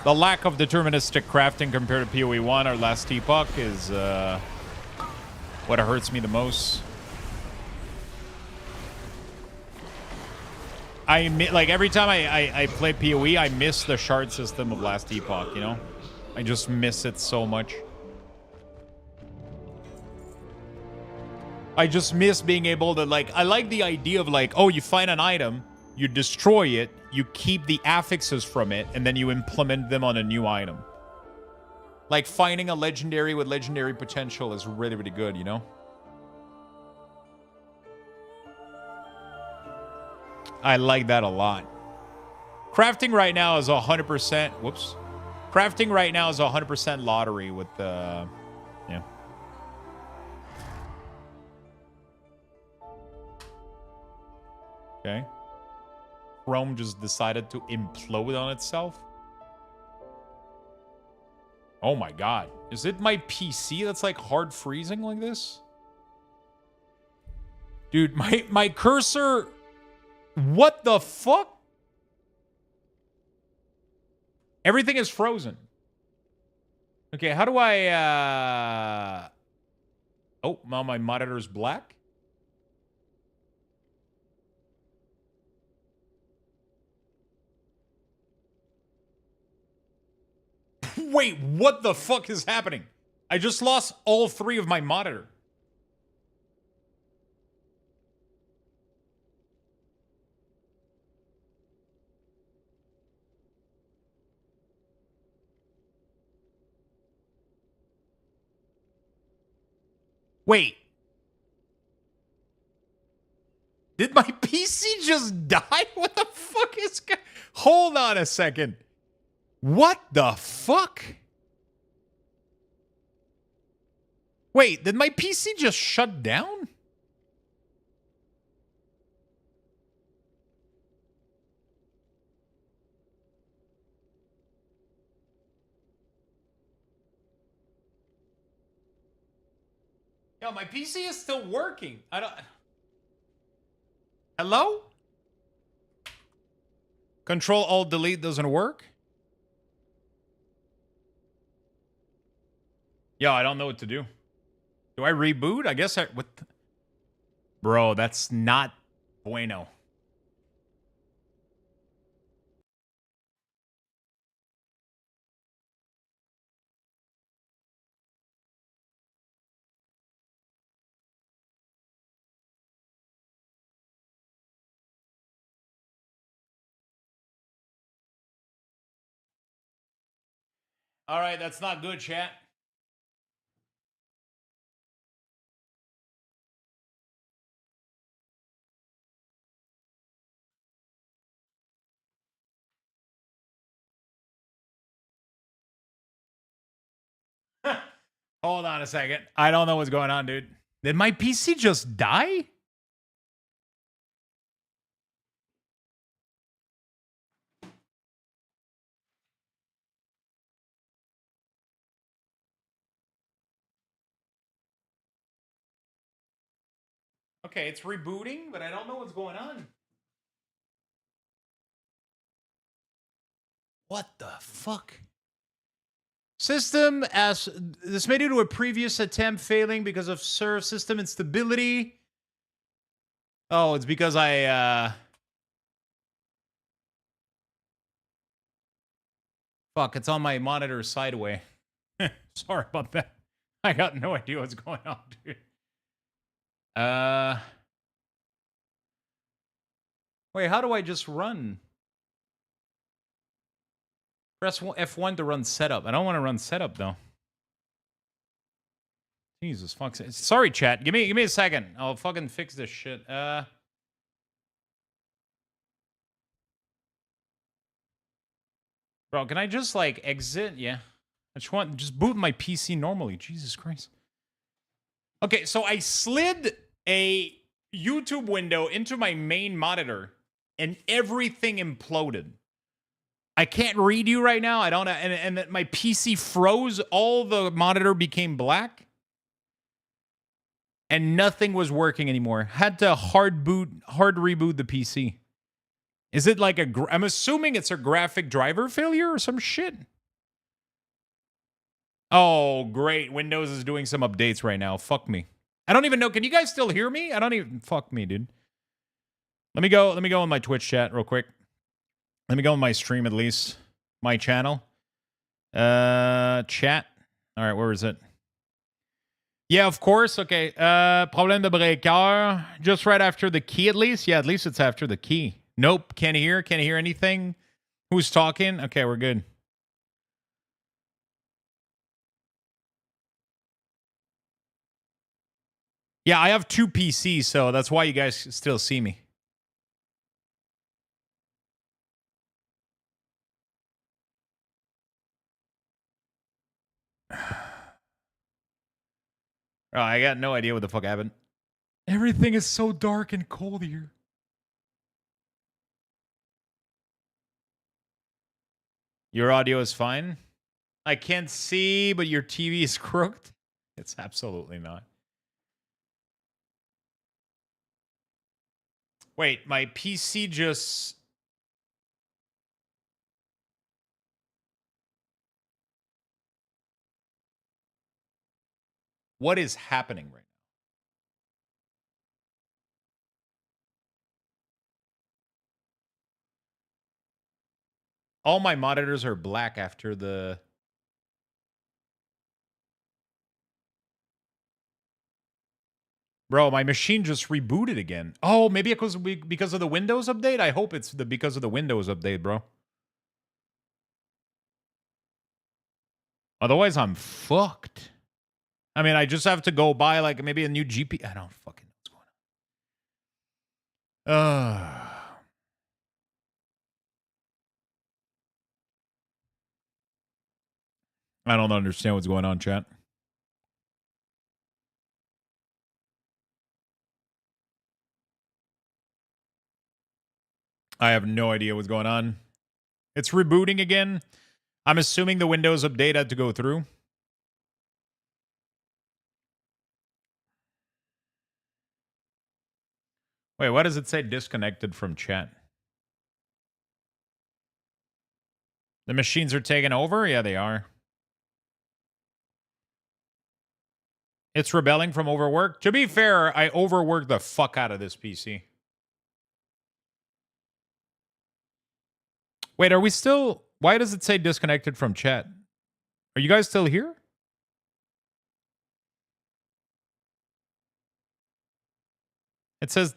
The lack of deterministic crafting compared to PoE 1 or last epoch is what hurts me the most. Like every time I play PoE, I miss the shard system of last epoch, you know? I just miss it so much. I just miss being able to, like, I like the idea of, like, oh, you find an item, you destroy it, you keep the affixes from it, and then you implement them on a new item. Like, finding a legendary with legendary potential is really, really good, you know? I like that a lot. Crafting right now is 100%... Whoops. Crafting right now is 100% lottery with the... yeah. Okay. Chrome just decided to implode on itself. Oh my god. Is it my PC that's like hard freezing like this? Dude, my cursor... What the fuck? Everything is frozen. Okay, how do I... Oh, now my monitor's black? Wait, what the fuck is happening? I just lost all three of my monitor. Wait. Did my PC just die? What the fuck is... Hold on a second. What the fuck? Wait, did my PC just shut down? Yo, my PC is still working. I don't... Hello? Control-Alt-Delete doesn't work? Yo, I don't know what to do. Do I reboot? I guess I... What the... Bro, that's not bueno. All right, that's not good, chat. Hold on a second. I don't know what's going on, dude. Did my PC just die? Okay, it's rebooting, but I don't know what's going on. What the fuck? System as this may due to a previous attempt failing because of server system instability. Oh, it's because fuck, it's on my monitor sideway. Sorry about that. I got no idea what's going on, dude. Wait, how do I just run? Press F1 to run setup. I don't want to run setup though. Jesus fuck. Sorry, chat. Give me a second. I'll fucking fix this shit. Bro, can I just like exit? Yeah. I just boot my PC normally. Jesus Christ. Okay, so I slid a YouTube window into my main monitor and everything imploded. I can't read you right now. I don't and my PC froze. All the monitor became black. And nothing was working anymore. Had to hard reboot the PC. Is it like I'm assuming it's a graphic driver failure or some shit. Oh, great. Windows is doing some updates right now. Fuck me. I don't even know. Can you guys still hear me? I don't even... Fuck me, dude. Let me go on my Twitch chat real quick. Let me go on my stream at least. My channel. Chat. All right, where is it? Yeah, of course. Okay. Problème de breaker. Just right after the key at least. Yeah, at least it's after the key. Nope. Can't hear. Can't hear anything. Who's talking? Okay, we're good. Yeah, I have 2 PCs, so that's why you guys still see me. Oh, I got no idea what the fuck happened. Everything is so dark and cold here. Your audio is fine. I can't see, but your TV is crooked. It's absolutely not. Wait, my PC just... What is happening right now? All my monitors are black after the... Bro, my machine just rebooted again. Oh, maybe it was because of the Windows update? I hope it's because of the Windows update, bro. Otherwise, I'm fucked. I mean, I just have to go buy, like, maybe a new GPU. I don't fucking know what's going on. I don't understand what's going on, chat. I have no idea what's going on. It's rebooting again. I'm assuming the Windows update had to go through. Wait, why does it say disconnected from chat? The machines are taking over? Yeah, they are. It's rebelling from overwork. To be fair, I overworked the fuck out of this PC. Wait, are we still... Why does it say disconnected from chat? Are you guys still here? It says...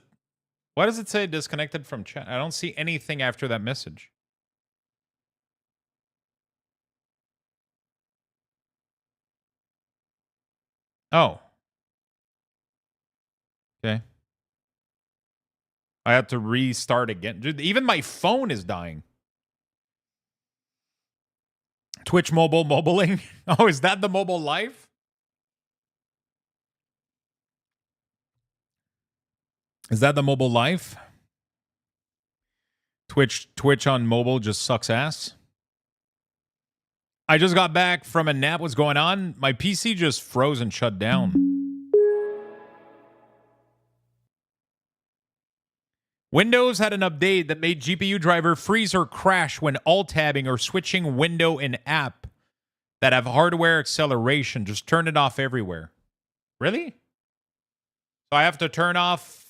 Why does it say disconnected from chat? I don't see anything after that message. Oh. Okay. I have to restart again. Dude, even my phone is dying. Twitch mobiling? Oh, is that the mobile life? Is that the mobile life? Twitch on mobile just sucks ass. I just got back from a nap. What's going on? My PC just froze and shut down. Windows had an update that made GPU driver freeze or crash when alt-tabbing or switching window in app that have hardware acceleration. Just turn it off everywhere. Really? So I have to turn off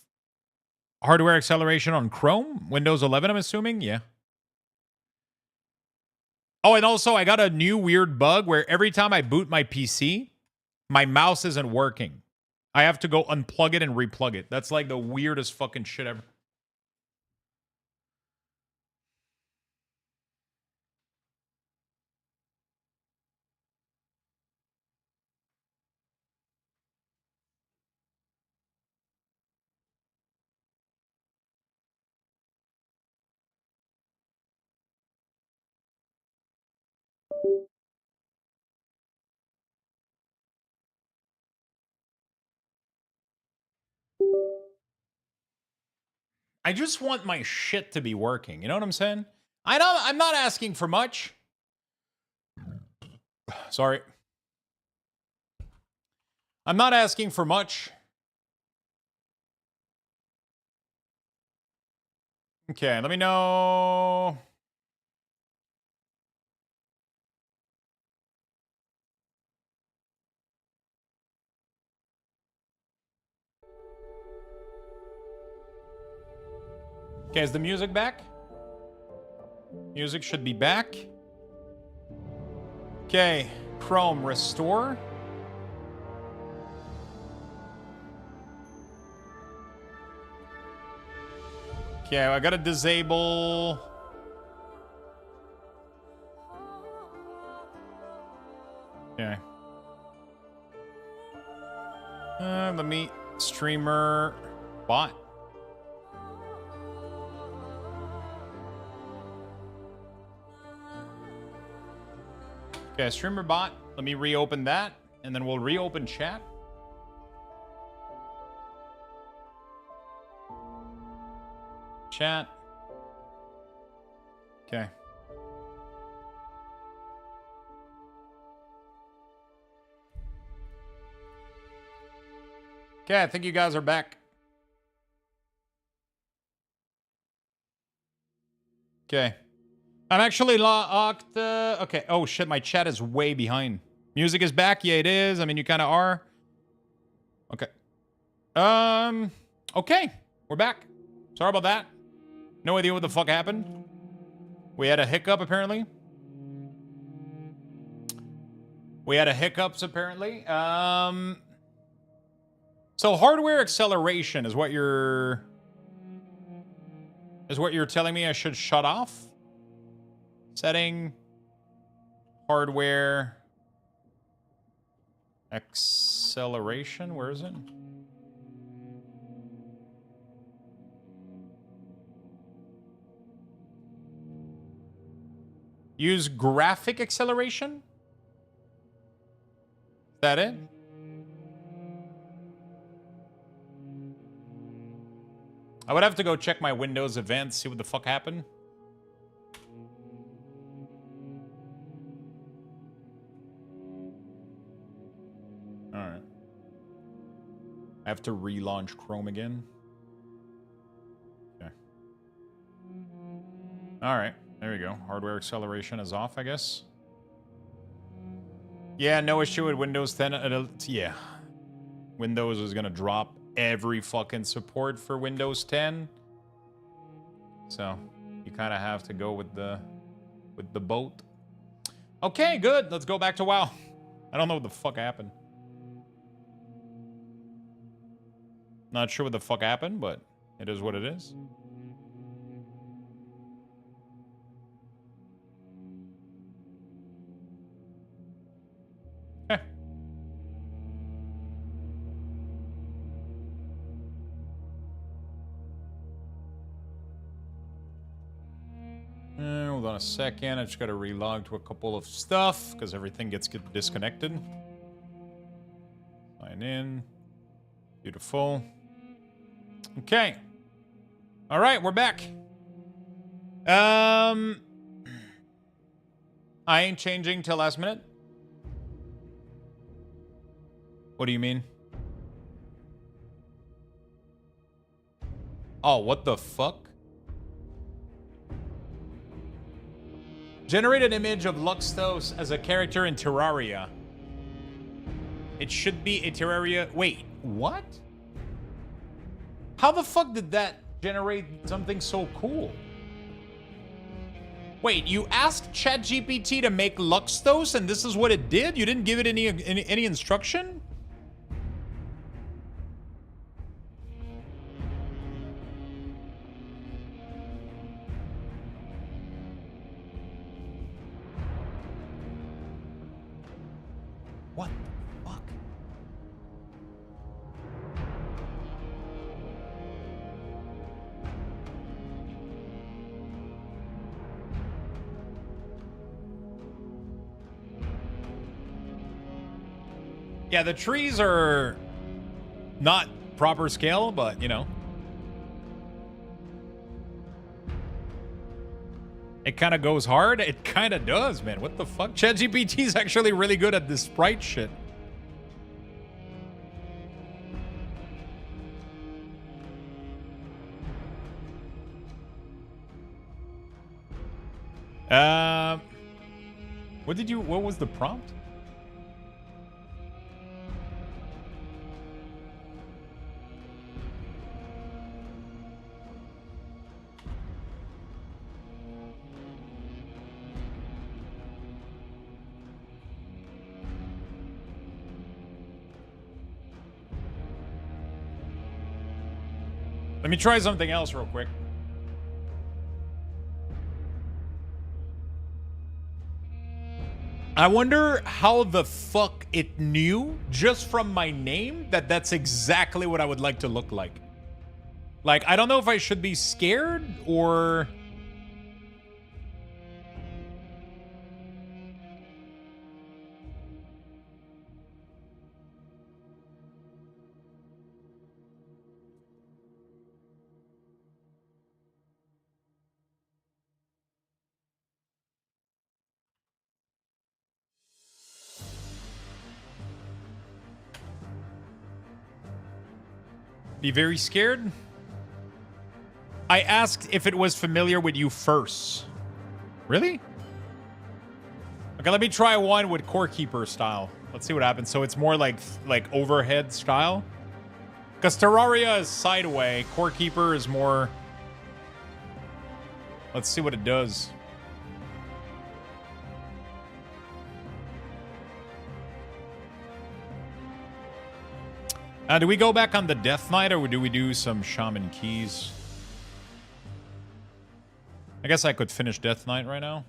hardware acceleration on Chrome? Windows 11, I'm assuming? Yeah. Oh, and also I got a new weird bug where every time I boot my PC, my mouse isn't working. I have to go unplug it and replug it. That's like the weirdest fucking shit ever. I just want my shit to be working. You know what I'm saying? I'm not asking for much. Sorry. I'm not asking for much. Okay, let me know. Okay, is the music back? Music should be back. Okay, Chrome restore. Okay, I gotta disable. Okay. Let me streamer bot. Okay, streamer bot. Let me reopen that, and then we'll reopen chat. Chat. Okay. Okay, I think you guys are back. Okay. I'm actually locked. Okay. Oh, shit. My chat is way behind. Music is back. Yeah, it is. I mean, you kind of are. Okay. Okay. We're back. Sorry about that. No idea what the fuck happened. We had a hiccup, apparently. We had a hiccups, apparently. So hardware acceleration is what you're telling me I should shut off? Setting hardware acceleration. Where is it? Use graphic acceleration? Is that it? I would have to go check my Windows events, see what the fuck happened. Alright. I have to relaunch Chrome again. Okay. Alright. There we go. Hardware acceleration is off, I guess. Yeah, no issue with Windows 10. Yeah. Windows is gonna drop every fucking support for Windows 10. So, you kind of have to go with the boat. Okay, good. Let's go back to WoW. I don't know what the fuck happened. Not sure what the fuck happened, but it is what it is. Okay. Hold on a second. I just got to relog to a couple of stuff because everything gets disconnected. Sign in. Beautiful. Okay. All right, we're back. I ain't changing till last minute. What do you mean? Oh, what the fuck? Generate an image of Luxthos as a character in Terraria. It should be a Terraria... Wait, what? How the fuck did that generate something so cool? Wait, you asked ChatGPT to make Luxthos and this is what it did? You didn't give it any instruction? What the fuck? Yeah, the trees are not proper scale, but, you know. It kind of goes hard. It kind of does, man. What the fuck? ChatGPT is actually really good at this sprite shit. What was the prompt? Let me try something else real quick. I wonder how the fuck it knew just from my name that that's exactly what I would like to look like. Like, I don't know if I should be scared or... Be very scared? I asked if it was familiar with you first. Really? Okay, let me try one with Core Keeper style. Let's see what happens. So it's more like overhead style. Because Terraria is sideway. Core Keeper is more... Let's see what it does. Do we go back on the Death Knight or do we do some Shaman Keys? I guess I could finish Death Knight right now.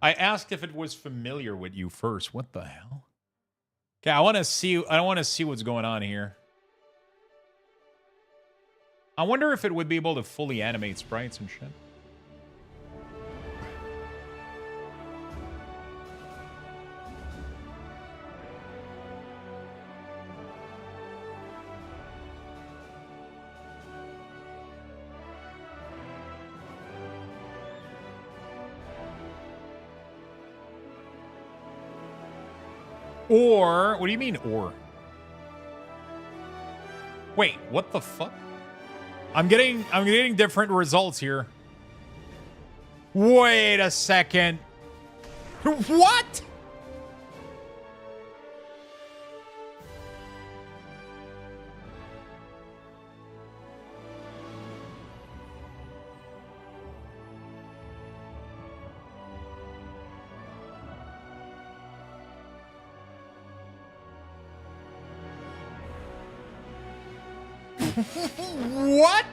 I asked if it was familiar with you first. What the hell? Okay, I want to see what's going on here. I wonder if it would be able to fully animate sprites and shit. Or, what do you mean, or? Wait, what the fuck? I'm getting different results here. Wait a second. What? What?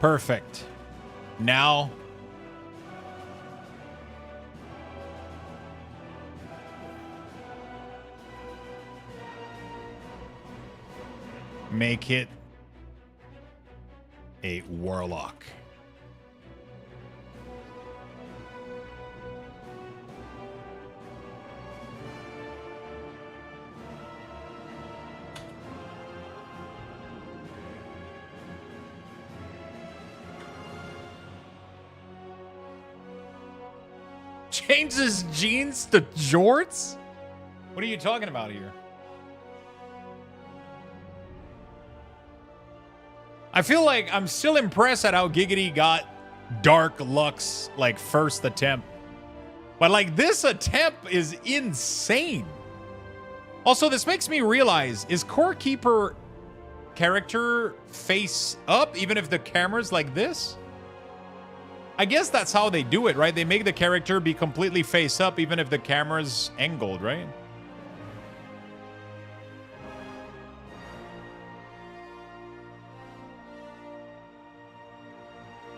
Perfect. Now make it a warlock. Change his jeans to jorts? What are you talking about here? I feel like I'm still impressed at how Giggity got Dark Lux, like, first attempt. But, like, this attempt is insane. Also, this makes me realize, is Core Keeper character face up, even if the camera's like this? I guess that's how they do it, right? They make the character be completely face up even if the camera's angled, right?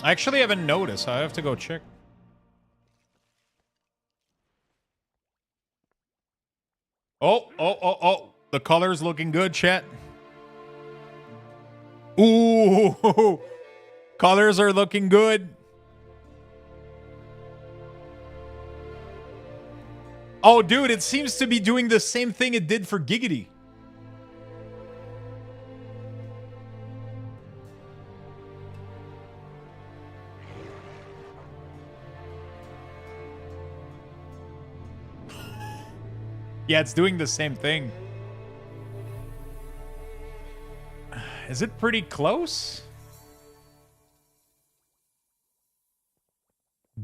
I actually haven't noticed. I have to go check. Oh. The color's looking good, chat. Ooh. Colors are looking good. Oh, dude, it seems to be doing the same thing it did for Giggity. Yeah, it's doing the same thing. Is it pretty close?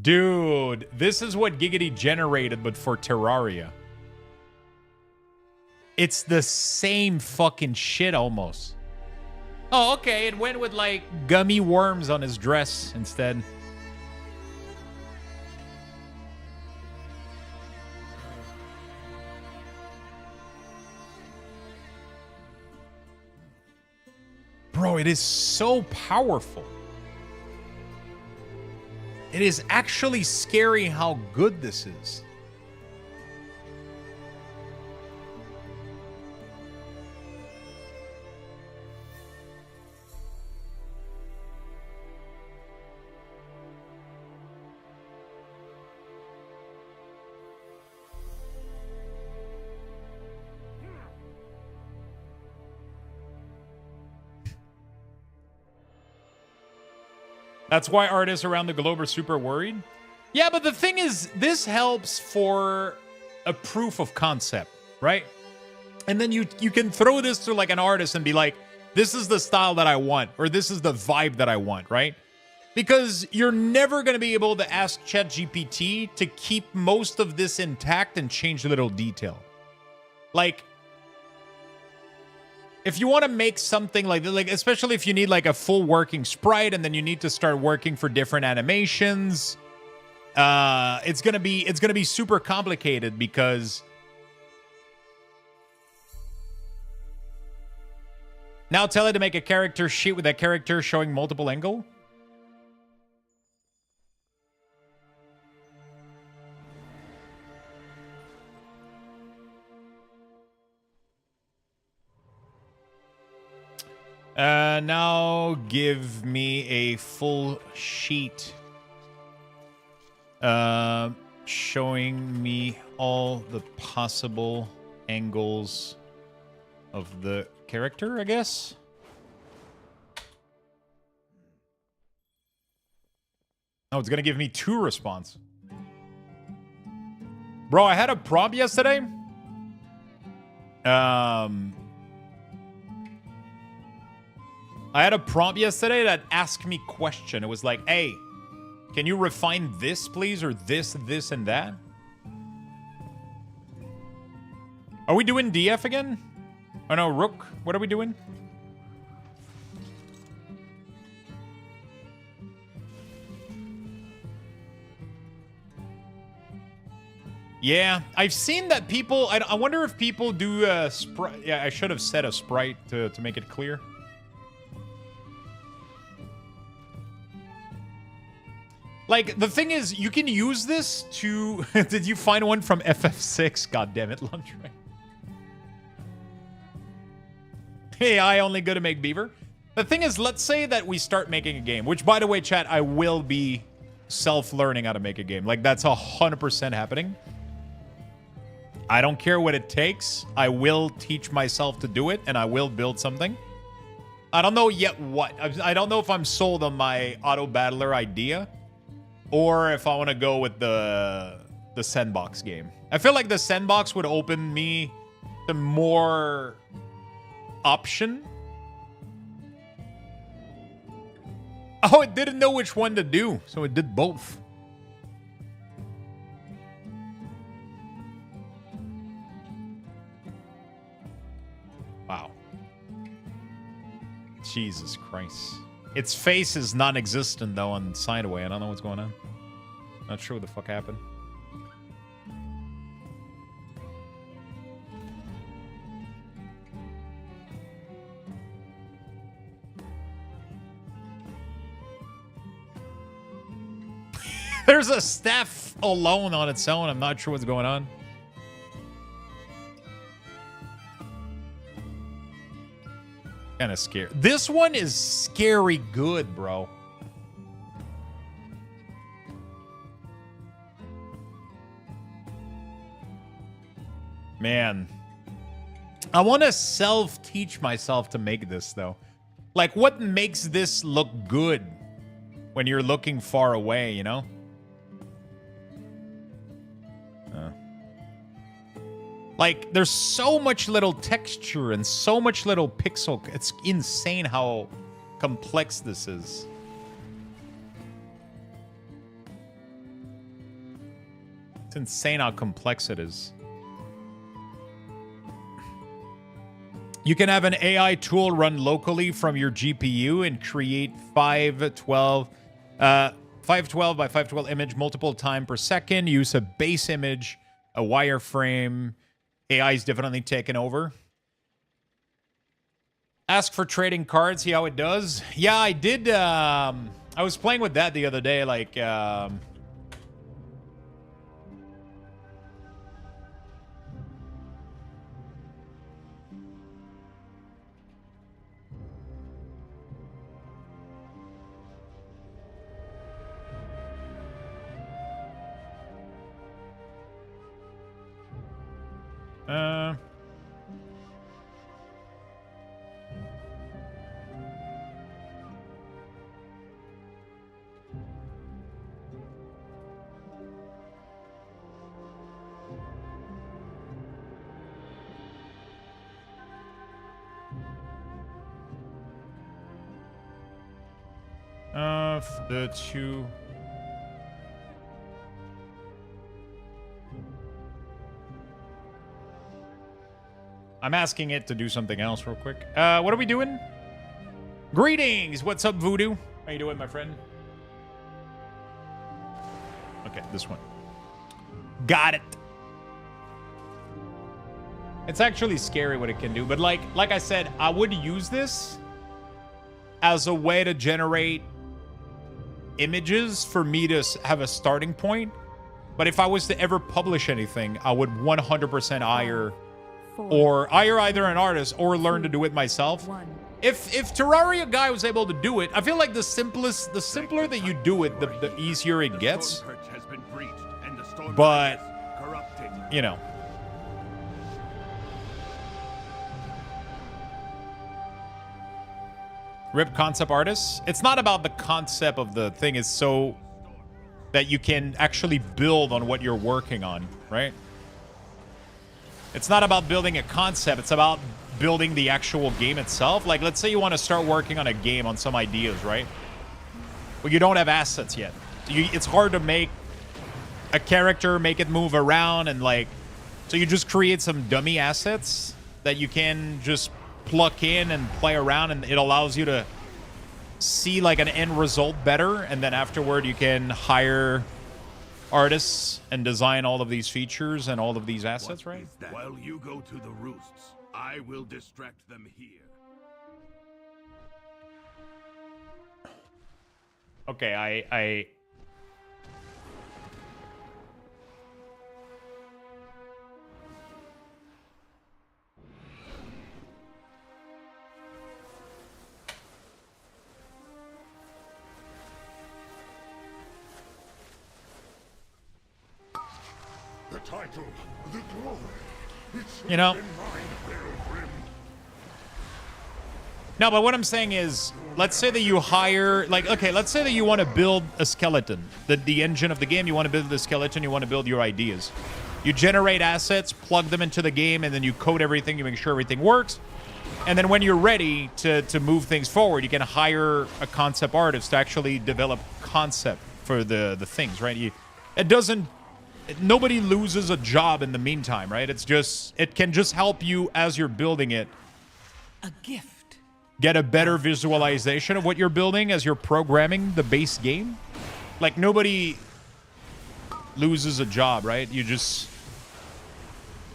Dude, this is what Giggity generated, but for Terraria. It's the same fucking shit almost. Oh, okay. It went with like gummy worms on his dress instead. Bro, it is so powerful. It is actually scary how good this is. That's why artists around the globe are super worried. Yeah, but the thing is, this helps for a proof of concept, right? And then you can throw this to like an artist and be like, this is the style that I want, or this is the vibe that I want, right? Because you're never going to be able to ask ChatGPT to keep most of this intact and change a little detail. Like, if you want to make something like especially if you need like a full working sprite and then you need to start working for different animations, it's gonna be super complicated because now tell it to make a character sheet with that character showing multiple angle. Now give me a full sheet showing me all the possible angles of the character, I guess. Oh, it's gonna give me 2 response. Bro, I had a prompt yesterday. I had a prompt yesterday that asked me question. It was like, hey, can you refine this, please? Or this, and that? Are we doing DF again? Oh, no, Rook. What are we doing? Yeah, I've seen that people... I wonder if people do a sprite... Yeah, I should have set a sprite to make it clear. Like, the thing is, you can use this to... Did you find one from FF6? God damn it, Luntre. Hey, I only good to make beaver. The thing is, let's say that we start making a game. Which, by the way, chat, I will be self-learning how to make a game. Like, that's 100% happening. I don't care what it takes. I will teach myself to do it, and I will build something. I don't know yet what. I don't know if I'm sold on my auto-battler idea. Or if I want to go with the sandbox game. I feel like the sandbox would open me to more option. Oh, it didn't know which one to do, so it did both. Wow. Jesus Christ. Its face is non-existent, though, on Sideway. I don't know what's going on. Not sure what the fuck happened. There's a staff alone on its own. I'm not sure what's going on. Kind of scary. This one is scary good, bro. Man. I want to self-teach myself to make this, though. Like, what makes this look good when you're looking far away, you know? Like, there's so much little texture and so much little pixel. It's insane how complex this is. It's insane how complex it is. You can have an AI tool run locally from your GPU and create 512 by 512 image multiple time per second. Use a base image, a wireframe. AI is definitely taken over. Ask for trading cards, see how it does. Yeah, I did. I was playing with that the other day. Like, the two. I'm asking it to do something else real quick. What are we doing? Greetings! What's up, Voodoo? How you doing, my friend? Okay, this one. Got it. It's actually scary what it can do, but like I said, I would use this as a way to generate images for me to have a starting point. But if I was to ever publish anything, I would 100% hire either an artist or learn to do it myself. If Terraria guy was able to do it, I feel like the simpler that you do it, the easier it gets. But, you know. Rip concept artists. It's not about the concept of the thing, it's so that you can actually build on what you're working on, right? It's not about building a concept, it's about building the actual game itself. Like, let's say you want to start working on a game, on some ideas, right? Well, you don't have assets yet. It's hard to make a character, make it move around, and like, so you just create some dummy assets that you can just pluck in and play around, and it allows you to see like an end result better, and then afterward you can hire artists and design all of these features and all of these assets, right? While you go to the roosts, I will distract them here. Okay, I The title, the glory. You know. No, but what I'm saying is, let's say that you hire, like, okay, let's say that you want to build a skeleton. The engine of the game, you want to build the skeleton, you want to build your ideas. You generate assets, plug them into the game, and then you code everything, you make sure everything works. And then when you're ready to move things forward, you can hire a concept artist to actually develop concept for the things, right? Nobody loses a job in the meantime, right? It can just help you as you're building it. A gift. Get a better visualization of what you're building as you're programming the base game. Like, nobody loses a job, right? You just,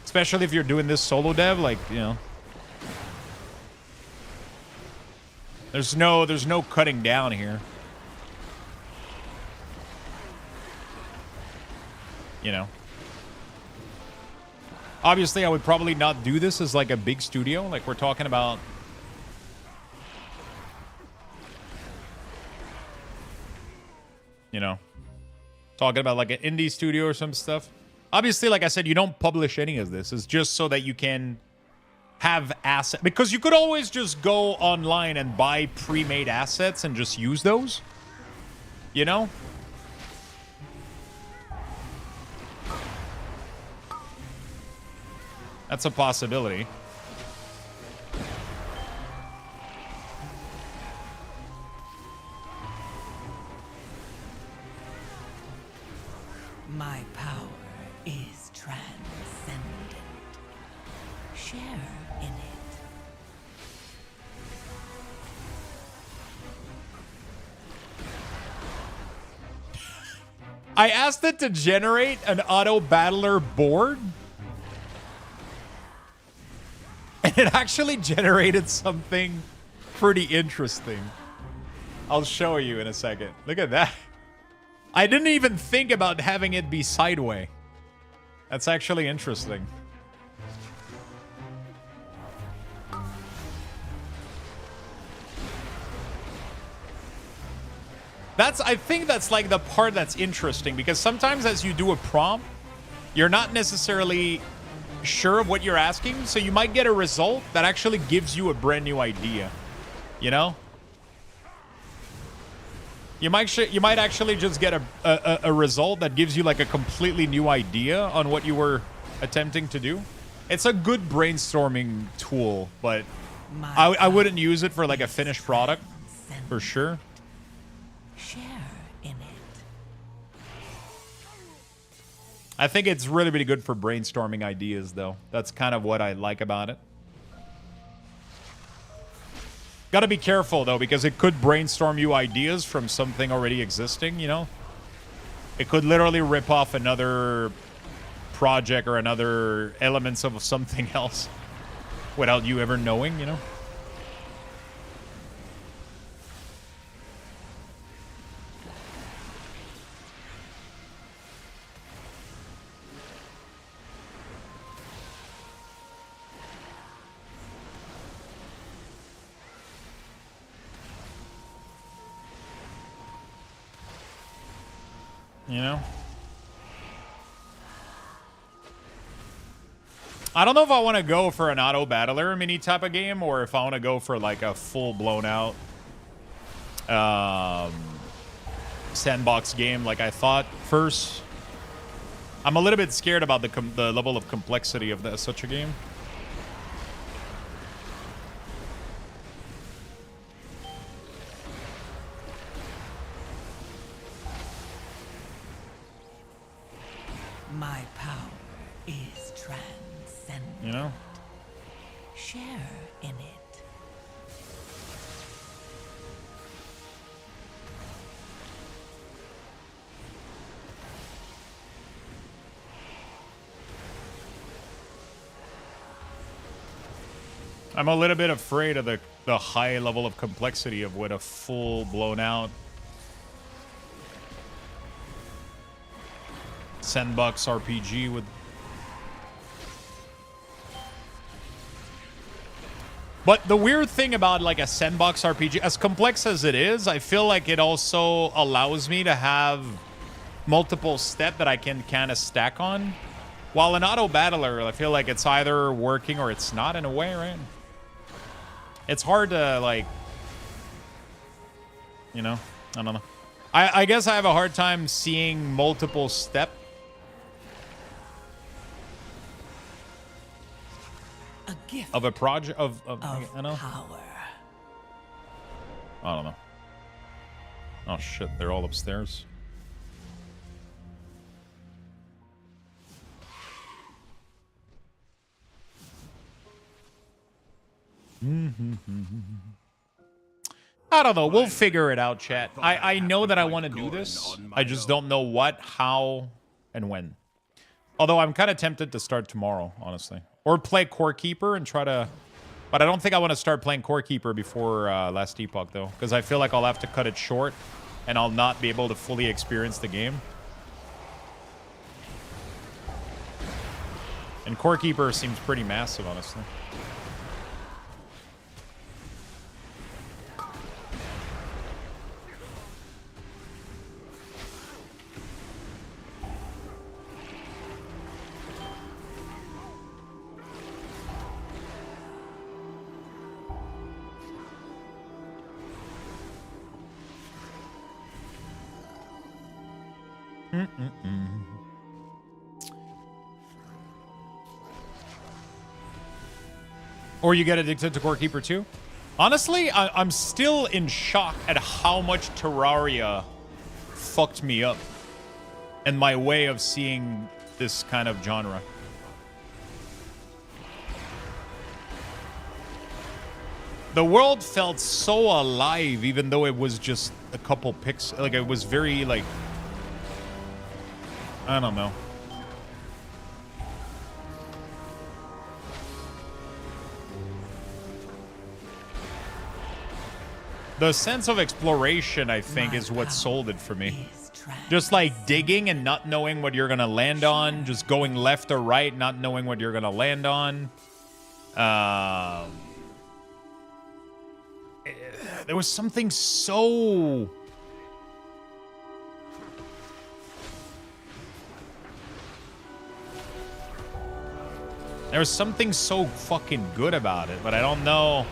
especially if you're doing this solo dev, like, you know, there's no cutting down here. You know, obviously I would probably not do this as like a big studio. Like, we're talking about, you know, talking about like an indie studio or some stuff. Obviously, like I said, you don't publish any of this. It's just so that you can have assets. Because you could always just go online and buy pre-made assets and just use those. You know? That's a possibility. My power is transcendent. Share in it. I asked it to generate an auto battler board. And it actually generated something pretty interesting. I'll show you in a second. Look at that. I didn't even think about having it be sideways. That's actually interesting. I think that's like the part that's interesting, because sometimes as you do a prompt, you're not necessarily sure of what you're asking, so you might get a result that actually gives you a brand new idea. You know? You might actually just get a result that gives you like a completely new idea on what you were attempting to do. It's a good brainstorming tool, but I wouldn't use it for like a finished product for sure. Share in it. I think it's really, really good for brainstorming ideas, though. That's kind of what I like about it. Got to be careful, though, because it could brainstorm you ideas from something already existing, you know? It could literally rip off another project or another elements of something else without you ever knowing, you know? You know? I don't know if I want to go for an auto battler mini type of game, or if I want to go for like a full blown out sandbox game like I thought first. I'm a little bit scared about the level of complexity of such a game. My power is transcendent. You know? Share in it. I'm a little bit afraid of the high level of complexity of what a full blown out sandbox RPG would. But the weird thing about like a sandbox RPG, as complex as it is, I feel like it also allows me to have multiple steps that I can kind of stack on. While an auto battler, I feel like it's either working or it's not in a way, right? It's hard to like, you know, I don't know. I guess I have a hard time seeing multiple steps. A gift of a project of I don't know. Power. I don't know. Oh shit, they're all upstairs. I don't know. We'll figure it out, chat. I know that I want to do this. I just don't know what, how, and when. Although I'm kind of tempted to start tomorrow, honestly. Or play Core Keeper and try to... But I don't think I want to start playing Core Keeper before Last Epoch, though. Because I feel like I'll have to cut it short. And I'll not be able to fully experience the game. And Core Keeper seems pretty massive, honestly. Or you get addicted to Core Keeper too? Honestly, I'm still in shock at how much Terraria fucked me up and my way of seeing this kind of genre. The world felt so alive, even though it was just a couple pixels. Like, it was very, like, I don't know. The sense of exploration, I think, is what sold it for me. Just like digging and not knowing what you're gonna land on, just going left or right, not knowing what you're gonna land on. There was something so... There was something so fucking good about it, but I don't know...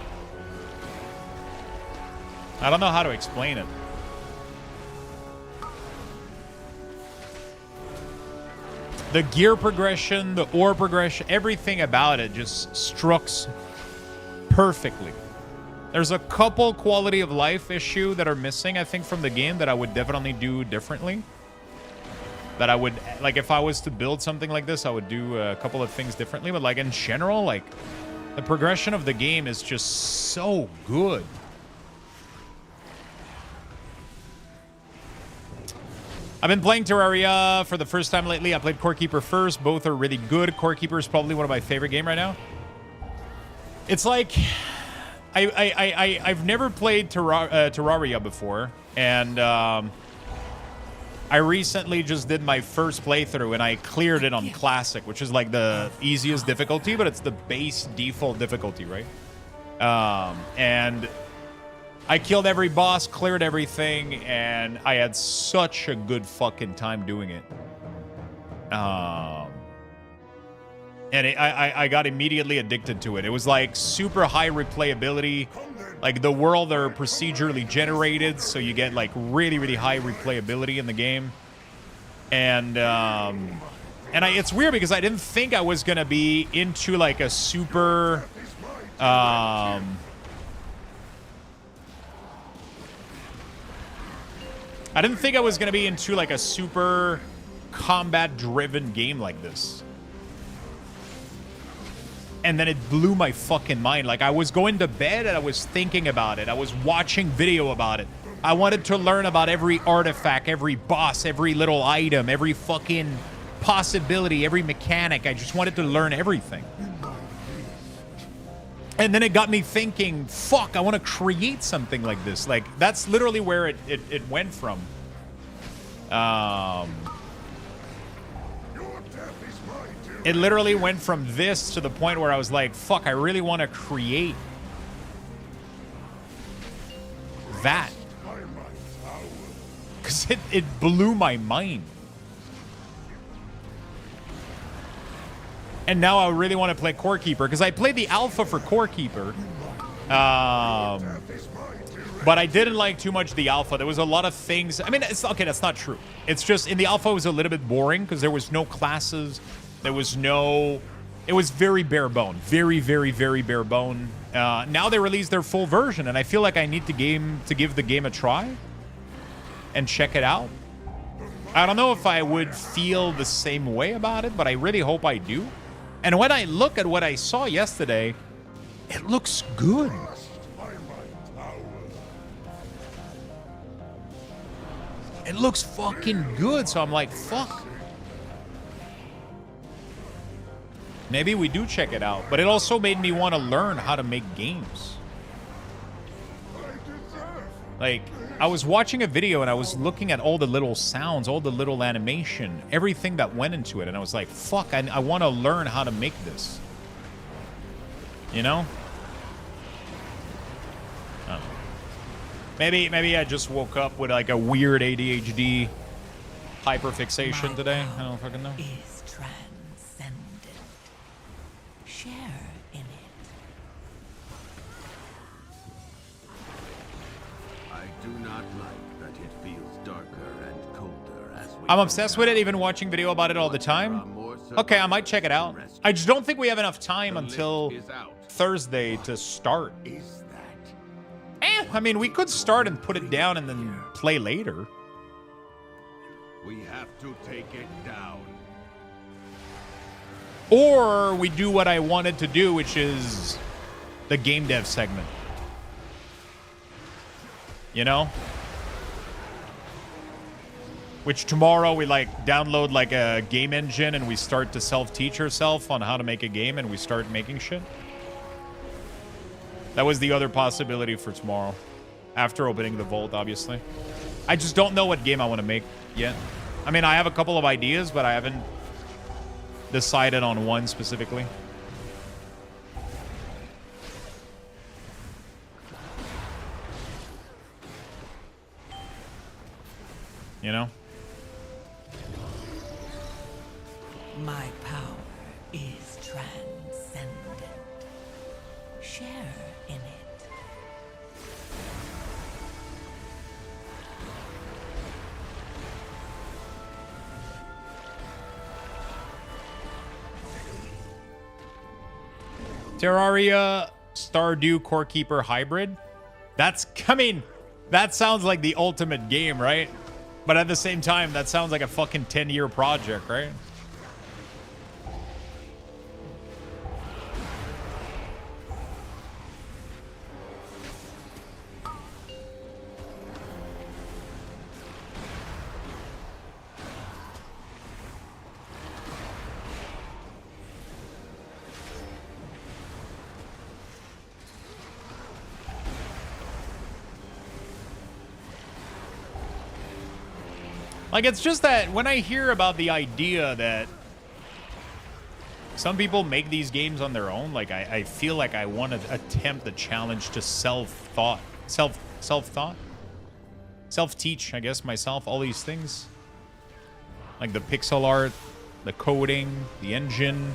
I don't know how to explain it. The gear progression, the ore progression, everything about it just strucks perfectly. There's a couple quality of life issue that are missing, I think, from the game that I would definitely do differently. That I would, like, if I was to build something like this, I would do a couple of things differently. But, like, in general, like, the progression of the game is just so good. I've been playing Terraria for the first time lately. I played Core Keeper first. Both are really good. Core Keeper is probably one of my favorite games right now. It's like... I've never played Terraria before, and I recently just did my first playthrough, and I cleared it on Classic, which is like the easiest difficulty, but it's the base default difficulty, right? And I killed every boss, cleared everything, and I had such a good fucking time doing it. And I got immediately addicted to it. It was like super high replayability. Like the world are procedurally generated, so you get like really, really high replayability in the game. And it's weird because I didn't think I was gonna be into like a super I didn't think I was gonna be into like a super combat-driven game like this. And then it blew my fucking mind. Like, I was going to bed and I was thinking about it. I was watching video about it. I wanted to learn about every artifact, every boss, every little item, every fucking possibility, every mechanic. I just wanted to learn everything. And then it got me thinking, fuck, I want to create something like this. Like, that's literally where it went from. It literally went from this to the point where I was like, fuck, I really want to create that. Because it blew my mind. And now I really want to play Core Keeper, because I played the alpha for Core Keeper. But I didn't like too much the alpha. There was a lot of things. I mean, it's okay, that's not true. It's just in the alpha it was a little bit boring because there was no classes. There was no... It was very bare bone. Very, very, very bare bone. Now they released their full version, and I feel like I need to give the game a try and check it out. I don't know if I would feel the same way about it, but I really hope I do. And when I look at what I saw yesterday, it looks good. It looks fucking good, so I'm like, fuck. Maybe we do check it out, but it also made me want to learn how to make games. Like, I was watching a video and I was looking at all the little sounds, all the little animation, everything that went into it, and I was like, fuck, I want to learn how to make this. You know? I don't know. Maybe I just woke up with like a weird ADHD hyperfixation today. I don't fucking know. Share in it. I do not like that it feels darker and colder as we I'm obsessed with it, even watching video about it all the time. Okay, I might check it out. I just don't think we have enough time until Thursday to start. I mean, we could start and put it down and then play later. We have to take it down. Or we do what I wanted to do, which is the game dev segment. You know? Which tomorrow we like download like a game engine and we start to self-teach ourselves on how to make a game and we start making shit. That was the other possibility for tomorrow. After opening the vault, obviously. I just don't know what game I want to make yet. I mean, I have a couple of ideas, but I haven't decided on one specifically. You know? My power is transcendent. Share in it. Terraria Stardew Core Keeper Hybrid. That's coming. That sounds like the ultimate game, right? But at the same time, that sounds like a fucking 10-year project, right? Like, it's just that when I hear about the idea that some people make these games on their own, like, I feel like I want to attempt the challenge to self-thought. Self-thought? Self-teach, I guess, myself, all these things. Like the pixel art, the coding, the engine.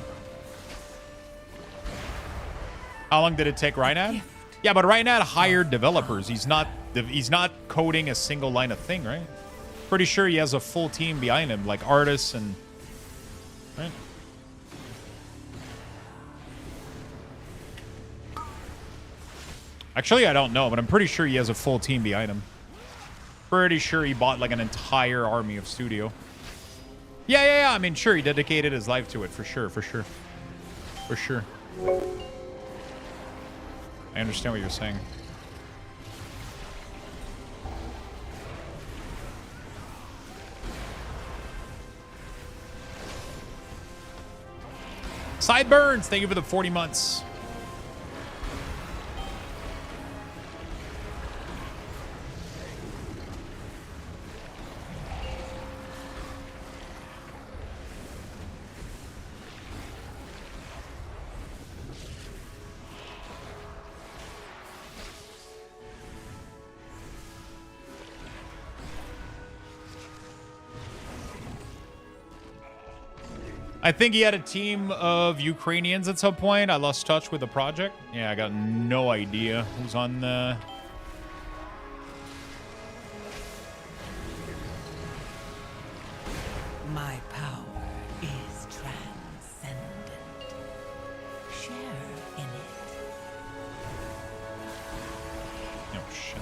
How long did it take Reinhard? Yeah, but Reinhard hired developers. He's not coding a single line of thing, right? Pretty sure he has a full team behind him, like artists and... Right? Actually, I don't know, but I'm pretty sure he has a full team behind him. Pretty sure he bought like an entire army of studio. Yeah. I mean, sure, he dedicated his life to it, for sure. I understand what you're saying. Sideburns, thank you for the 40 months. I think he had a team of Ukrainians at some point. I lost touch with the project. Yeah, I got no idea who's on the... My power is transcendent. Share in it. Oh, shit.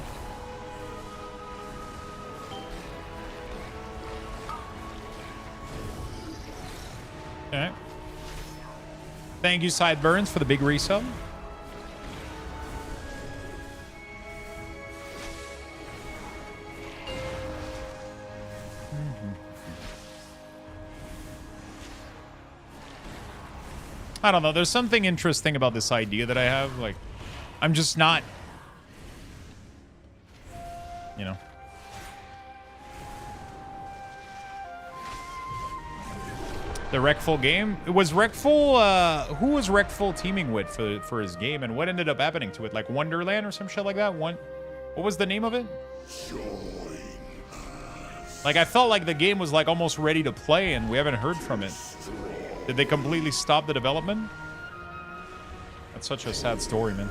Okay. Thank you, Sideburns, for the big resub. I don't know. There's something interesting about this idea that I have. Like, I'm just not, you know. The Wreckful game? It was Wreckful, who was Wreckful teaming with for his game, and what ended up happening to it? Like Wonderland or some shit like that? What was the name of it? Like, I felt like the game was like almost ready to play and we haven't heard from it. Did they completely stop the development? That's such a sad story, man.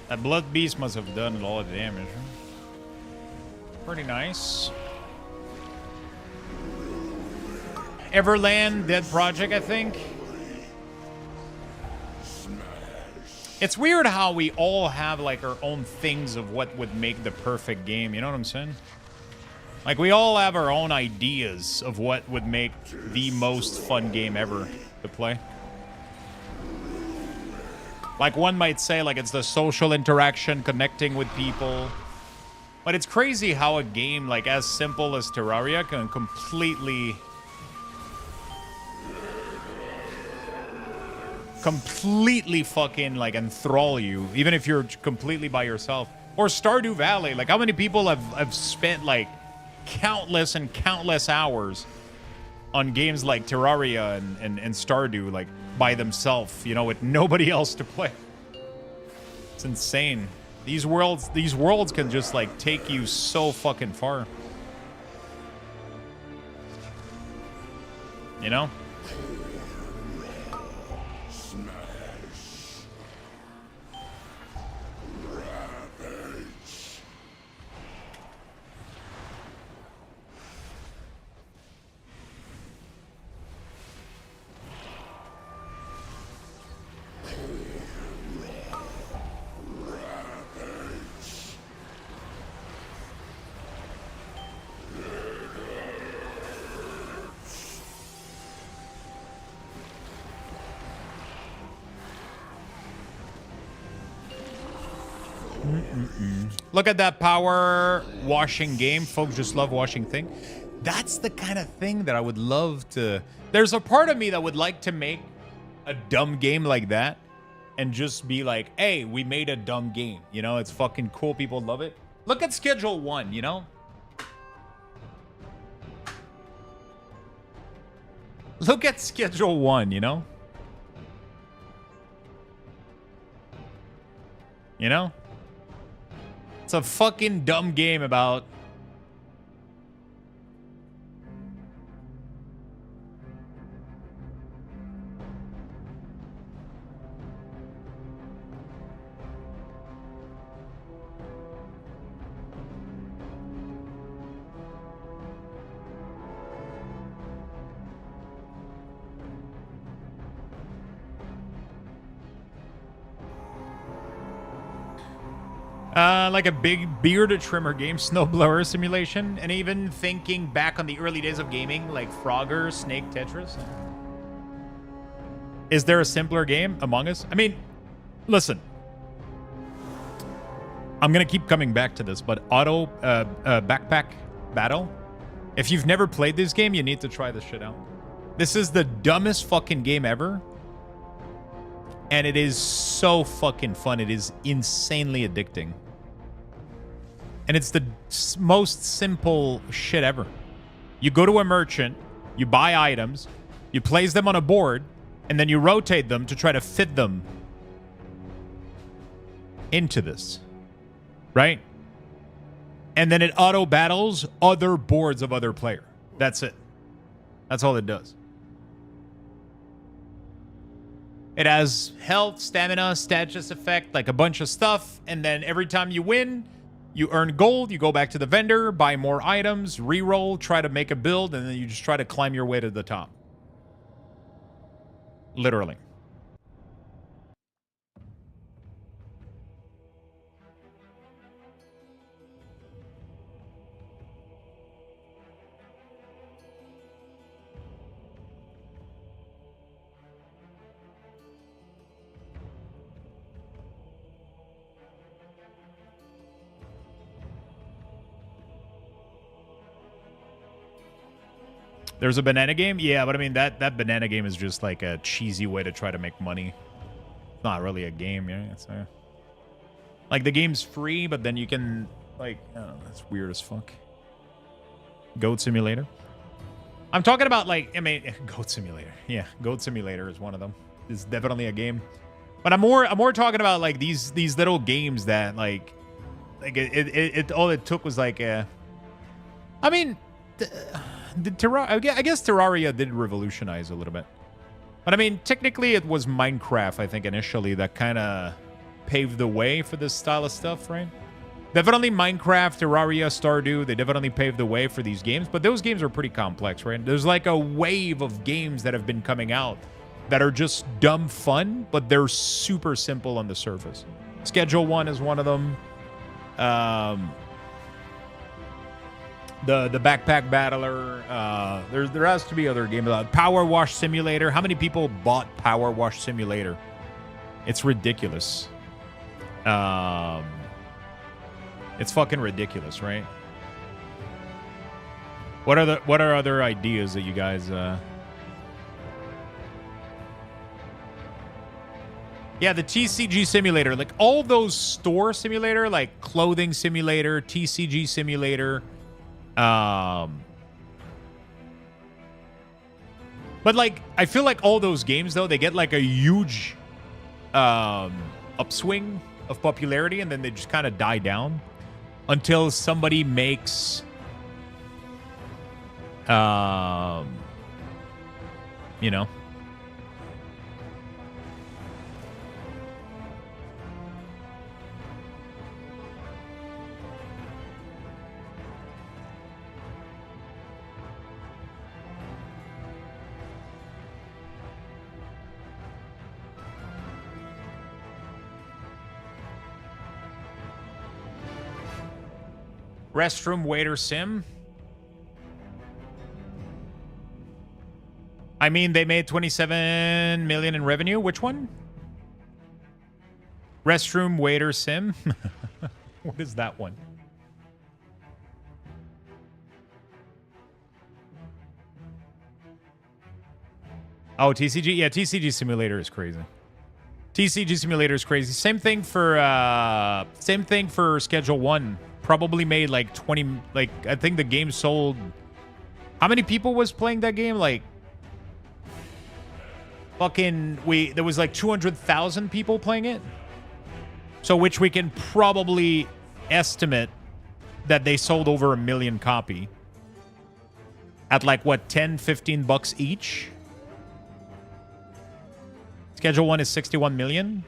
That blood beast must have done a lot of damage. Pretty nice. Everland Dead Project, I think. It's weird how we all have like our own things of what would make the perfect game. You know what I'm saying? Like we all have our own ideas of what would make the most fun game ever to play. Like one might say like it's the social interaction, connecting with people. But it's crazy how a game like as simple as Terraria can completely fucking like enthrall you, even if you're completely by yourself. Or Stardew Valley, like how many people have spent like countless and countless hours on games like Terraria and Stardew, like by themselves, you know, with nobody else to play. It's insane. These worlds can just like take you so fucking far. You know? Look at that power washing game. Folks just love washing thing. That's the kind of thing that I would love to... There's a part of me that would like to make a dumb game like that and just be like, hey, we made a dumb game. You know, it's fucking cool. People love it. Look at Schedule 1, you know? Look at Schedule 1, you know? You know? It's a fucking dumb game about... like a big beard trimmer game, snowblower simulation, and even thinking back on the early days of gaming, like Frogger, Snake, Tetris. Is there a simpler game, Among Us? I mean, listen. I'm gonna keep coming back to this, but Auto Backpack Battle. If you've never played this game, you need to try this shit out. This is the dumbest fucking game ever. And it is so fucking fun. It is insanely addicting. And it's the most simple shit ever. You go to a merchant, you buy items, you place them on a board, and then you rotate them to try to fit them into this. Right? And then it auto battles other boards of other player. That's it. That's all it does. It has health, stamina, status effect, like a bunch of stuff. And then every time you win, you earn gold. You go back to the vendor, buy more items, reroll, try to make a build, and then you just try to climb your way to the top. Literally. There's a banana game? Yeah, but I mean, that banana game is just like a cheesy way to try to make money. It's not really a game, yeah. It's like the game's free, but then you can, like, I don't know, that's weird as fuck. Goat Simulator? I'm talking about, like, I mean, Goat Simulator. Yeah, Goat Simulator is one of them. It's definitely a game. But I'm more talking about, like, these little games that, like it all it took was, like, I mean... I guess Terraria did revolutionize a little bit. But I mean, technically it was Minecraft, I think, initially that kind of paved the way for this style of stuff, right? Definitely Minecraft, Terraria, Stardew, they definitely paved the way for these games, but those games are pretty complex, right? There's like a wave of games that have been coming out that are just dumb fun, but they're super simple on the surface. Schedule 1 is one of them. The Backpack Battler. There has to be other games. Power Wash Simulator. How many people bought Power Wash Simulator? It's ridiculous. It's fucking ridiculous, right? What are other ideas that you guys? Yeah, the TCG Simulator, like all those store simulator, like Clothing Simulator, TCG Simulator. But like, I feel like all those games though, they get like a huge upswing of popularity, and then they just kind of die down until somebody makes you know, Restroom Waiter Sim. I mean, they made 27 million in revenue. Which one? Restroom Waiter Sim. What is that one? Oh, TCG. Yeah, TCG Simulator is crazy. TCG Simulator is crazy. Same thing for Schedule 1. Probably made like 20, like I think the game sold. How many people was playing that game? Like fucking there was like 200,000 people playing it. So which we can probably estimate that they sold over 1 million copy at like what, 10, 15 bucks each. Schedule 1 is 61 million.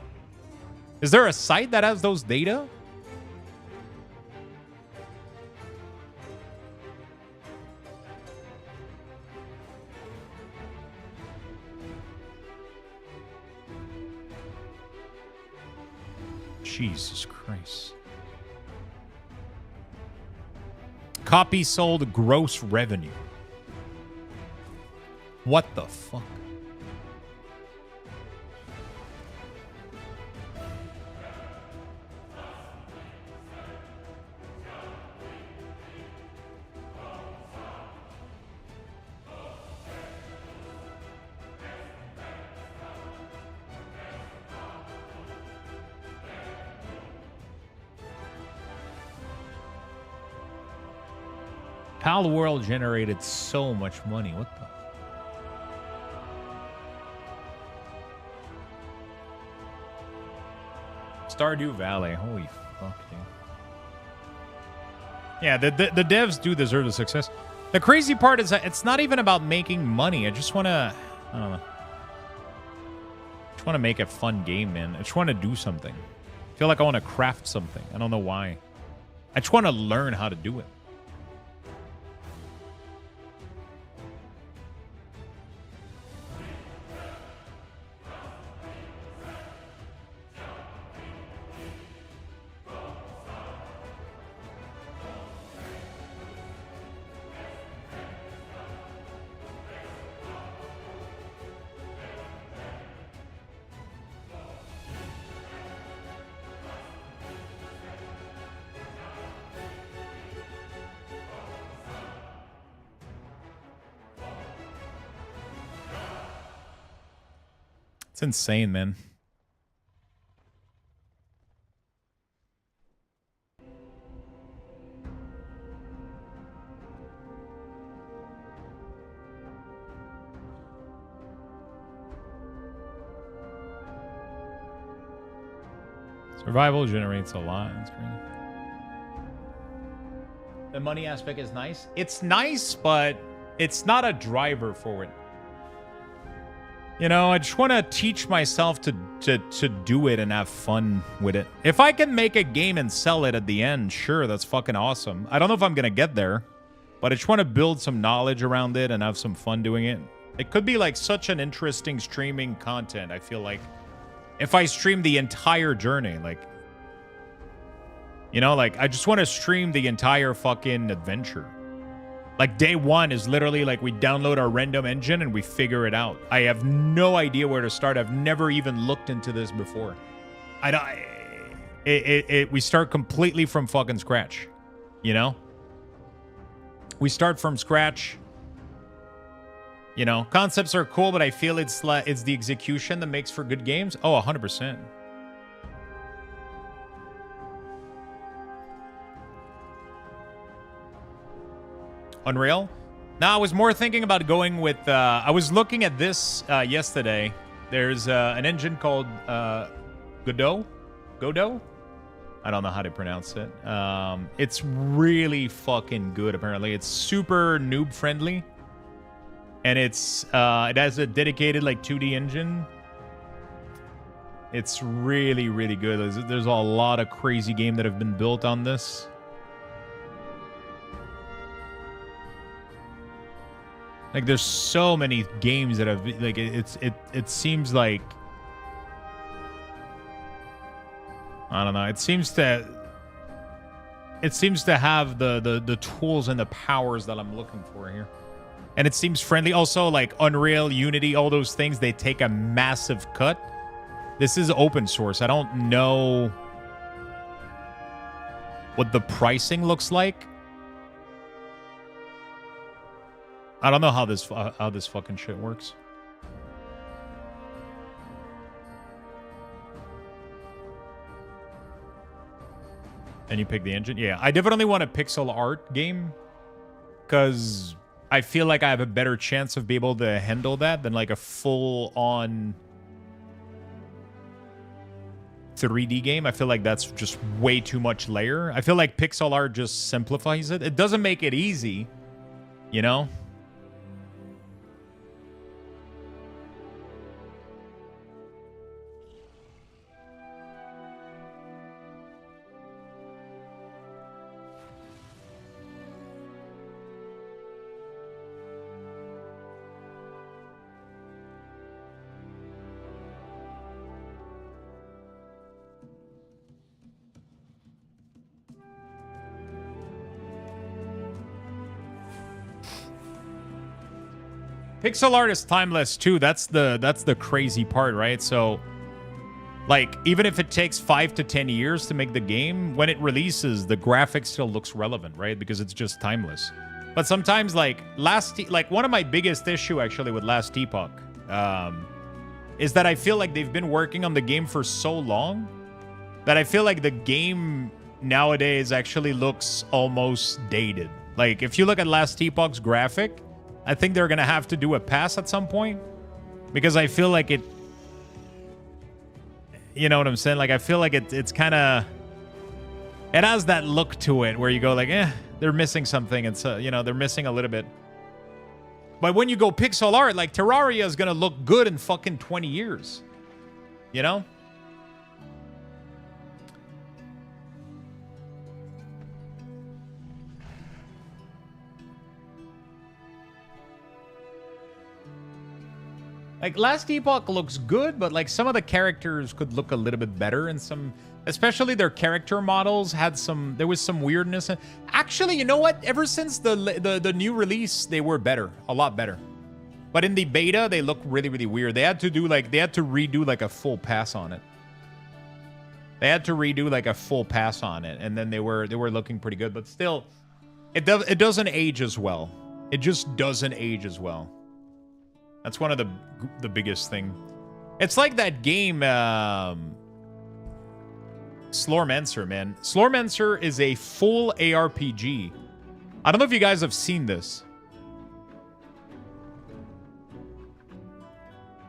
Is there a site that has those data? Jesus Christ. Copy sold gross revenue. What the fuck? Pal World generated so much money. What the? Stardew Valley. Holy fuck, dude. Yeah, the devs do deserve the success. The crazy part is that it's not even about making money. I just want to, I don't know. I just want to make a fun game, man. I just want to do something. I feel like I want to craft something. I don't know why. I just want to learn how to do it. It's insane, man. Survival generates a lot. That's great. The money aspect is nice. It's nice, but it's not a driver for it. You know, I just want to teach myself to do it and have fun with it. If I can make a game and sell it at the end, sure, that's fucking awesome. I don't know if I'm going to get there, but I just want to build some knowledge around it and have some fun doing it. It could be like such an interesting streaming content, I feel like. If I stream the entire journey, like... You know, like, I just want to stream the entire fucking adventure. Like, day one is literally like we download our random engine and we figure it out. I have no idea where to start. I've never even looked into this before. We start completely from fucking scratch. You know? We start from scratch. You know, concepts are cool, but I feel it's the execution that makes for good games. Oh, 100%. Unreal? No, I was more thinking about going with... I was looking at this yesterday. There's an engine called Godot? Godot? I don't know how to pronounce it. It's really fucking good, apparently. It's super noob-friendly. And it's it has a dedicated, like, 2D engine. It's really, really good. There's a lot of crazy games that have been built on this. Like, there's so many games that have, like, it seems like, I don't know. It seems to have the tools and the powers that I'm looking for here. And it seems friendly. Also, like, Unreal, Unity, all those things, they take a massive cut. This is open source. I don't know what the pricing looks like. I don't know how this fucking shit works. And you pick the engine? Yeah, I definitely want a pixel art game because I feel like I have a better chance of being able to handle that than like a full-on 3D game. I feel like that's just way too much layer. I feel like pixel art just simplifies it. It doesn't make it easy, you know? Pixel art is timeless too. That's the crazy part, right? So, like, even if it takes 5 to 10 years to make the game, when it releases, the graphics still looks relevant, right? Because it's just timeless. But sometimes, like, one of my biggest issue actually with Last Epoch is that I feel like they've been working on the game for so long that I feel like the game nowadays actually looks almost dated. Like, if you look at Last Epoch's graphic, I think they're going to have to do a pass at some point because I feel like it, you know what I'm saying? Like, I feel like it's kind of, it has that look to it where you go like, they're missing something. And so, you know, they're missing a little bit. But when you go pixel art, like Terraria is going to look good in fucking 20 years, you know? Like, Last Epoch looks good, but, like, some of the characters could look a little bit better, and some, especially their character models had there was some weirdness. Actually, you know what? Ever since the new release, they were better, a lot better. But in the beta, they look really, really weird. They had to redo, like, a full pass on it. And then they were looking pretty good, but still, it doesn't age as well. It just doesn't age as well. That's one of the biggest thing. It's like that game, Slormancer, man. Slormancer is a full ARPG. I don't know if you guys have seen this.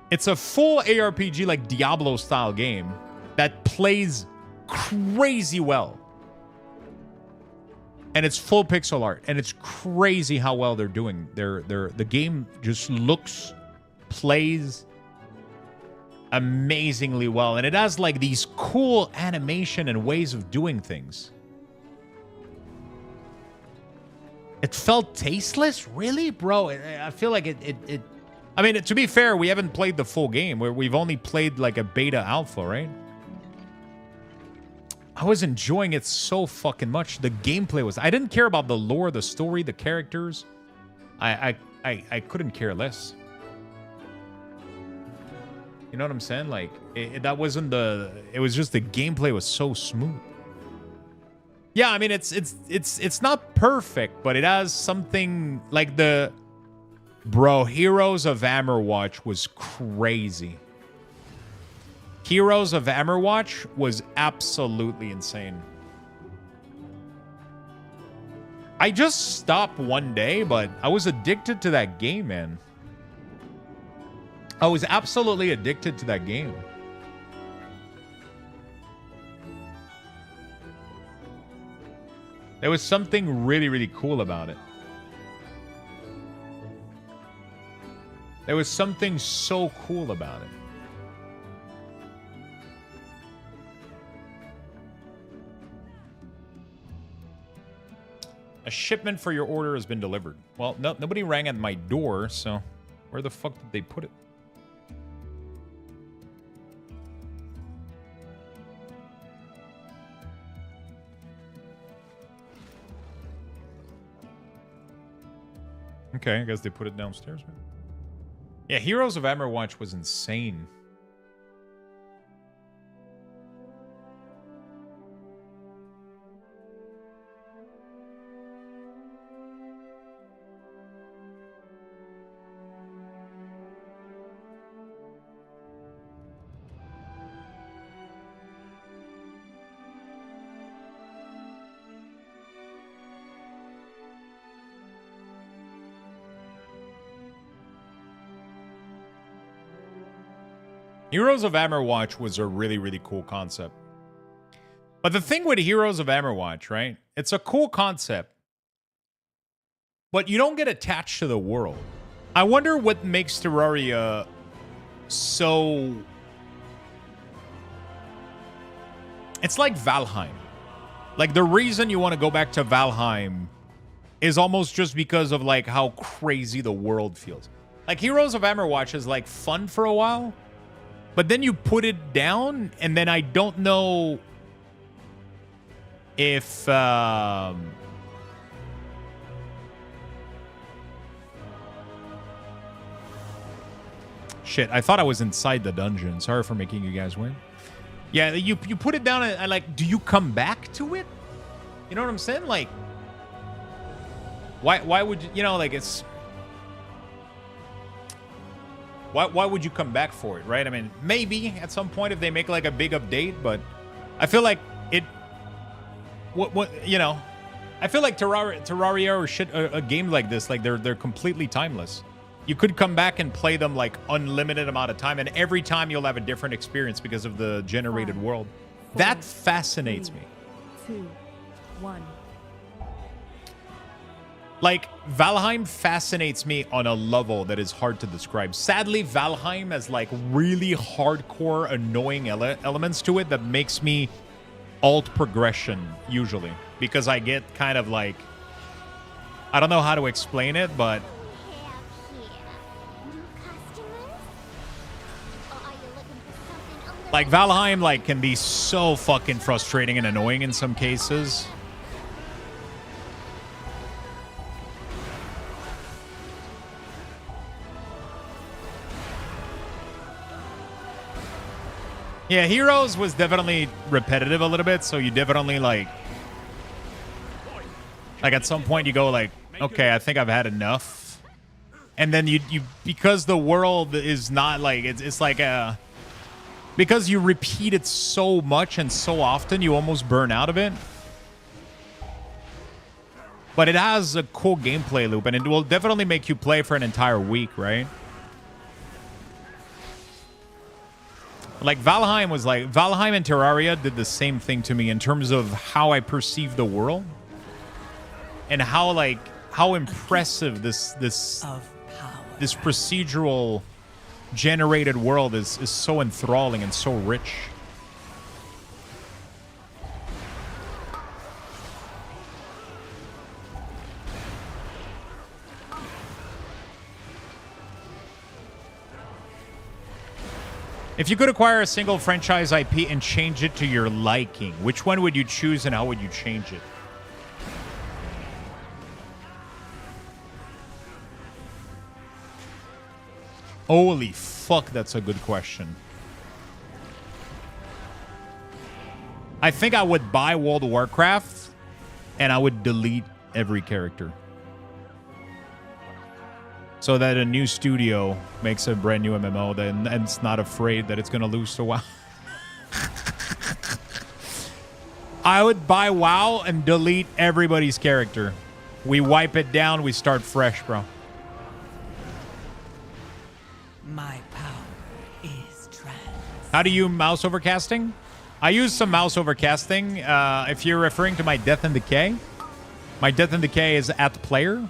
It's a full ARPG, like Diablo-style game that plays crazy well. And it's full pixel art, and it's crazy how well they're doing. The game just looks, plays amazingly well, and it has like these cool animation and ways of doing things. It felt tasteless, really, bro. I feel like it. I mean, to be fair, we haven't played the full game. We've only played like a beta alpha, right? I was enjoying it so fucking much. The gameplay was. I didn't care about the lore, the story, the characters. I couldn't care less. You know what I'm saying? Like that wasn't the. It was just the gameplay was so smooth. Yeah, I mean it's not perfect, but it has something like the Heroes of Hammerwatch was crazy. Heroes of Hammerwatch was absolutely insane. I just stopped one day, but I was addicted to that game, man. I was absolutely addicted to that game. There was something really, really cool about it. There was something so cool about it. A shipment for your order has been delivered. Well, nobody rang at my door, so where the fuck did they put it? Okay, I guess they put it downstairs. Right? Yeah, Heroes of Hammerwatch was insane. Heroes of Hammerwatch was a really, really cool concept. But the thing with Heroes of Hammerwatch, right? It's a cool concept, but you don't get attached to the world. I wonder what makes Terraria so... It's like Valheim. Like, the reason you want to go back to Valheim is almost just because of, like, how crazy the world feels. Like, Heroes of Hammerwatch is, like, fun for a while, but then you put it down, and then I don't know if... Shit, I thought I was inside the dungeon. Sorry for making you guys win. Yeah, you put it down, and like, do you come back to it? You know what I'm saying? Like, why would you, you know, like, it's... Why would you come back for it, right? I mean, maybe at some point if they make like a big update, but I feel like it... What you know, I feel like Terraria or shit, a game like this, like they're completely timeless. You could come back and play them like unlimited amount of time, and every time you'll have a different experience because of the generated world. That fascinates me. 2, 1. Like, Valheim fascinates me on a level that is hard to describe. Sadly, Valheim has like really hardcore, annoying elements to it that makes me alt progression usually, because I get kind of like, I don't know how to explain it, but like Valheim like can be so fucking frustrating and annoying in some cases. Yeah, Heroes was definitely repetitive a little bit, so you definitely like at some point you go like, okay, I think I've had enough. And then you because the world is not like, it's like a, because you repeat it so much and so often, you almost burn out of it. But it has a cool gameplay loop, and it will definitely make you play for an entire week, right? Like Valheim was like, Valheim and Terraria did the same thing to me in terms of how I perceive the world and how like how impressive this procedural generated world is so enthralling and so rich. If you could acquire a single franchise IP and change it to your liking, which one would you choose and how would you change it? Holy fuck, that's a good question. I think I would buy World of Warcraft and I would delete every character. So that a new studio makes a brand new MMO and it's not afraid that it's going to lose to WoW. I would buy WoW and delete everybody's character. We wipe it down, we start fresh, bro. My power is trans. How do you mouse overcasting? I use some mouse overcasting. If you're referring to my Death and Decay, my Death and Decay is at the player.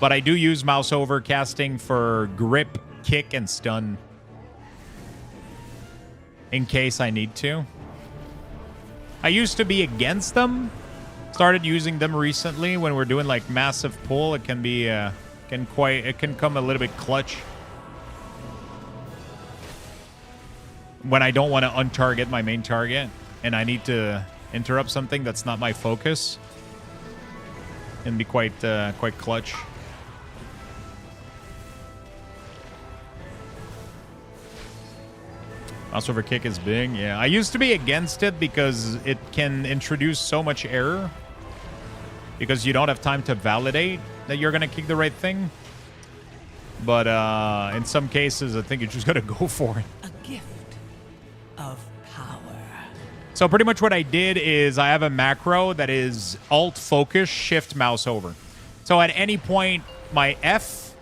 But I do use mouse overcasting for grip, kick, and stun. In case I need to. I used to be against them. Started using them recently when we're doing like massive pull. It can be it can come a little bit clutch. When I don't want to untarget my main target and I need to interrupt something that's not my focus. It can be quite clutch. Mouse over kick is big. Yeah, I used to be against it because it can introduce so much error. Because you don't have time to validate that you're going to kick the right thing. But in some cases, I think you just got to go for it. A gift of power. So pretty much what I did is I have a macro that is Alt focus, Shift mouse over. So at any point, my F,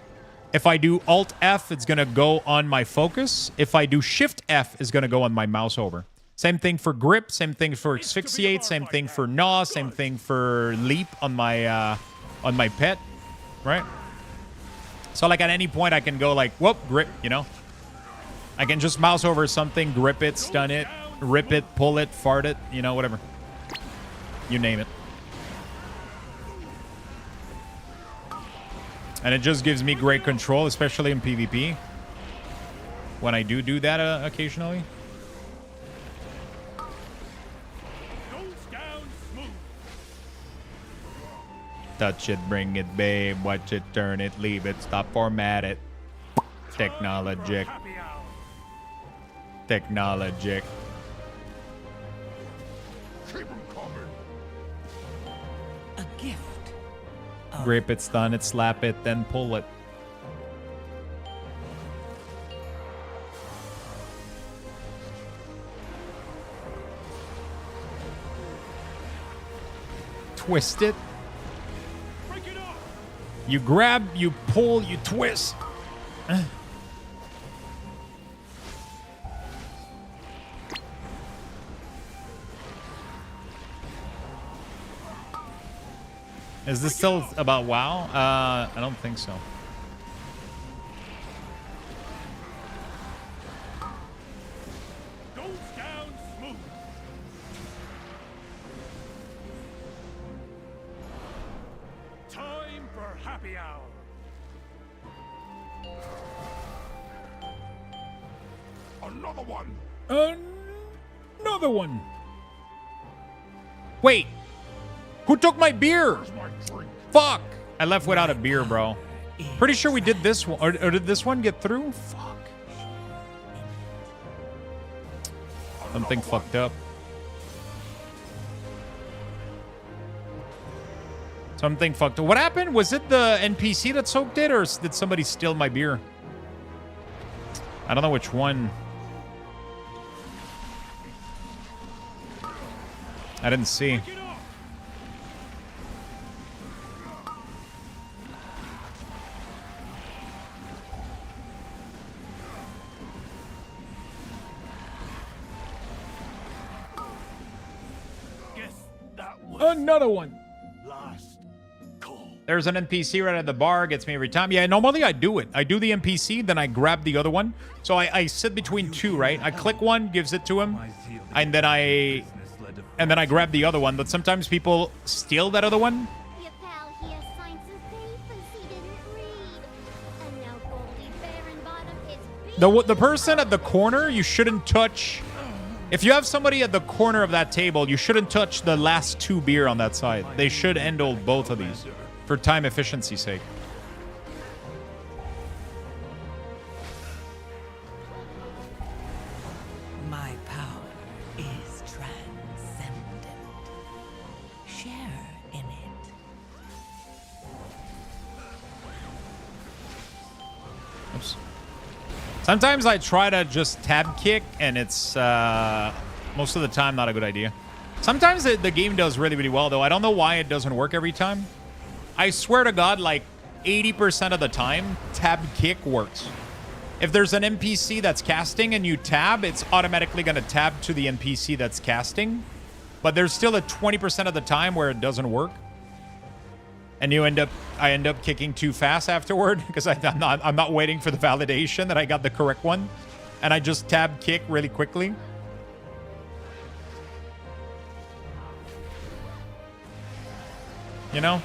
if I do Alt F, it's going to go on my focus. If I do Shift F, it's going to go on my mouse over. Same thing for grip, same thing for asphyxiate, same thing for gnaw, same thing for leap on my pet, right? So like at any point I can go like, whoop, grip, you know? I can just mouse over something, grip it, stun it, rip it, pull it, fart it, you know, whatever. You name it. And it just gives me great control, especially in PvP. When I do that occasionally. Touch it, bring it, babe. Watch it, turn it, leave it, stop, format it. Technologic. Technologic. A gift. Grip it, stun it, slap it, then pull it. Twist it. You grab, you pull, you twist. Is this still about WoW? I don't think so. Goes down smooth. Time for happy hour. Another one. Another one. Wait. Who took my beer? Fuck. I left without a beer, bro. Pretty sure we did this one. Or did this one get through? Fuck. Something fucked up. Something fucked up. What happened? Was it the NPC that soaked it, or did somebody steal my beer? I don't know which one. I didn't see. Another one. There's an NPC right at the bar, gets me every time. Yeah, normally I do it. I do the NPC, then I grab the other one. So I sit between two, right? I click one, gives it to him, and then I grab the other one. But sometimes people steal that other one. Your pal here signed some papers he didn't read. And now Goldie Baronbottom is The person at the corner, you shouldn't touch. If you have somebody at the corner of that table, you shouldn't touch the last 2 beer on that side. They should handle both of these for time efficiency's sake. My power is transcendent. Share in it. Oops. Sometimes I try to just tab kick, and it's most of the time not a good idea. Sometimes the game does really, really well, though. I don't know why it doesn't work every time. I swear to God, like 80% of the time, tab kick works. If there's an NPC that's casting and you tab, it's automatically going to tab to the NPC that's casting. But there's still a 20% of the time where it doesn't work. And I end up kicking too fast afterward because I'm not waiting for the validation that I got the correct one, and I just tab kick really quickly. You know?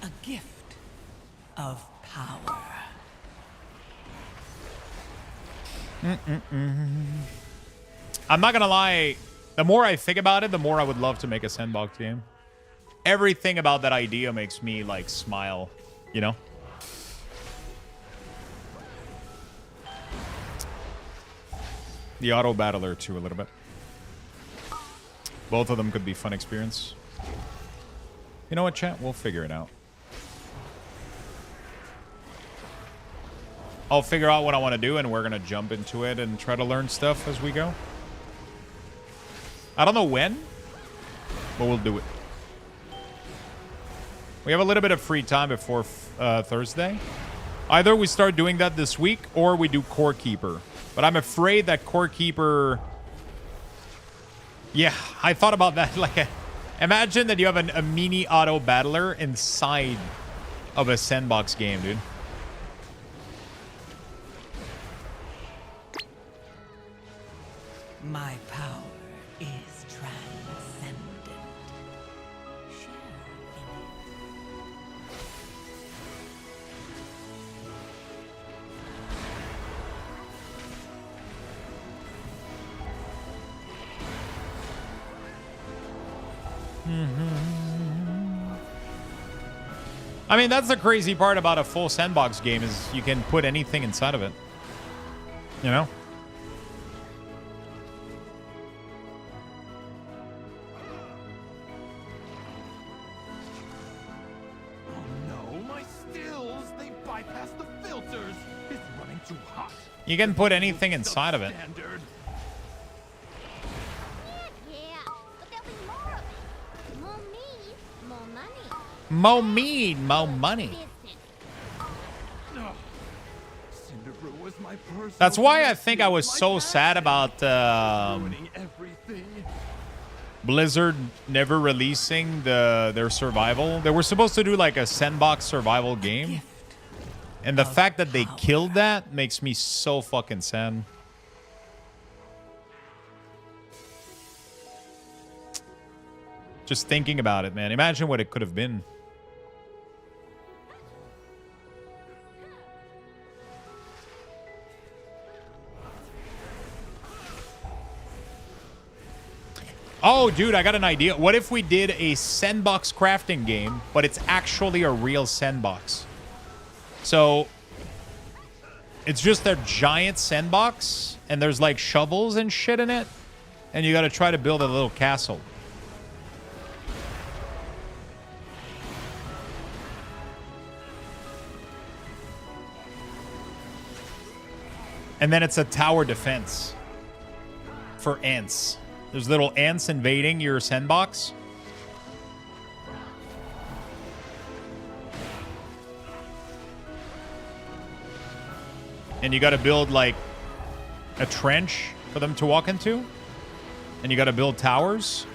A gift of power. I'm not gonna lie, the more I think about it, the more I would love to make a sandbox game. Everything about that idea makes me like smile, you know? The auto battler too, a little bit. Both of them could be fun experience. You know what, chat? We'll figure it out. I'll figure out what I want to do, and we're going to jump into it and try to learn stuff as we go. I don't know when, but we'll do it. We have a little bit of free time before Thursday. Either we start doing that this week, or we do Core Keeper. But I'm afraid that Core Keeper... Yeah, I thought about that. Like, imagine that you have a mini auto battler inside of a sandbox game, dude. My power is transcendent. Share in it. I mean, that's the crazy part about a full sandbox game is you can put anything inside of it. You know? You can put anything inside of it. Yeah, but there'll be more of it. More mead, more money. More mead, more money. That's why I think I was so sad about Blizzard never releasing their survival. They were supposed to do like a sandbox survival game. And the fact that they killed that makes me so fucking sad. Just thinking about it, man. Imagine what it could have been. Oh, dude, I got an idea. What if we did a sandbox crafting game, but it's actually a real sandbox? So, it's just a giant sandbox, and there's like shovels and shit in it, and you gotta try to build a little castle. And then it's a tower defense for ants. There's little ants invading your sandbox. and you got to build like a trench for them to walk into, and you got to build towers.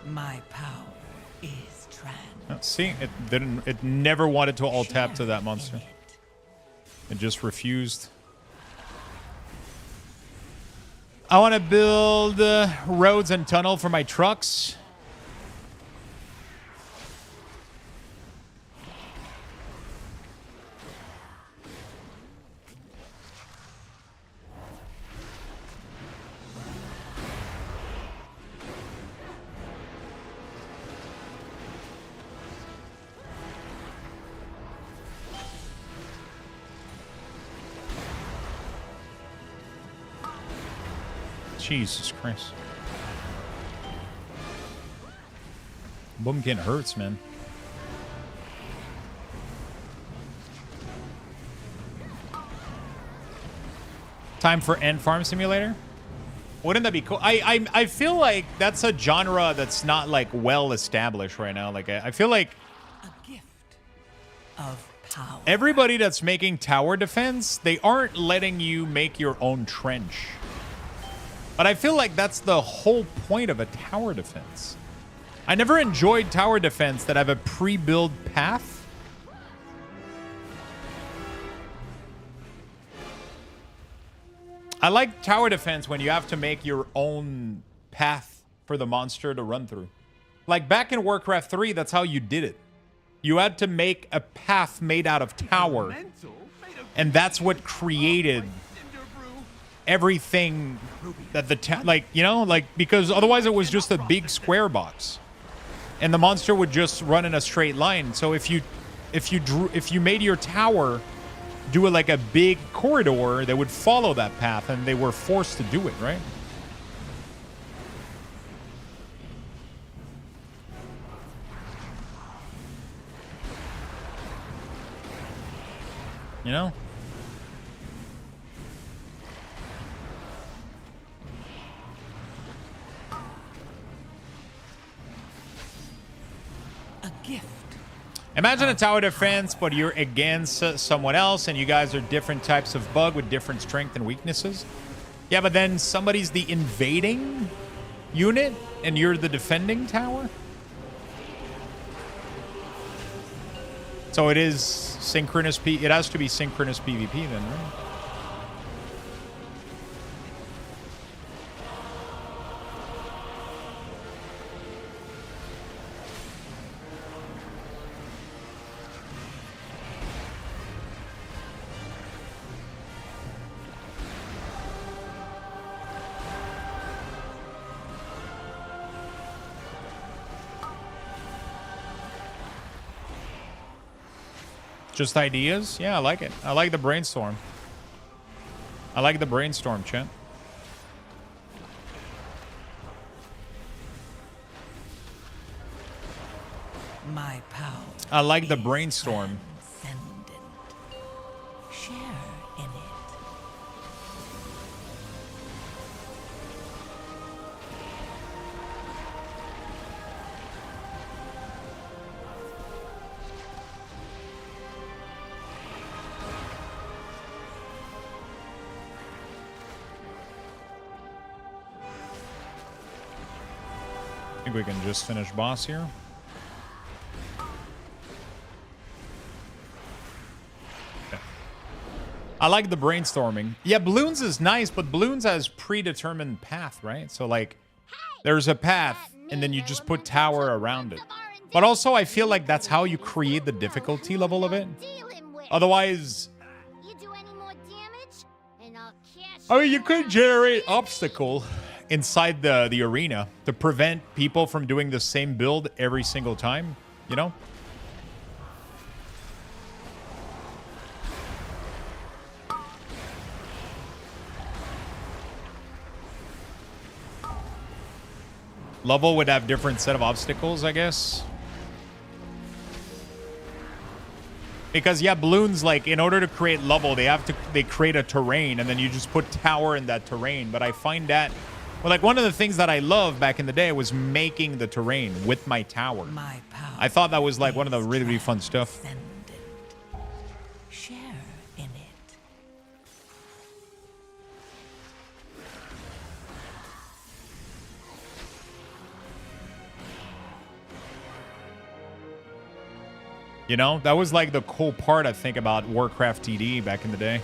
My power is trans. See, it didn't. It never wanted to alt tap to that monster. It just refused. I want to build roads and tunnel for my trucks. Jesus Christ. Boomkin hurts, man. Time for End Farm Simulator? Wouldn't that be cool? I feel like that's a genre that's not like well established right now. Like I feel like A gift of power. everybody that's making tower defense, they aren't letting you make your own trench. But I feel like that's the whole point of a tower defense. I never enjoyed tower defense that have a pre-built path. I like tower defense when you have to make your own path for the monster to run through. Like back in Warcraft 3, that's how you did it. You had to make a path made out of tower. And that's what created everything that the like, you know, like, because otherwise it was just a big square box and the monster would just run in a straight line. So if you made your tower do it like a big corridor, they would follow that path, and they were forced to do it, right? You know? A gift. Imagine a tower defense, but you're against someone else, and you guys are different types of bug with different strength and weaknesses. Yeah, but then somebody's the invading unit, and you're the defending tower? So it is synchronous it has to be synchronous PvP then, right? Just ideas? Yeah, I like it. I like the brainstorm. I like the brainstorm, chat. My power. I like the brainstorm. Transcendent. Share in it. I think we can just finish boss here. Okay. I like the brainstorming. Yeah, Balloons is nice, but Balloons has predetermined path, right? So like there's a path and then you just put tower around it. But also I feel like that's how you create the difficulty level of it. Otherwise, I mean, you could generate obstacle inside the arena to prevent people from doing the same build every single time, you know? Level would have different set of obstacles, I guess. Because yeah, balloons, like, in order to create level, they create a terrain, and then you just put tower in that terrain. But I find that, well, like, one of the things that I loved back in the day was making the terrain with my tower. My power I thought that was like one of the really, really fun stuff. transcendent. Share in it. You know, that was like the cool part, I think, about Warcraft TD back in the day.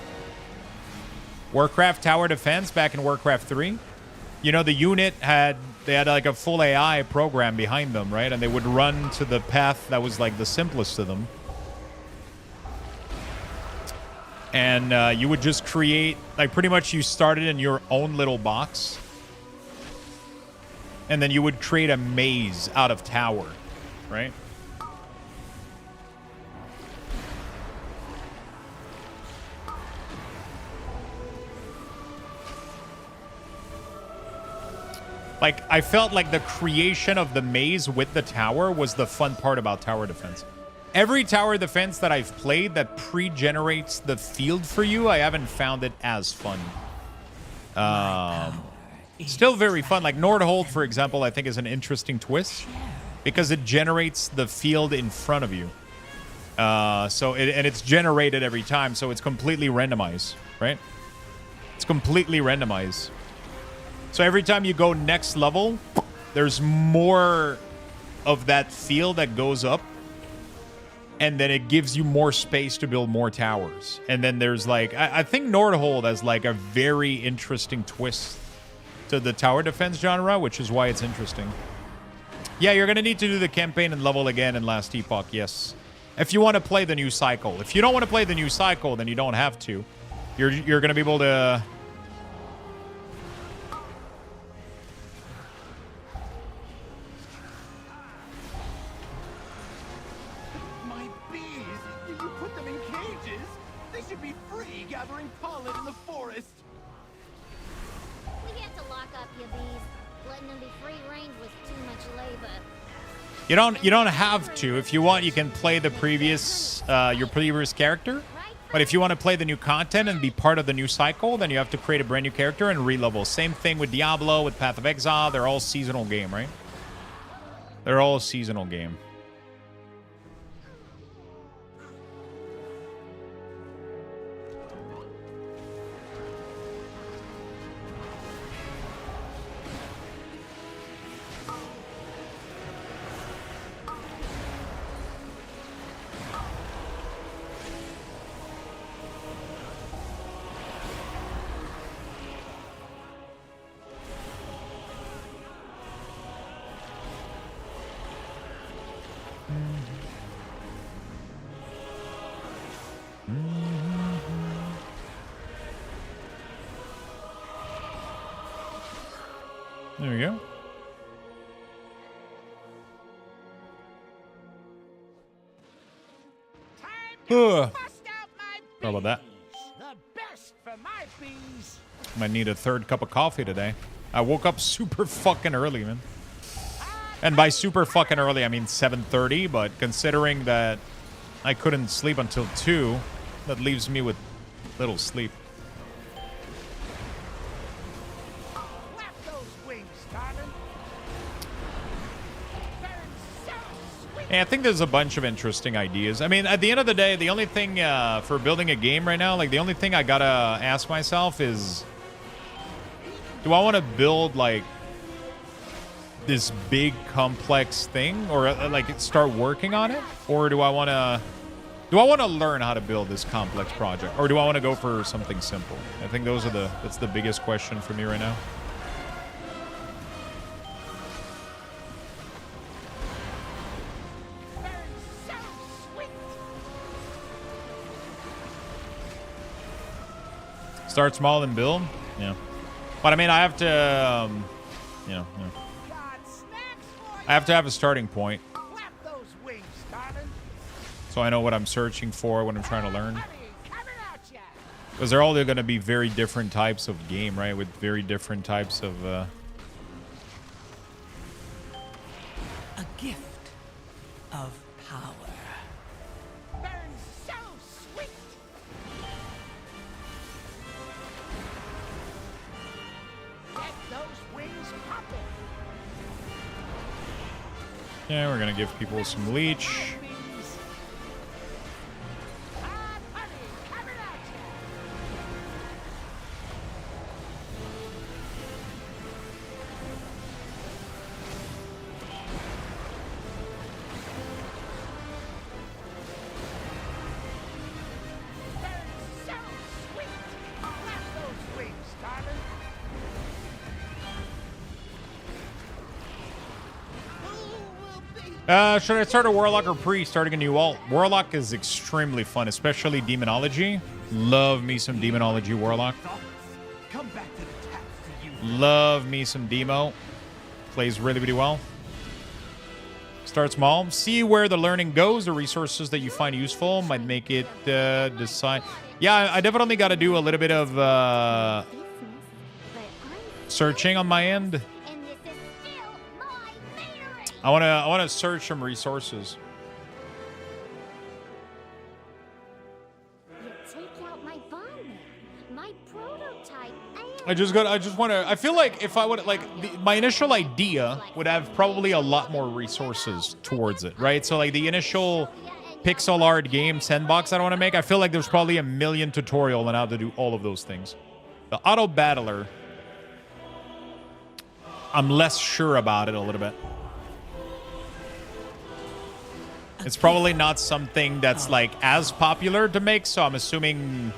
Warcraft Tower Defense back in Warcraft 3. You know, the unit had like a full AI program behind them, right? And they would run to the path that was like the simplest to them. And you would just create, like, pretty much you started in your own little box. And then you would create a maze out of tower, right? Like, I felt like the creation of the maze with the tower was the fun part about tower defense. Every tower defense that I've played that pre-generates the field for you, I haven't found it as fun. Still very fun. Like Nordhold, for example, I think is an interesting twist because it generates the field in front of you. And it's generated every time, so it's completely randomized, right? It's completely randomized. So every time you go next level, there's more of that field that goes up. And then it gives you more space to build more towers. And then there's like, I think Nordhold has like a very interesting twist to the tower defense genre, which is why it's interesting. Yeah, you're going to need to do the campaign and level again in Last Epoch, yes. If you want to play the new cycle. If you don't want to play the new cycle, then you don't have to. You're going to be able to... Gathering pollen in the forest. We had to lock up your bees. Letting them be free range was too much labor. You don't have to. If you want, you can play the previous your previous character. But if you want to play the new content and be part of the new cycle, then you have to create a brand new character and re-level. Same thing with Diablo, with Path of Exile. They're all seasonal game, right? They're all a seasonal game. There we go. How about that? The best for my bees. Might need a third cup of coffee today. I woke up super fucking early, man. And by super fucking early, I mean 7:30, but considering that I couldn't sleep until 2, that leaves me with little sleep. Yeah, I think there's a bunch of interesting ideas. I mean, at the end of the day, the only thing for building a game right now, like the only thing I gotta ask myself is, do I want to build like this big complex thing, or like start working on it, or do I want to learn how to build this complex project, or do I want to go for something simple? I think that's the biggest question for me right now. Start small and build? Yeah. But I mean, I have to, I have to have a starting point. So I know what I'm searching for, what I'm trying to learn. Because they're all going to be very different types of game, right? With very different types of... A gift of power. Burn so Okay, we're gonna give people some leech. Should I start a Warlock or Priest? Starting a new alt. Warlock is extremely fun, especially Demonology. Love me some Demonology Warlock. Come back to the taps to you. Love me some Demo. Plays really, really well. Start small. See where the learning goes. The resources that you find useful might make it decide. Yeah, I definitely got to do a little bit of searching on my end. I wanna search some resources. You take out my bomb man, my prototype, I feel like if I would my initial idea would have probably a lot more resources towards it, right? So like the initial pixel art game sandbox that I want to make, I feel like there's probably a million tutorial on how to do all of those things. The auto battler, I'm less sure about it a little bit. It's probably not something that's like as popular to make, so I'm assuming,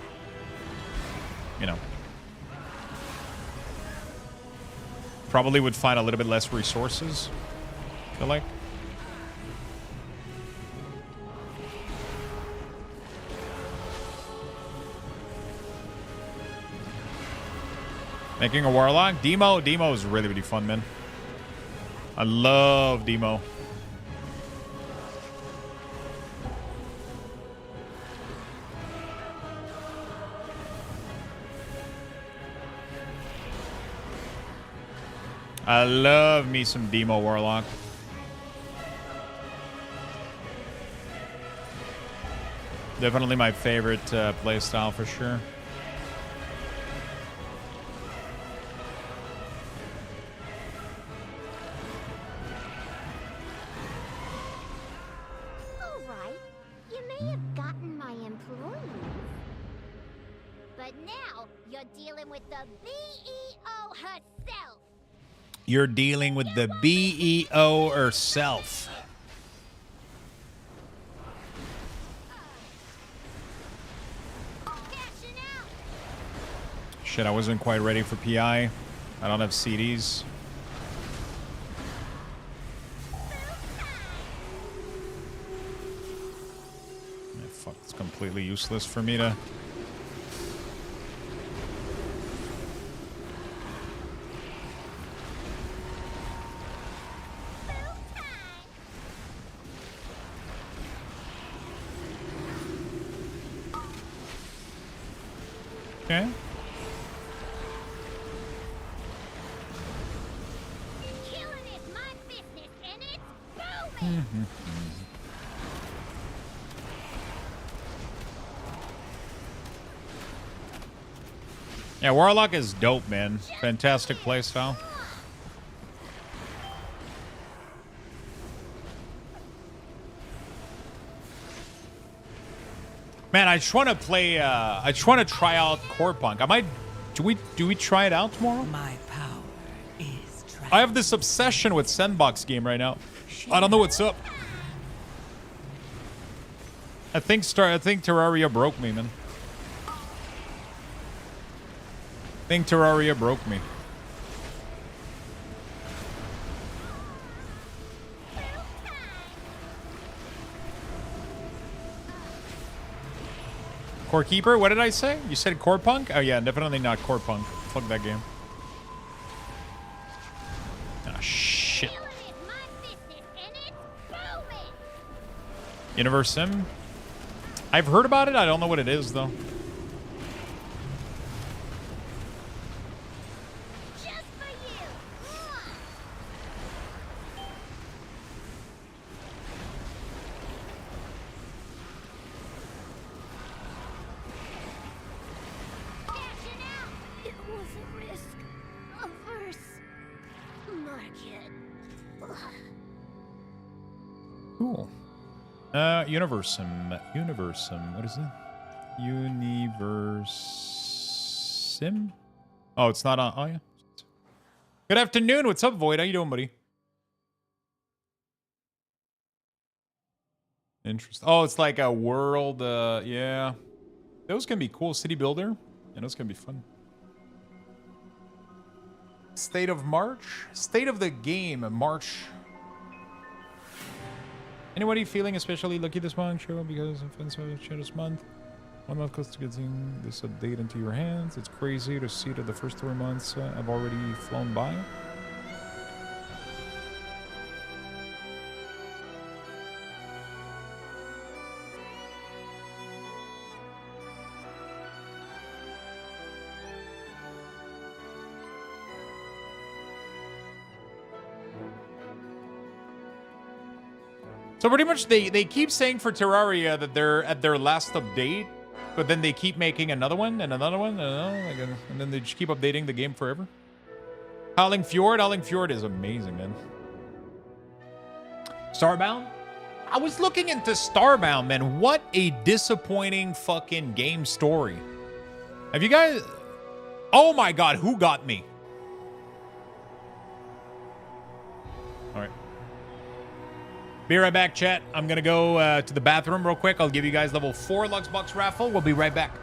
you know, probably would find a little bit less resources, I feel like. Making a Warlock? Demo is really, really fun, man. I love Demo. I love me some Demo Warlock. Definitely my favorite playstyle for sure. Alright, you may have gotten my employees. But now you're dealing with the BEO herself. You're dealing with the BEO herself. Shit, I wasn't quite ready for PI. I don't have CDs. Yeah, fuck, it's completely useless for me to... Okay. Killing is my business, and it's booming. Yeah, Warlock is dope, man. Fantastic playstyle. Man, I just want to play. I just want to try out Core Punk. I might. Do we try it out tomorrow? My power is I have this obsession with Sandbox game right now. I don't know what's up. I think Terraria broke me, man. I think Terraria broke me. Core Keeper? What did I say? You said Core Punk? Oh yeah, definitely not Core Punk. Fuck that game. Ah, shit. Universe Sim? I've heard about it. I don't know what it is, though. It was a risk. Averse. Market. Cool. Universum. What is it? Universim? Oh, it's not on. Oh, yeah. Good afternoon. What's up, Void? How you doing, buddy? Interesting. Oh, it's like a world. Yeah. Those can be cool. City builder. Yeah, those can be fun. State of March? State of the game. March. Anybody feeling especially lucky this month? Sure, because events have changed this month. 1 month close to getting this update into your hands. It's crazy to see that the first 3 months have already flown by. So pretty much they keep saying for Terraria that they're at their last update, but then they keep making another one and another one and then they just keep updating the game forever. Howling Fjord is amazing, man. Starbound? I was looking into Starbound, man. What a disappointing fucking game story. Have you guys... Oh my god, who got me? Alright. Be right back, chat. I'm gonna go to the bathroom real quick. I'll give you guys level 4 Luxbox raffle. We'll be right back.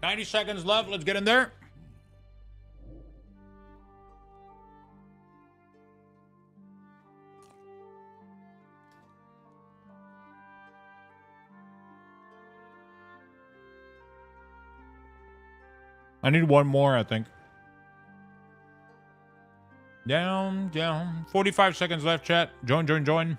$90 seconds left. Let's get in there. I need one more, I think. Down. 45 seconds left, chat. Join. Join.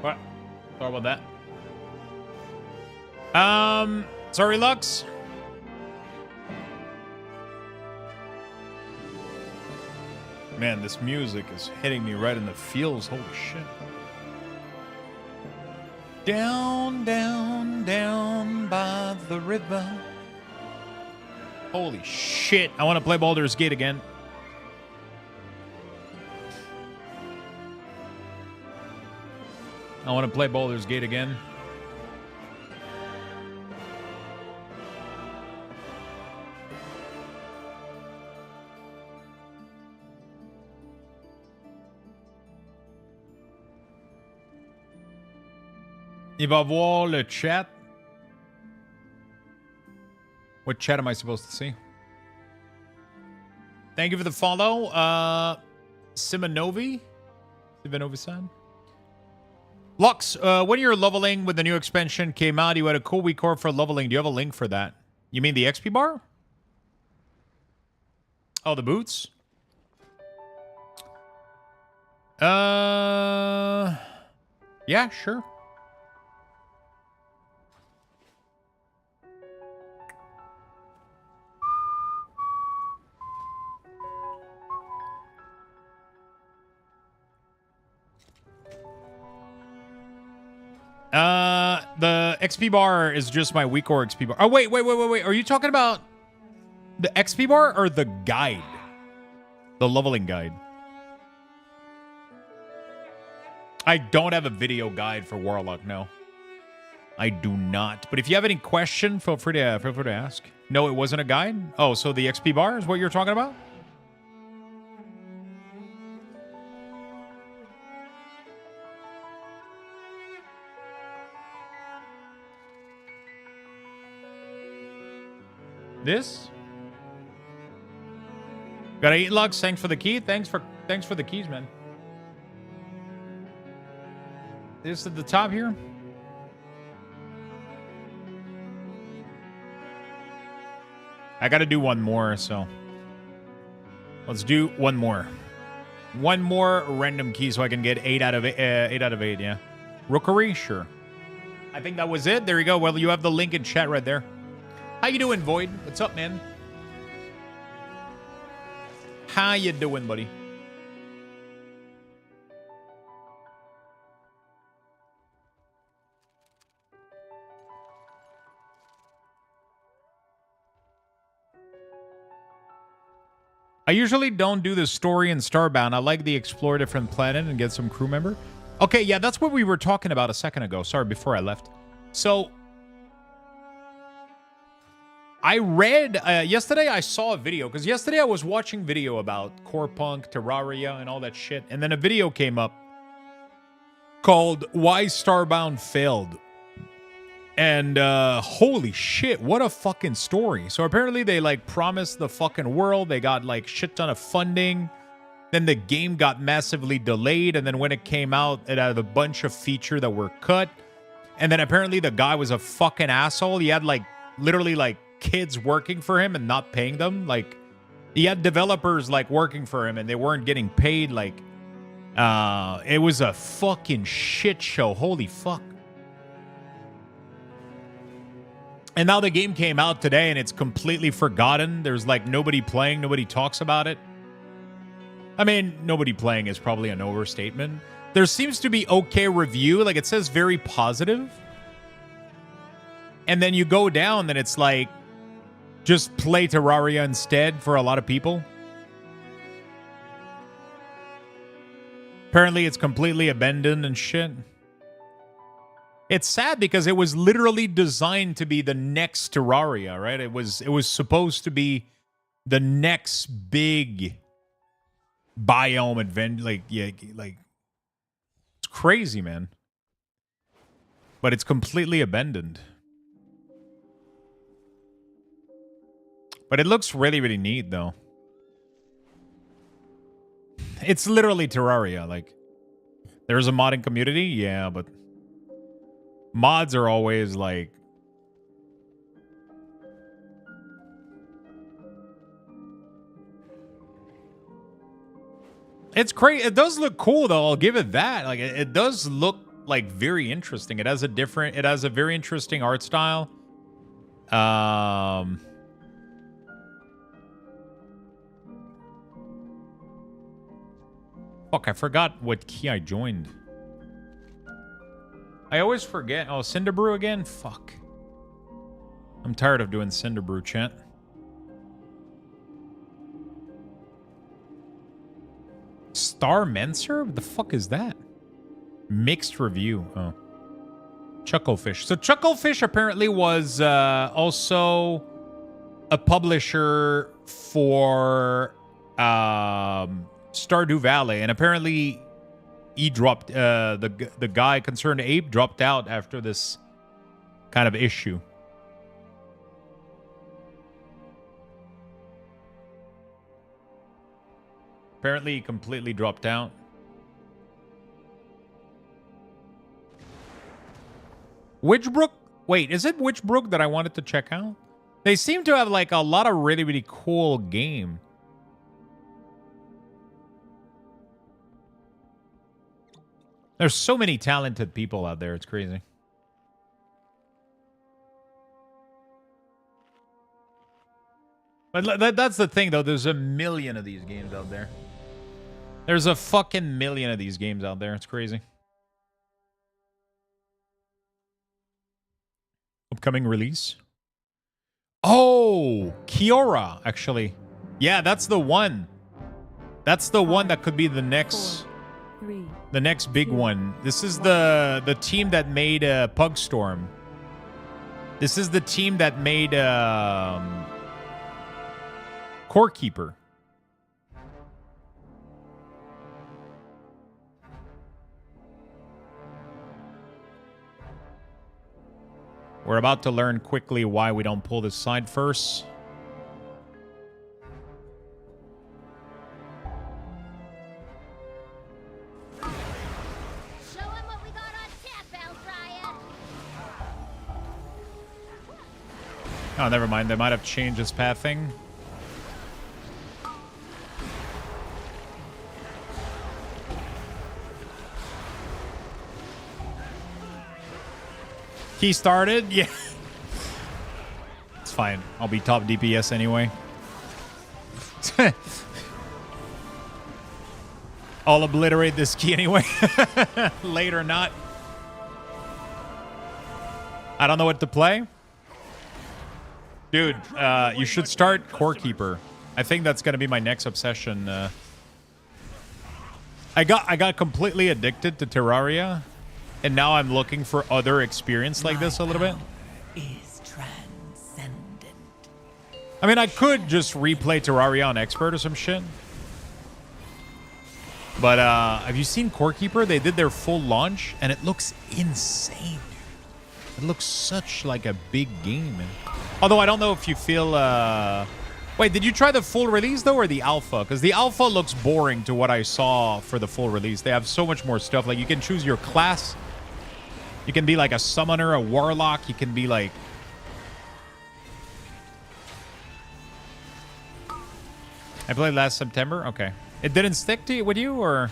What? Sorry about that. Sorry, Lux. Man, this music is hitting me right in the feels. Holy shit. Down, down, down by the river. Holy shit. I want to play Baldur's Gate again. I want to play Baldur's Gate again. Il va voir le chat. What chat am I supposed to see? Thank you for the follow. Simanovi? Simanovi-san? Lux, when you're leveling with the new expansion came out, you had a cool week core for leveling. Do you have a link for that? You mean the XP bar? Oh, the boots? Yeah, sure. The XP bar is just my week or XP bar. Oh, wait. Are you talking about the XP bar or the guide? The leveling guide. I don't have a video guide for Warlock, no. I do not. But if you have any question, feel free to ask. No, it wasn't a guide? Oh, so the XP bar is what you're talking about? This? Gotta eat, Lux. Thanks for the key. Thanks for the keys, man. This at the top here. I gotta do one more, so let's do one more. One more random key so I can get 8 out of 8, yeah. Rookery? Sure. I think that was it. There you go. Well, you have the link in chat right there. How you doing, Void? What's up, man? How you doing, buddy? I usually don't do the story in Starbound. I like the explore a different planet and get some crew member. Okay, yeah, that's what we were talking about a second ago. Sorry, before I left. So I read, yesterday I saw a video, because yesterday I was watching video about Core Punk, Terraria, and all that shit, and then a video came up called Why Starbound Failed. And holy shit, what a fucking story. So apparently they like promised the fucking world, they got like shit ton of funding, then the game got massively delayed, and then when it came out, it had a bunch of features that were cut, and then apparently the guy was a fucking asshole. He had like literally like kids working for him and not paying them. Like he had developers like working for him and they weren't getting paid. Like it was a fucking shit show. Holy fuck. And now the game came out today and it's completely forgotten. There's like nobody playing, nobody talks about it. I mean, nobody playing is probably an overstatement. There seems to be okay review, like it says very positive. And then you go down and it's like just play Terraria instead for a lot of people. Apparently it's completely abandoned and shit. It's sad because it was literally designed to be the next Terraria, right? It was supposed to be the next big biome adventure. Like it's crazy, man. But it's completely abandoned. But it looks really, really neat, though. It's literally Terraria. Like, there's a modding community, yeah, but mods are always like, it's crazy. It does look cool, though. I'll give it that. Like, it does look like very interesting. It has a very interesting art style. Fuck, I forgot what key I joined. I always forget. Oh, Cinderbrew again? Fuck. I'm tired of doing Cinderbrew, chat. Star Menser? What the fuck is that? Mixed review. Oh. Chucklefish. So Chucklefish apparently was also a publisher for Stardew Valley, and apparently he dropped the guy Concerned Ape dropped out after this kind of issue. Apparently he completely dropped out. Witchbrook? Wait, is it Witchbrook that I wanted to check out? They seem to have like a lot of really, really cool game. There's so many talented people out there. It's crazy. But that's the thing, though. There's a million of these games out there. There's a fucking million of these games out there. It's crazy. Upcoming release. Oh, Kiora, actually. Yeah, that's the one. That's the one that could be the next... The next big one. This is the team that made Pugstorm. This is the team that made Core Keeper. We're about to learn quickly why we don't pull this side first. Oh, never mind. They might have changed his pathing. He started? Yeah. It's fine. I'll be top DPS anyway. I'll obliterate this key anyway. Late or not. I don't know what to play. Dude, you should start Core Keeper. I think that's gonna be my next obsession. I got completely addicted to Terraria, and now I'm looking for other experience like this a little bit. Is transcendent. I mean, I could just replay Terraria on Expert or some shit. But have you seen Core Keeper? They did their full launch, and it looks insane. It looks such like a big game, man. Although I don't know if you feel... Wait, did you try the full release, though, or the alpha? Because the alpha looks boring to what I saw for the full release. They have so much more stuff. Like, you can choose your class. You can be, like, a summoner, a warlock. You can be, like... I played last September? Okay. It didn't stick to you, with you, or...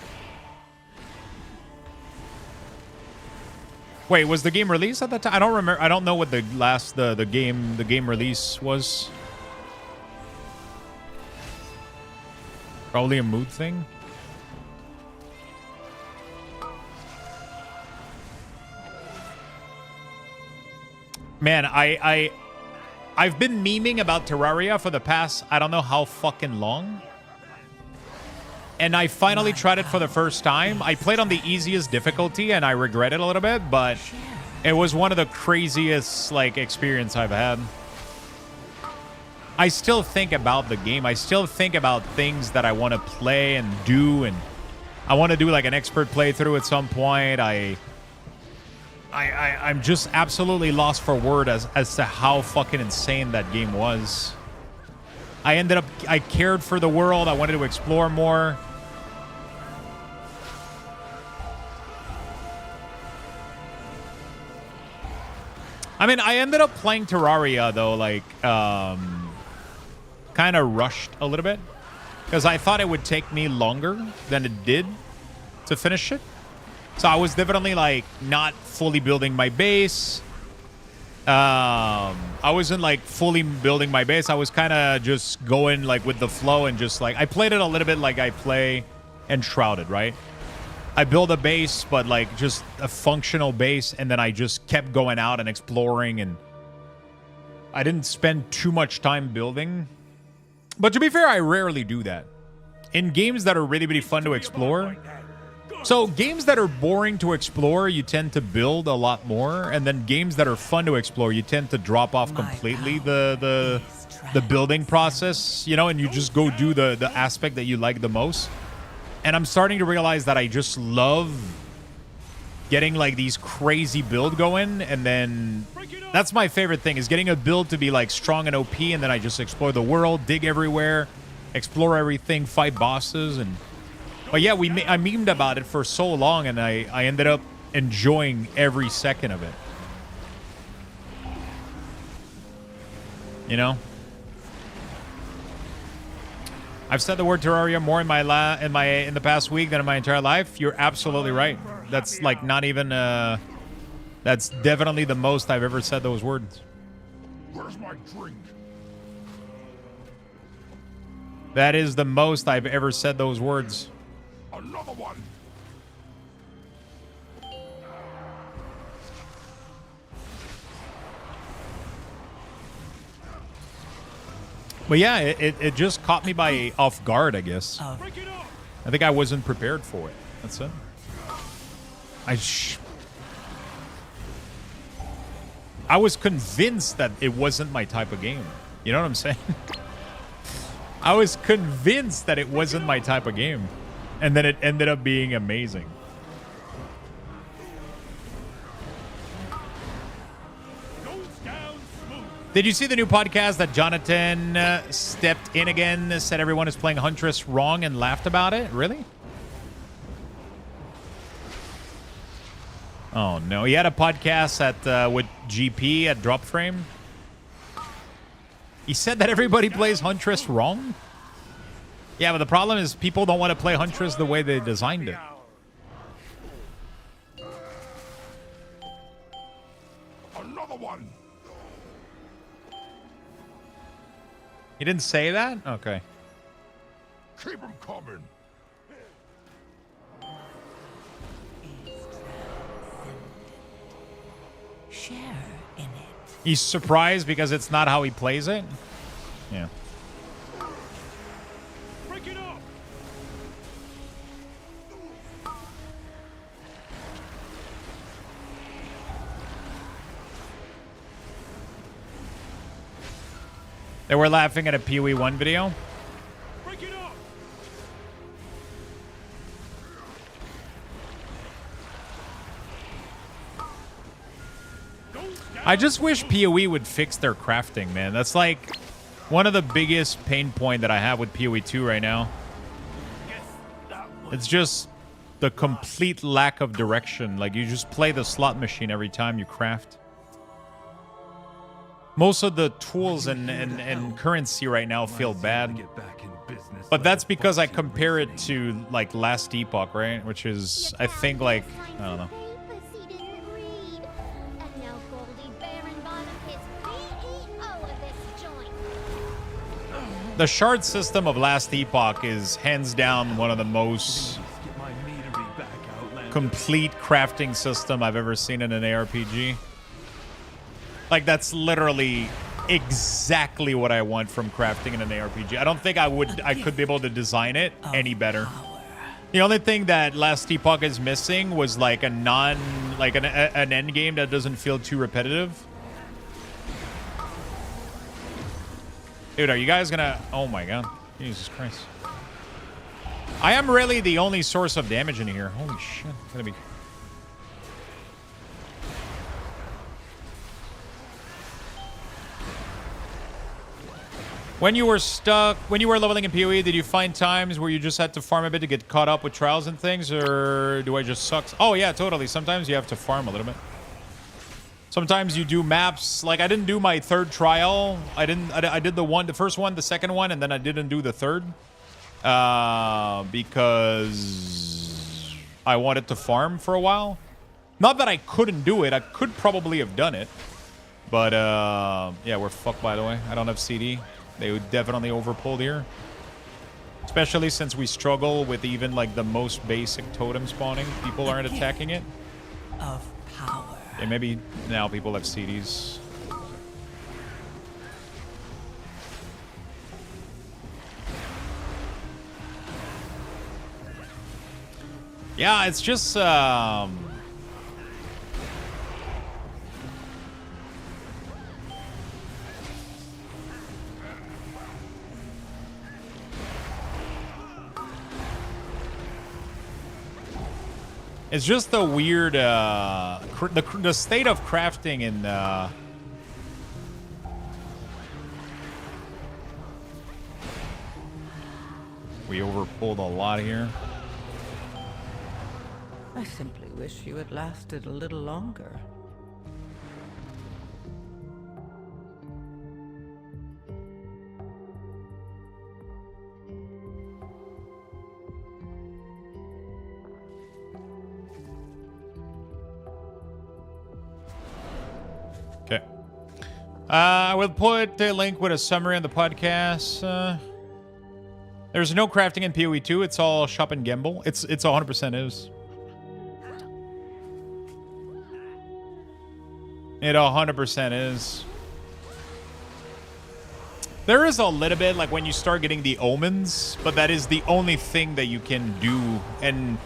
Wait, was the game released at that time? I don't remember. I don't know what the last the game release was. Probably a mood thing. Man, I've been memeing about Terraria for the past I don't know how fucking long. And I finally tried it for the first time. I played on the easiest difficulty, and I regret it a little bit, but it was one of the craziest, like, experience I've had. I still think about the game. I still think about things that I want to play and do, and I want to do, like, an expert playthrough at some point. I'm just absolutely lost for word as to how fucking insane that game was. I cared for the world. I wanted to explore more. I mean, I ended up playing Terraria, though, like, kind of rushed a little bit. Because I thought it would take me longer than it did to finish it. So I was definitely like not fully building my base. I wasn't like fully building my base. I was kind of just going like with the flow and just like I played it a little bit like I play Enshrouded, right? I build a base, but like just a functional base, and then I just kept going out and exploring, and I didn't spend too much time building. But to be fair, I rarely do that. In games that are really, really fun to explore. So games that are boring to explore, you tend to build a lot more, and then games that are fun to explore, you tend to drop off completely the building process, you know, and you just go do the aspect that you like the most. And I'm starting to realize that I just love getting like these crazy build going, and then that's my favorite thing, is getting a build to be like strong and OP, and then I just explore the world, dig everywhere, explore everything, fight bosses. And but yeah, I memed about it for so long, and I ended up enjoying every second of it. You know? I've said the word Terraria more in the past week than in my entire life. You're absolutely right. That's like not even that's definitely the most I've ever said those words. Where's my drink? That is the most I've ever said those words. Another one. But yeah, it just caught me by off guard, I guess. I think I wasn't prepared for it. That's it. I was convinced that it wasn't my type of game. You know what I'm saying? I was convinced that it wasn't my type of game. And then it ended up being amazing. Did you see the new podcast that Jonathan stepped in again, said everyone is playing Huntress wrong, and laughed about it? Really? Oh, no. He had a podcast with GP at Drop Frame. He said that everybody plays Huntress wrong? Yeah, but the problem is people don't want to play Huntress the way they designed it. Another one. He didn't say that? Okay. Keep them coming. Share in it. He's surprised because it's not how he plays it? Yeah. Break it up. They were laughing at a Pee Wee 1 video. Break it up. I just wish PoE would fix their crafting, man. That's like one of the biggest pain point that I have with PoE 2 right now. It's just the complete lack of direction. Like, you just play the slot machine every time you craft. Most of the tools and currency right now feel bad. But that's because I compare it to, like, Last Epoch, right? Which is, I think, like, I don't know. The shard system of Last Epoch is hands down one of the most complete crafting system I've ever seen in an ARPG. Like, that's literally exactly what I want from crafting in an ARPG. I don't think I could be able to design it any better. The only thing that Last Epoch is missing was like an end game that doesn't feel too repetitive. Dude, are you guys gonna... Oh my god. Jesus Christ. I am really the only source of damage in here. Holy shit. It's gonna be... When you were leveling in PoE, did you find times where you just had to farm a bit to get caught up with trials and things, or do I just suck? Oh yeah, totally. Sometimes you have to farm a little bit. Sometimes you do maps. Like, I didn't do my third trial. I did the first one, the second one, and then I didn't do the third. Because I wanted to farm for a while. Not that I couldn't do it. I could probably have done it. But, yeah, we're fucked, by the way. I don't have CD. They would definitely overpulled here. Especially since we struggle with even, like, the most basic totem spawning. People aren't attacking it. Of power. Yeah, maybe now people have CDs. Yeah, it's just, it's just the weird, the state of crafting in, we overpulled a lot here. I simply wish you had lasted a little longer. Okay. I will put a link with a summary on the podcast. There's no crafting in PoE 2. It's all shop and gamble. It's 100% is. It 100% is. There is a little bit, like, when you start getting the omens, but that is the only thing that you can do. And,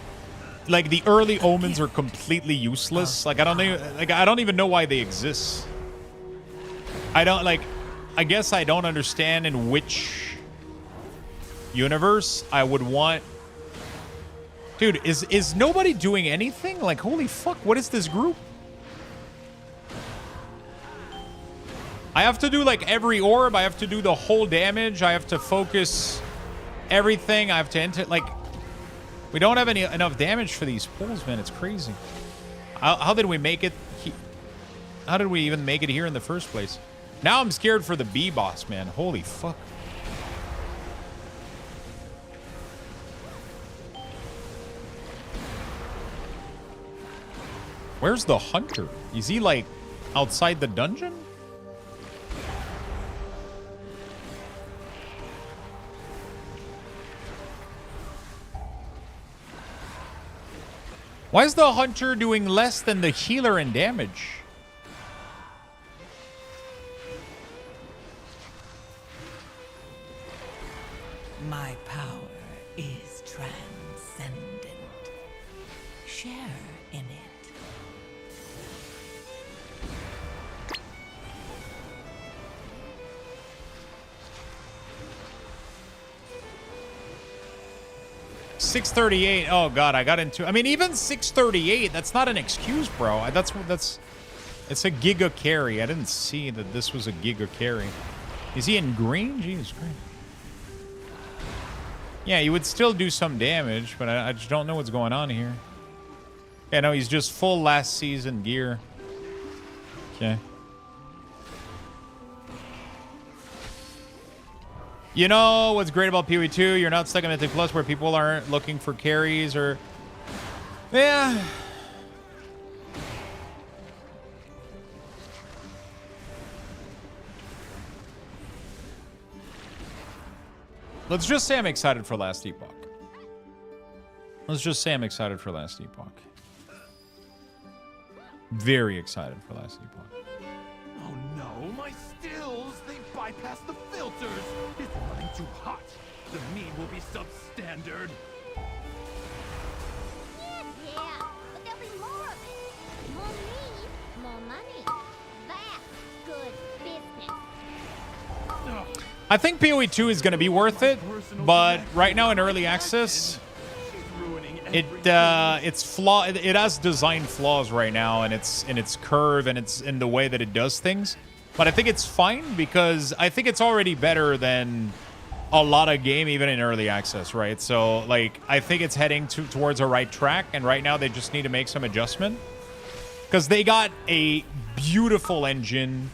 like, the early omens are completely useless. Like, I don't even know why they exist. I guess I don't understand in which universe I would want. Dude, is nobody doing anything? Like, holy fuck, what is this group? I have to do, like, every orb. I have to do the whole damage. I have to focus everything. I have to enter, like, we don't have enough damage for these pulls, man. It's crazy. How did we make it? How did we even make it here in the first place? Now I'm scared for the B boss, man. Holy fuck. Where's the hunter? Is he, like, outside the dungeon? Why is the hunter doing less than the healer in damage? My power is transcendent. Share in it. $638. Oh god, I got into. I mean, even $638. That's not an excuse, bro. That's. It's a giga carry. I didn't see that this was a giga carry. Is he in green? Jesus Christ. Yeah, you would still do some damage, but I just don't know what's going on here. Yeah, no, he's just full last season gear. Okay. You know what's great about PoE 2? You're not stuck in Mythic Plus where people aren't looking for carries or... Yeah. Let's just say I'm excited for Last Epoch. Let's just say I'm excited for Last Epoch. Very excited for Last Epoch. Oh no, my stills! They bypass the filters! It's running too hot. The meat will be substandard. Yeah, but there'll be more of it. More meat, more money. That's good business. I think PoE 2 is going to be worth it, but right now in early access, it's flaw. It has design flaws right now, and it's in its curve and it's in the way that it does things. But I think it's fine because I think it's already better than a lot of game even in early access, right? So like I think it's heading towards a right track, and right now they just need to make some adjustment because they got a beautiful engine.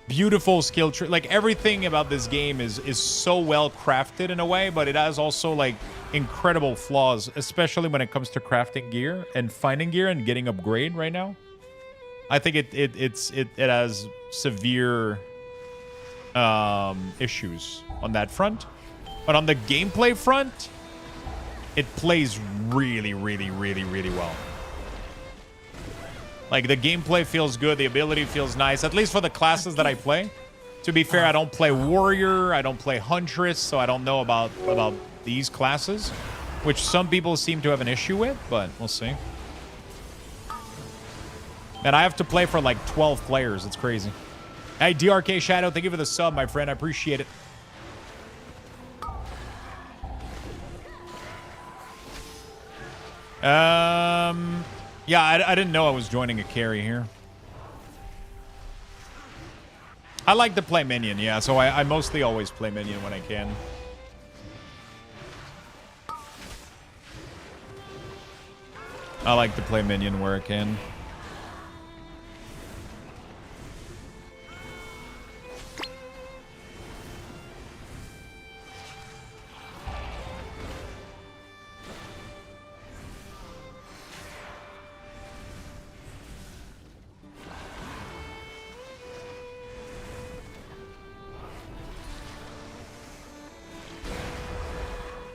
Beautiful skill tree. Like everything about this game is so well crafted in a way, but it has also like incredible flaws, especially when it comes to crafting gear and finding gear and getting upgrade right now. I think it has severe issues on that front. But on the gameplay front, it plays really, really, really, really well. Like, the gameplay feels good. The ability feels nice, at least for the classes that I play. To be fair, I don't play Warrior. I don't play Huntress, so I don't know about these classes, which some people seem to have an issue with, but we'll see. And I have to play for like 12 players. It's crazy. Hey, DRK Shadow, thank you for the sub, my friend. I appreciate it. Yeah, I didn't know I was joining a carry here. I like to play minion, yeah, so I mostly always play minion when I can. I like to play minion where I can.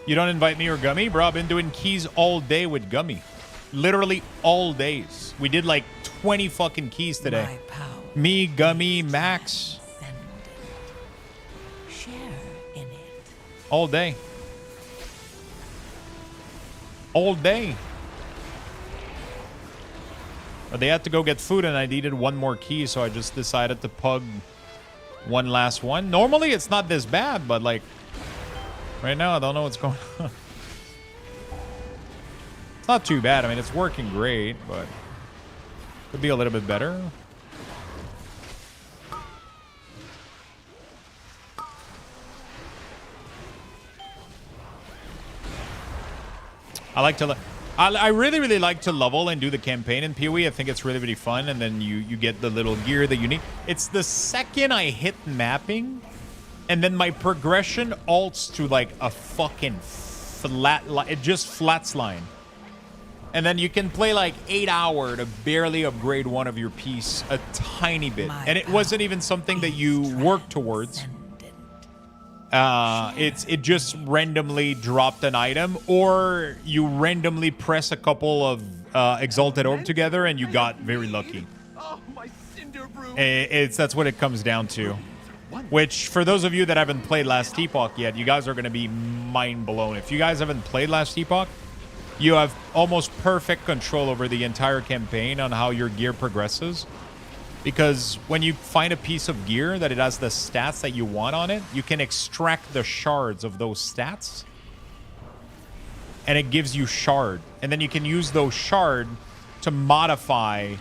You don't invite me or Gummy? Bro, I've been doing keys all day with Gummy. Literally all days. We did like 20 fucking keys today. Me, Gummy, Max. Share in it. All day. All day. But they had to go get food and I needed one more key, so I just decided to pug one last one. Normally it's not this bad, but like right now I don't know what's going on. It's not too bad. I mean, it's working great, but could be a little bit better. I really like to level and do the campaign in PoE. I think it's really, really fun, and then you get the little gear that you need. It's the second I hit mapping, and then my progression alts to like a fucking flat line. It just flats line. And then you can play like 8 hours to barely upgrade one of your piece a tiny bit. And it wasn't even something that you work towards. It just randomly dropped an item, or you randomly press a couple of Exalted Orb together and you got very lucky. That's what it comes down to. Which, for those of you that haven't played Last Epoch yet, you guys are going to be mind blown. If you guys haven't played Last Epoch, you have almost perfect control over the entire campaign on how your gear progresses. Because when you find a piece of gear that it has the stats that you want on it, you can extract the shards of those stats. And it gives you shard. And then you can use those shard to modify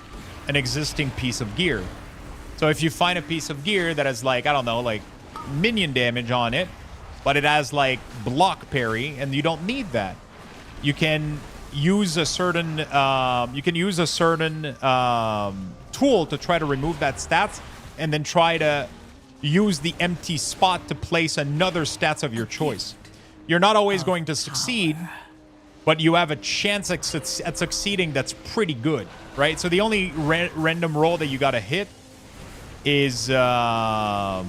an existing piece of gear. So if you find a piece of gear that has like, I don't know, like minion damage on it, but it has like block parry, and you don't need that. You can use a certain tool to try to remove that stats, and then try to use the empty spot to place another stats of your choice. You're not always going to succeed, but you have a chance at succeeding that's pretty good, right? So the only random roll that you got to hit is the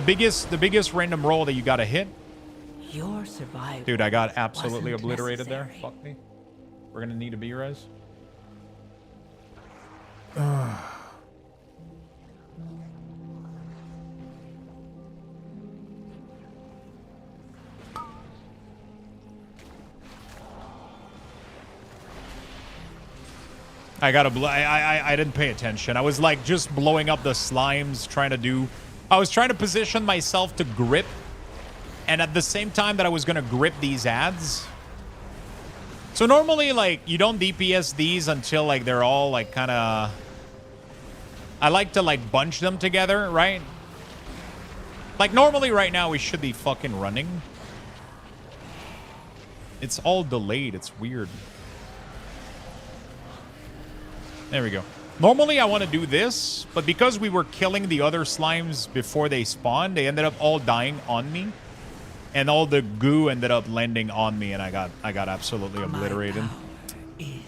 biggest random roll that you got to hit. Your survival. Dude, I got absolutely obliterated there. Fuck me. We're gonna need a B-res. I didn't pay attention. I was like just blowing up the slimes, I was trying to position myself to grip. And at the same time that I was going to grip these ads. So normally, like, you don't DPS these until, like, they're all, like, kind of... I like to, like, bunch them together, right? Like, normally right now we should be fucking running. It's all delayed. It's weird. There we go. Normally I want to do this, but because we were killing the other slimes before they spawned, they ended up all dying on me. and all the goo ended up landing on me, and I got absolutely obliterated.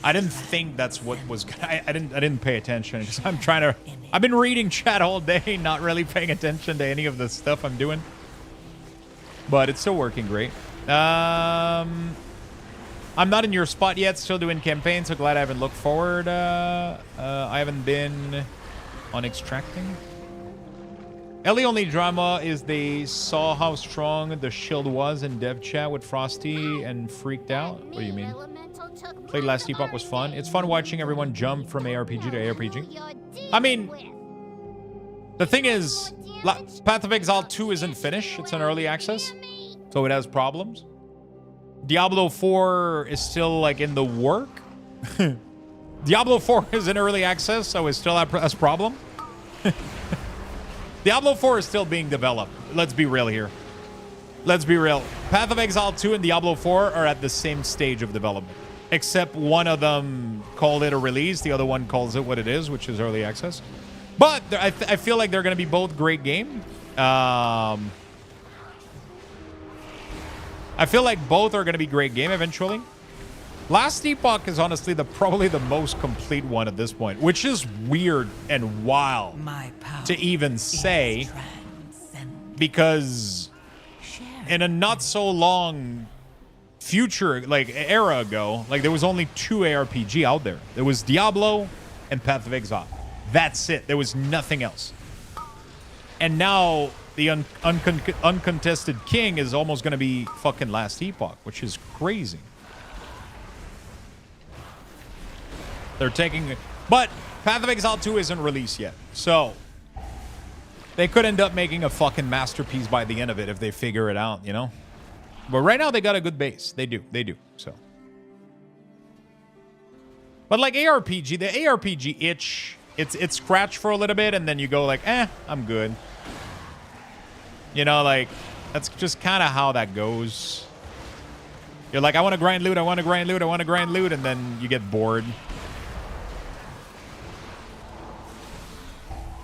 I didn't think that's what was. I didn't pay attention because I've been reading chat all day, not really paying attention to any of the stuff I'm doing. But it's still working great. I'm not in your spot yet. Still doing campaign, so glad I haven't looked forward. I haven't been on extracting. Ellie only drama is they saw how strong the shield was in dev chat with Frosty and freaked out. What do you mean? Played last epoch was fun. It's fun watching everyone jump from ARPG to ARPG. I mean, the thing is, Path of Exile 2 isn't finished. It's an early access, so it has problems. Diablo 4 is still like in the work. Diablo 4 is in early access, so it still has problem. Diablo 4 is still being developed. Let's be real here. Let's be real. Path of Exile 2 and Diablo 4 are at the same stage of development. Except one of them called it a release. The other one calls it what it is, which is early access. But I feel like they're going to be both great game. I feel like both are going to be great game eventually. Last Epoch is honestly probably the most complete one at this point, which is weird and wild to even say, because in a not so long future, like era ago, like there was only 2 ARPG out there. There was Diablo and Path of Exile. That's it. There was nothing else. And now the uncontested king is almost going to be fucking Last Epoch, which is crazy. They're taking... But Path of Exile 2 isn't released yet. So they could end up making a fucking masterpiece by the end of it if they figure it out, you know? But right now they got a good base. They do. They do. So. But like ARPG, the ARPG itch, it's scratched for a little bit and then you go like, I'm good. You know, like, that's just kind of how that goes. You're like, I want to grind loot, I want to grind loot, I want to grind loot, and then you get bored.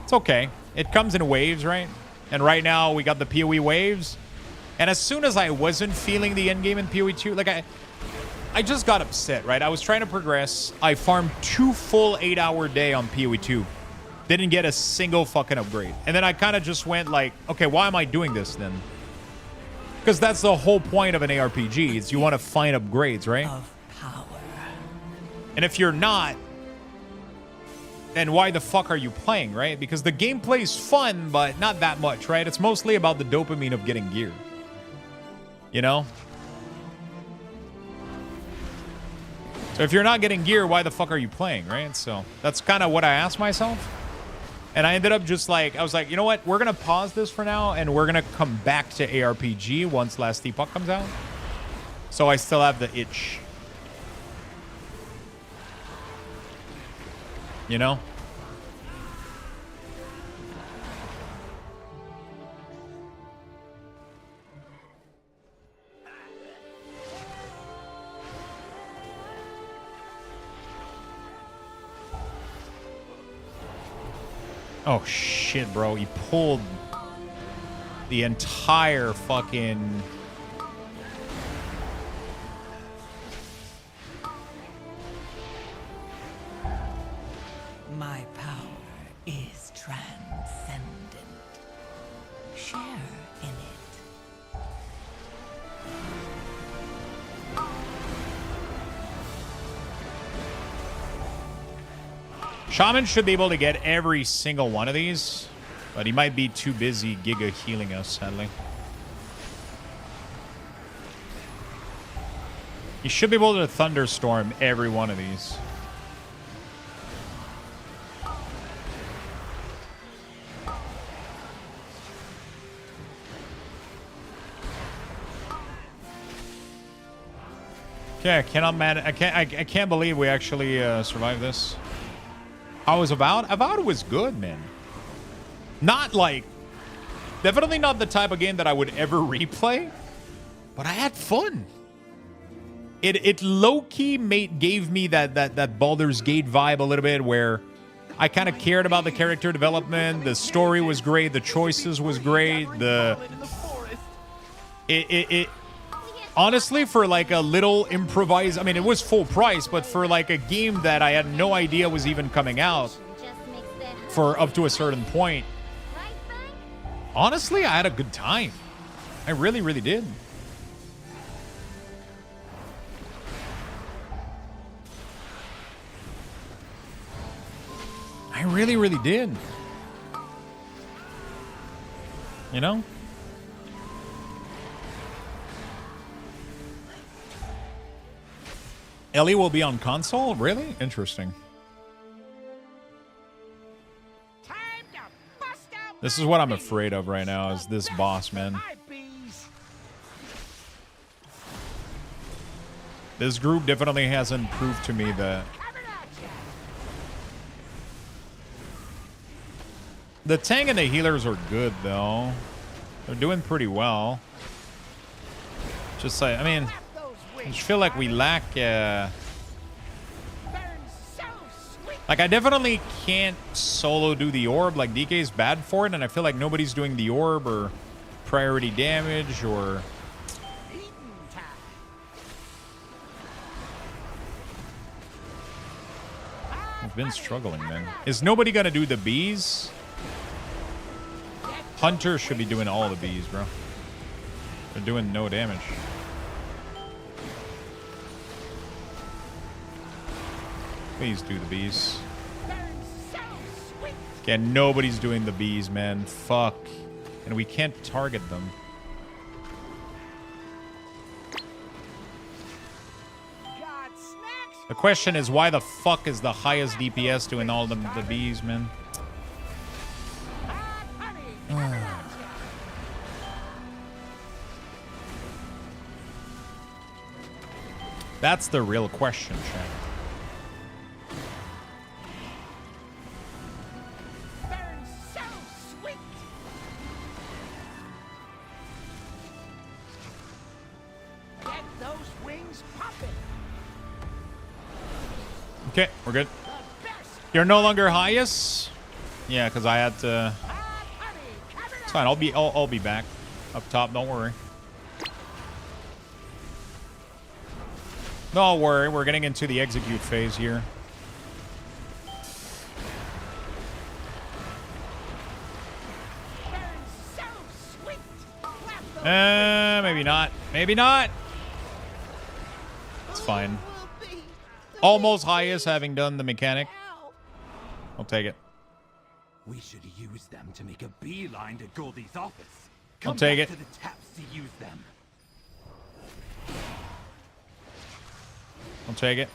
It's okay. It comes in waves, right? And right now, we got the PoE waves. And as soon as I wasn't feeling the endgame in PoE 2, like, I just got upset, right? I was trying to progress. I farmed 2 full 8-hour day on PoE 2. Didn't get a single fucking upgrade. And then I kind of just went like, okay, why am I doing this then? Because that's the whole point of an ARPG. Is you want to find upgrades, right? Of power. And if you're not, then why the fuck are you playing, right? Because the gameplay is fun, but not that much, right? It's mostly about the dopamine of getting gear. You know? So if you're not getting gear, why the fuck are you playing, right? So that's kind of what I asked myself. And I ended up just like, I was like, you know what? We're going to pause this for now, and we're going to come back to ARPG once Last Epoch comes out. So I still have the itch. You know? Oh shit, bro. He pulled the entire fucking... My power is transcendent. Share in it. Shaman should be able to get every single one of these, but he might be too busy Giga healing us, sadly. He should be able to thunderstorm every one of these. Okay, I cannot I can't believe we actually survived this. How was Avowed? Avowed was good, man. Not like... Definitely not the type of game that I would ever replay. But I had fun. It low-key gave me that Baldur's Gate vibe a little bit, where I kind of cared about the character development. The story was great. The choices was great. it honestly, for like a little improvise, I mean, it was full price, but for like a game that I had no idea was even coming out for up to a certain point, honestly, I had a good time. I really, really did. I really, really did. You know? Ellie will be on console? Really? Interesting. This is what I'm afraid of right now, is this boss, man. This group definitely hasn't proved to me that... The tank and the healers are good, though. They're doing pretty well. Just like, I mean, I just feel like we lack... Like, I definitely can't solo do the orb. Like, DK is bad for it, and I feel like nobody's doing the orb or priority damage or... I've been struggling, man. Is nobody gonna do the bees? Hunter should be doing all the bees, bro. They're doing no damage. Please do the bees. Okay, nobody's doing the bees, man. Fuck. And we can't target them. The question is, why the fuck is the highest DPS doing all the bees, man? That's the real question, chat. Okay, we're good. You're no longer highest? Yeah, because I had to... It's fine, I'll be back. Up top, don't worry. Don't worry, we're getting into the execute phase here. Maybe not. Maybe not. It's fine. Almost highest, having done the mechanic. I'll take it. We should use them to make a beeline to Goldie's office. I'll take it. To the taps to use them. I'll take it.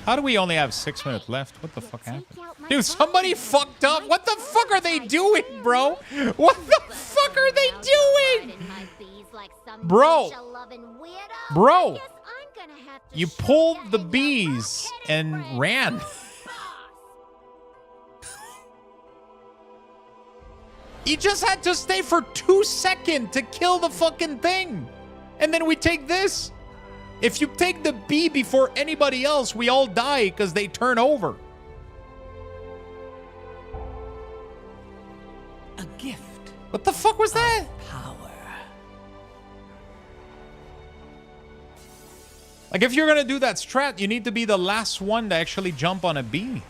How do we only have 6 minutes left? What the fuck happened? Dude, somebody fucked up. What the fuck are they doing, bro? What the fuck are they doing? Bro. Bro. You pulled the bees and ran. You just had to stay for 2 seconds to kill the fucking thing. And then we take this. If you take the bee before anybody else, we all die because they turn over. A gift. What the fuck was that? Power. Like, if you're gonna do that strat, you need to be the last one to actually jump on a bee.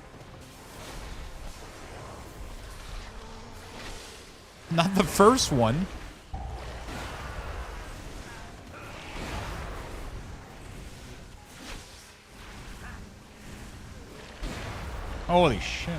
Not the first one. Holy shit.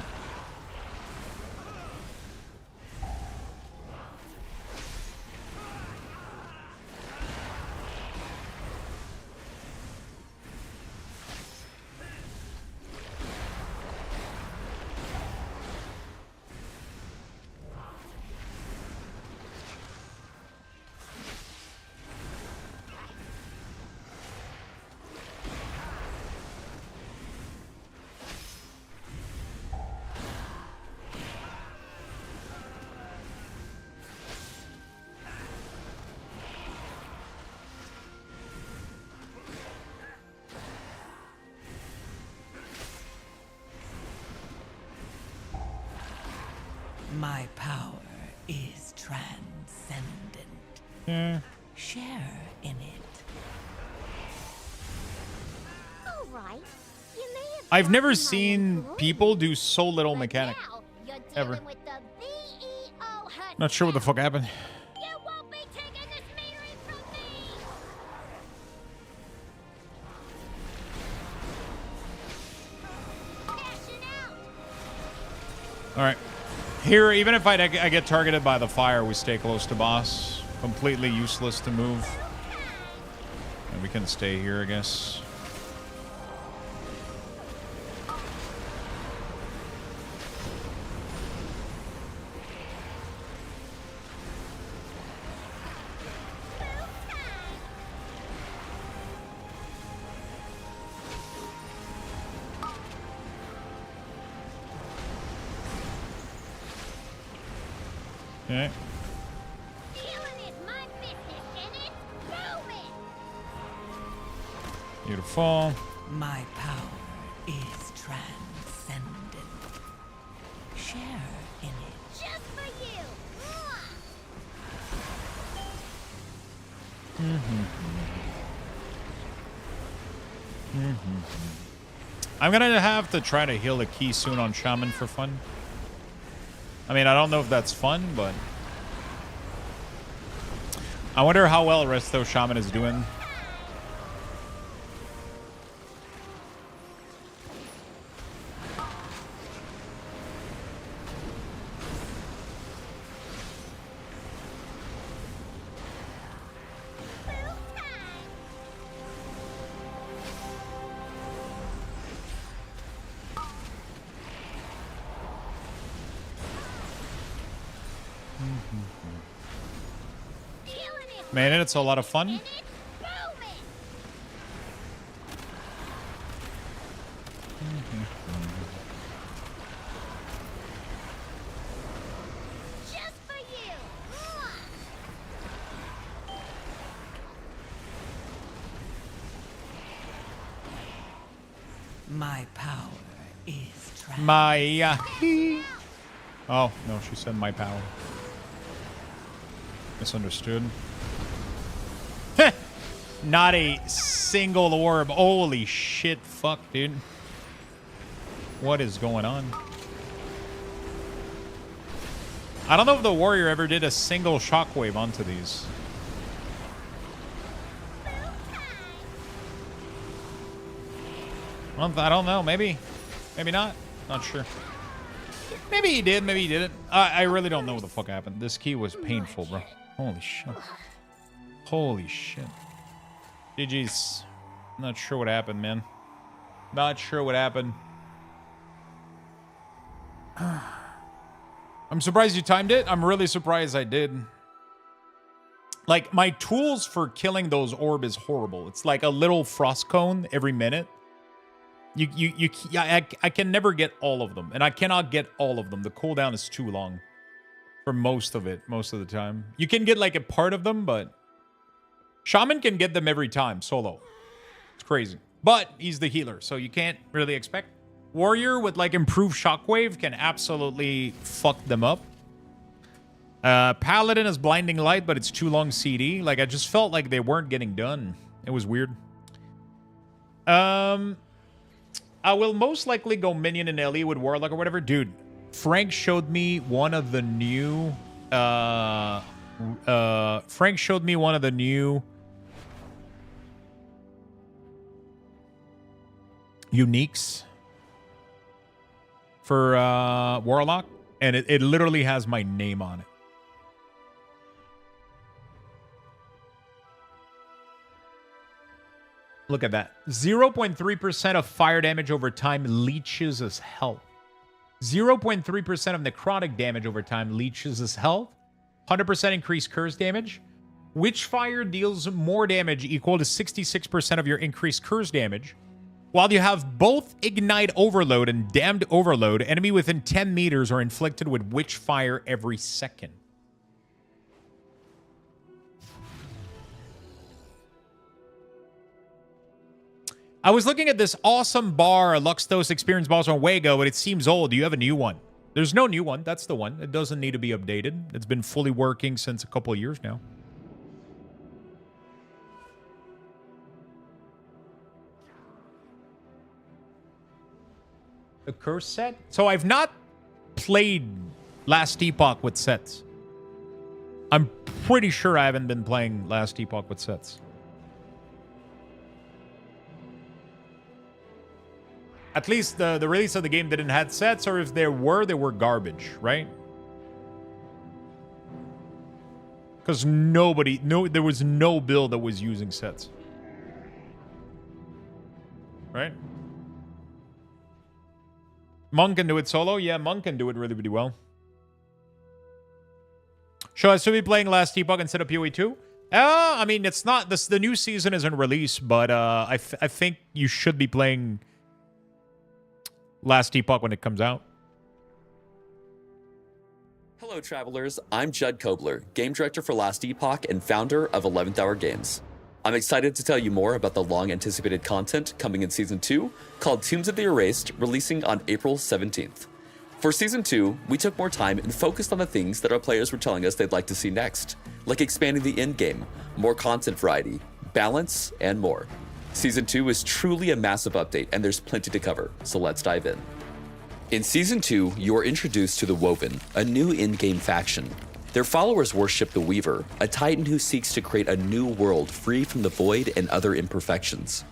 My power is transcendent. Yeah. Share in it. All right. You may have I've never gotten my seen employee, people do so little but mechanic. now you're Ever. dealing with the VEO herself. Not sure what the fuck happened. You won't be taking this metering from me. Cashing out. All right. Here, even if I get targeted by the fire, we stay close to boss. Completely useless to move. And we can stay here, I guess. Okay. Healing is my business, and it's booming. Beautiful. My power is transcendent. Share in it. Just for you. I'm gonna have to try to heal a Keystones on Shaman for fun. I mean, I don't know if that's fun, but I wonder how well Luxthos Shaman is doing. Man, it's a lot of fun. Just for you. My power is transcendent. My oh no, she said my power. Misunderstood. Not a single orb. Holy shit, fuck, dude. What is going on? I don't know if the warrior ever did a single shockwave onto these. I don't know. Maybe not. Not sure. Maybe he did. Maybe he didn't. I really don't know what the fuck happened. This key was painful, bro. Holy shit. Holy shit. GG's. Not sure what happened, man. Not sure what happened. I'm surprised you timed it. I'm really surprised I did. Like, my tools for killing those orb is horrible. It's like a little frost cone every minute. I can never get all of them. And I cannot get all of them. The cooldown is too long. For most of it, most of the time. You can get like a part of them, but Shaman can get them every time, solo. It's crazy. But he's the healer, so you can't really expect. Warrior with like improved shockwave can absolutely fuck them up. Paladin is blinding light, but it's too long CD. Like, I just felt like they weren't getting done. It was weird. I will most likely go minion and LE with Warlock or whatever. Dude, Frank showed me one of the new uniques for Warlock, and it literally has my name on it. Look at that. 0.3% of fire damage over time leeches as health. 0.3% of necrotic damage over time leeches as health. 100% increased curse damage. Witchfire deals more damage equal to 66% of your increased curse damage. While you have both Ignite Overload and Damned Overload, enemy within 10 meters are inflicted with Witchfire every second. I was looking at this awesome bar, Luxthos Experience Balls on Wago, but it seems old. Do you have a new one? There's no new one. That's the one. It doesn't need to be updated. It's been fully working since a couple of years now. The curse set? So I've not played Last Epoch with sets. I'm pretty sure I haven't been playing Last Epoch with sets. At least the release of the game didn't have sets, or if there were, they were garbage, right? Because there was no build that was using sets. Right? Monk can do it solo? Yeah, Monk can do it really, really well. Should I still be playing Last Epoch instead of PoE 2? I mean, it's not... The new season isn't released, but I think you should be playing Last Epoch when it comes out. Hello, travelers. I'm Judd Kobler, game director for Last Epoch and founder of 11th Hour Games. I'm excited to tell you more about the long-anticipated content coming in Season 2, called Tombs of the Erased, releasing on April 17th. For Season 2, we took more time and focused on the things that our players were telling us they'd like to see next, like expanding the endgame, more content variety, balance, and more. Season 2 is truly a massive update, and there's plenty to cover, so let's dive in. In Season 2, you are introduced to the Woven, a new in-game faction. Their followers worship the Weaver, a titan who seeks to create a new world free from the void and other imperfections.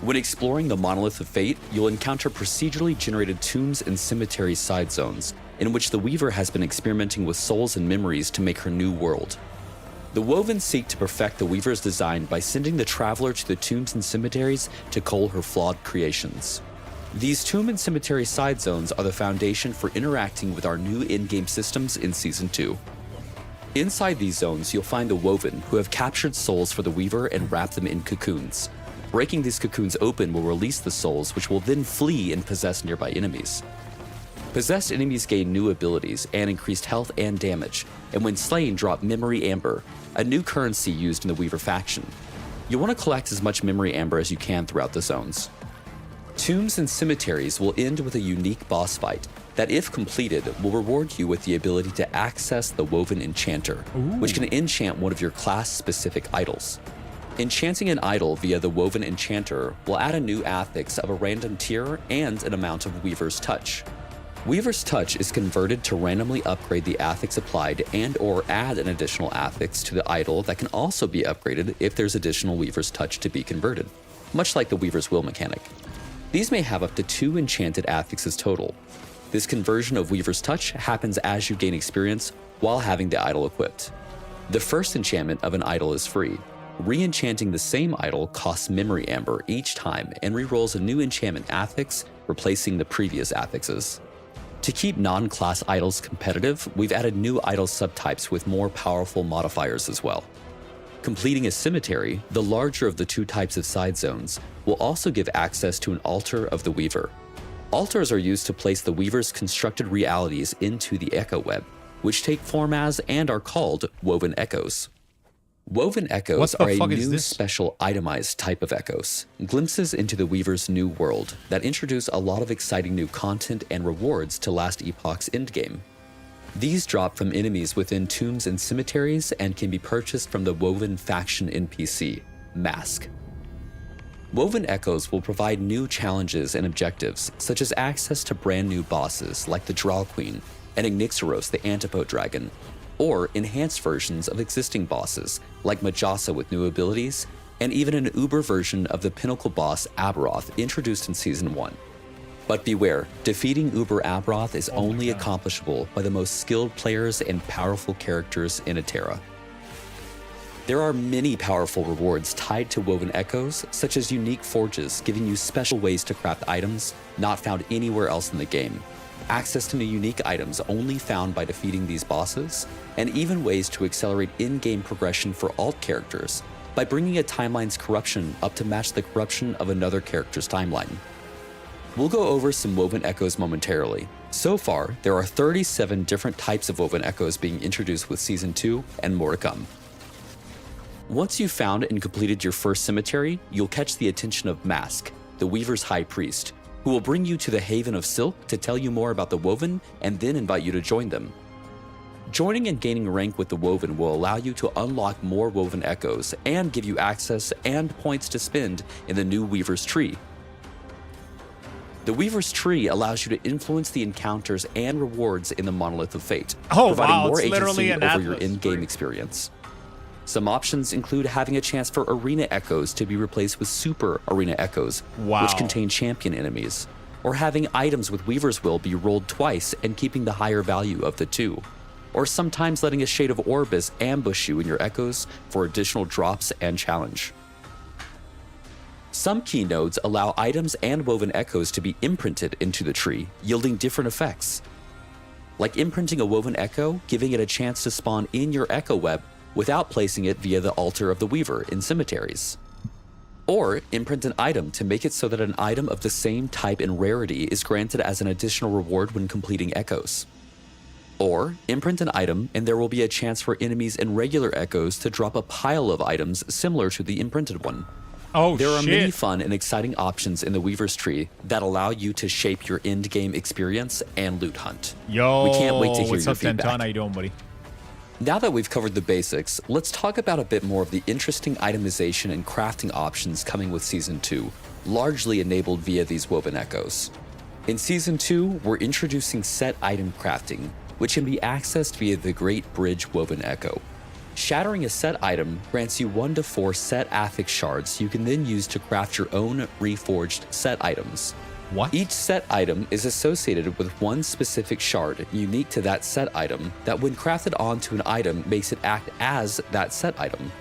When exploring the Monolith of Fate, you'll encounter procedurally generated tombs and cemetery side zones, in which the Weaver has been experimenting with souls and memories to make her new world. The Woven seek to perfect the Weaver's design by sending the traveler to the tombs and cemeteries to cull her flawed creations. These tomb and cemetery side zones are the foundation for interacting with our new in-game systems in Season 2. Inside these zones, you'll find the Woven, who have captured souls for the Weaver and wrapped them in cocoons. Breaking these cocoons open will release the souls, which will then flee and possess nearby enemies. Possessed enemies gain new abilities and increased health and damage, and when slain drop Memory Amber, a new currency used in the Weaver faction. You'll want to collect as much Memory Amber as you can throughout the zones. Tombs and cemeteries will end with a unique boss fight that, if completed, will reward you with the ability to access the Woven Enchanter, which can enchant one of your class-specific idols. Enchanting an idol via the Woven Enchanter will add a new affix of a random tier and an amount of Weaver's Touch. Weaver's Touch is converted to randomly upgrade the affix applied and/or add an additional affix to the idol that can also be upgraded if there's additional Weaver's Touch to be converted, much like the Weaver's Will mechanic. These may have up to 2 enchanted affixes total. This conversion of Weaver's Touch happens as you gain experience while having the idol equipped. The first enchantment of an idol is free. Re-enchanting the same idol costs Memory Amber each time and re-rolls a new enchantment affix, replacing the previous affixes. To keep non-class idols competitive, we've added new idol subtypes with more powerful modifiers as well. Completing a cemetery, the larger of the 2 types of side zones, will also give access to an altar of the Weaver. Altars are used to place the Weaver's constructed realities into the Echo Web, which take form as and are called Woven Echoes. Woven Echoes are a new special itemized type of echoes, glimpses into the Weaver's new world that introduce a lot of exciting new content and rewards to Last Epoch's endgame. These drop from enemies within tombs and cemeteries and can be purchased from the Woven faction NPC, Mask. Woven Echoes will provide new challenges and objectives, such as access to brand new bosses like the Draw Queen and Ignixoros the Antipode Dragon, or enhanced versions of existing bosses like Majasa with new abilities, and even an Uber version of the pinnacle boss Aberoth introduced in Season 1. But beware, defeating Uber Aberoth is only accomplishable by the most skilled players and powerful characters in Eterra. There are many powerful rewards tied to Woven Echoes, such as unique forges giving you special ways to craft items not found anywhere else in the game, access to new unique items only found by defeating these bosses, and even ways to accelerate in-game progression for alt characters by bringing a timeline's corruption up to match the corruption of another character's timeline. We'll go over some Woven Echoes momentarily. So far, there are 37 different types of Woven Echoes being introduced with Season 2 and more to come. Once you've found and completed your first cemetery, you'll catch the attention of Mask, the Weaver's High Priest, who will bring you to the Haven of Silk to tell you more about the Woven and then invite you to join them. Joining and gaining rank with the Woven will allow you to unlock more Woven Echoes and give you access and points to spend in the new Weaver's Tree. The Weaver's Tree allows you to influence the encounters and rewards in the Monolith of Fate, Oh, providing wow, more it's literally agency an over your Atlas in-game tree. experience. Some options include having a chance for Arena Echoes to be replaced with Super Arena Echoes, Wow. which contain champion enemies, or having items with Weaver's Will be rolled twice and keeping the higher value of the two, or sometimes letting a Shade of Orbis ambush you in your Echoes for additional drops and challenge. Some key nodes allow items and woven echoes to be imprinted into the tree, yielding different effects. Like imprinting a woven echo, giving it a chance to spawn in your echo web without placing it via the altar of the Weaver in cemeteries. Or imprint an item to make it so that an item of the same type and rarity is granted as an additional reward when completing echoes. Or imprint an item and there will be a chance for enemies in regular echoes to drop a pile of items similar to the imprinted one. Oh, there are shit. many fun and exciting options in the Weaver's Tree that allow you to shape your end-game experience and loot hunt. Yo, we can't wait to hear what's your up, feedback. Denton? How you doing, buddy? Now that we've covered the basics, let's talk about a bit more of the interesting itemization and crafting options coming with Season 2, largely enabled via these woven echoes. In Season 2, we're introducing set item crafting, which can be accessed via the Great Bridge Woven Echo. Shattering a set item grants you 1 to 4 set affix shards you can then use to craft your own reforged set items. What? Each set item is associated with one specific shard unique to that set item that when crafted onto an item makes it act as that set item.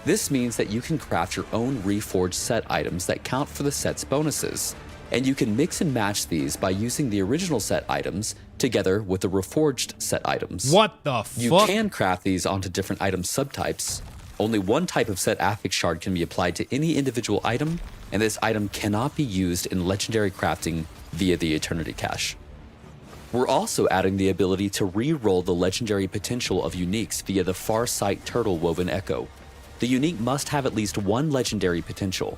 This means that you can craft your own reforged set items that count for the set's bonuses, and you can mix and match these by using the original set items together with the reforged set items. What the fuck? You can craft these onto different item subtypes. Only one type of set affix shard can be applied to any individual item, and this item cannot be used in legendary crafting via the Eternity Cache. We're also adding the ability to re-roll the legendary potential of uniques via the Farsight Turtle Woven Echo. The unique must have at least one legendary potential.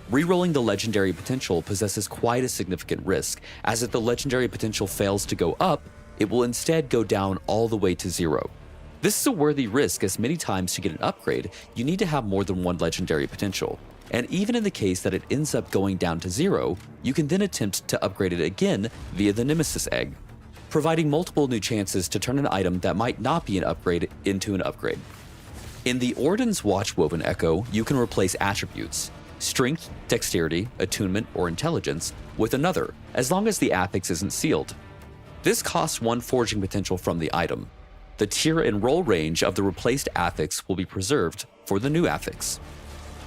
Rerolling the legendary potential possesses quite a significant risk, as if the legendary potential fails to go up, it will instead go down all the way to 0. This is a worthy risk, as many times to get an upgrade, you need to have more than one legendary potential. And even in the case that it ends up going down to 0, you can then attempt to upgrade it again via the Nemesis Egg, providing multiple new chances to turn an item that might not be an upgrade into an upgrade. In the Orden's Watch Woven Echo, you can replace attributes, strength, dexterity, attunement, or intelligence, with another, as long as the affix isn't sealed. This costs 1 forging potential from the item. The tier and roll range of the replaced affix will be preserved for the new affix.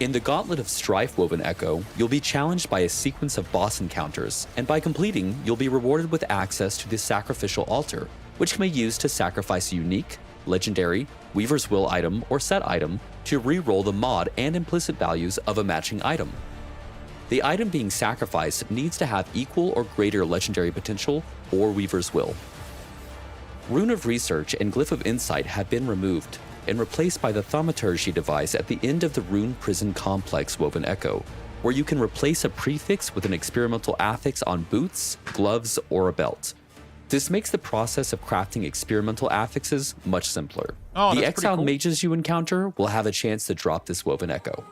In the Gauntlet of Strife Woven Echo, you'll be challenged by a sequence of boss encounters, and by completing, you'll be rewarded with access to the Sacrificial Altar, which can be used to sacrifice a unique, legendary, Weaver's Will item or set item to re-roll the mod and implicit values of a matching item. The item being sacrificed needs to have equal or greater legendary potential or Weaver's Will. Rune of Research and Glyph of Insight have been removed and replaced by the Thaumaturgy device at the end of the Rune Prison Complex Woven Echo, where you can replace a prefix with an experimental affix on boots, gloves, or a belt. This makes the process of crafting experimental affixes much simpler. Oh, The that's pretty exiled cool. mages you encounter will have a chance to drop this Woven Echo.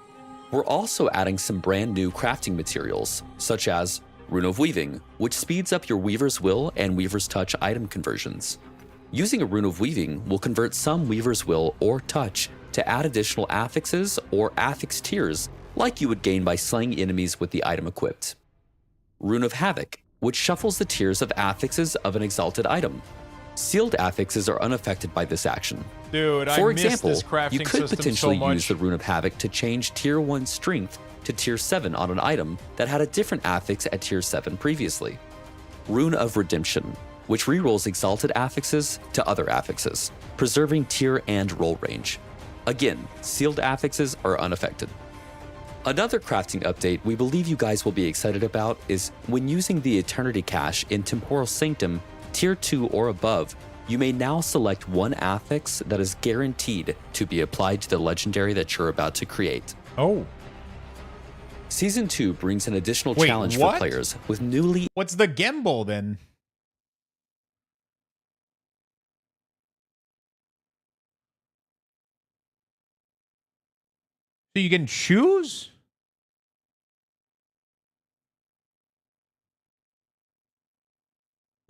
We're also adding some brand new crafting materials, such as Rune of Weaving, which speeds up your Weaver's Will and Weaver's Touch item conversions. Using a Rune of Weaving will convert some Weaver's Will or Touch to add additional affixes or affix tiers, like you would gain by slaying enemies with the item equipped. Rune of Havoc, which shuffles the tiers of affixes of an exalted item. Sealed affixes are unaffected by this action. Dude, For I miss example, this crafting you could system potentially so much. use the Rune of Havoc to change Tier 1 Strength to Tier 7 on an item that had a different affix at Tier 7 previously. Rune of Redemption, which rerolls exalted affixes to other affixes, preserving tier and roll range. Again, sealed affixes are unaffected. Another crafting update we believe you guys will be excited about is when using the Eternity Cache in Temporal Sanctum Tier 2 or above, you may now select one affix that is guaranteed to be applied to the legendary that you're about to create. Oh. Season 2 brings an additional Wait, challenge what? for players with newly... What's the Gemble then? So you can choose?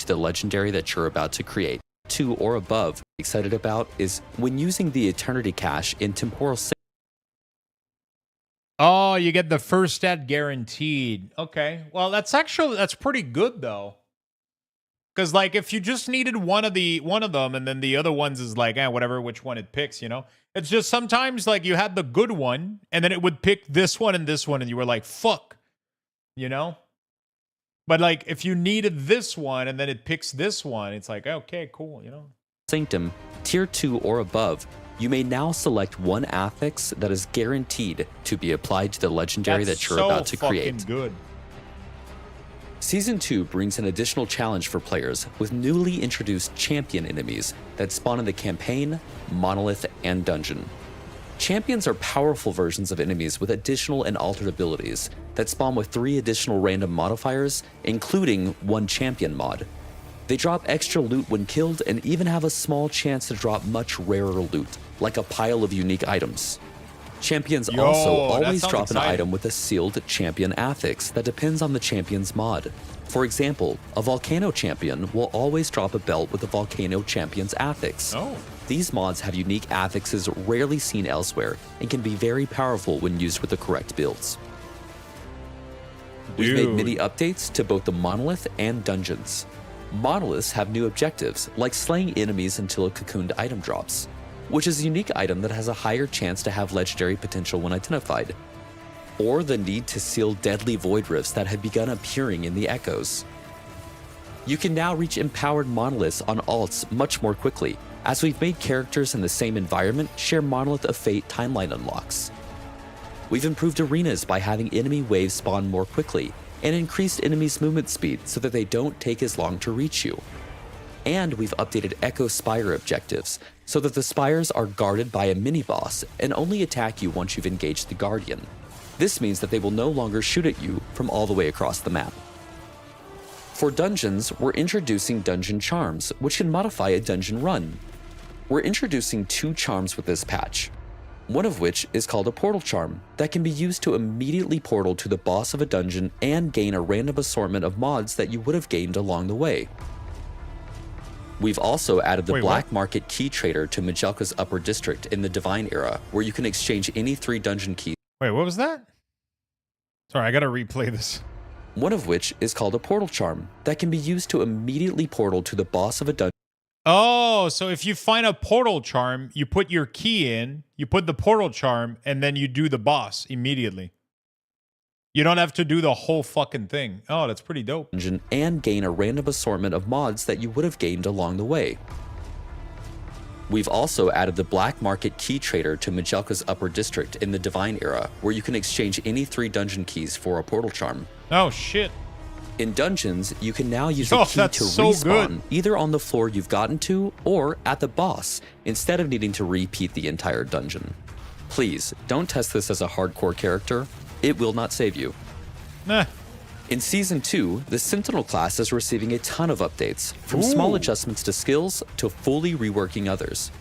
the legendary that you're about to create. 2 or above. Excited about is when using the Eternity Cache in Temporal Sync. Oh, you get the first stat guaranteed. Okay. Well, that's pretty good though. Because like if you just needed one of them and then the other ones is like, whatever which one it picks, you know? It's just sometimes like you had the good one and then it would pick this one and you were like, fuck. You know? But like if you needed this one and then it picks this one, it's like, okay, cool, you know? Sanctum, tier 2 or above, you may now select one affix that is guaranteed to be applied to the legendary that you're about to create. Good. Season 2 brings an additional challenge for players with newly introduced champion enemies that spawn in the campaign, monolith, and dungeon. Champions are powerful versions of enemies with additional and altered abilities that spawn with 3 additional random modifiers, including 1 champion mod. They drop extra loot when killed and even have a small chance to drop much rarer loot, like a pile of unique items. Champions also always drop an item with a sealed champion affix that depends on the champion's mod. For example, a Volcano champion will always drop a belt with a Volcano champion's affix. These mods have unique affixes rarely seen elsewhere and can be very powerful when used with the correct builds. We've made many updates to both the monolith and dungeons. Monoliths have new objectives, like slaying enemies until a cocooned item drops, which is a unique item that has a higher chance to have legendary potential when identified, or the need to seal deadly void rifts that have begun appearing in the echoes. You can now reach empowered monoliths on alts much more quickly, as we've made characters in the same environment share Monolith of Fate timeline unlocks. We've improved arenas by having enemy waves spawn more quickly, and increased enemies' movement speed so that they don't take as long to reach you. And we've updated Echo Spire objectives, so that the spires are guarded by a mini-boss and only attack you once you've engaged the Guardian. This means that they will no longer shoot at you from all the way across the map. For dungeons, we're introducing dungeon charms, which can modify a dungeon run. We're introducing 2 charms with this patch, one of which is called a portal charm that can be used to immediately portal to the boss of a dungeon and gain a random assortment of mods that you would have gained along the way. We've also added the Black Market Key Trader to Majelka's Upper District in the Divine Era, where you can exchange any 3 dungeon keys. Wait, what was that? Sorry, I gotta replay this. One of which is called a portal charm that can be used to immediately portal to the boss of a dungeon. Oh, so if you find a portal charm, you put your key in, you put the portal charm, and then you do the boss immediately. You don't have to do the whole fucking thing. Oh, that's pretty dope. And gain a random assortment of mods that you would have gained along the way. We've also added the Black Market Key Trader to Majelka's Upper District in the Divine Era, where you can exchange any 3 dungeon keys for a portal charm. Oh, shit. In dungeons, you can now use a key to respawn either on the floor you've gotten to or at the boss, instead of needing to repeat the entire dungeon. Please, don't test this as a hardcore character. It will not save you. Nah. In Season 2, the Sentinel class is receiving a ton of updates, from small adjustments to skills to fully reworking others.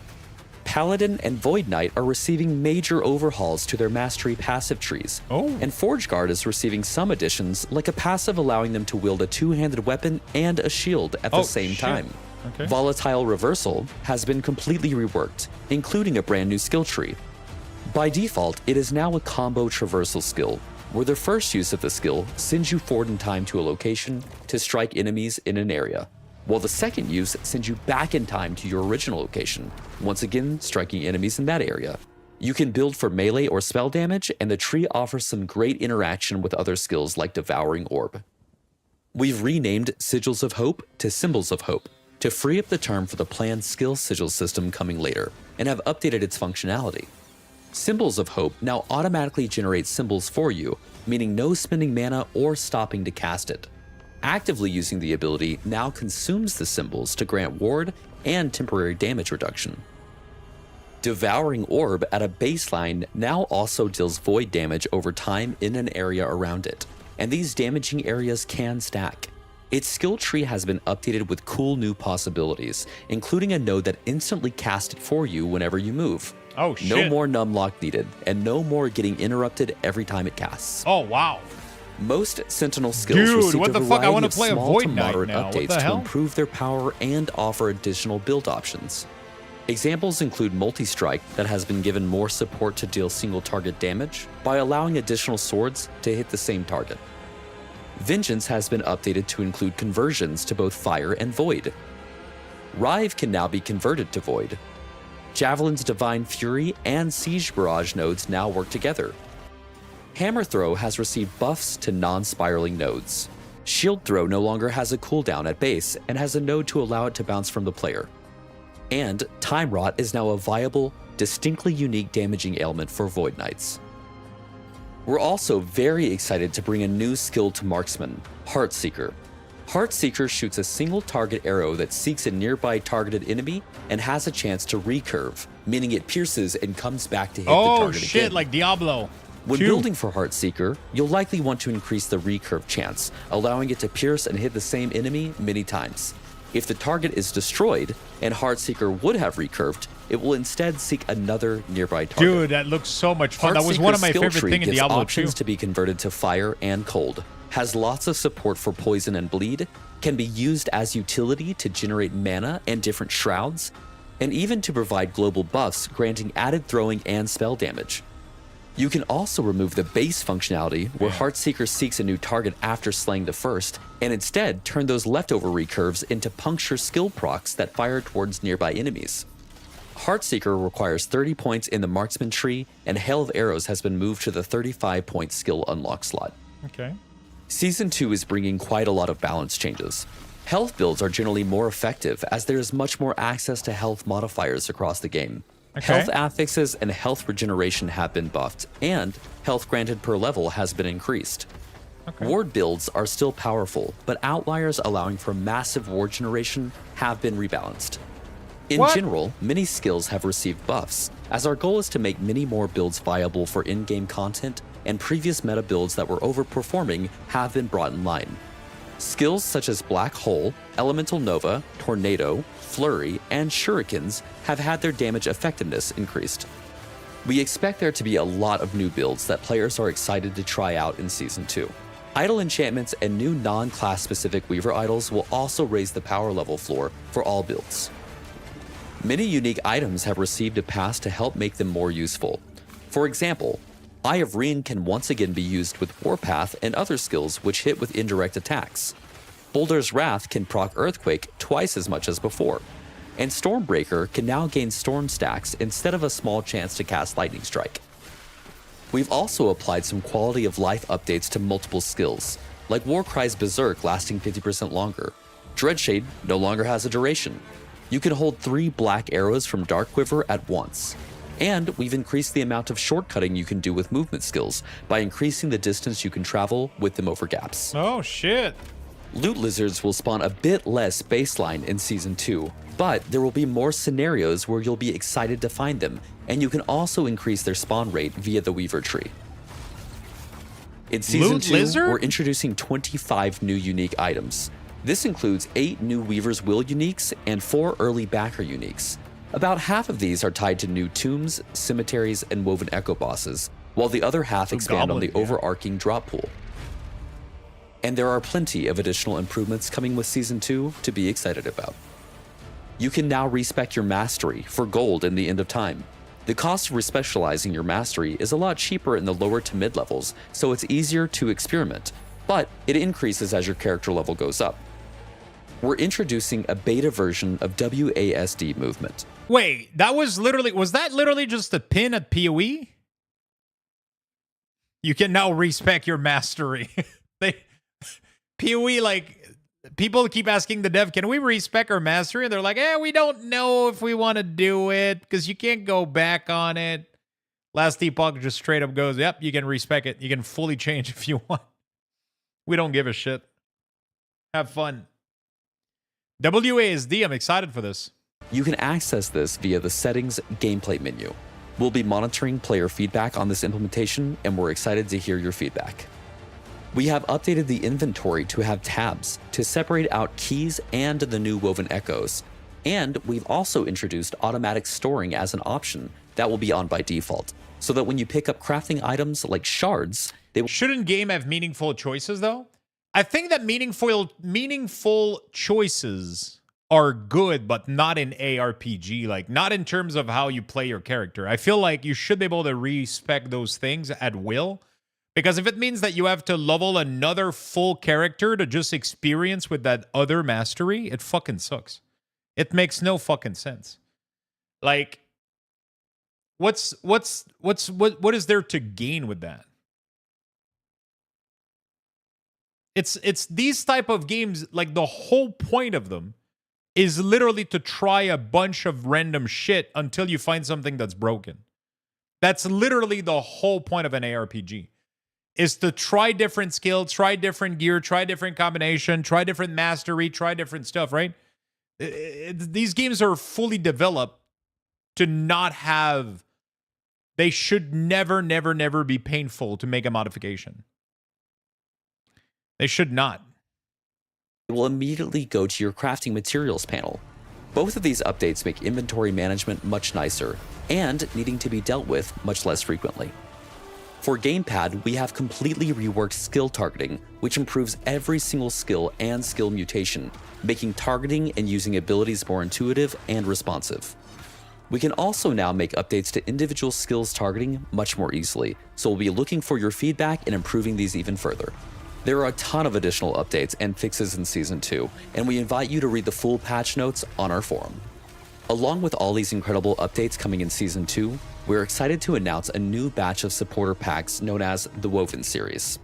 Paladin and Void Knight are receiving major overhauls to their mastery passive trees, and Forge Guard is receiving some additions, like a passive allowing them to wield a 2-handed weapon and a shield at the same time. Okay. Volatile Reversal has been completely reworked, including a brand new skill tree. By default, it is now a combo traversal skill, where the first use of the skill sends you forward in time to a location to strike enemies in an area, while the second use sends you back in time to your original location, once again striking enemies in that area. You can build for melee or spell damage, and the tree offers some great interaction with other skills like Devouring Orb. We've renamed Sigils of Hope to Symbols of Hope to free up the term for the planned skill sigil system coming later, and have updated its functionality. Symbols of Hope now automatically generate symbols for you, meaning no spending mana or stopping to cast it. Actively using the ability now consumes the symbols to grant ward and temporary damage reduction. Devouring Orb at a baseline now also deals void damage over time in an area around it, and these damaging areas can stack. Its skill tree has been updated with cool new possibilities, including a node that instantly casts it for you whenever you move. Oh shit. No more numlock needed, and no more getting interrupted every time it casts. Oh wow. Most Sentinel skills Dude, received what a the fuck? I variety wanna of play a small Void to Knight moderate now. What updates the to hell? improve their power and offer additional build options. Examples include Multi-Strike that has been given more support to deal single target damage by allowing additional swords to hit the same target. Vengeance has been updated to include conversions to both Fire and Void. Rive can now be converted to Void. Javelin's Divine Fury and Siege Barrage nodes now work together. Hammer Throw has received buffs to non-spiraling nodes. Shield Throw no longer has a cooldown at base and has a node to allow it to bounce from the player. And Time Rot is now a viable, distinctly unique damaging ailment for Void Knights. We're also very excited to bring a new skill to Marksman, Heartseeker. Heartseeker shoots a single target arrow that seeks a nearby targeted enemy and has a chance to recurve, meaning it pierces and comes back to hit the target shit, again. like Diablo. When building for Heartseeker, you'll likely want to increase the recurve chance, allowing it to pierce and hit the same enemy many times. If the target is destroyed, and Heartseeker would have recurved, it will instead seek another nearby target. Dude, that looks so much fun. That was one of my favorite things in Diablo 2. Options to be converted to fire and cold, has lots of support for poison and bleed, can be used as utility to generate mana and different shrouds, and even to provide global buffs granting added throwing and spell damage. You can also remove the base functionality where Heartseeker seeks a new target after slaying the first, and instead turn those leftover recurves into puncture skill procs that fire towards nearby enemies. Heartseeker requires 30 points in the marksman tree, and Hail of Arrows has been moved to the 35-point skill unlock slot. Okay. Season 2 is bringing quite a lot of balance changes. Health builds are generally more effective as there is much more access to health modifiers across the game. Okay. Health affixes and health regeneration have been buffed, and health granted per level has been increased. Okay. Ward builds are still powerful, but outliers allowing for massive ward generation have been rebalanced. In general, many skills have received buffs, as our goal is to make many more builds viable for in-game content, and previous meta builds that were overperforming have been brought in line. Skills such as Black Hole, Elemental Nova, Tornado, Flurry, and Shurikens have had their damage effectiveness increased. We expect there to be a lot of new builds that players are excited to try out in Season 2. Idle enchantments and new non-class specific Weaver idols will also raise the power level floor for all builds. Many unique items have received a pass to help make them more useful. For example, Eye of Reen can once again be used with Warpath and other skills which hit with indirect attacks. Boulder's Wrath can proc Earthquake twice as much as before, and Stormbreaker can now gain Storm stacks instead of a small chance to cast Lightning Strike. We've also applied some quality of life updates to multiple skills, like Warcry's Berserk lasting 50% longer. Dreadshade no longer has a duration. You can hold 3 black arrows from Dark Quiver at once. And we've increased the amount of shortcutting you can do with movement skills by increasing the distance you can travel with them over gaps. Oh, shit. Loot lizards will spawn a bit less baseline in Season 2, but there will be more scenarios where you'll be excited to find them, and you can also increase their spawn rate via the Weaver tree. In Season 2, we're introducing 25 new unique items. This includes 8 new Weaver's Will uniques and 4 early backer uniques. About half of these are tied to new tombs, cemeteries, and Woven Echo bosses, while the other half expand on the overarching drop pool. And there are plenty of additional improvements coming with Season 2 to be excited about. You can now respec your mastery for gold in the End of Time. The cost of respecializing your mastery is a lot cheaper in the lower to mid levels, so it's easier to experiment, but it increases as your character level goes up. We're introducing a beta version of WASD movement. Wait, was that literally just a pin at PoE? You can now respec your mastery. PoE, like, people keep asking the dev, can we respec our mastery? And they're like, we don't know if we want to do it, because you can't go back on it. Last Epoch just straight up goes, yep, you can respec it. You can fully change if you want. We don't give a shit. Have fun. WASD, I'm excited for this. You can access this via the Settings gameplay menu. We'll be monitoring player feedback on this implementation, and we're excited to hear your feedback. We have updated the inventory to have tabs to separate out keys and the new Woven Echoes, and we've also introduced automatic storing as an option that will be on by default. so that when you pick up crafting items like shards, they will... Shouldn't game have meaningful choices, though? I think that meaningful choices are good, but not in ARPG. Like, not in terms of how you play your character. I feel like you should be able to respec those things at will. Because if it means that you have to level another full character to just experience with that other mastery, it fucking sucks. It makes no fucking sense. Like, what is there to gain with that? It's these type of games, like the whole point of them is literally to try a bunch of random shit until you find something that's broken. That's literally the whole point of an ARPG. Is to try different skills, try different gear, try different combination, try different mastery, try different stuff, right? These games are fully developed to not have... They should never, never, never be painful to make a modification. They should not. It will immediately go to your crafting materials panel. Both of these updates make inventory management much nicer, and needing to be dealt with much less frequently. For Gamepad, we have completely reworked skill targeting, which improves every single skill and skill mutation, making targeting and using abilities more intuitive and responsive. We can also now make updates to individual skills targeting much more easily, so we'll be looking for your feedback and improving these even further. There are a ton of additional updates and fixes in Season 2, and we invite you to read the full patch notes on our forum. Along with all these incredible updates coming in Season 2, we're excited to announce a new batch of supporter packs known as the Woven series.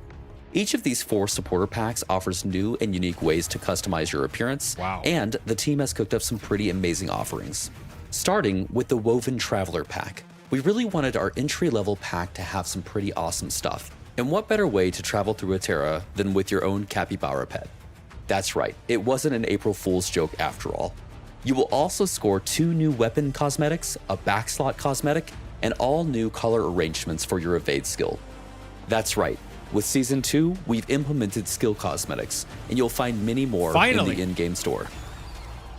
Each of these 4 supporter packs offers new and unique ways to customize your appearance, and the team has cooked up some pretty amazing offerings. Starting with the Woven Traveler pack. We really wanted our entry-level pack to have some pretty awesome stuff, and what better way to travel through Aterra than with your own capybara pet? That's right, it wasn't an April Fool's joke after all. You will also score 2 new weapon cosmetics, a backslot cosmetic, and all new color arrangements for your evade skill. That's right, with Season 2, we've implemented skill cosmetics, and you'll find many more in the in-game store.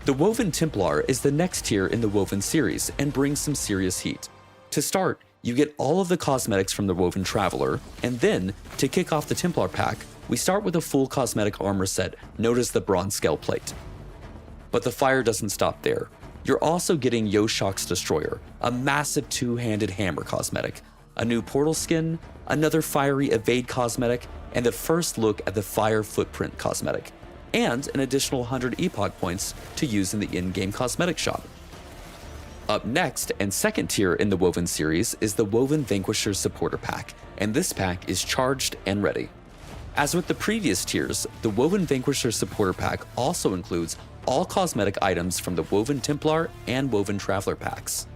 The Woven Templar is the next tier in the Woven series and brings some serious heat. To start, you get all of the cosmetics from the Woven Traveler, and then, to kick off the Templar pack, we start with a full cosmetic armor set known as the Bronze Scale Plate. But the fire doesn't stop there. You're also getting Yoshok's Destroyer, a massive 2-handed hammer cosmetic, a new portal skin, another fiery evade cosmetic, and the first look at the Fire Footprint cosmetic, and an additional 100 epoch points to use in the in-game cosmetic shop. Up next, and second tier in the Woven series, is the Woven Vanquisher Supporter Pack, and this pack is charged and ready. As with the previous tiers, the Woven Vanquisher Supporter Pack also includes all cosmetic items from the Woven Templar and Woven Traveler packs.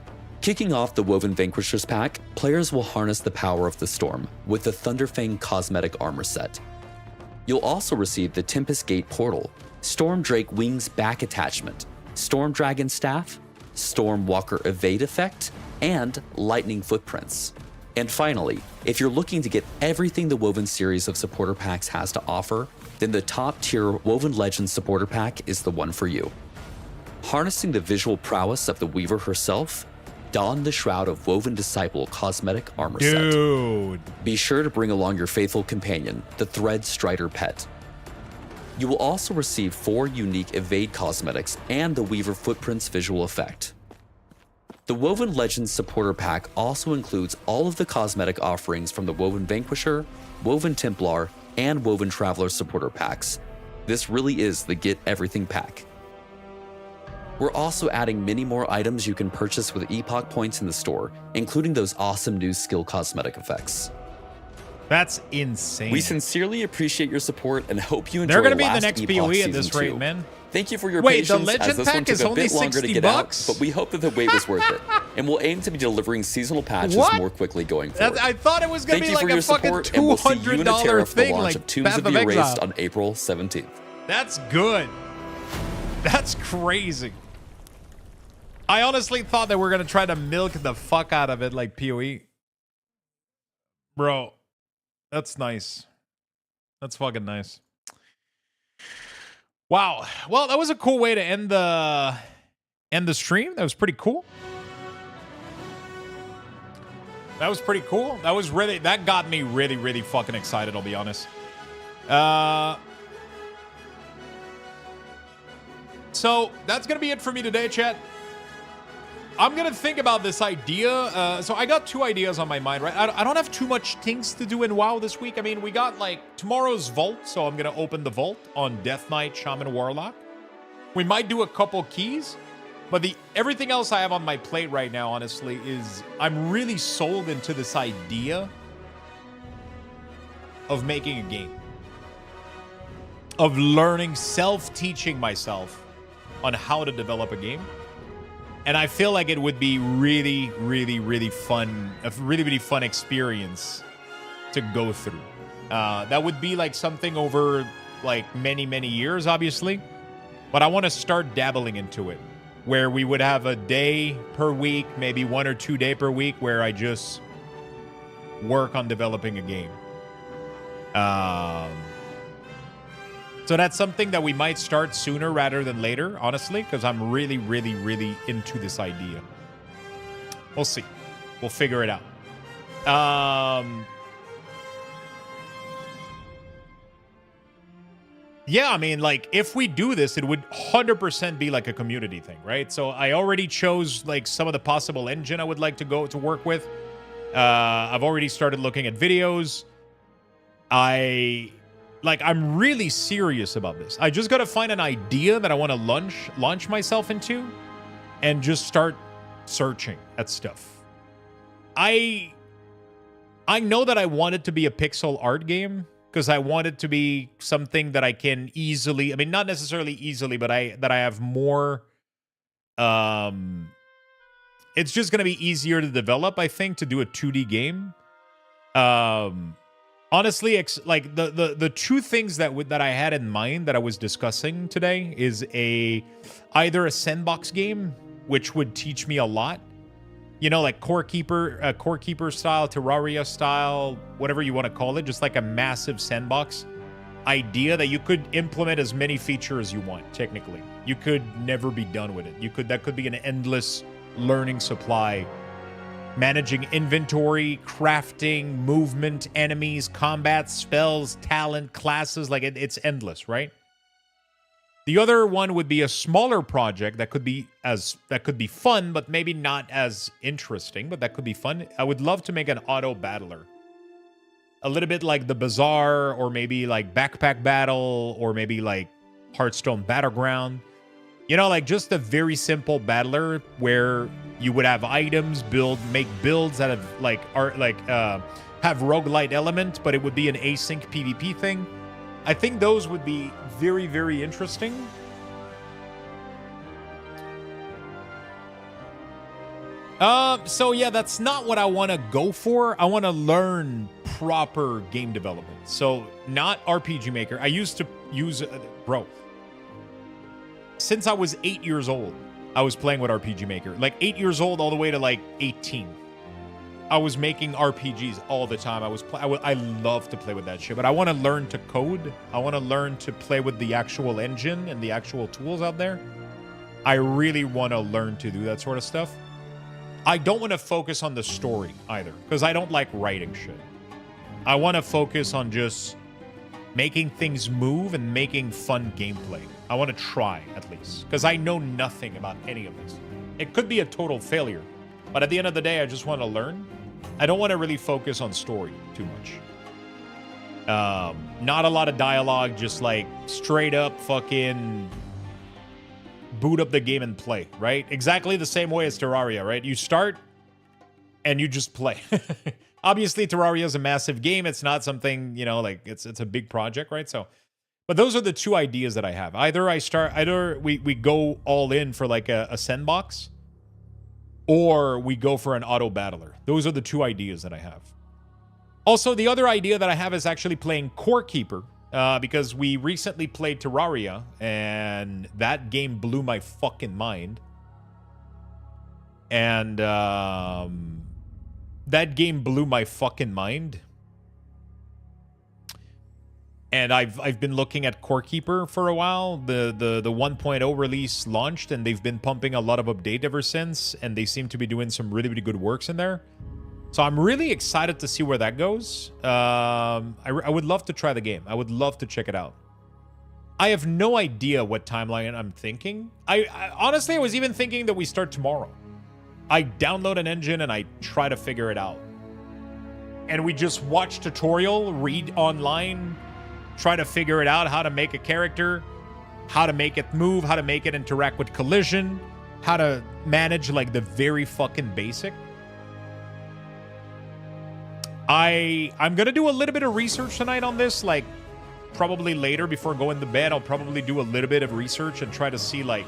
Kicking off the Woven Vanquishers pack, players will harness the power of the Storm with the Thunderfang cosmetic armor set. You'll also receive the Tempest Gate Portal, Storm Drake Wings back attachment, Storm Dragon Staff, Storm Walker Evade effect, and Lightning Footprints. And finally, if you're looking to get everything the Woven series of supporter packs has to offer, then the top tier Woven Legends supporter pack is the one for you. Harnessing the visual prowess of the Weaver herself, don the Shroud of Woven Disciple cosmetic armor set. Be sure to bring along your faithful companion, the Thread Strider pet. You will also receive 4 unique evade cosmetics and the Weaver Footprints visual effect. The Woven Legends supporter pack also includes all of the cosmetic offerings from the Woven Vanquisher, Woven Templar, and Woven Traveler supporter packs. This really is the Get Everything pack. We're also adding many more items you can purchase with epoch points in the store, including those awesome new skill cosmetic effects. That's insane. We sincerely appreciate your support and hope you enjoy. They're going to be the Last next Epoch PoE at this Season rate, 2. man. Thank you for your Wait, patience, the legend as this one pack took is a only bit longer to $60? get out, but we hope that the wait was worth it, and we'll aim to be delivering seasonal patches more quickly going forward. I thought it was going to be like a fucking $200 and we'll see you in Aterra for the thing, launch like of Tombs Path of the of Exile. Erased on April 17th. That's good. That's crazy. I honestly thought that we're going to try to milk the fuck out of it like PoE. Bro, that's nice. That's fucking nice. Wow. Well, that was a cool way to end the stream. That was pretty cool. That was pretty cool. That got me really, really fucking excited, I'll be honest. So that's going to be it for me today, chat. I'm going to think about this idea. So I got 2 ideas on my mind, right? I don't have too much things to do in WoW this week. I mean, we got like tomorrow's Vault, so I'm going to open the Vault on Death Knight, Shaman, Warlock. We might do a couple keys, but everything else I have on my plate right now, honestly, is I'm really sold into this idea of making a game. Of learning, self-teaching myself on how to develop a game. And I feel like it would be really, really, really fun, a really, really fun experience to go through. That would be like something over like many, many years, obviously. But I want to start dabbling into it, where we would have a day per week, maybe 1 or 2 days per week, where I just work on developing a game. So that's something that we might start sooner rather than later, honestly, because I'm really, really, really into this idea. We'll see. We'll figure it out. Yeah, I mean, like, if we do this, it would 100% be like a community thing, right? So I already chose, like, some of the possible engine I would like to go to work with. I've already started looking at videos. I'm really serious about this. I just got to find an idea that I want to launch myself into and just start searching at stuff. I know that I want it to be a pixel art game because I want it to be something that I can easily, I mean, not necessarily easily, but that I have more, it's just going to be easier to develop, I think, to do a 2D game. Honestly, like the 2 things that I had in mind that I was discussing today is either a sandbox game, which would teach me a lot, you know, like Core Keeper style, Terraria style, whatever you want to call it, just like a massive sandbox idea that you could implement as many features as you want. Technically, you could never be done with it. That could be an endless learning supply. Managing inventory, crafting, movement, enemies, combat, spells, talent, classes, like it's endless, right? The other one would be a smaller project that could be fun, but maybe not as interesting, but that could be fun. I would love to make an auto battler. A little bit like the Bazaar, or maybe like Backpack Battle, or maybe like Hearthstone Battleground. You know, like just a very simple battler where you would have items, make builds that have have roguelite element, but it would be an async PvP thing. I think those would be very, very interesting. So yeah, that's not what I want to go for. I want to learn proper game development. So not RPG Maker. I used to use, since I was 8 years old, I was playing with RPG Maker. Like 8 years old all the way to like 18. I was making RPGs all the time. I love to play with that shit, but I want to learn to code. I want to learn to play with the actual engine and the actual tools out there. I really want to learn to do that sort of stuff. I don't want to focus on the story either, because I don't like writing shit. I want to focus on just making things move and making fun gameplay. I want to try, at least, because I know nothing about any of this. It could be a total failure, but at the end of the day, I just want to learn. I don't want to really focus on story too much. Not a lot of dialogue, just like straight up fucking boot up the game and play, right? Exactly the same way as Terraria, right? You start and you just play. Obviously, Terraria is a massive game. It's not something, you know, like it's a big project, right? So, but those are the 2 ideas that I have. Either we go all in for like a sandbox, or we go for an auto battler. Those are the 2 ideas that I have. Also, the other idea that I have is actually playing Core Keeper, because we recently played Terraria, and that game blew my fucking mind. And that game blew my fucking mind. And I've been looking at Core Keeper for a while. The 1.0 release launched, and they've been pumping a lot of update ever since, and they seem to be doing some really, really good works in there. So I'm really excited to see where that goes. I would love to try the game. I would love to check it out. I have no idea what timeline I'm thinking. I honestly, I was even thinking that we start tomorrow. I download an engine and I try to figure it out. And we just watch tutorial, read online, try to figure it out, how to make a character, how to make it move, how to make it interact with collision, how to manage like the very fucking basic. I'm gonna do a little bit of research tonight on this, like probably later before going to bed. I'll probably do a little bit of research and try to see like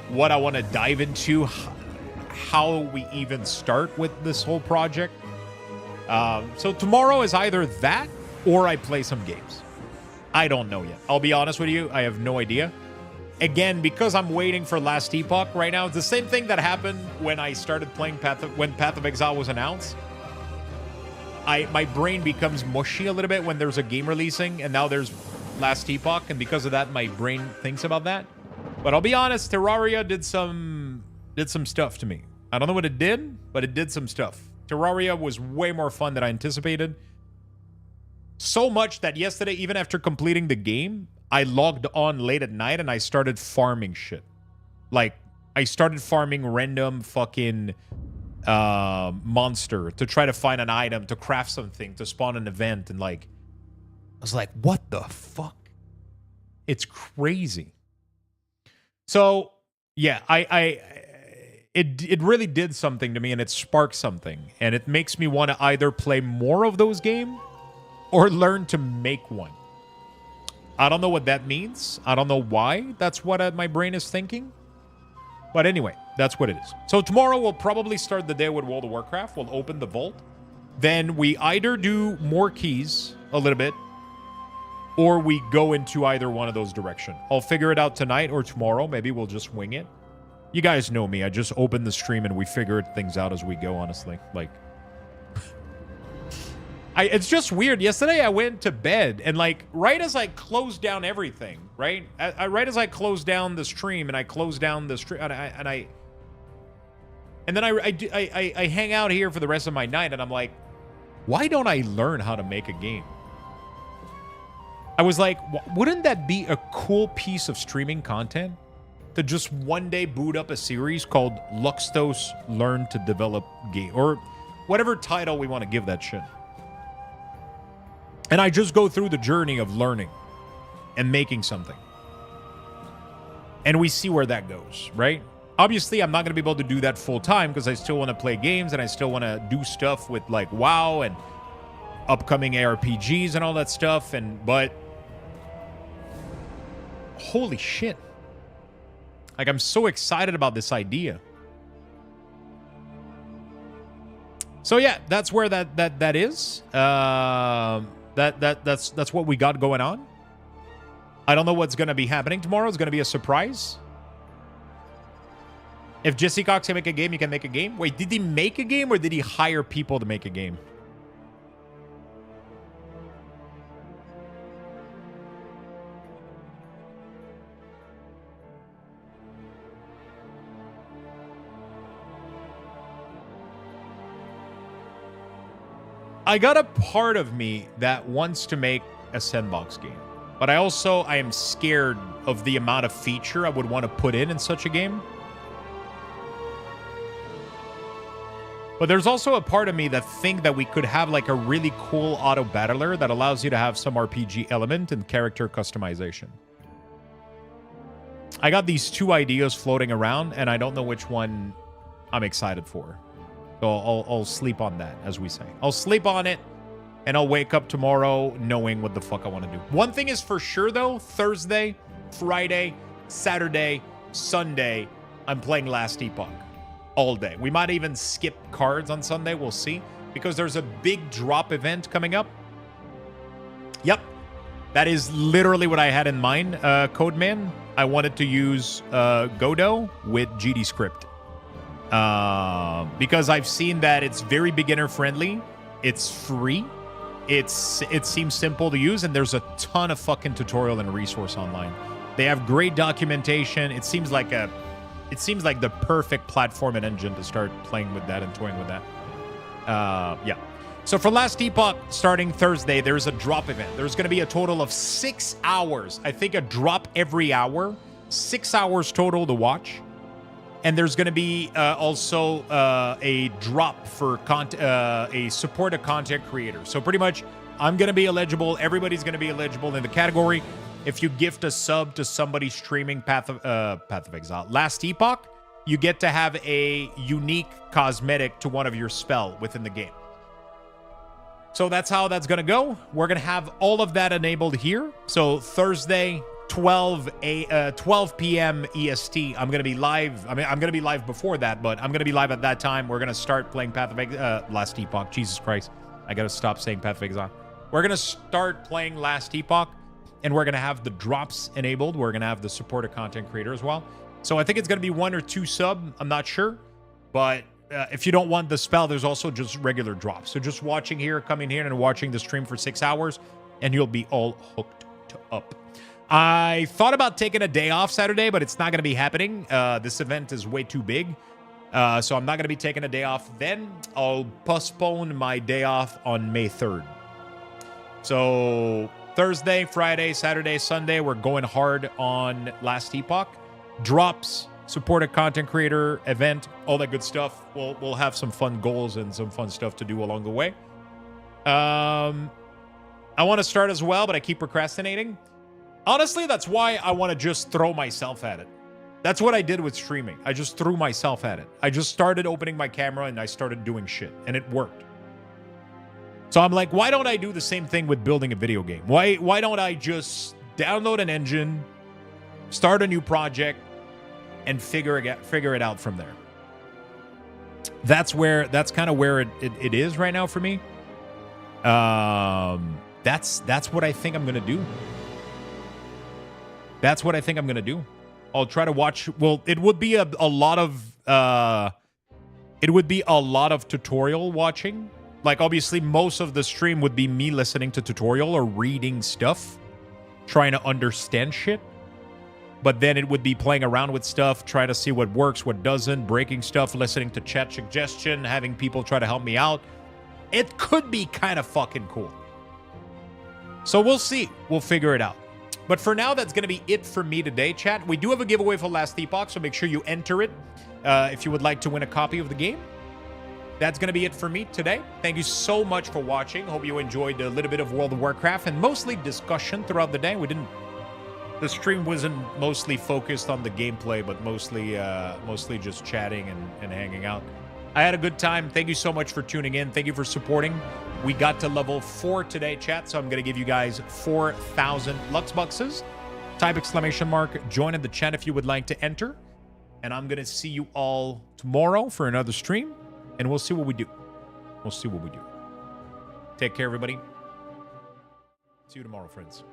what I want to dive into, how we even start with this whole project. So tomorrow is either that or I play some games. I don't know yet. I'll be honest with you. I have no idea. Again, because I'm waiting for Last Epoch right now. It's the same thing that happened when I started playing when Path of Exile was announced. My brain becomes mushy a little bit when there's a game releasing, and now there's Last Epoch, and because of that, my brain thinks about that. But I'll be honest, Terraria did some stuff to me. I don't know what it did, but it did some stuff. Terraria was way more fun than I anticipated. So much that yesterday, even after completing the game, I logged on late at night and I started farming shit. Like, I started farming random fucking monster to try to find an item, to craft something, to spawn an event, and like, I was like, what the fuck? It's crazy. So yeah, it really did something to me, and it sparked something, and it makes me want to either play more of those games or learn to make one. I don't know what that means. I don't know why that's what my brain is thinking. But anyway, that's what it is. So tomorrow we'll probably start the day with World of Warcraft. We'll open the vault. Then we either do more keys a little bit, or we go into either one of those directions. I'll figure it out tonight or tomorrow. Maybe we'll just wing it. You guys know me. I just open the stream and we figure things out as we go, honestly. Like, it's just weird. Yesterday I went to bed and like right as I closed down everything, right? Right as I closed down the stream and I closed down the stream and then I hang out here for the rest of my night and I'm like, why don't I learn how to make a game? I was like, wouldn't that be a cool piece of streaming content? To just one day boot up a series called Luxthos Learn to Develop Game, or whatever title we want to give that shit. And I just go through the journey of learning and making something. And we see where that goes, right? Obviously, I'm not going to be able to do that full time because I still want to play games and I still want to do stuff with like WoW and upcoming ARPGs and all that stuff. But holy shit. Like, I'm so excited about this idea. So yeah, that's where that is. That's what we got going on. I don't know what's going to be happening tomorrow. It's going to be a surprise. If Jesse Cox can make a game, you can make a game. Wait, did he make a game or did he hire people to make a game? I got a part of me that wants to make a sandbox game, but I am scared of the amount of feature I would want to put in such a game. But there's also a part of me that think that we could have like a really cool auto battler that allows you to have some RPG element and character customization. I got these two ideas floating around, and I don't know which one I'm excited for. So I'll sleep on that, as we say. I'll sleep on it, and I'll wake up tomorrow knowing what the fuck I want to do. One thing is for sure, though. Thursday, Friday, Saturday, Sunday, I'm playing Last Epoch all day. We might even skip cards on Sunday. We'll see. Because there's a big drop event coming up. Yep. That is literally what I had in mind, Codeman. I wanted to use Godot with GD Script. Because I've seen that it's very beginner friendly, it's free, it seems simple to use, and there's a ton of fucking tutorial and resource online. They have great documentation. It seems like the perfect platform and engine to start playing with that and toying with that. Yeah. So for Last Epoch, starting Thursday, there's a drop event. There's going to be a total of 6 hours. I think a drop every hour. 6 hours total to watch. And there's going to be also a drop for a support a content creator. So pretty much, I'm going to be eligible. Everybody's going to be eligible in the category. If you gift a sub to somebody streaming Path of Exile, Last Epoch, you get to have a unique cosmetic to one of your spell within the game. So that's how that's going to go. We're going to have all of that enabled here. So Thursday, 12 p.m. EST, I'm going to be live. I mean, I'm going to be live before that, but I'm going to be live at that time. We're going to start playing Path of Last Epoch. Jesus Christ. I got to stop saying Path of Exile. We're going to start playing Last Epoch, and we're going to have the drops enabled. We're going to have the support a content creator as well. So I think it's going to be 1 or 2 sub. I'm not sure. But if you don't want the spell, there's also just regular drops. So just watching here, coming here, and watching the stream for 6 hours, and you'll be all hooked up. I thought about taking a day off Saturday, but it's not going to be happening. This event is way too big. So I'm not going to be taking a day off then. I'll postpone my day off on May 3rd. So Thursday, Friday, Saturday, Sunday, we're going hard on Last Epoch. Drops, support a content creator event, all that good stuff. We'll have some fun goals and some fun stuff to do along the way. I want to start as well, but I keep procrastinating. Honestly, that's why I want to just throw myself at it. That's what I did with streaming. I just threw myself at it. I just started opening my camera and I started doing shit, and it worked. So I'm like, why don't I do the same thing with building a video game? Why don't I just download an engine, start a new project, and figure it out from there? That's kind of where it is right now for me. That's what I think I'm gonna do. That's what I think I'm gonna do. I'll try to watch. Well, it would be a lot of tutorial watching. Like, obviously, most of the stream would be me listening to tutorial or reading stuff, trying to understand shit. But then it would be playing around with stuff, trying to see what works, what doesn't, breaking stuff, listening to chat suggestion, having people try to help me out. It could be kind of fucking cool. So we'll see. We'll figure it out. But for now, that's going to be it for me today, chat. We do have a giveaway for Last Epoch, so make sure you enter it if you would like to win a copy of the game. That's going to be it for me today. Thank you so much for watching. Hope you enjoyed a little bit of World of Warcraft and mostly discussion throughout the day. The stream wasn't mostly focused on the gameplay, but mostly just chatting and hanging out. I had a good time. Thank you so much for tuning in. Thank you for supporting. We got to level 4 today, chat, so I'm going to give you guys 4,000 Lux Bucks. Type ! Join in the chat if you would like to enter. And I'm going to see you all tomorrow for another stream, and we'll see what we do. We'll see what we do. Take care, everybody. See you tomorrow, friends.